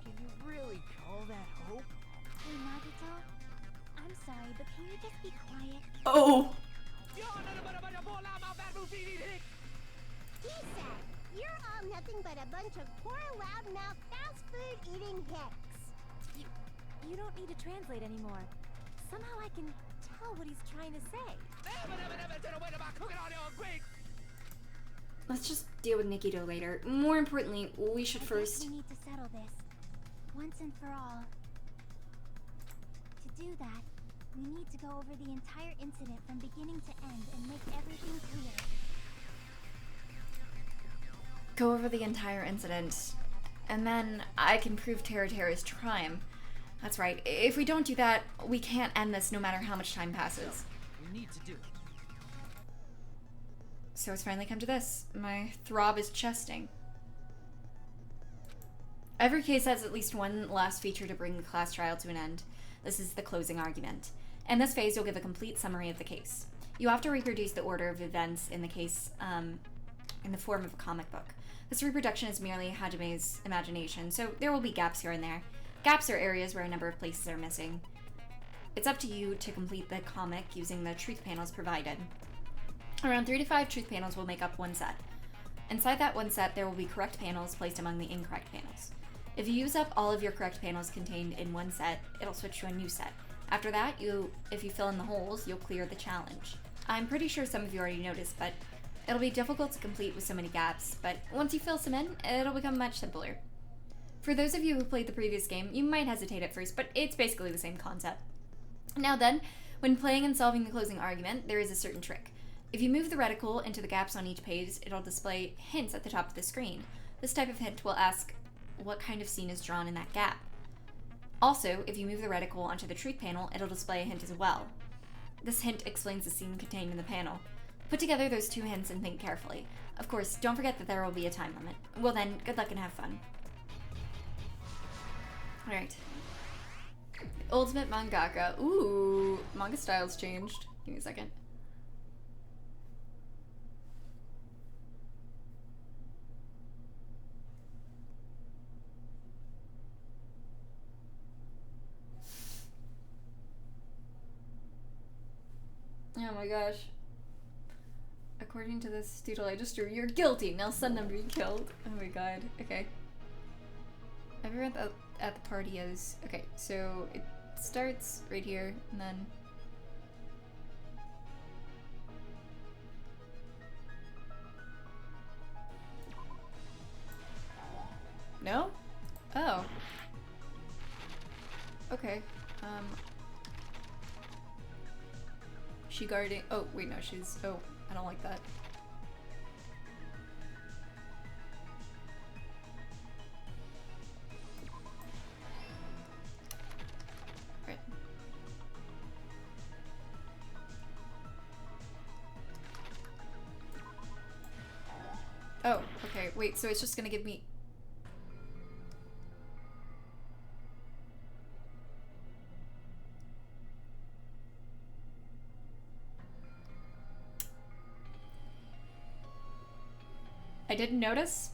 Can you really call that hope? Hey, Nagito, Oh! He said, "You're all nothing but a bunch of poor, loudmouth, fast food eating hicks." You don't need to translate anymore. Somehow I can tell what he's trying to say. Let's just deal with Nikito later. More importantly, we should first... We need to settle this, once and for all. To do that, we need to go over the entire incident from beginning to end and make everything clear. Go over the entire incident, and then I can prove Terra's triumph. That's right. If we don't do that, we can't end this no matter how much time passes. We need to do it. So it's finally come to this. My throb is chesting. Every case has at least one last feature to bring the class trial to an end. This is the closing argument. In this phase, you'll give a complete summary of the case. You have to reproduce the order of events in the case in the form of a comic book. This reproduction is merely Hajime's imagination, so there will be gaps here and there. Gaps are areas where a number of places are missing. It's up to you to complete the comic using the truth panels provided. Around 3 to 5 truth panels will make up one set. Inside that one set, there will be correct panels placed among the incorrect panels. If you use up all of your correct panels contained in one set, it'll switch to a new set. After that, if you fill in the holes, you'll clear the challenge. I'm pretty sure some of you already noticed, but it'll be difficult to complete with so many gaps, but once you fill some in, it'll become much simpler. For those of you who played the previous game, you might hesitate at first, but it's basically the same concept. Now then, when playing and solving the closing argument, there is a certain trick. If you move the reticle into the gaps on each page, it'll display hints at the top of the screen. This type of hint will ask what kind of scene is drawn in that gap. Also, if you move the reticle onto the truth panel, it'll display a hint as well. This hint explains the scene contained in the panel. Put together those two hints and think carefully. Of course, don't forget that there will be a time limit. Well then, good luck and have fun. Alright. Ultimate mangaka. Ooh, manga style's changed. Give me a second. Oh my gosh. According to this doodle I just drew, you're guilty. Now send them to be killed. Oh my god. Okay. Everyone at the party is... Okay, so it starts right here, and then... No? Oh. Okay. She guarding... Oh, wait, no, she's... Oh, I don't like that. Right. Oh, okay, wait, so it's just gonna give me... I didn't notice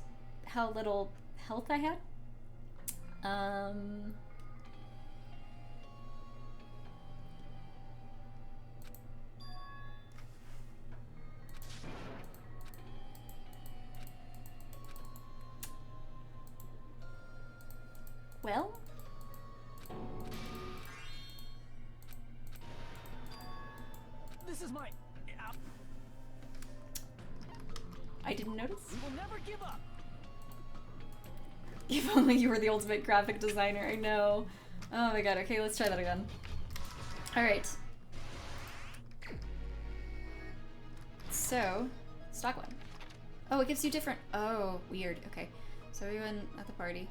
how little health I had. Well? This is my... I didn't notice. We will never give up. If only you were the ultimate graphic designer, I know. Oh my god, okay, let's try that again. Alright. So, stock one. Oh, it gives you different... Oh, weird, okay. So everyone at the party.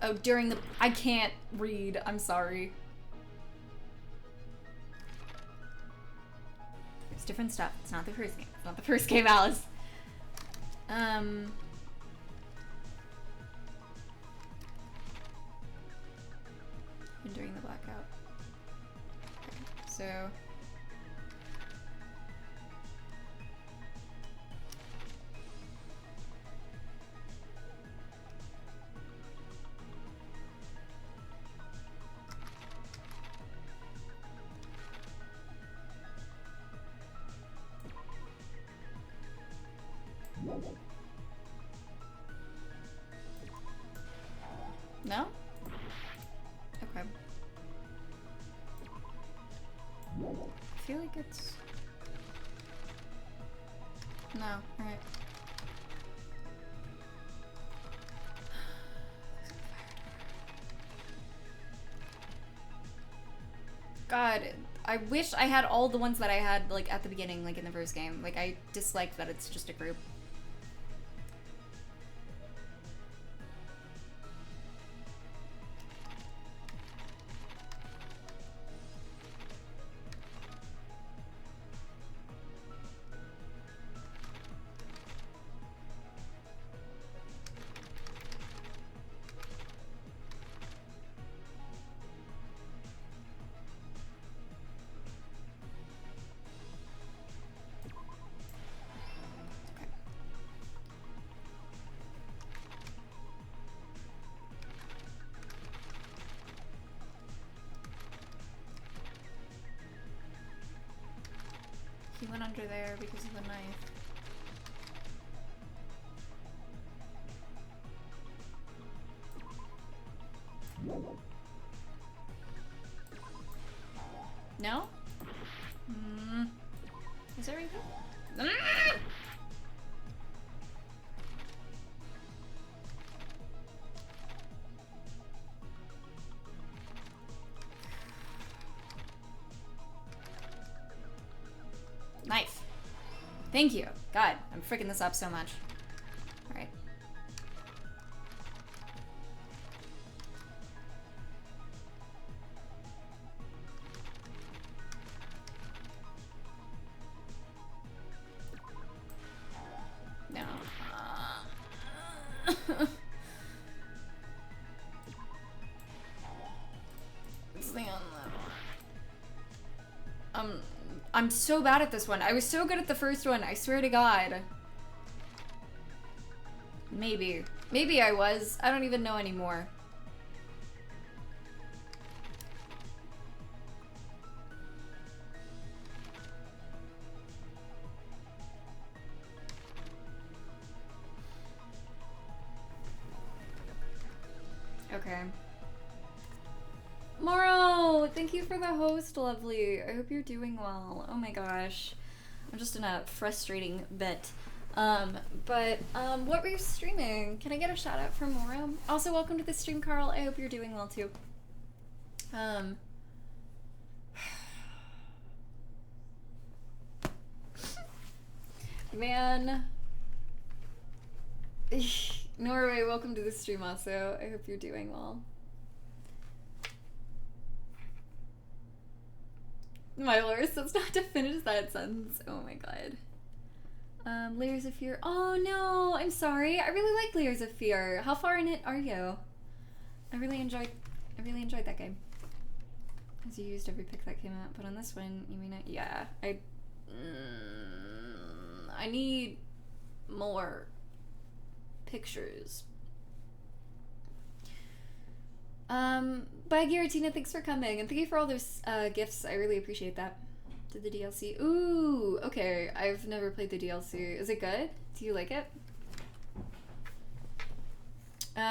Oh, during the... I can't read, I'm sorry. It's different stuff. It's not the first game. It's not the first game, Alice. And during the blackout. Okay, so... No? Okay. I feel like it's... No, alright. God, I wish I had all the ones that I had, like, at the beginning, like, in the first game. Like, I dislike that it's just a group. He went under there because of the knife. No? Is there anything? Knife. Thank you. God, I'm freaking this up so much. Alright. No. Stay on that one. I'm so bad at this one. I was so good at the first one, I swear to God. Maybe. Maybe I was. I don't even know anymore. Okay. Moro, thank you for the host, lovely. I hope you're doing well. Oh my gosh. I'm just in a frustrating bit. What were you streaming? Can I get a shout out from Moro? Also, welcome to the stream, Carl. I hope you're doing well too. Man. Norway, welcome to the stream also. I hope you're doing well. My lawyer says not to finish that sentence. Oh my God. Layers of Fear. Oh no, I'm sorry. I really like Layers of Fear. How far in it are you? I really enjoyed that game. As you used every pick that came out, but on this one, you may not. Yeah, I need more pictures. Bye, Giratina, thanks for coming, and thank you for all those gifts. I really appreciate that. Did the DLC? Ooh, okay. I've never played the DLC. Is it good? Do you like it?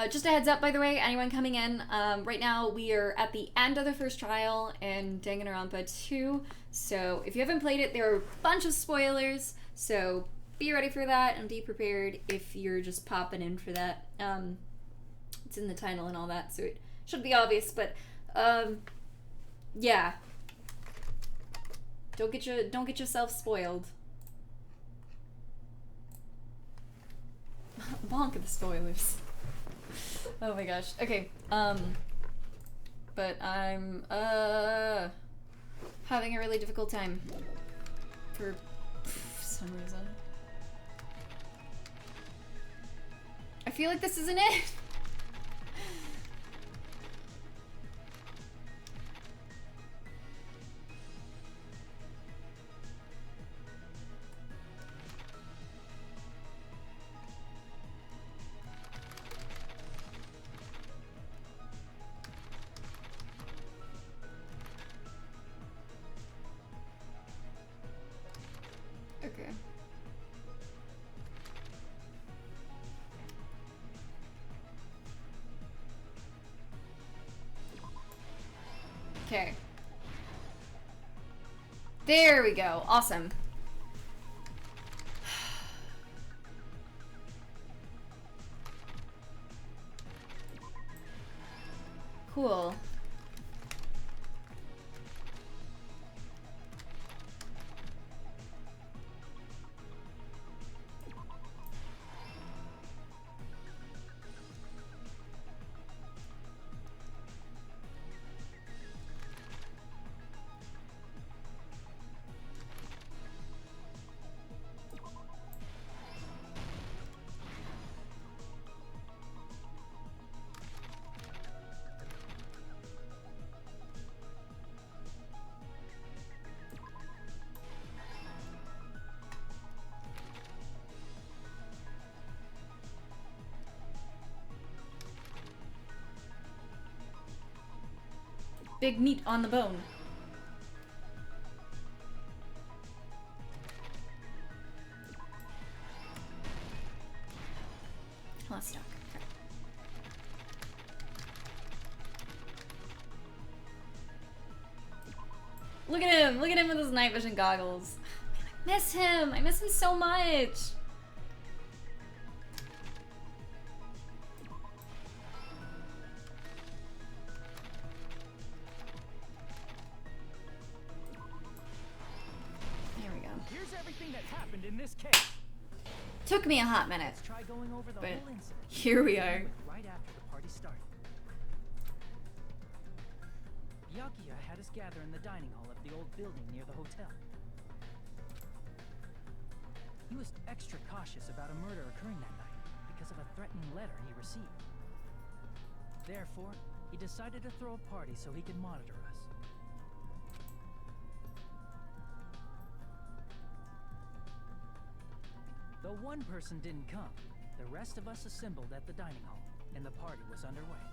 Just a heads up, by the way, anyone coming in, right now we are at the end of the first trial in Danganronpa 2, so if you haven't played it, there are a bunch of spoilers, so be ready for that and be prepared if you're just popping in for that. It's in the title and all that, so it should be obvious, but yeah. Don't get yourself spoiled. Bonk at the spoilers. Oh my gosh. Okay. But I'm having a really difficult time for some reason. I feel like this isn't it. Okay. Okay. There we go. Awesome. Cool. Big meat on the bone. Let's talk. Okay. Look at him! Look at him with his night vision goggles. Man, I miss him! I miss him so much! In this case. Took me a hot minute. Let's try going over the but whole incident. Here we are. Right after the party started. Byakuya had us gather in the dining hall of the old building near the hotel. He was extra cautious about a murder occurring that night because of a threatening letter he received. Therefore, he decided to throw a party so he could monitor us. Though one person didn't come, the rest of us assembled at the dining hall, and the party was underway.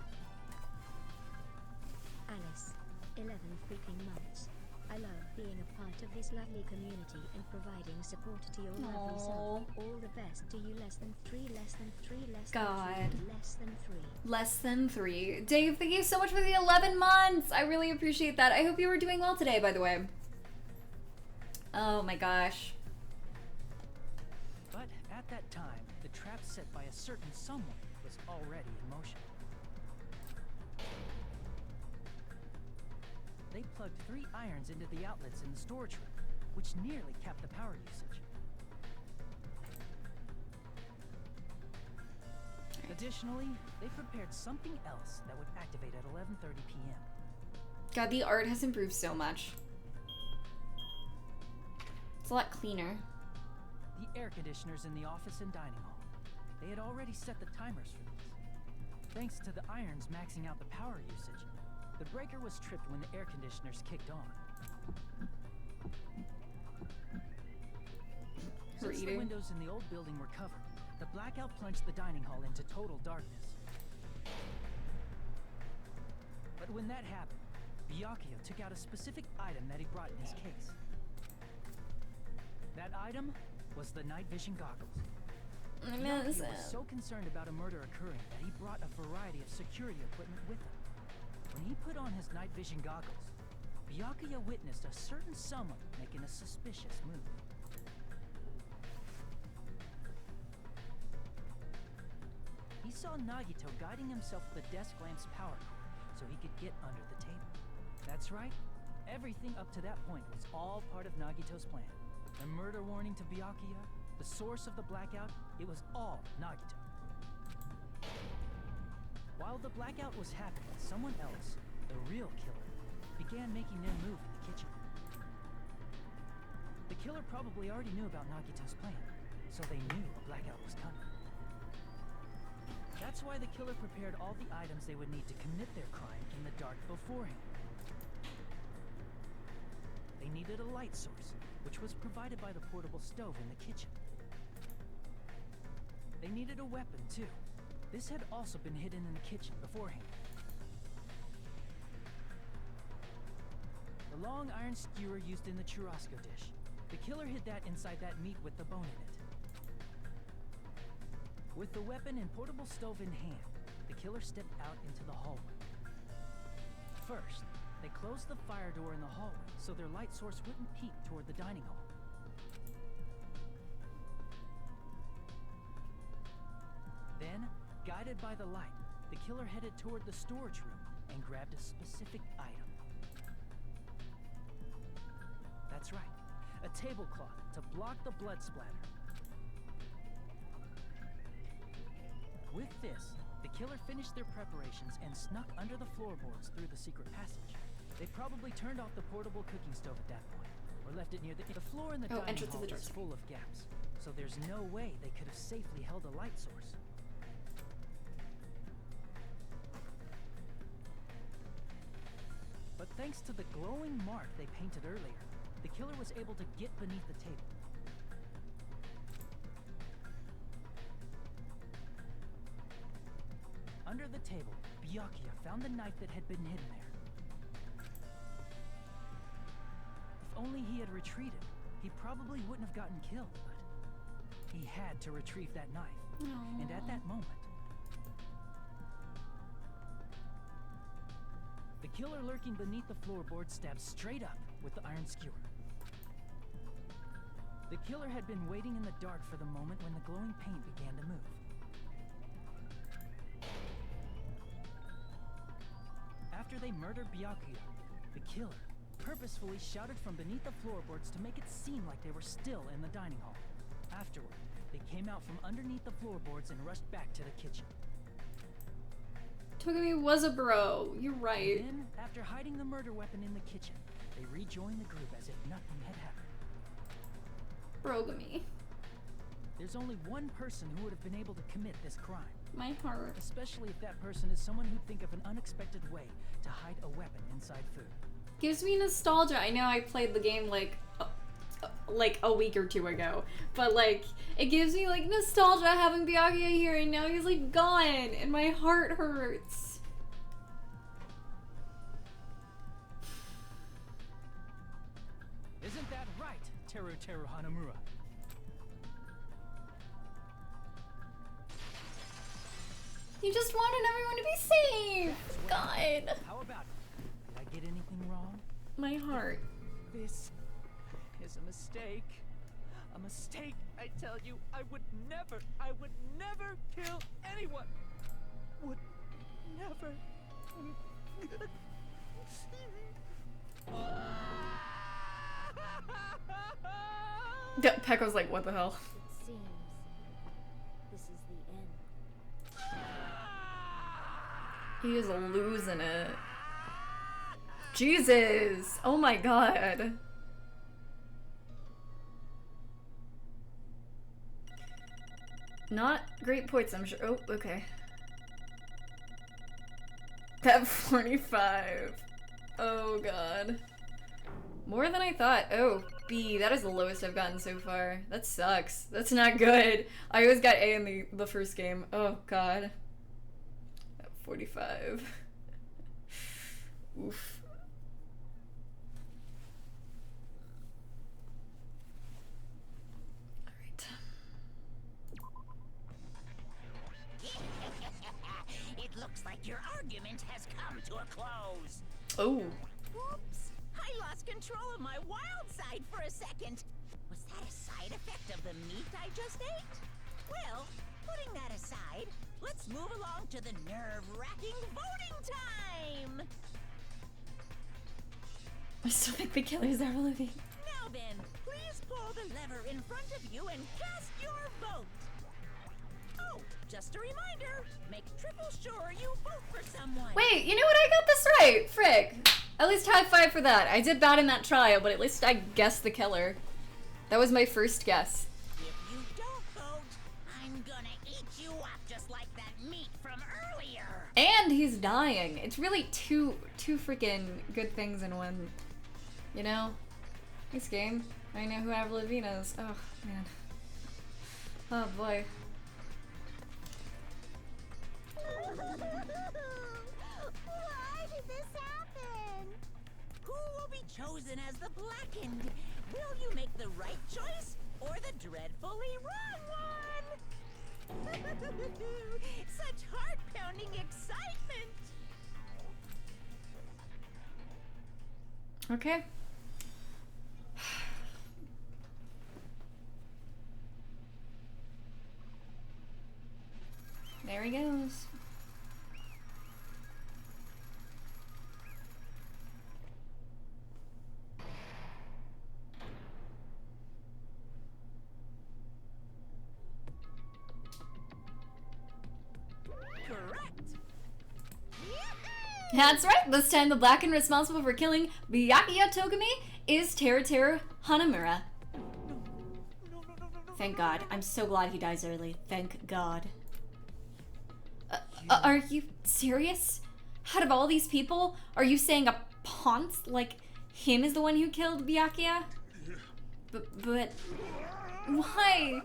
Alice, 11 freaking months. I love being a part of this lovely community and providing support to your lovely self. All the best to you. Less than 3, less than 3, less God. than 3, less than 3. Less than 3. Dave, thank you so much for the 11 months! I really appreciate that. I hope you were doing well today, by the way. Oh my gosh. But at that time, the trap set by a certain someone was already in motion. They plugged 3 irons into the outlets in the storage room, which nearly capped the power usage. Additionally, they prepared something else that would activate at 11:30 p.m. God, the art has improved so much. It's a lot cleaner. The air conditioners in the office and dining hall. They had already set the timers for these. Thanks to the irons maxing out the power usage, the breaker was tripped when the air conditioners kicked on. Since the windows in the old building were covered, the blackout plunged the dining hall into total darkness. But when that happened, Byakuya took out a specific item that he brought in his case. That item was the night vision goggles. Byakuya was so concerned about a murder occurring that he brought a variety of security equipment with him. When he put on his night vision goggles, Byakuya witnessed a certain someone making a suspicious move. He saw Nagito guiding himself with a desk lamp's power cord so he could get under the table. That's right, everything up to that point was all part of Nagito's plan. The murder warning to Byakuya, the source of the blackout, it was all Nagito. While the blackout was happening, someone else, the real killer, began making their move in the kitchen. The killer probably already knew about Nagito's plan, so they knew a blackout was coming. That's why the killer prepared all the items they would need to commit their crime in the dark beforehand. They needed a light source, which was provided by the portable stove in the kitchen. They needed a weapon, too. This had also been hidden in the kitchen beforehand. The long iron skewer used in the churrasco dish. The killer hid that inside that meat with the bone in it. With the weapon and portable stove in hand, the killer stepped out into the hallway. First, they closed the fire door in the hallway so their light source wouldn't peek toward the dining hall. Then, guided by the light, the killer headed toward the storage room and grabbed a specific item. That's right, a tablecloth to block the blood splatter. With this, the killer finished their preparations and snuck under the floorboards through the secret passage. They probably turned off the portable cooking stove at that point, or left it near the floor in the dining hall is full of gaps, so there's no way they could have safely held a light source. But thanks to the glowing mark they painted earlier, the killer was able to get beneath the table. Under the table, Byakuya found the knife that had been hidden there. If only he had retreated, he probably wouldn't have gotten killed, but he had to retrieve that knife. Aww. And at that moment, the killer lurking beneath the floorboard stabbed straight up with the iron skewer. The killer had been waiting in the dark for the moment when the glowing paint began to move. After they murdered Byakuya, the killer purposefully shouted from beneath the floorboards to make it seem like they were still in the dining hall. Afterward, they came out from underneath the floorboards and rushed back to the kitchen. Togami was a bro, you're right. And then, after hiding the murder weapon in the kitchen, they rejoined the group as if nothing had happened. Brogami. There's only one person who would have been able to commit this crime. My heart. Especially if that person is someone who'd think of an unexpected way to hide a weapon inside food. Gives me nostalgia. I know I played the game like a week or two ago, but like it gives me like nostalgia having Byakuya here, and now he's like gone, and my heart hurts. Isn't that right, Teru Hanamura? You just wanted everyone to be safe. God. How about it? Did I get anything wrong? My heart. This is a mistake. A mistake, I tell you. I would never kill anyone. Would never. Pekko's like, what the hell? It seems this is the end. He is losing it. Jesus! Oh my god. Not great points, I'm sure. Oh, okay. That 45. Oh god. More than I thought. Oh, B. That is the lowest I've gotten so far. That sucks. That's not good. I always got A in the first game. Oh god. 45. Oof. Alright. It looks like your argument has come to a close. Oh. Whoops! I lost control of my wild side for a second. Was that a side effect of the meat I just ate? Well, putting that aside, let's move along to the nerve-wracking voting time! I still think the killer's are living. Now then, please pull the lever in front of you and cast your vote! Oh, just a reminder, make triple sure you vote for someone! Wait, you know what? I got this right! Frick! At least high five for that. I did bad in that trial, but at least I guessed the killer. That was my first guess. If you don't vote, I'm gonna eat you up just like that meat from earlier! And he's dying. It's really two freaking good things in one. You know? This game. I know who Avril Lavigne is. Oh, man. Oh, boy. Why did this happen? Who will be chosen as the Blackened? Will you make the right choice or the dreadfully wrong one? Such heart-pounding excitement! Okay. There he goes. That's right, this time the Blackened responsible for killing Byakuya Togami is Teruteru Hanamura. Thank God. I'm so glad he dies early. Thank God. Are you serious? Out of all these people, are you saying a Ponce like him is the one who killed Byakuya? But why?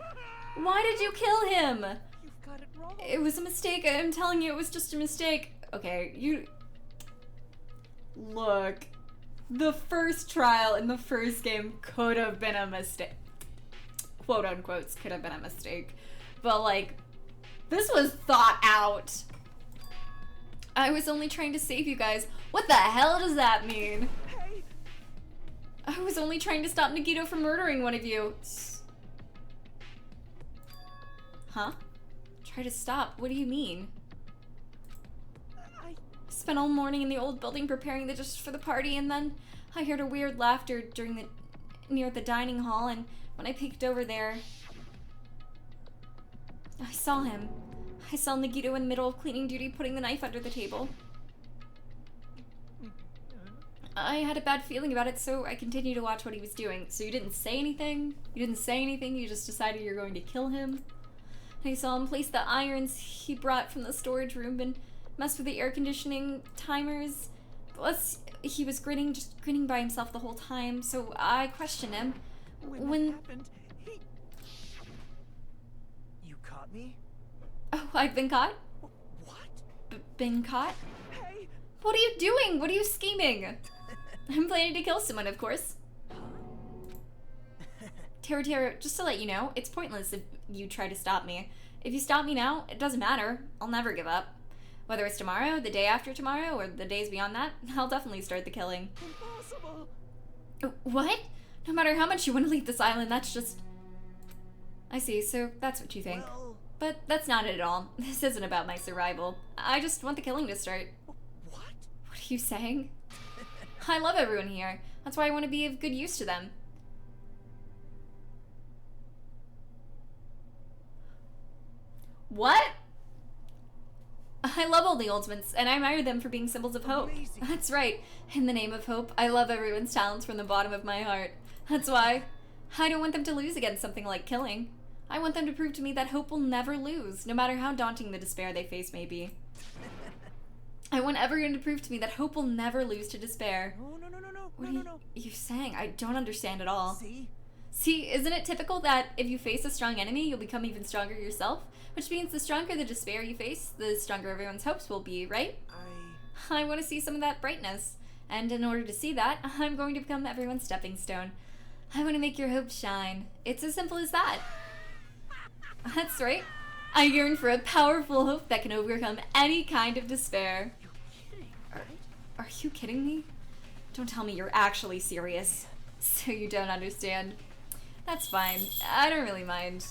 Why did you kill him? You've got it wrong. It was a mistake. I'm telling you, it was just a mistake. Okay, you... Look, the first trial in the first game could have been a mistake. Quote unquote, could have been a mistake. But like, this was thought out. I was only trying to save you guys. What the hell does that mean? Hey. I was only trying to stop Nagito from murdering one of you. Huh? Try to stop? What do you mean? I spent all morning in the old building preparing the dishes for the party, and then I heard a weird laughter near the dining hall, and when I peeked over there, I saw him. I saw Nagito in the middle of cleaning duty putting the knife under the table. I had a bad feeling about it, so I continued to watch what he was doing. So you didn't say anything? You didn't say anything? You just decided you're going to kill him? I saw him place the irons he brought from the storage room and mess with the air conditioning timers. Plus, he was just grinning by himself the whole time, so I questioned him. When that happened, You caught me? Oh, I've been caught? What? Been caught? Hey! What are you doing? What are you scheming? I'm planning to kill someone, of course. Teru, just to let you know, it's pointless if you try to stop me. If you stop me now, it doesn't matter. I'll never give up. Whether it's tomorrow, the day after tomorrow, or the days beyond that, I'll definitely start the killing. Impossible! What? No matter how much you want to leave this island, that's just... I see, so that's what you think. Well... But that's not it at all. This isn't about my survival. I just want the killing to start. What? What are you saying? I love everyone here. That's why I want to be of good use to them. What? I love all the Ultimates, and I admire them for being symbols of hope. Amazing. That's right. In the name of hope, I love everyone's talents from the bottom of my heart. That's why I don't want them to lose against something like killing. I want them to prove to me that hope will never lose, no matter how daunting the despair they face may be. I want everyone to prove to me that hope will never lose to despair. No. What are you saying? I don't understand at all. See, isn't it typical that if you face a strong enemy, you'll become even stronger yourself? Which means the stronger the despair you face, the stronger everyone's hopes will be, right? I want to see some of that brightness. And in order to see that, I'm going to become everyone's stepping stone. I want to make your hopes shine. It's as simple as that. That's right. I yearn for a powerful hope that can overcome any kind of despair. you're kidding, right? Are you kidding me? Don't tell me you're actually serious. So you don't understand. That's fine. I don't really mind.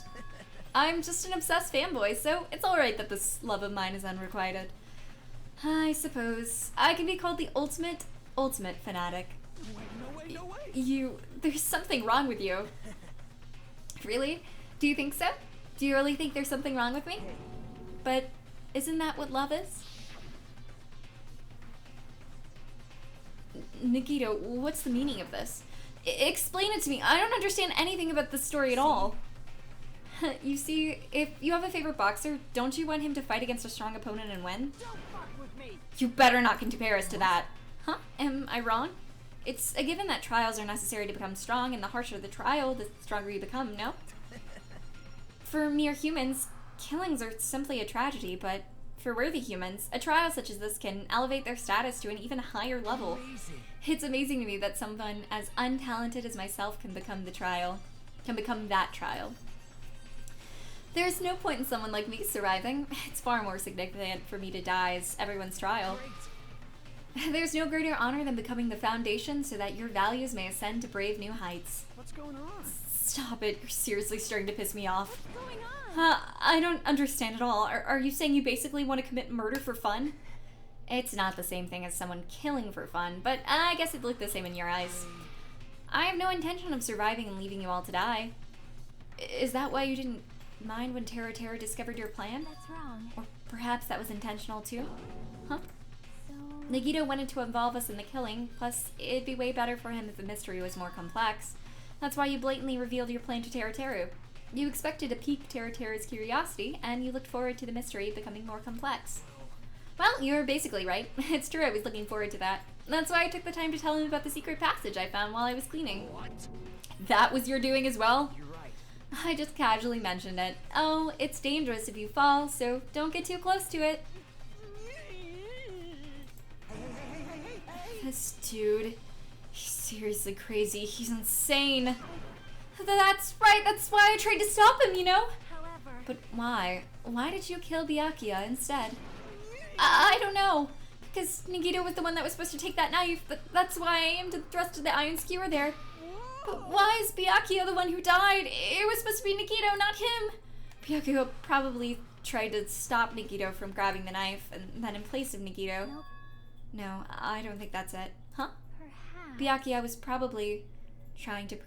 I'm just an obsessed fanboy, so it's alright that this love of mine is unrequited. I suppose I can be called the ultimate fanatic. No way. There's something wrong with you. Really? Do you think so? Do you really think there's something wrong with me? But isn't that what love is? Nagito, what's the meaning of this? Explain it to me. I don't understand anything about this story at all. You see, if you have a favorite boxer, don't you want him to fight against a strong opponent and win? Don't fuck with me. You better not compare us to that. Huh? Am I wrong? It's a given that trials are necessary to become strong, and the harsher the trial, the stronger you become, no? For mere humans, killings are simply a tragedy, but for worthy humans, a trial such as this can elevate their status to an even higher level. Amazing. It's amazing to me that someone as untalented as myself can become that trial. There's no point in someone like me surviving. It's far more significant for me to die as everyone's trial. There's no greater honor than becoming the foundation so that your values may ascend to brave new heights. What's going on? Stop it. You're seriously starting to piss me off. What's going on? I don't understand at all. Are you saying you basically want to commit murder for fun? It's not the same thing as someone killing for fun, but I guess it looked the same in your eyes. I have no intention of surviving and leaving you all to die. Is that why you didn't mind when Terra discovered your plan? That's wrong. Or perhaps that was intentional too? Huh? So... Nagito wanted to involve us in the killing, plus it'd be way better for him if the mystery was more complex. That's why you blatantly revealed your plan to Terra. You expected to pique Terra's curiosity, and you looked forward to the mystery becoming more complex. Well, you're basically right. It's true, I was looking forward to that. That's why I took the time to tell him about the secret passage I found while I was cleaning. What? That was your doing as well? You're right. I just casually mentioned it. Oh, it's dangerous if you fall, so don't get too close to it. This dude, he's seriously crazy. He's insane. That's right, that's why I tried to stop him, you know? However... But why? Why did you kill Byakuya instead? I don't know. Because Nagito was the one that was supposed to take that knife, but that's why I aimed and thrusted the iron skewer there. But why is Byakuya the one who died? It was supposed to be Nagito, not him. Byakuya probably tried to stop Nagito from grabbing the knife, and then in place of Nagito. Nope. No, I don't think that's it. Huh? Perhaps... Byakuya was probably trying to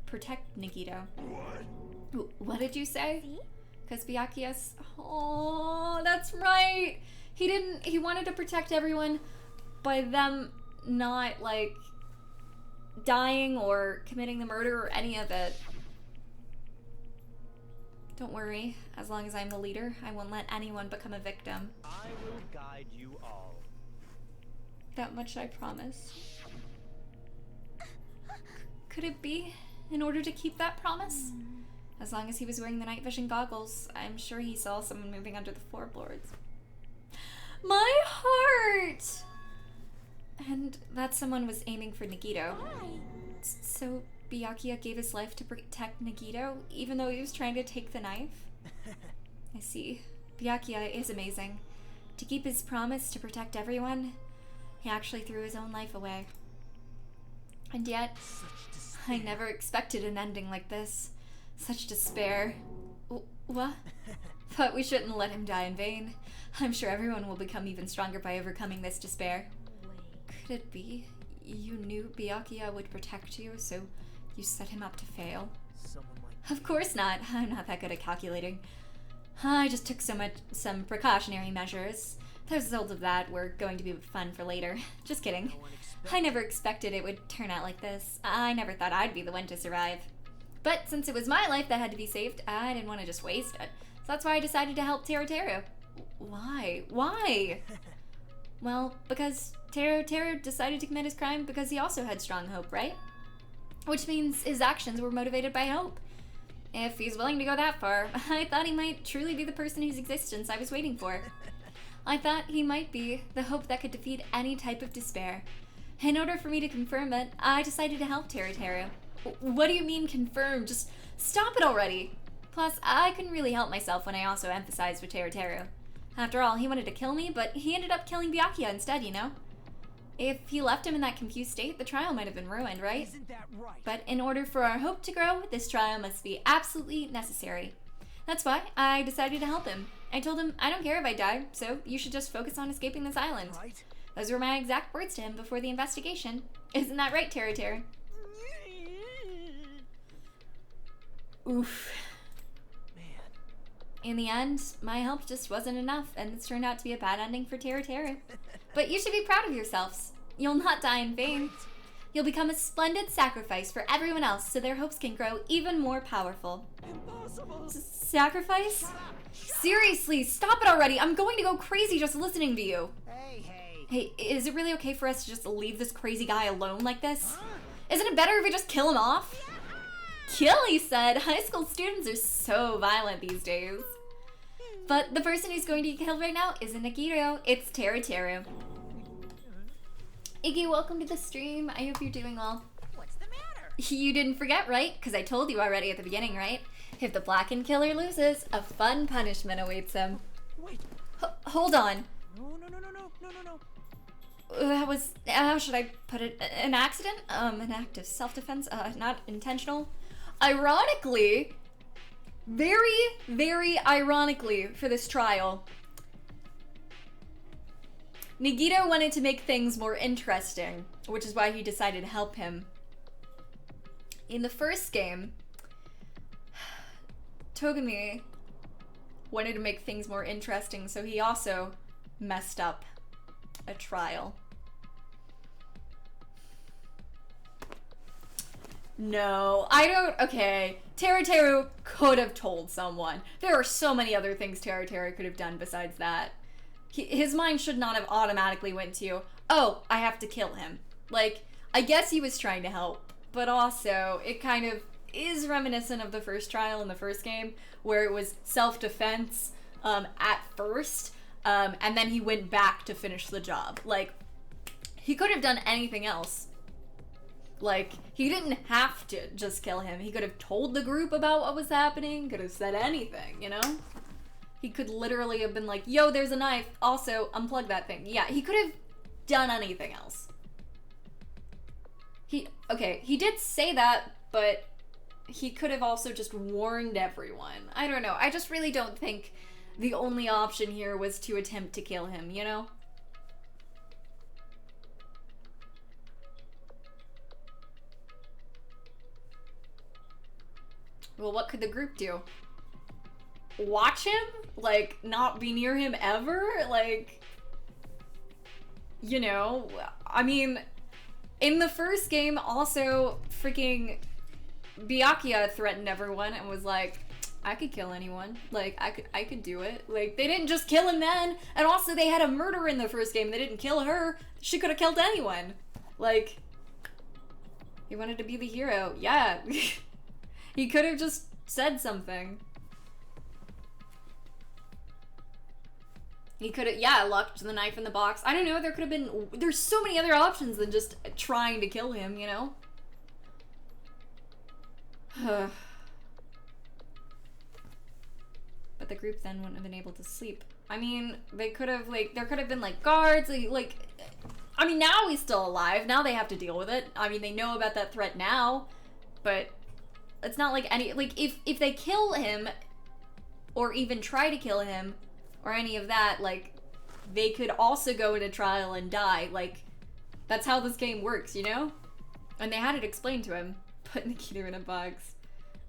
protect Nagito. What? What did you say? See? Because Byakuya's... Oh, that's right! He wanted to protect everyone by them not, like, dying or committing the murder or any of it. Don't worry, as long as I'm the leader, I won't let anyone become a victim. I will guide you all. That much I promise. Could it be in order to keep that promise? As long as he was wearing the night vision goggles, I'm sure he saw someone moving under the floorboards. My heart! And that someone was aiming for Nagito. Why? So Byakuya gave his life to protect Nagito, even though he was trying to take the knife? I see. Byakuya is amazing. To keep his promise to protect everyone, he actually threw his own life away. And yet, I never expected an ending like this. Such despair. What? But we shouldn't let him die in vain. I'm sure everyone will become even stronger by overcoming this despair. Could it be you knew Byakuya would protect you, so you set him up to fail? Someone like... Of course not. I'm not that good at calculating. I just took some precautionary measures. The results of that were going to be fun for later. Just kidding. I never expected it would turn out like this. I never thought I'd be the one to survive. But since it was my life that had to be saved, I didn't want to just waste it. So that's why I decided to help Terra. Why? Why? Well, because Terra decided to commit his crime because he also had strong hope, right? Which means his actions were motivated by hope. If he's willing to go that far, I thought he might truly be the person whose existence I was waiting for. I thought he might be the hope that could defeat any type of despair. In order for me to confirm it, I decided to help Terra. What do you mean confirm? Just stop it already! Plus, I couldn't really help myself when I also emphasized with Terra. After all, he wanted to kill me, but he ended up killing Byakuya instead, you know? If he left him in that confused state, the trial might have been ruined, right? Isn't that right? But in order for our hope to grow, this trial must be absolutely necessary. That's why I decided to help him. I told him, I don't care if I die, so you should just focus on escaping this island. Right? Those were my exact words to him before the investigation. Isn't that right, Terra? Oof. Man. In the end, my help just wasn't enough, and it's turned out to be a bad ending for Terra. But you should be proud of yourselves. You'll not die in vain. You'll become a splendid sacrifice for everyone else so their hopes can grow even more powerful. Impossible. Sacrifice? Seriously, stop it already. I'm going to go crazy just listening to you. Hey, is it really okay for us to just leave this crazy guy alone like this? Isn't it better if we just kill him off? Kill, he said. High school students are so violent these days. But the person who's going to get killed right now isn't Nagito, it's Terra. Iggy, welcome to the stream. I hope you're doing well. What's the matter? You didn't forget, right? Because I told you already at the beginning, right? If the blackened killer loses, a fun punishment awaits him. Wait. Hold on. No. that was, how should I put it, an accident? An act of self-defense, not intentional. Ironically, very, very ironically for this trial, Nagito wanted to make things more interesting, which is why he decided to help him. In the first game, Togumi wanted to make things more interesting, so he also messed up a trial. No, I don't, okay. Teru could have told someone. There are so many other things Teru could have done besides that. His mind should not have automatically went to, oh, I have to kill him. Like, I guess he was trying to help, but also, it kind of is reminiscent of the first trial in the first game, where it was self-defense at first, and then he went back to finish the job. Like, he could have done anything else. Like, he didn't have to just kill him. He could have told the group about what was happening, could have said anything, you know? He could literally have been like, yo, there's a knife, also, unplug that thing. Yeah, he could have done anything else. He did say that, but he could have also just warned everyone. I don't know, I just really don't think the only option here was to attempt to kill him, you know? Well, what could the group do? Watch him? Like, not be near him ever? Like, you know, I mean, in the first game, also, freaking Byakuya threatened everyone and was like, I could kill anyone. Like, I could do it. Like, they didn't just kill him then, and also they had a murderer in the first game. They didn't kill her. She could have killed anyone. Like, he wanted to be the hero. Yeah. He could have just said something. He could have, yeah, locked the knife in the box. I don't know, there could have been, there's so many other options than just trying to kill him, you know? But the group then wouldn't have been able to sleep. I mean, they could have, like, there could have been, like, guards, like, I mean, now he's still alive. Now they have to deal with it. I mean, they know about that threat now, but it's not like any, like, if they kill him, or even try to kill him, or any of that, like, they could also go into trial and die. Like, that's how this game works, you know? And they had it explained to him. Put Nikita in a box.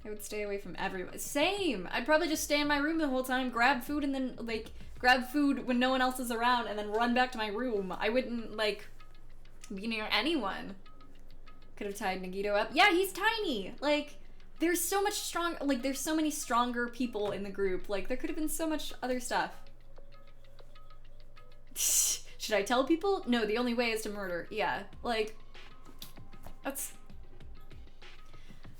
I would stay away from everyone. Same! I'd probably just stay in my room the whole time, grab food, and then, like, grab food when no one else is around, and then run back to my room. I wouldn't, like, be near anyone. Could have tied Nagito up. Yeah, he's tiny! Like, there's so much there's so many stronger people in the group. Like, there could have been so much other stuff. Should I tell people? No, the only way is to murder. Yeah, like, that's,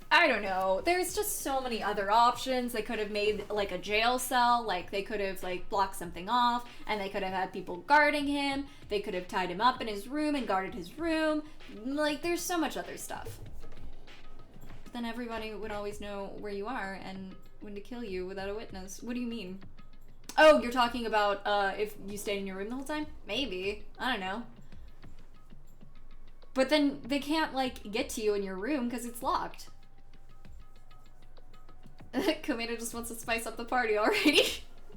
I don't know. There's just so many other options. They could have made, like, a jail cell. Like, they could have, like, blocked something off, and they could have had people guarding him. They could have tied him up in his room and guarded his room. Like, there's so much other stuff. But then everybody would always know where you are and when to kill you without a witness. What do you mean? Oh, you're talking about, if you stayed in your room the whole time? Maybe. I don't know. But then they can't, like, get to you in your room because it's locked. Komeda just wants to spice up the party already.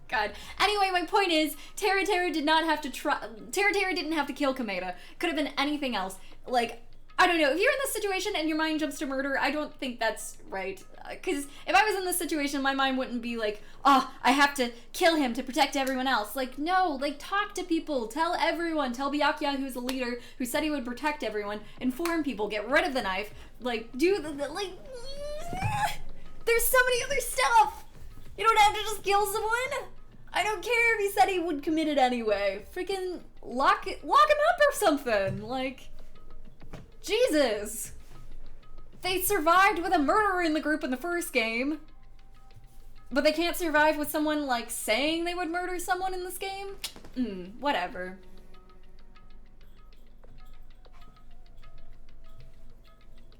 God. Anyway, my point is, Teru did not have to try. Teru didn't have to kill Komeda. Could have been anything else. Like, I don't know. If you're in this situation and your mind jumps to murder, I don't think that's right. Because if I was in this situation, my mind wouldn't be like, oh, I have to kill him to protect everyone else. Like, no, like, talk to people. Tell everyone. Tell Byakuya, who's the leader, who said he would protect everyone. Inform people. Get rid of the knife. Like, do the like... There's so many other stuff! You don't have to just kill someone! I don't care if he said he would commit it anyway. Freaking lock him up or something. Like, Jesus. They survived with a murderer in the group in the first game. But they can't survive with someone, like, saying they would murder someone in this game? Whatever.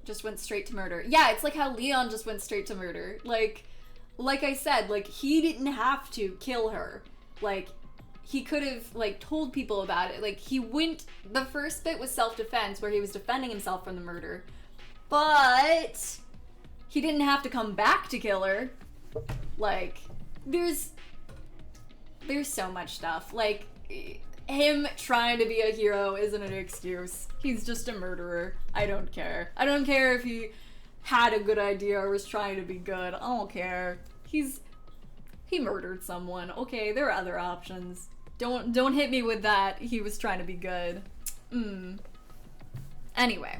Just went straight to murder. Yeah, it's like how Leon just went straight to murder. Like I said, like, he didn't have to kill her. Like, he could have, like, told people about it. Like, he went, the first bit was self-defense, where he was defending himself from the murder. But he didn't have to come back to kill her. Like, there's so much stuff. Like, him trying to be a hero isn't an excuse. He's just a murderer. I don't care. I don't care if he had a good idea or was trying to be good. I don't care. He murdered someone. Okay, there are other options. Don't hit me with that. He was trying to be good. Anyway.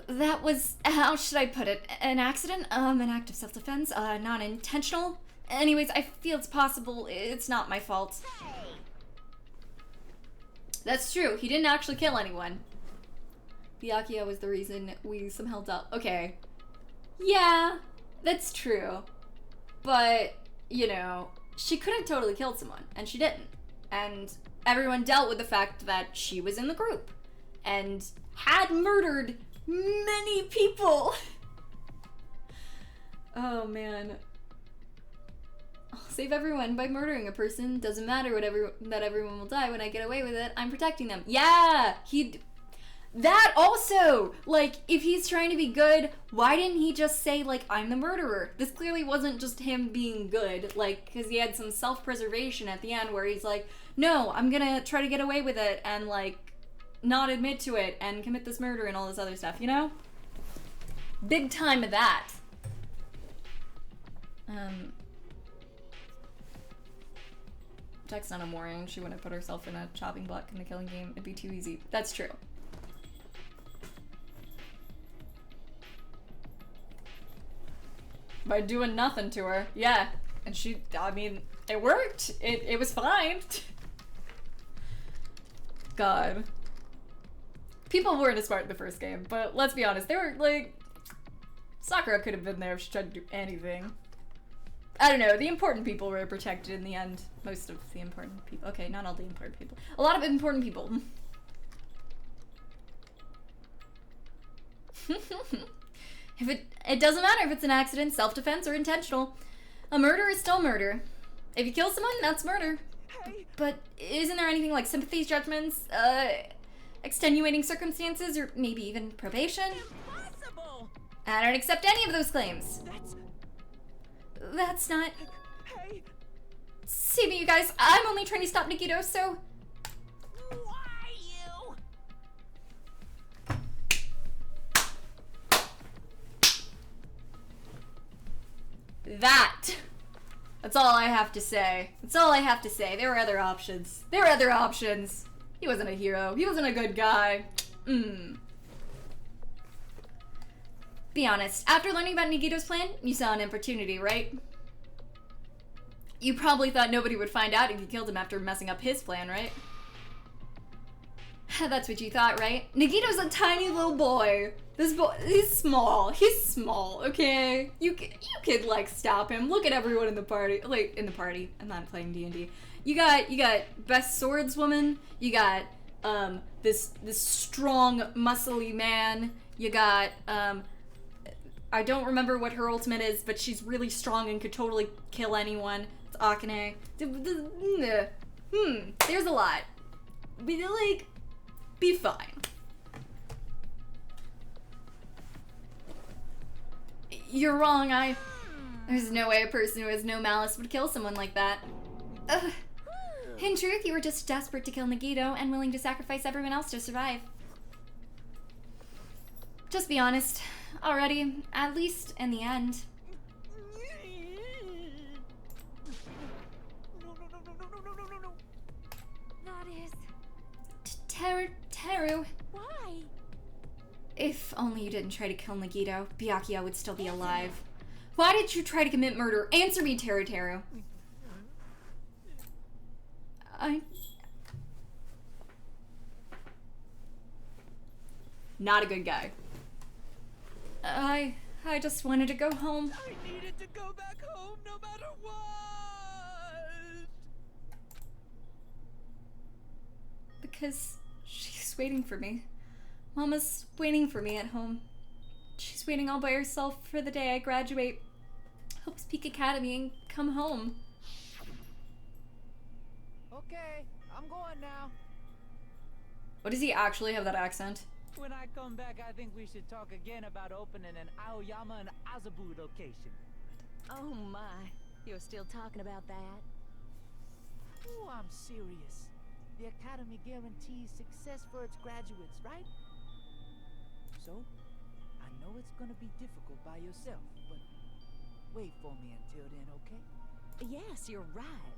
That was, how should I put it? An accident? An act of self-defense? Non-intentional? Anyways, I feel it's possible it's not my fault. That's true. He didn't actually kill anyone. Byakuya was the reason we somehow dealt. Okay. Yeah, that's true. But, you know, she could have totally killed someone, and she didn't. And everyone dealt with the fact that she was in the group and had murdered many people. Oh, man. I'll save everyone by murdering a person. Doesn't matter that everyone will die when I get away with it. I'm protecting them. Yeah! That also! Like, if he's trying to be good, why didn't he just say, like, I'm the murderer? This clearly wasn't just him being good, like, because he had some self-preservation at the end where he's like, no, I'm gonna try to get away with it and, like, not admit to it and commit this murder and all this other stuff, you know? Big time of that. Text on a mooring. She wouldn't have put herself in a chopping block in the killing game. It'd be too easy. That's true. By doing nothing to her. Yeah. And she, I mean, it worked. It was fine. God. People weren't as smart in the first game, but let's be honest, they were, like, Sakura could have been there if she tried to do anything. I don't know, the important people were protected in the end. Most of the important people. Okay, not all the important people. A lot of important people. If it doesn't matter if it's an accident, self-defense, or intentional. A murder is still murder. If you kill someone, that's murder. But isn't there anything like sympathies, judgments, extenuating circumstances, or maybe even probation? Impossible! I don't accept any of those claims. That's not... Hey! See me, you guys. I'm only trying to stop Nikito, so... Why you? That's all I have to say. That's all I have to say. There were other options. There were other options. He wasn't a hero. He wasn't a good guy. Be honest. After learning about Nagito's plan, you saw an opportunity, right? You probably thought nobody would find out if you killed him after messing up his plan, right? That's what you thought, right? Nagito's a tiny little boy. This boy, he's small. He's small, okay? You could like stop him. Look at everyone in the party. Like in the party. I'm not playing D&D. You got best swordswoman. You got this strong, muscly man. You got I don't remember what her ultimate is, but she's really strong and could totally kill anyone. It's Akane. There's a lot. Be fine. You're wrong, There's no way a person who has no malice would kill someone like that. In truth, you were just desperate to kill Nagito and willing to sacrifice everyone else to survive. Just be honest. Already, at least in the end. No. That is... Teru. Why? If only you didn't try to kill Nagito, Byakuya would still be alive. Why did you try to commit murder? Answer me, Teru. Not a good guy. I just wanted to go home. I needed to go back home no matter what! Because she's waiting for me. Mama's waiting for me at home. She's waiting all by herself for the day I graduate Hope's Peak Academy and come home. Okay, I'm going now. What, does he actually have that accent? When I come back, I think we should talk again about opening an Aoyama and Azabu location. Oh my, you're still talking about that? Oh, I'm serious. The Academy guarantees success for its graduates, right? So, I know it's gonna be difficult by yourself, but wait for me until then, okay? Yes, you're right.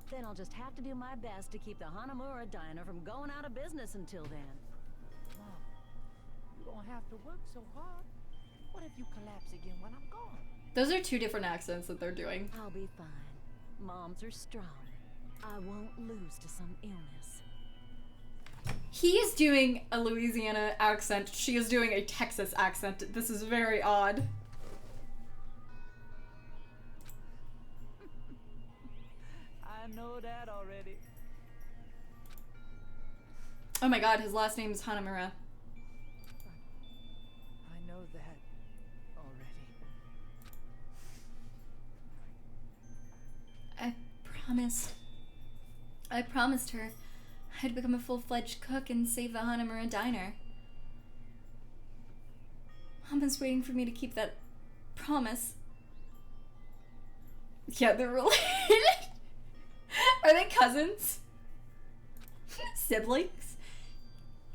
Then I'll just have to do my best to keep the Hanamura Diner from going out of business until then. Mom, you don't have to work so hard. What if you collapse again when I'm gone? Those are two different accents that they're doing. I'll be fine. Moms are strong. I won't lose to some illness. He is doing a Louisiana accent. She is doing a Texas accent. This is very odd. I know that already. Oh my god, his last name is Hanamura. I know that already. I promised her I'd become a full-fledged cook and save the Hanamura Diner. Mama's waiting for me to keep that promise. Yeah, they're related. Are they cousins? Siblings?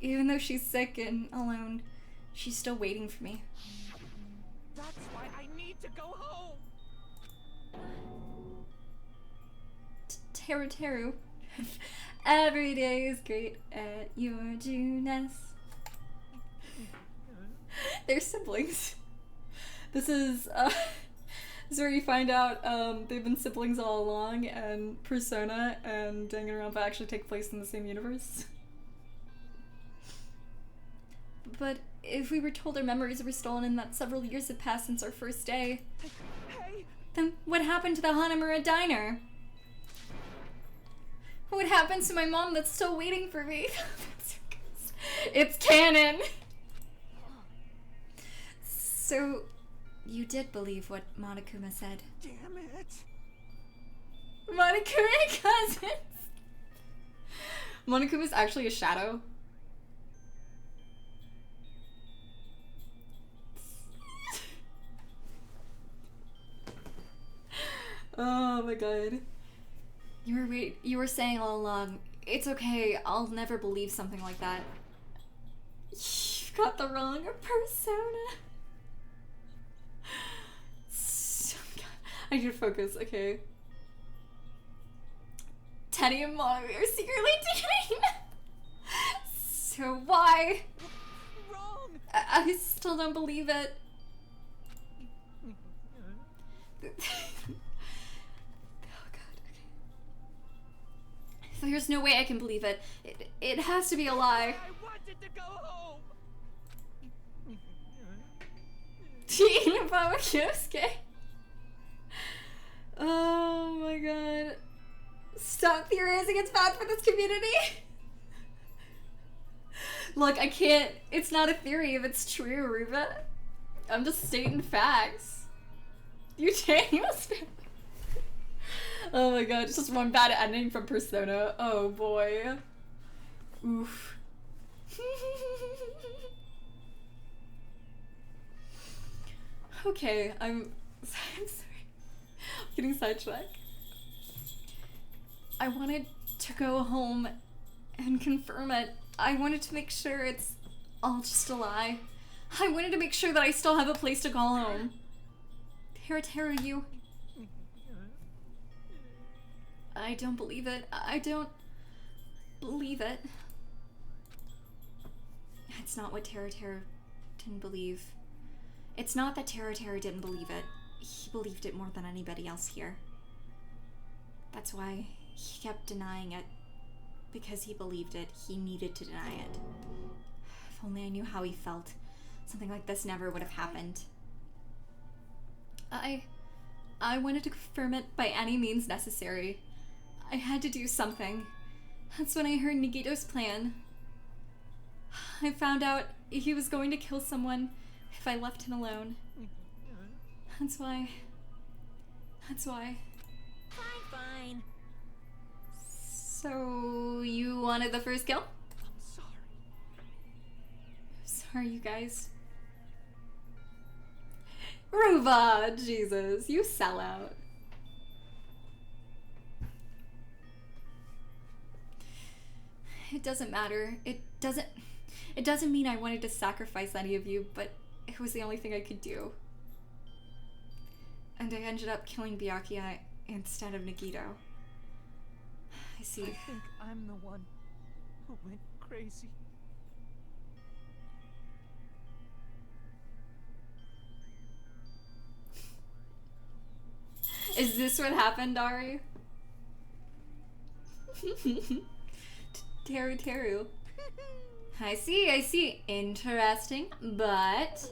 Even though she's sick and alone, she's still waiting for me. That's why I need to go home. Teru. Every day is great at your Junes. They're siblings. This is where you find out they've been siblings all along, and Persona and Danganronpa actually take place in the same universe. But if we were told our memories were stolen and that several years had passed since our first day, then what happened to the Hanamura Diner? What happened to my mom that's still waiting for me? It's canon! So, you did believe what Monokuma said. Damn it! Monokuma cousins! Monokuma's actually a shadow. Oh my god. You were saying all along, it's okay, I'll never believe something like that. You've got the wrong persona. So, God, I need to focus, okay. Teddy and Mommy are secretly dating. So why? Wrong. I still don't believe it. There's no way I can believe it. It has to be a lie. I wanted to go home. Inaba Kyosuke. Oh my god. Stop theorizing, it's bad for this community. Look, I can't. It's not a theory if it's true, Ruba. I'm just stating facts. You must. Oh my god, it's just one bad ending from Persona. Oh boy. Oof. Okay, I'm sorry. I'm getting sidetracked. I wanted to go home and confirm it. I wanted to make sure it's all just a lie. I wanted to make sure that I still have a place to call home. Teru, you... I don't believe it. I don't believe it. It's not what Teru didn't believe. It's not that Teru didn't believe it. He believed it more than anybody else here. That's why he kept denying it. Because he believed it, he needed to deny it. If only I knew how he felt, something like this never would have happened. I wanted to confirm it by any means necessary. I had to do something. That's when I heard Nigito's plan. I found out he was going to kill someone if I left him alone. That's why. Fine. So, you wanted the first kill? I'm sorry. Sorry, you guys. Ruva! Jesus, you sell out. It doesn't matter. It doesn't mean I wanted to sacrifice any of you, but it was the only thing I could do. And I ended up killing Byakuya instead of Nagito. I see. I think I'm the one who went crazy. Is this what happened, Ari? Teru. I see. Interesting, but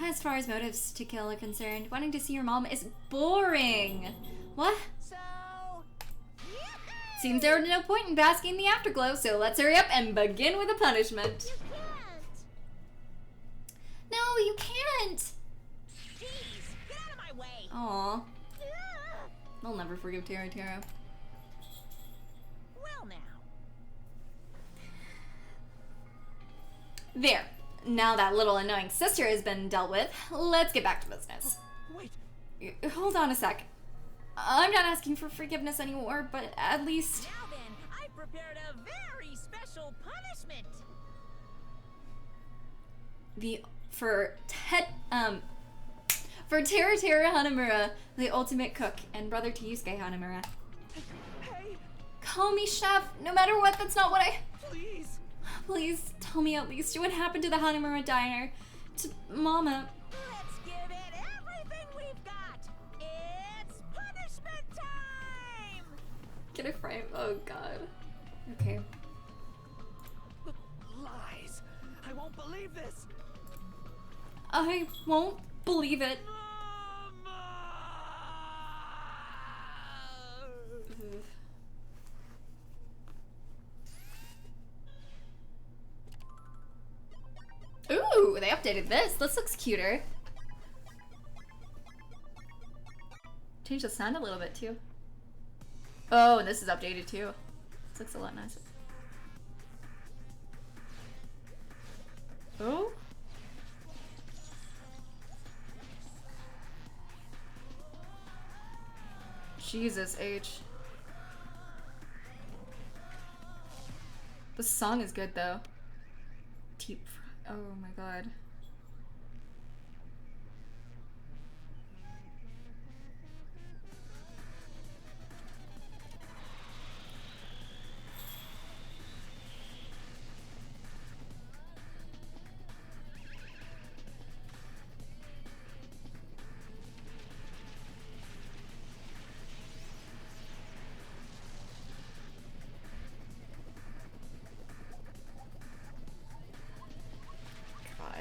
as far as motives to kill are concerned, wanting to see your mom is boring. What? So, Seems there was no point in basking in the afterglow, so let's hurry up and begin with the punishment. You can't! No, you can't! jeez, get out of my way. Aw. I'll never forgive Teru. Well now. There. Now that little annoying sister has been dealt with, let's get back to business. Wait. Hold on a sec. I'm not asking for forgiveness anymore, but at least... Now then, I prepared a very special punishment. For Teru Hanamura, the ultimate cook, and brother to Yusuke Hanamura. Hey, Call me chef, no matter what, that's not what I... please. Please, tell me at least what happened to the Hanamura diner. To Mama. Let's give it everything we've got. It's punishment time. Get a frame. Oh god. Okay. Lies. I won't believe this. I won't believe it. Ooh, they updated this. This looks cuter. Change the sound a little bit too. Oh, and this is updated too. This looks a lot nicer. Oh. Jesus H. The song is good though. Deep. Oh my god.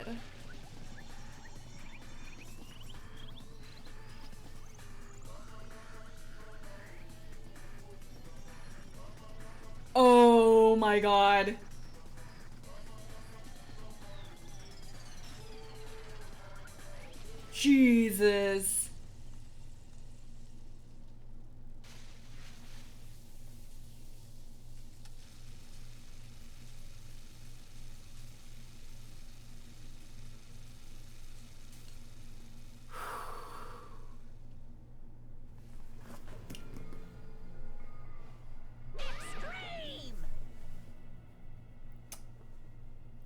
God. Oh my god. Jesus.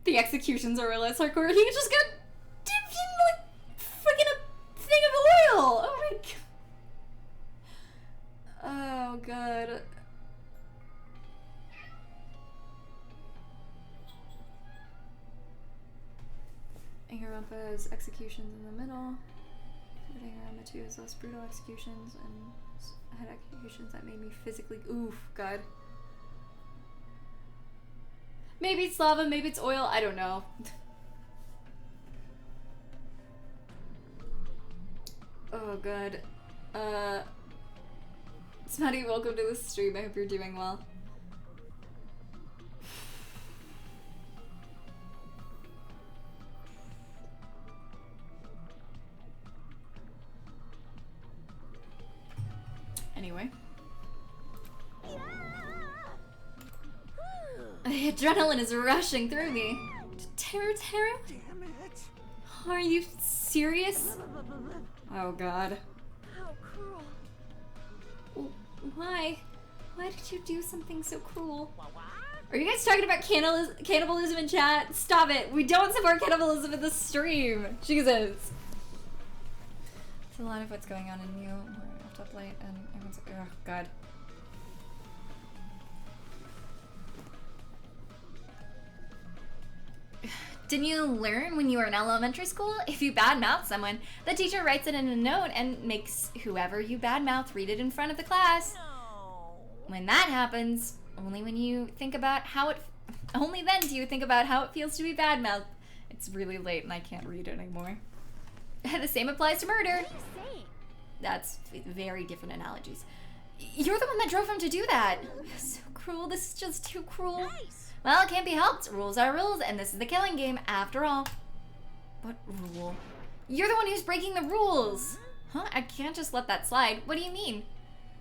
The executions are less hardcore. He just got dipped in like freaking a thing of oil. Oh my god. Oh god. Danganronpa's executions in the middle. Danganronpa 2 is less brutal executions and had executions that made me physically oof, god. Maybe it's lava, maybe it's oil, I don't know. Oh god. Smatty, welcome to the stream. I hope you're doing well. Anyway. The adrenaline is rushing through me. Tara? Damn it! Are you serious? Oh god. How cruel. Why? Why did you do something so cruel? Are you guys talking about cannibalism in chat? Stop it. We don't support cannibalism in the stream. Jesus. It's a lot of what's going on in you. We're up late and everyone's like, oh god. Didn't you learn when you were in elementary school? If you badmouth someone, the teacher writes it in a note and makes whoever you badmouth read it in front of the class. When that happens, only then do you think about how it feels to be badmouthed. It's really late and I can't read it anymore. The same applies to murder. What are you saying? That's very different analogies. You're the one that drove him to do that. So cruel. This is just too cruel. Nice. Well, it can't be helped. Rules are rules, and this is the killing game after all. What rule? You're the one who's breaking the rules. Huh? I can't just let that slide. What do you mean?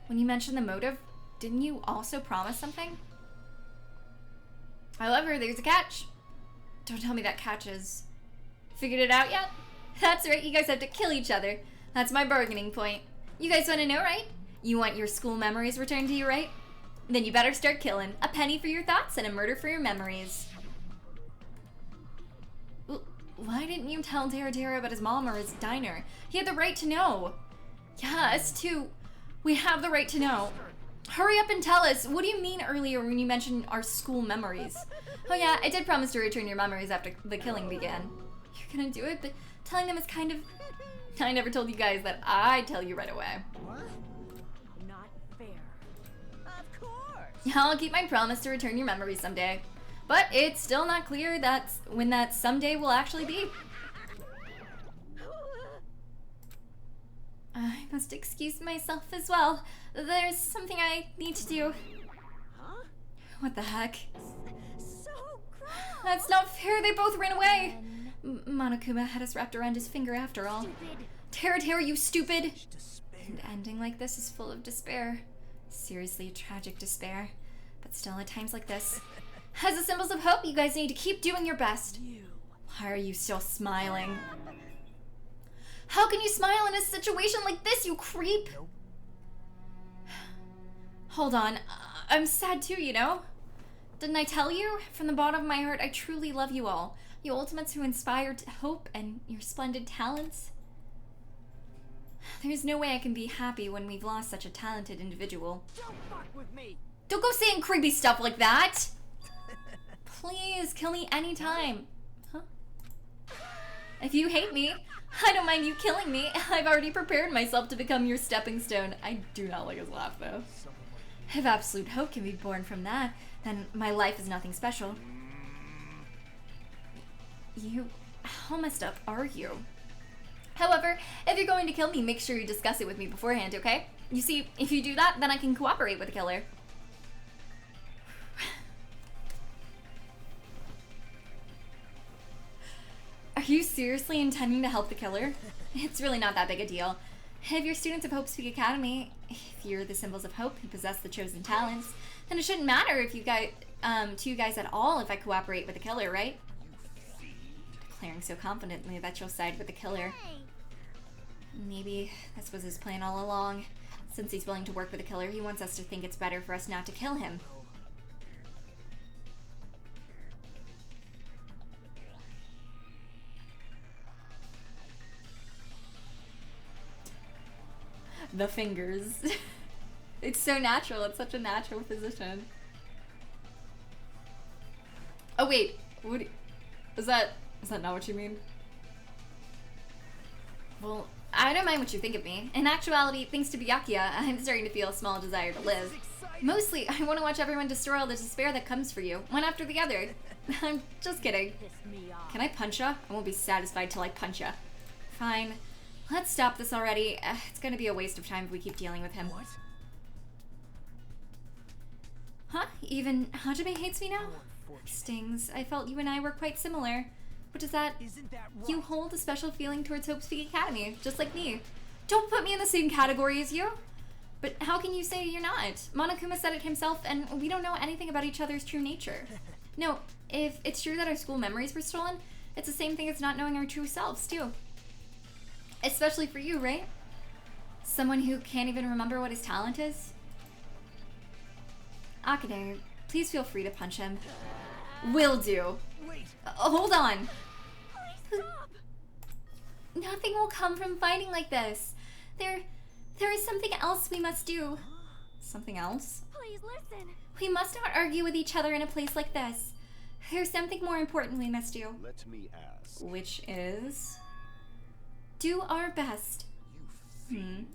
When you mentioned the motive, didn't you also promise something? However, there's a catch. Don't tell me that catch is... Figured it out yet? That's right, you guys have to kill each other. That's my bargaining point. You guys want to know, right? You want your school memories returned to you, right? Then you better start killing. A penny for your thoughts and a murder for your memories. Why didn't you tell Tara about his mom or his diner? He had the right to know. Yeah, us too. We have the right to know. Hurry up and tell us. What do you mean earlier when you mentioned our school memories? Oh yeah, I did promise to return your memories after the killing began. You're gonna do it, but telling them is kind of... I never told you guys that I'd tell you right away. What? Not fair. Of course. I'll keep my promise to return your memories someday. But it's still not clear that's when that someday will actually be. I must excuse myself as well. There's something I need to do. Huh? What the heck? So gross. That's not fair, they both ran away. Monokuma had us wrapped around his finger after all. Tara, you stupid! An ending like this is full of despair. Seriously, tragic despair. But still, at times like this, as the symbols of hope, you guys need to keep doing your best. Why are you still smiling? How can you smile in a situation like this, you creep? Nope. Hold on, I'm sad too, you know? Didn't I tell you? From the bottom of my heart, I truly love you all. You ultimates who inspired hope and your splendid talents. There's no way I can be happy when we've lost such a talented individual. Don't fuck with me! Don't go saying creepy stuff like that! Please, kill me anytime. Huh? If you hate me, I don't mind you killing me. I've already prepared myself to become your stepping stone. I do not like his laugh, though. If absolute hope can be born from that, then my life is nothing special. How messed up are you? However, if you're going to kill me, make sure you discuss it with me beforehand, okay? You see, if you do that, then I can cooperate with the killer. Are you seriously intending to help the killer? It's really not that big a deal. If you're students of Hope Speak Academy, if you're the symbols of hope who possess the chosen talents, then it shouldn't matter if you guys, to you guys at all if I cooperate with the killer, right? Declaring so confidently that you'll side with the killer. Maybe this was his plan all along. Since he's willing to work with the killer, he wants us to think it's better for us not to kill him. The fingers. It's so natural. It's such a natural position. Oh wait, is that not what you mean? Well, I don't mind what you think of me. In actuality, thanks to Byakuya, I'm starting to feel a small desire to live. Mostly, I want to watch everyone destroy all the despair that comes for you, one after the other. I'm just kidding. Can I punch ya? I won't be satisfied till I punch ya. Fine. Let's stop this already. It's gonna be a waste of time if we keep dealing with him. What? Huh? Even Hajime hates me now? Stings. I felt you and I were quite similar. What is that? Isn't that right? You hold a special feeling towards Hope Speak Academy, just like me. Don't put me in the same category as you. But how can you say you're not? Monokuma said it himself, and we don't know anything about each other's true nature. No, if it's true that our school memories were stolen, it's the same thing as not knowing our true selves, too. Especially for you, right? Someone who can't even remember what his talent is? Akane, please feel free to punch him. Will do. Wait. Hold on. Please stop. Nothing will come from fighting like this. There is something else we must do. Something else? Please listen. We must not argue with each other in a place like this. There's something more important we must do. Let me ask. Which is... do our best. You fiend.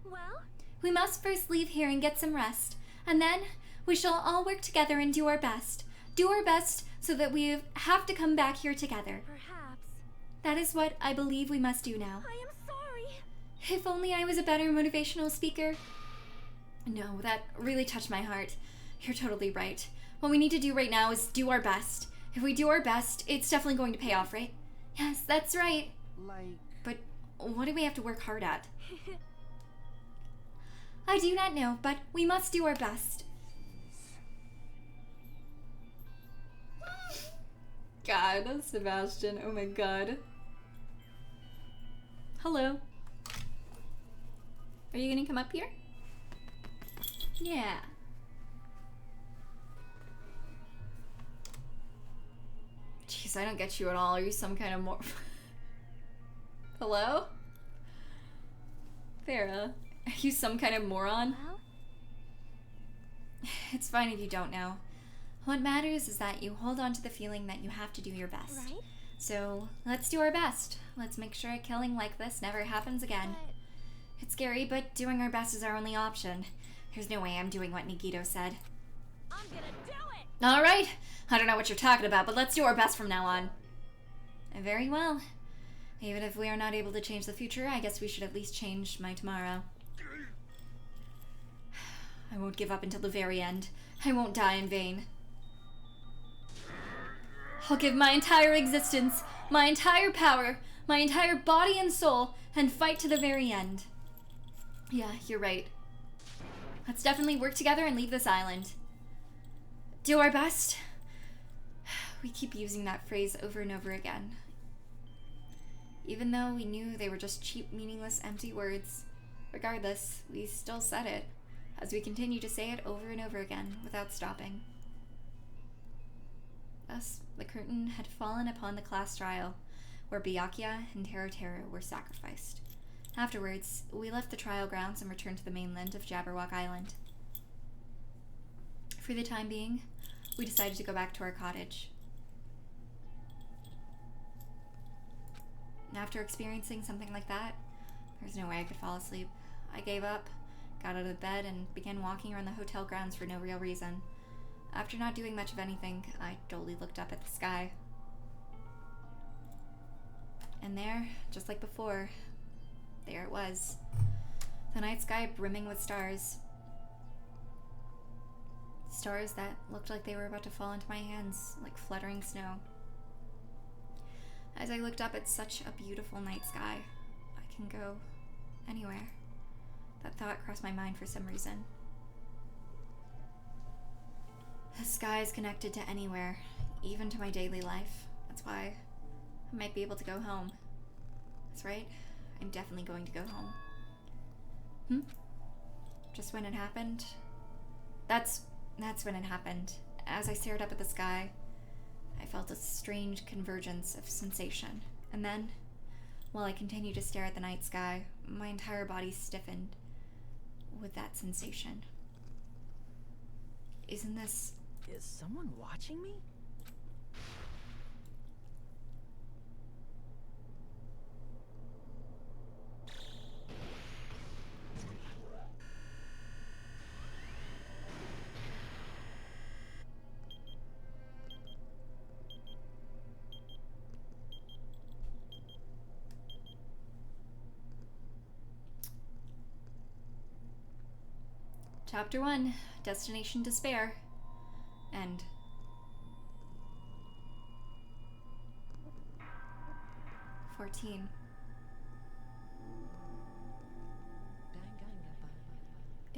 Well? We must first leave here and get some rest. And then we shall all work together and do our best. Do our best so that we have to come back here together. Perhaps. That is what I believe we must do now. I am sorry. If only I was a better motivational speaker. No, that really touched my heart. You're totally right. What we need to do right now is do our best. If we do our best, it's definitely going to pay off, right? Yes, that's right. Like... But what do we have to work hard at? I do not know, but we must do our best. God, Sebastian, oh my god. Hello. Are you gonna come up here? Yeah. Jeez, I don't get you at all. Are you some kind of Hello? Farah, are you some kind of moron? Well? It's fine if you don't know. What matters is that you hold on to the feeling that you have to do your best. Right? So, let's do our best. Let's make sure a killing like this never happens again. But... It's scary, but doing our best is our only option. There's no way I'm doing what Nagito said. I'm gonna do it! Alright! I don't know what you're talking about, but let's do our best from now on. Very well. Even if we are not able to change the future, I guess we should at least change my tomorrow. I won't give up until the very end. I won't die in vain. I'll give my entire existence, my entire power, my entire body and soul, and fight to the very end. Yeah, you're right. Let's definitely work together and leave this island. Do our best. We keep using that phrase over and over again. Even though we knew they were just cheap, meaningless, empty words, regardless, we still said it, as we continue to say it over and over again, without stopping. Thus, the curtain had fallen upon the class trial, where Byakuya and Teru were sacrificed. Afterwards, we left the trial grounds and returned to the mainland of Jabberwock Island. For the time being, we decided to go back to our cottage. After experiencing something like that, there's no way I could fall asleep. I gave up, got out of bed, and began walking around the hotel grounds for no real reason. After not doing much of anything, I dully looked up at the sky. And there, just like before, there it was. The night sky brimming with stars. Stars that looked like they were about to fall into my hands, like fluttering snow. As I looked up at such a beautiful night sky, I can go anywhere. That thought crossed my mind for some reason. The sky is connected to anywhere, even to my daily life. That's why I might be able to go home. That's right, I'm definitely going to go home. Just when it happened? That's when it happened. As I stared up at the sky, I felt a strange convergence of sensation. And then, while I continued to stare at the night sky, my entire body stiffened with that sensation. Isn't this... Is someone watching me? Chapter 1, Destination Despair. End.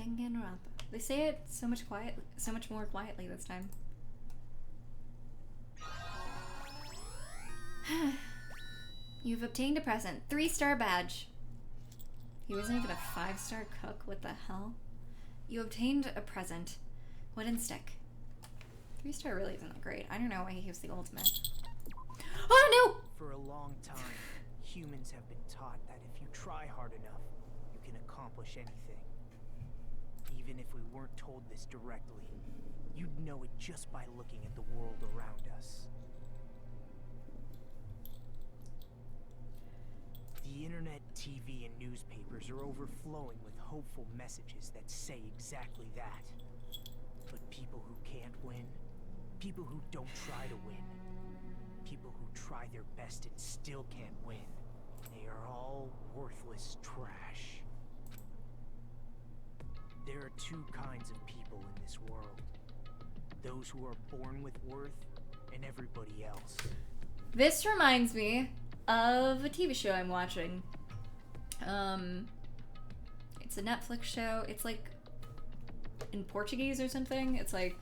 Danganronpa. They say it so much more quietly this time. You've obtained a present. 3-star badge. He wasn't even a 5-star cook. What the hell? You obtained a present. Wooden stick. 3-star really isn't that great. I don't know why he gives the ultimate. Oh no! For a long time, humans have been taught that if you try hard enough, you can accomplish anything. Even if we weren't told this directly, you'd know it just by looking at the world around us. The internet, TV, and newspapers are overflowing with hopeful messages that say exactly that. But people who can't win, people who don't try to win, people who try their best and still can't win, they are all worthless trash. There are two kinds of people in this world. Those who are born with worth, and everybody else. This reminds me of a TV show I'm watching. It's a Netflix show. It's like in Portuguese or something. It's like,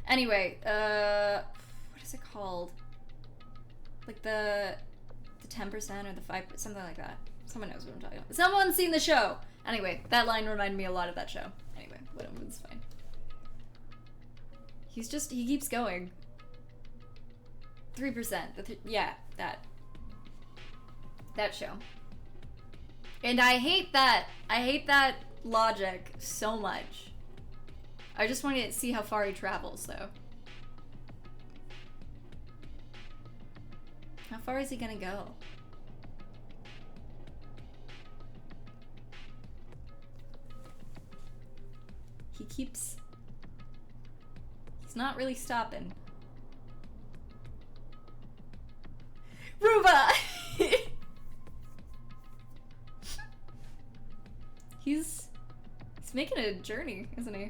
anyway, what is it called? Like the 10% or the 5%, something like that. Someone knows what I'm talking about. Someone's seen the show. Anyway, that line reminded me a lot of that show. Anyway, whatever, it's fine. He keeps going. 3%. Yeah, that show. And I hate that. I hate that logic so much. I just wanted to see how far he travels, though. How far is he gonna go? He's not really stopping. Ruba! He's making a journey, isn't he?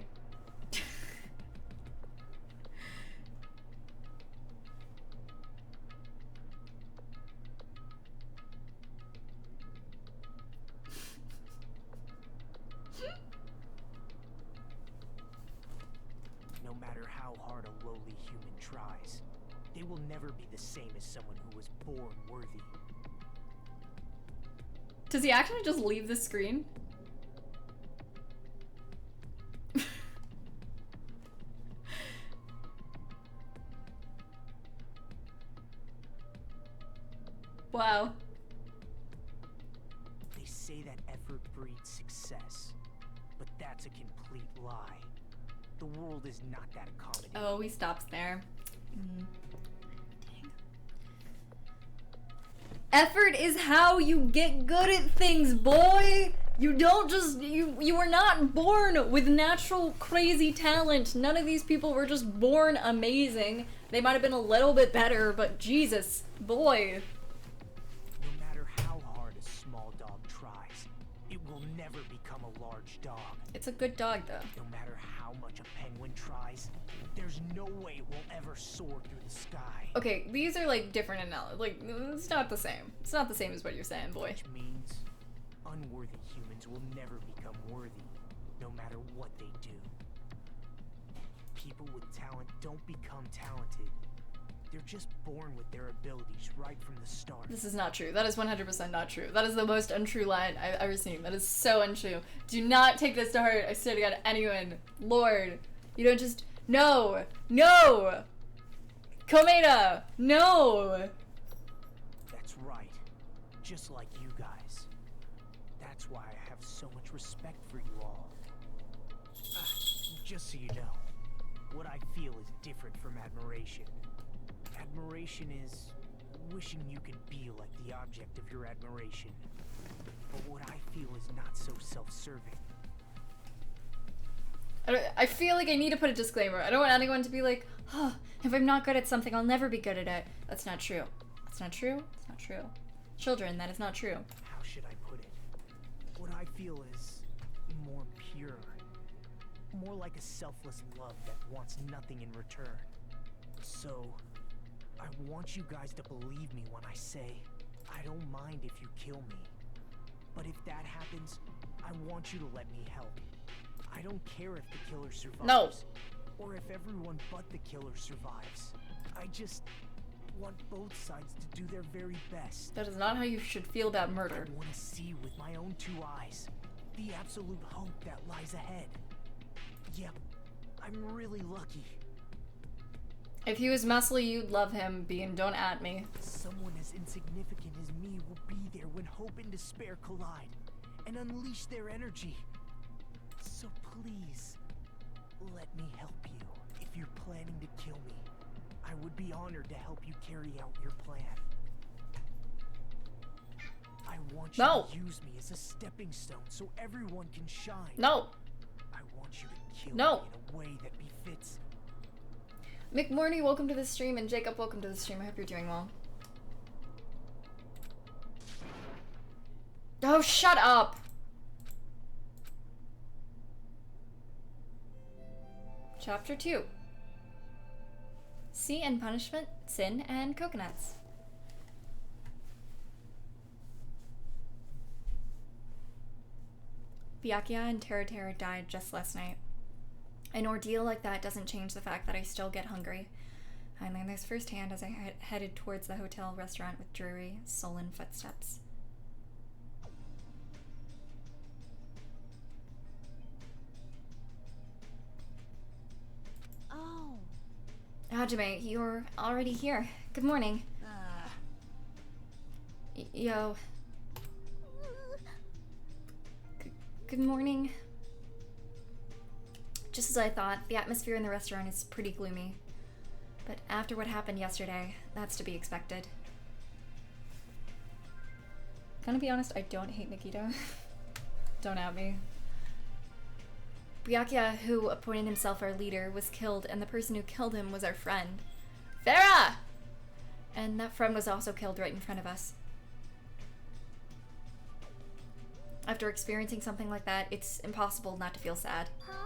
No matter how hard a lowly human tries, they will never be the same as someone who was born worthy. Does he actually just leave the screen? Wow. They say that effort breeds success, but that's a complete lie. The world is not that accommodating. Oh, he stops there. Dang. Effort is how you get good at things, boy! You don't just, you were not born with natural crazy talent. None of these people were just born amazing. They might have been a little bit better, but Jesus, boy. No matter how hard a small dog tries, it will never become a large dog. It's a good dog, though. No matter how much a penguin tries, there's no way it will ever soar through the sky. Okay, these are like different analogies. Like, it's not the same. It's not the same as what you're saying, boy. Which means unworthy humans will never become worthy, no matter what they do. People with talent don't become talented. They're just born with their abilities right from the start. This is not true. That is 100% not true. That is the most untrue line I've ever seen. That is so untrue. Do not take this to heart. I swear to God, anyone. Lord. You don't just... No! No! Komeda! No! That's right. Just like you guys. That's why I have so much respect for you all. Just so you know, what I feel is different from admiration. Admiration is wishing you could be like the object of your admiration. But what I feel is not so self-serving. I feel like I need to put a disclaimer. I don't want anyone to be like, oh, if I'm not good at something, I'll never be good at it. That's not true. That's not true. It's not true. Children, that is not true. How should I put it? What I feel is more pure. More like a selfless love that wants nothing in return. So, I want you guys to believe me when I say, I don't mind if you kill me. But if that happens, I want you to let me help. I don't care if the killer survives. No. Or if everyone but the killer survives. I just want both sides to do their very best. That is not how you should feel about murder. I want to see with my own 2 eyes the absolute hope that lies ahead. Yep, I'm really lucky. If he was muscly, you'd love him, Bean. Don't at me. Someone as insignificant as me will be there when hope and despair collide and unleash their energy. So please, let me help you. If you're planning to kill me, I would be honored to help you carry out your plan. I want you to use me as a stepping stone so everyone can shine. No. I want you to kill me in a way that befits. McMorney, welcome to the stream, and Jacob, welcome to the stream. I hope you're doing well. Oh, shut up! Chapter 2. Sea and Punishment, Sin, and Coconuts. Byakuya and Tera died just last night. An ordeal like that doesn't change the fact that I still get hungry. I learned this firsthand as I headed towards the hotel restaurant with dreary, sullen footsteps. Oh. Hajime, you're already here. Good morning. Yo. Good morning. Just as I thought, the atmosphere in the restaurant is pretty gloomy. But after what happened yesterday, that's to be expected. Gonna be honest, I don't hate Nikita. Don't at me. Byakuya, who appointed himself our leader, was killed, and the person who killed him was our friend. Farah! And that friend was also killed right in front of us. After experiencing something like that, it's impossible not to feel sad. Huh?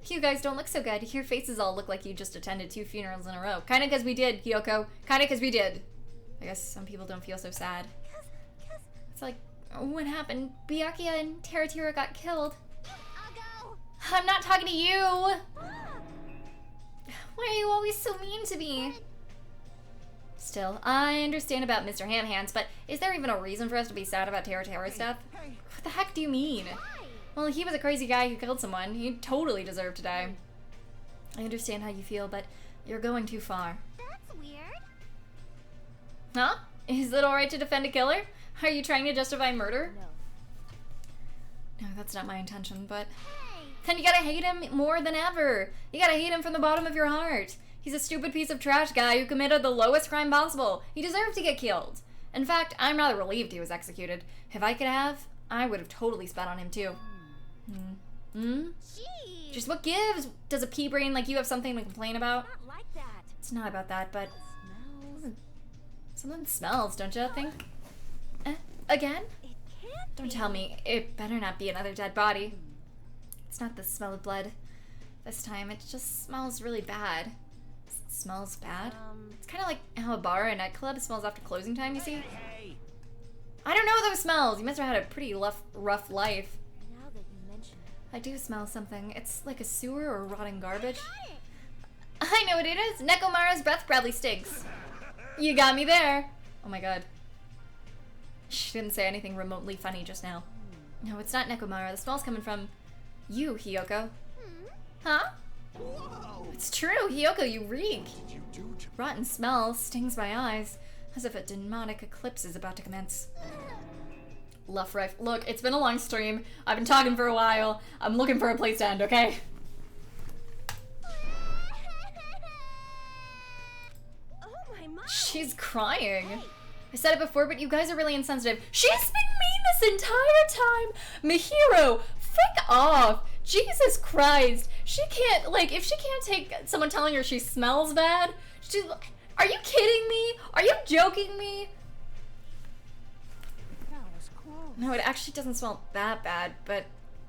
You guys don't look so good. Your faces all look like you just attended 2 funerals in a row. Kinda cause we did, Kyoko. Kinda cause we did. I guess some people don't feel so sad. It's like, what happened? Byakuya and Tera got killed. I'll go. I'm not talking to you! Why are you always so mean to me? Still, I understand about Mr. Ham Hands, but is there even a reason for us to be sad about Tera's death? What the heck do you mean? Well, he was a crazy guy who killed someone. He totally deserved to die. I understand how you feel, but you're going too far. That's weird. Huh? Is it alright to defend a killer? Are you trying to justify murder? No, that's not my intention, but... Then you gotta hate him more than ever. You gotta hate him from the bottom of your heart. He's a stupid piece of trash guy who committed the lowest crime possible. He deserved to get killed. In fact, I'm rather relieved he was executed. If I could have, I would have totally spat on him too. Jeez. Just what gives? Does a pea brain like you have something to complain about? Not like that. It's not about that, but... Smells. Something smells, don't you think? Again? It can't Don't be. tell me. It better not be another dead body. It's not the smell of blood. This time, it just smells really bad. It smells bad? It's kind of like how a bar or a nightclub smells after closing time, you see? Hey. I don't know those smells! You must have had a pretty rough life. Now that you mention it. I do smell something. It's like a sewer or rotting garbage. I know what it is! Nekomara's breath probably stinks. You got me there! Oh my god. She didn't say anything remotely funny just now. No, it's not Nekomara. The smell's coming from you, Hiyoko. Huh? Whoa! It's true, Hiyoko, you reek. What did you do to me? Rotten smell stings my eyes, as if a demonic eclipse is about to commence. Luff Rife. Look, it's been a long stream. I've been talking for a while. I'm looking for a place to end, okay? Oh my mom. She's crying. I said it before, but you guys are really insensitive. She's been mean this entire time! Mihiro, frick off! Jesus Christ! She can't, like, if she can't take someone telling her she smells bad, are you kidding me? Are you joking me? That was close. No, it actually doesn't smell that bad, but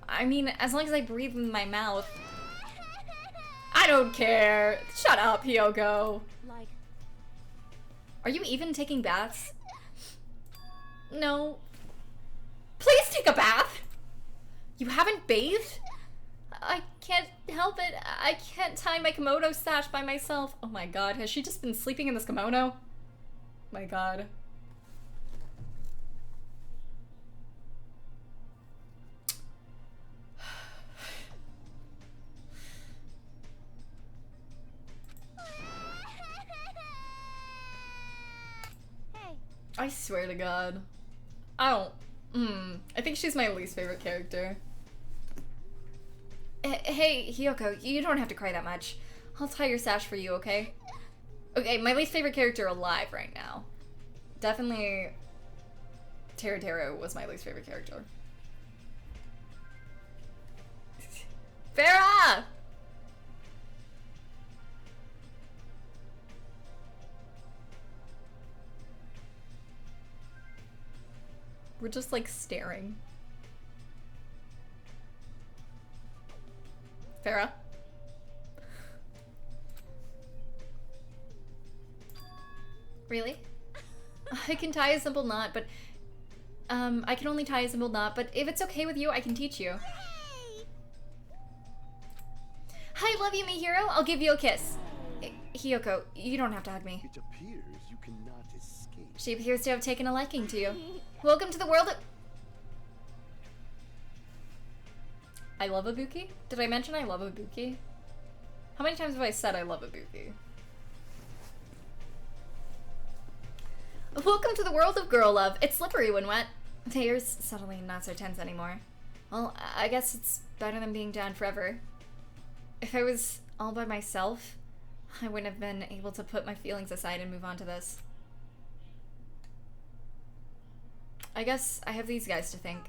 I mean, as long as I breathe with my mouth. I don't care. Shut up, Hiyoko. Like, Are you even taking baths? No. Please take a bath! You haven't bathed? I can't help it. I can't tie my kimono sash by myself. Oh my god, has she just been sleeping in this kimono? My god. Hey. I swear to god. I don't... I think she's my least favorite character. Hey, Hiyoko, you don't have to cry that much. I'll tie your sash for you, okay? Okay, my least favorite character alive right now. Definitely... Teru was my least favorite character. Farah! We're just like staring. Farah? Really? I can tie a simple knot, but I can only tie a simple knot, but if it's okay with you, I can teach you. Hi, love you, Mihiro. I'll give you a kiss. Hiyoko, you don't have to hug me. It appears you cannot escape. She appears to have taken a liking to you. Welcome to the world of... I love Ibuki? Did I mention I love Ibuki? How many times have I said I love Ibuki? Welcome to the world of girl love. It's slippery when wet. The air's suddenly not so tense anymore. Well, I guess it's better than being down forever. If I was all by myself, I wouldn't have been able to put my feelings aside and move on to this. I guess I have these guys to thank.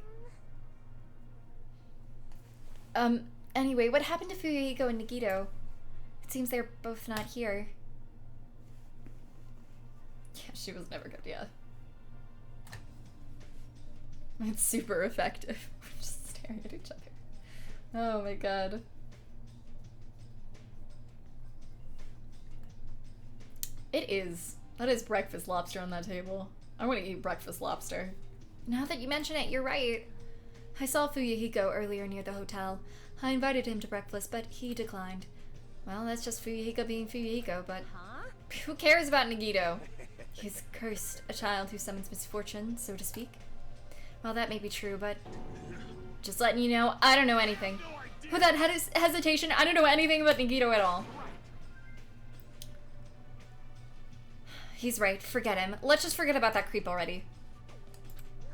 Anyway, what happened to Fuyuhiko and Nagito? It seems they're both not here. Yeah, she was never good, yeah. It's super effective. We're just staring at each other. Oh my god. It is. That is breakfast lobster on that table. I want to eat breakfast lobster. Now that you mention it, you're right. I saw Fuyuhiko earlier near the hotel. I invited him to breakfast, but he declined. Well, that's just Fuyuhiko being Fuyuhiko, but who cares about Nagito? He's cursed, a child who summons misfortune, so to speak. Well, that may be true, but just letting you know, I don't know anything. Without hesitation, I don't know anything about Nagito at all. He's right, forget him. Let's just forget about that creep already.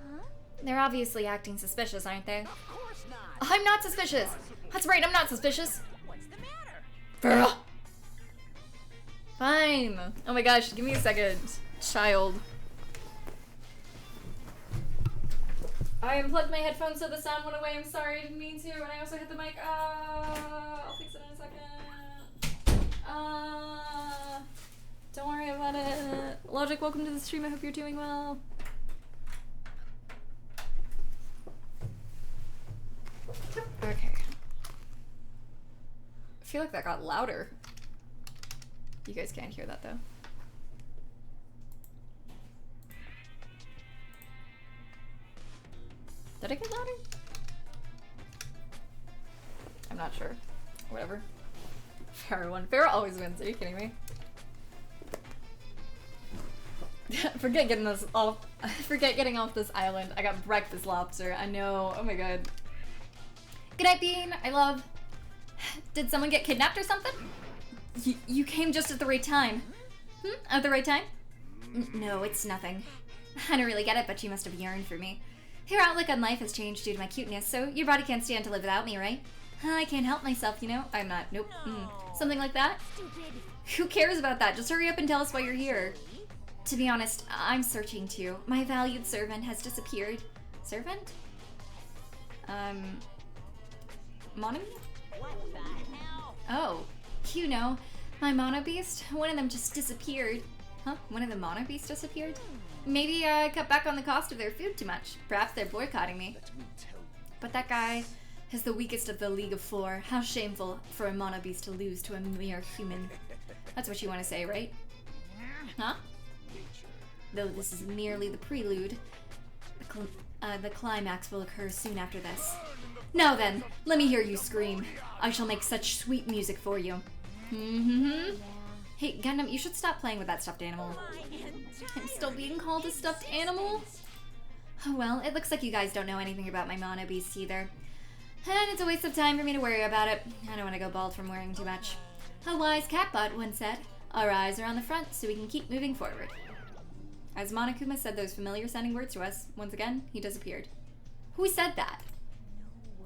Huh? They're obviously acting suspicious, aren't they? Of course not. I'm not suspicious! That's right, I'm not suspicious! What's the matter? Farah! Fine! Oh my gosh, give me a second. Child. I unplugged my headphones so the sound went away. I'm sorry, I didn't mean to. And I also hit the mic. I'll fix it in a second. Don't worry about it. Logic, welcome to the stream. I hope you're doing well. Okay. I feel like that got louder. You guys can't hear that though. Did it get louder? I'm not sure. Whatever. Farah won. Farah always wins. Are you kidding me? Forget getting this off. Forget getting off this island. I got breakfast lobster. I know. Oh my god. Good night, Bean. I love. Did someone get kidnapped or something? You came just at the right time. At the right time? No, it's nothing. I don't really get it, but you must have yearned for me. Your outlook on life has changed due to my cuteness, so your body can't stand to live without me, right? I can't help myself, you know? I'm not. Nope. Something like that? Stupid. Who cares about that? Just hurry up and tell us why you're here. To be honest, I'm searching too. My valued servant has disappeared. Servant? Monomi? What the hell? Oh, you know, my mono beast, one of them just disappeared. Huh? One of the mono beasts disappeared? Maybe I cut back on the cost of their food too much. Perhaps they're boycotting me. Let me tell you. But that guy is the weakest of the League of Four. How shameful for a mono beast to lose to a mere human. That's what you want to say, right? Huh? Though this is merely the prelude, the climax will occur soon after this. Now then, let me hear you scream. I shall make such sweet music for you. Hey, Gundam, you should stop playing with that stuffed animal. I'm still being called a stuffed animal? Oh well, it looks like you guys don't know anything about my mono beast either. And it's a waste of time for me to worry about it. I don't want to go bald from wearing too much. A wise catbot once said, our eyes are on the front so we can keep moving forward. As Monokuma said those familiar sounding words to us, once again, he disappeared. Who said that?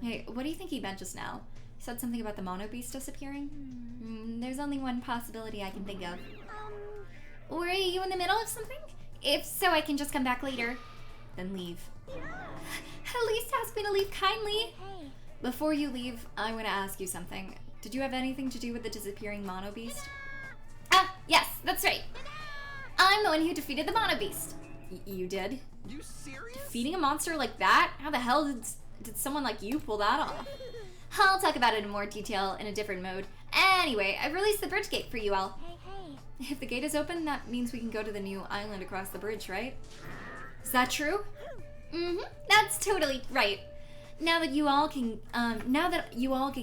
Hey, what do you think he meant just now? He said something about the mono beast disappearing? There's only one possibility I can think of. Were you in the middle of something? If so, I can just come back later. Then leave. At least ask me to leave kindly. Before you leave, I want to ask you something. Did you have anything to do with the disappearing mono beast? Ah, yes, that's right. I'm the one who defeated the mono beast. You did? You serious? Defeating a monster like that? How the hell did someone like you pull that off? I'll talk about it in more detail in a different mode. Anyway, I've released the bridge gate for you all. Hey. If the gate is open, that means we can go to the new island across the bridge, right? Is that true? That's totally right. Now that you all can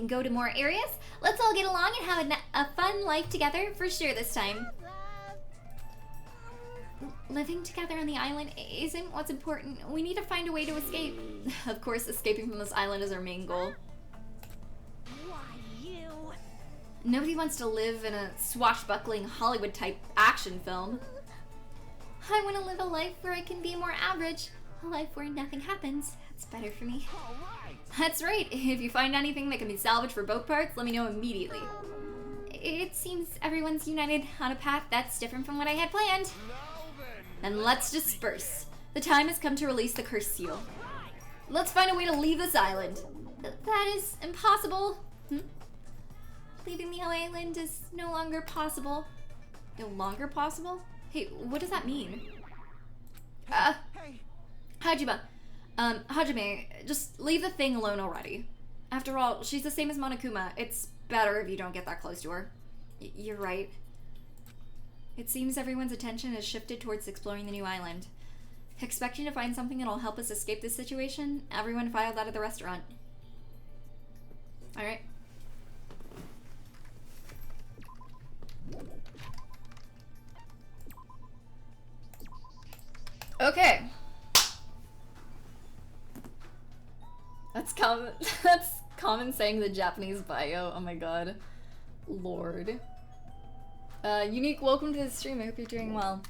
go to more areas, let's all get along and have a fun life together for sure this time. Living together on the island isn't what's important. We need to find a way to escape. Of course, escaping from this island is our main goal. Why, you? Nobody wants to live in a swashbuckling Hollywood-type action film. I want to live a life where I can be more average. A life where nothing happens. That's better for me. All right. That's right. If you find anything that can be salvaged for boat parts, let me know immediately. It seems everyone's united on a path that's different from what I had planned. Then let's disperse. The time has come to release the cursed seal. Let's find a way to leave this island. That is impossible. Leaving the island is no longer possible. No longer possible? Hey, what does that mean? Hey. Hajime. Hajime, just leave the thing alone already. After all, she's the same as Monokuma. It's better if you don't get that close to her. You're right. It seems everyone's attention has shifted towards exploring the new island. Expecting to find something that'll help us escape this situation, everyone filed out of the restaurant. Alright. Okay. That's common saying the Japanese bio. Oh my god. Lord. Unique, welcome to the stream. I hope you're doing well.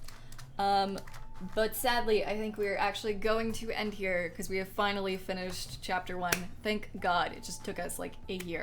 But sadly, I think we're actually going to end here because we have finally finished chapter 1. Thank God. It just took us like a year.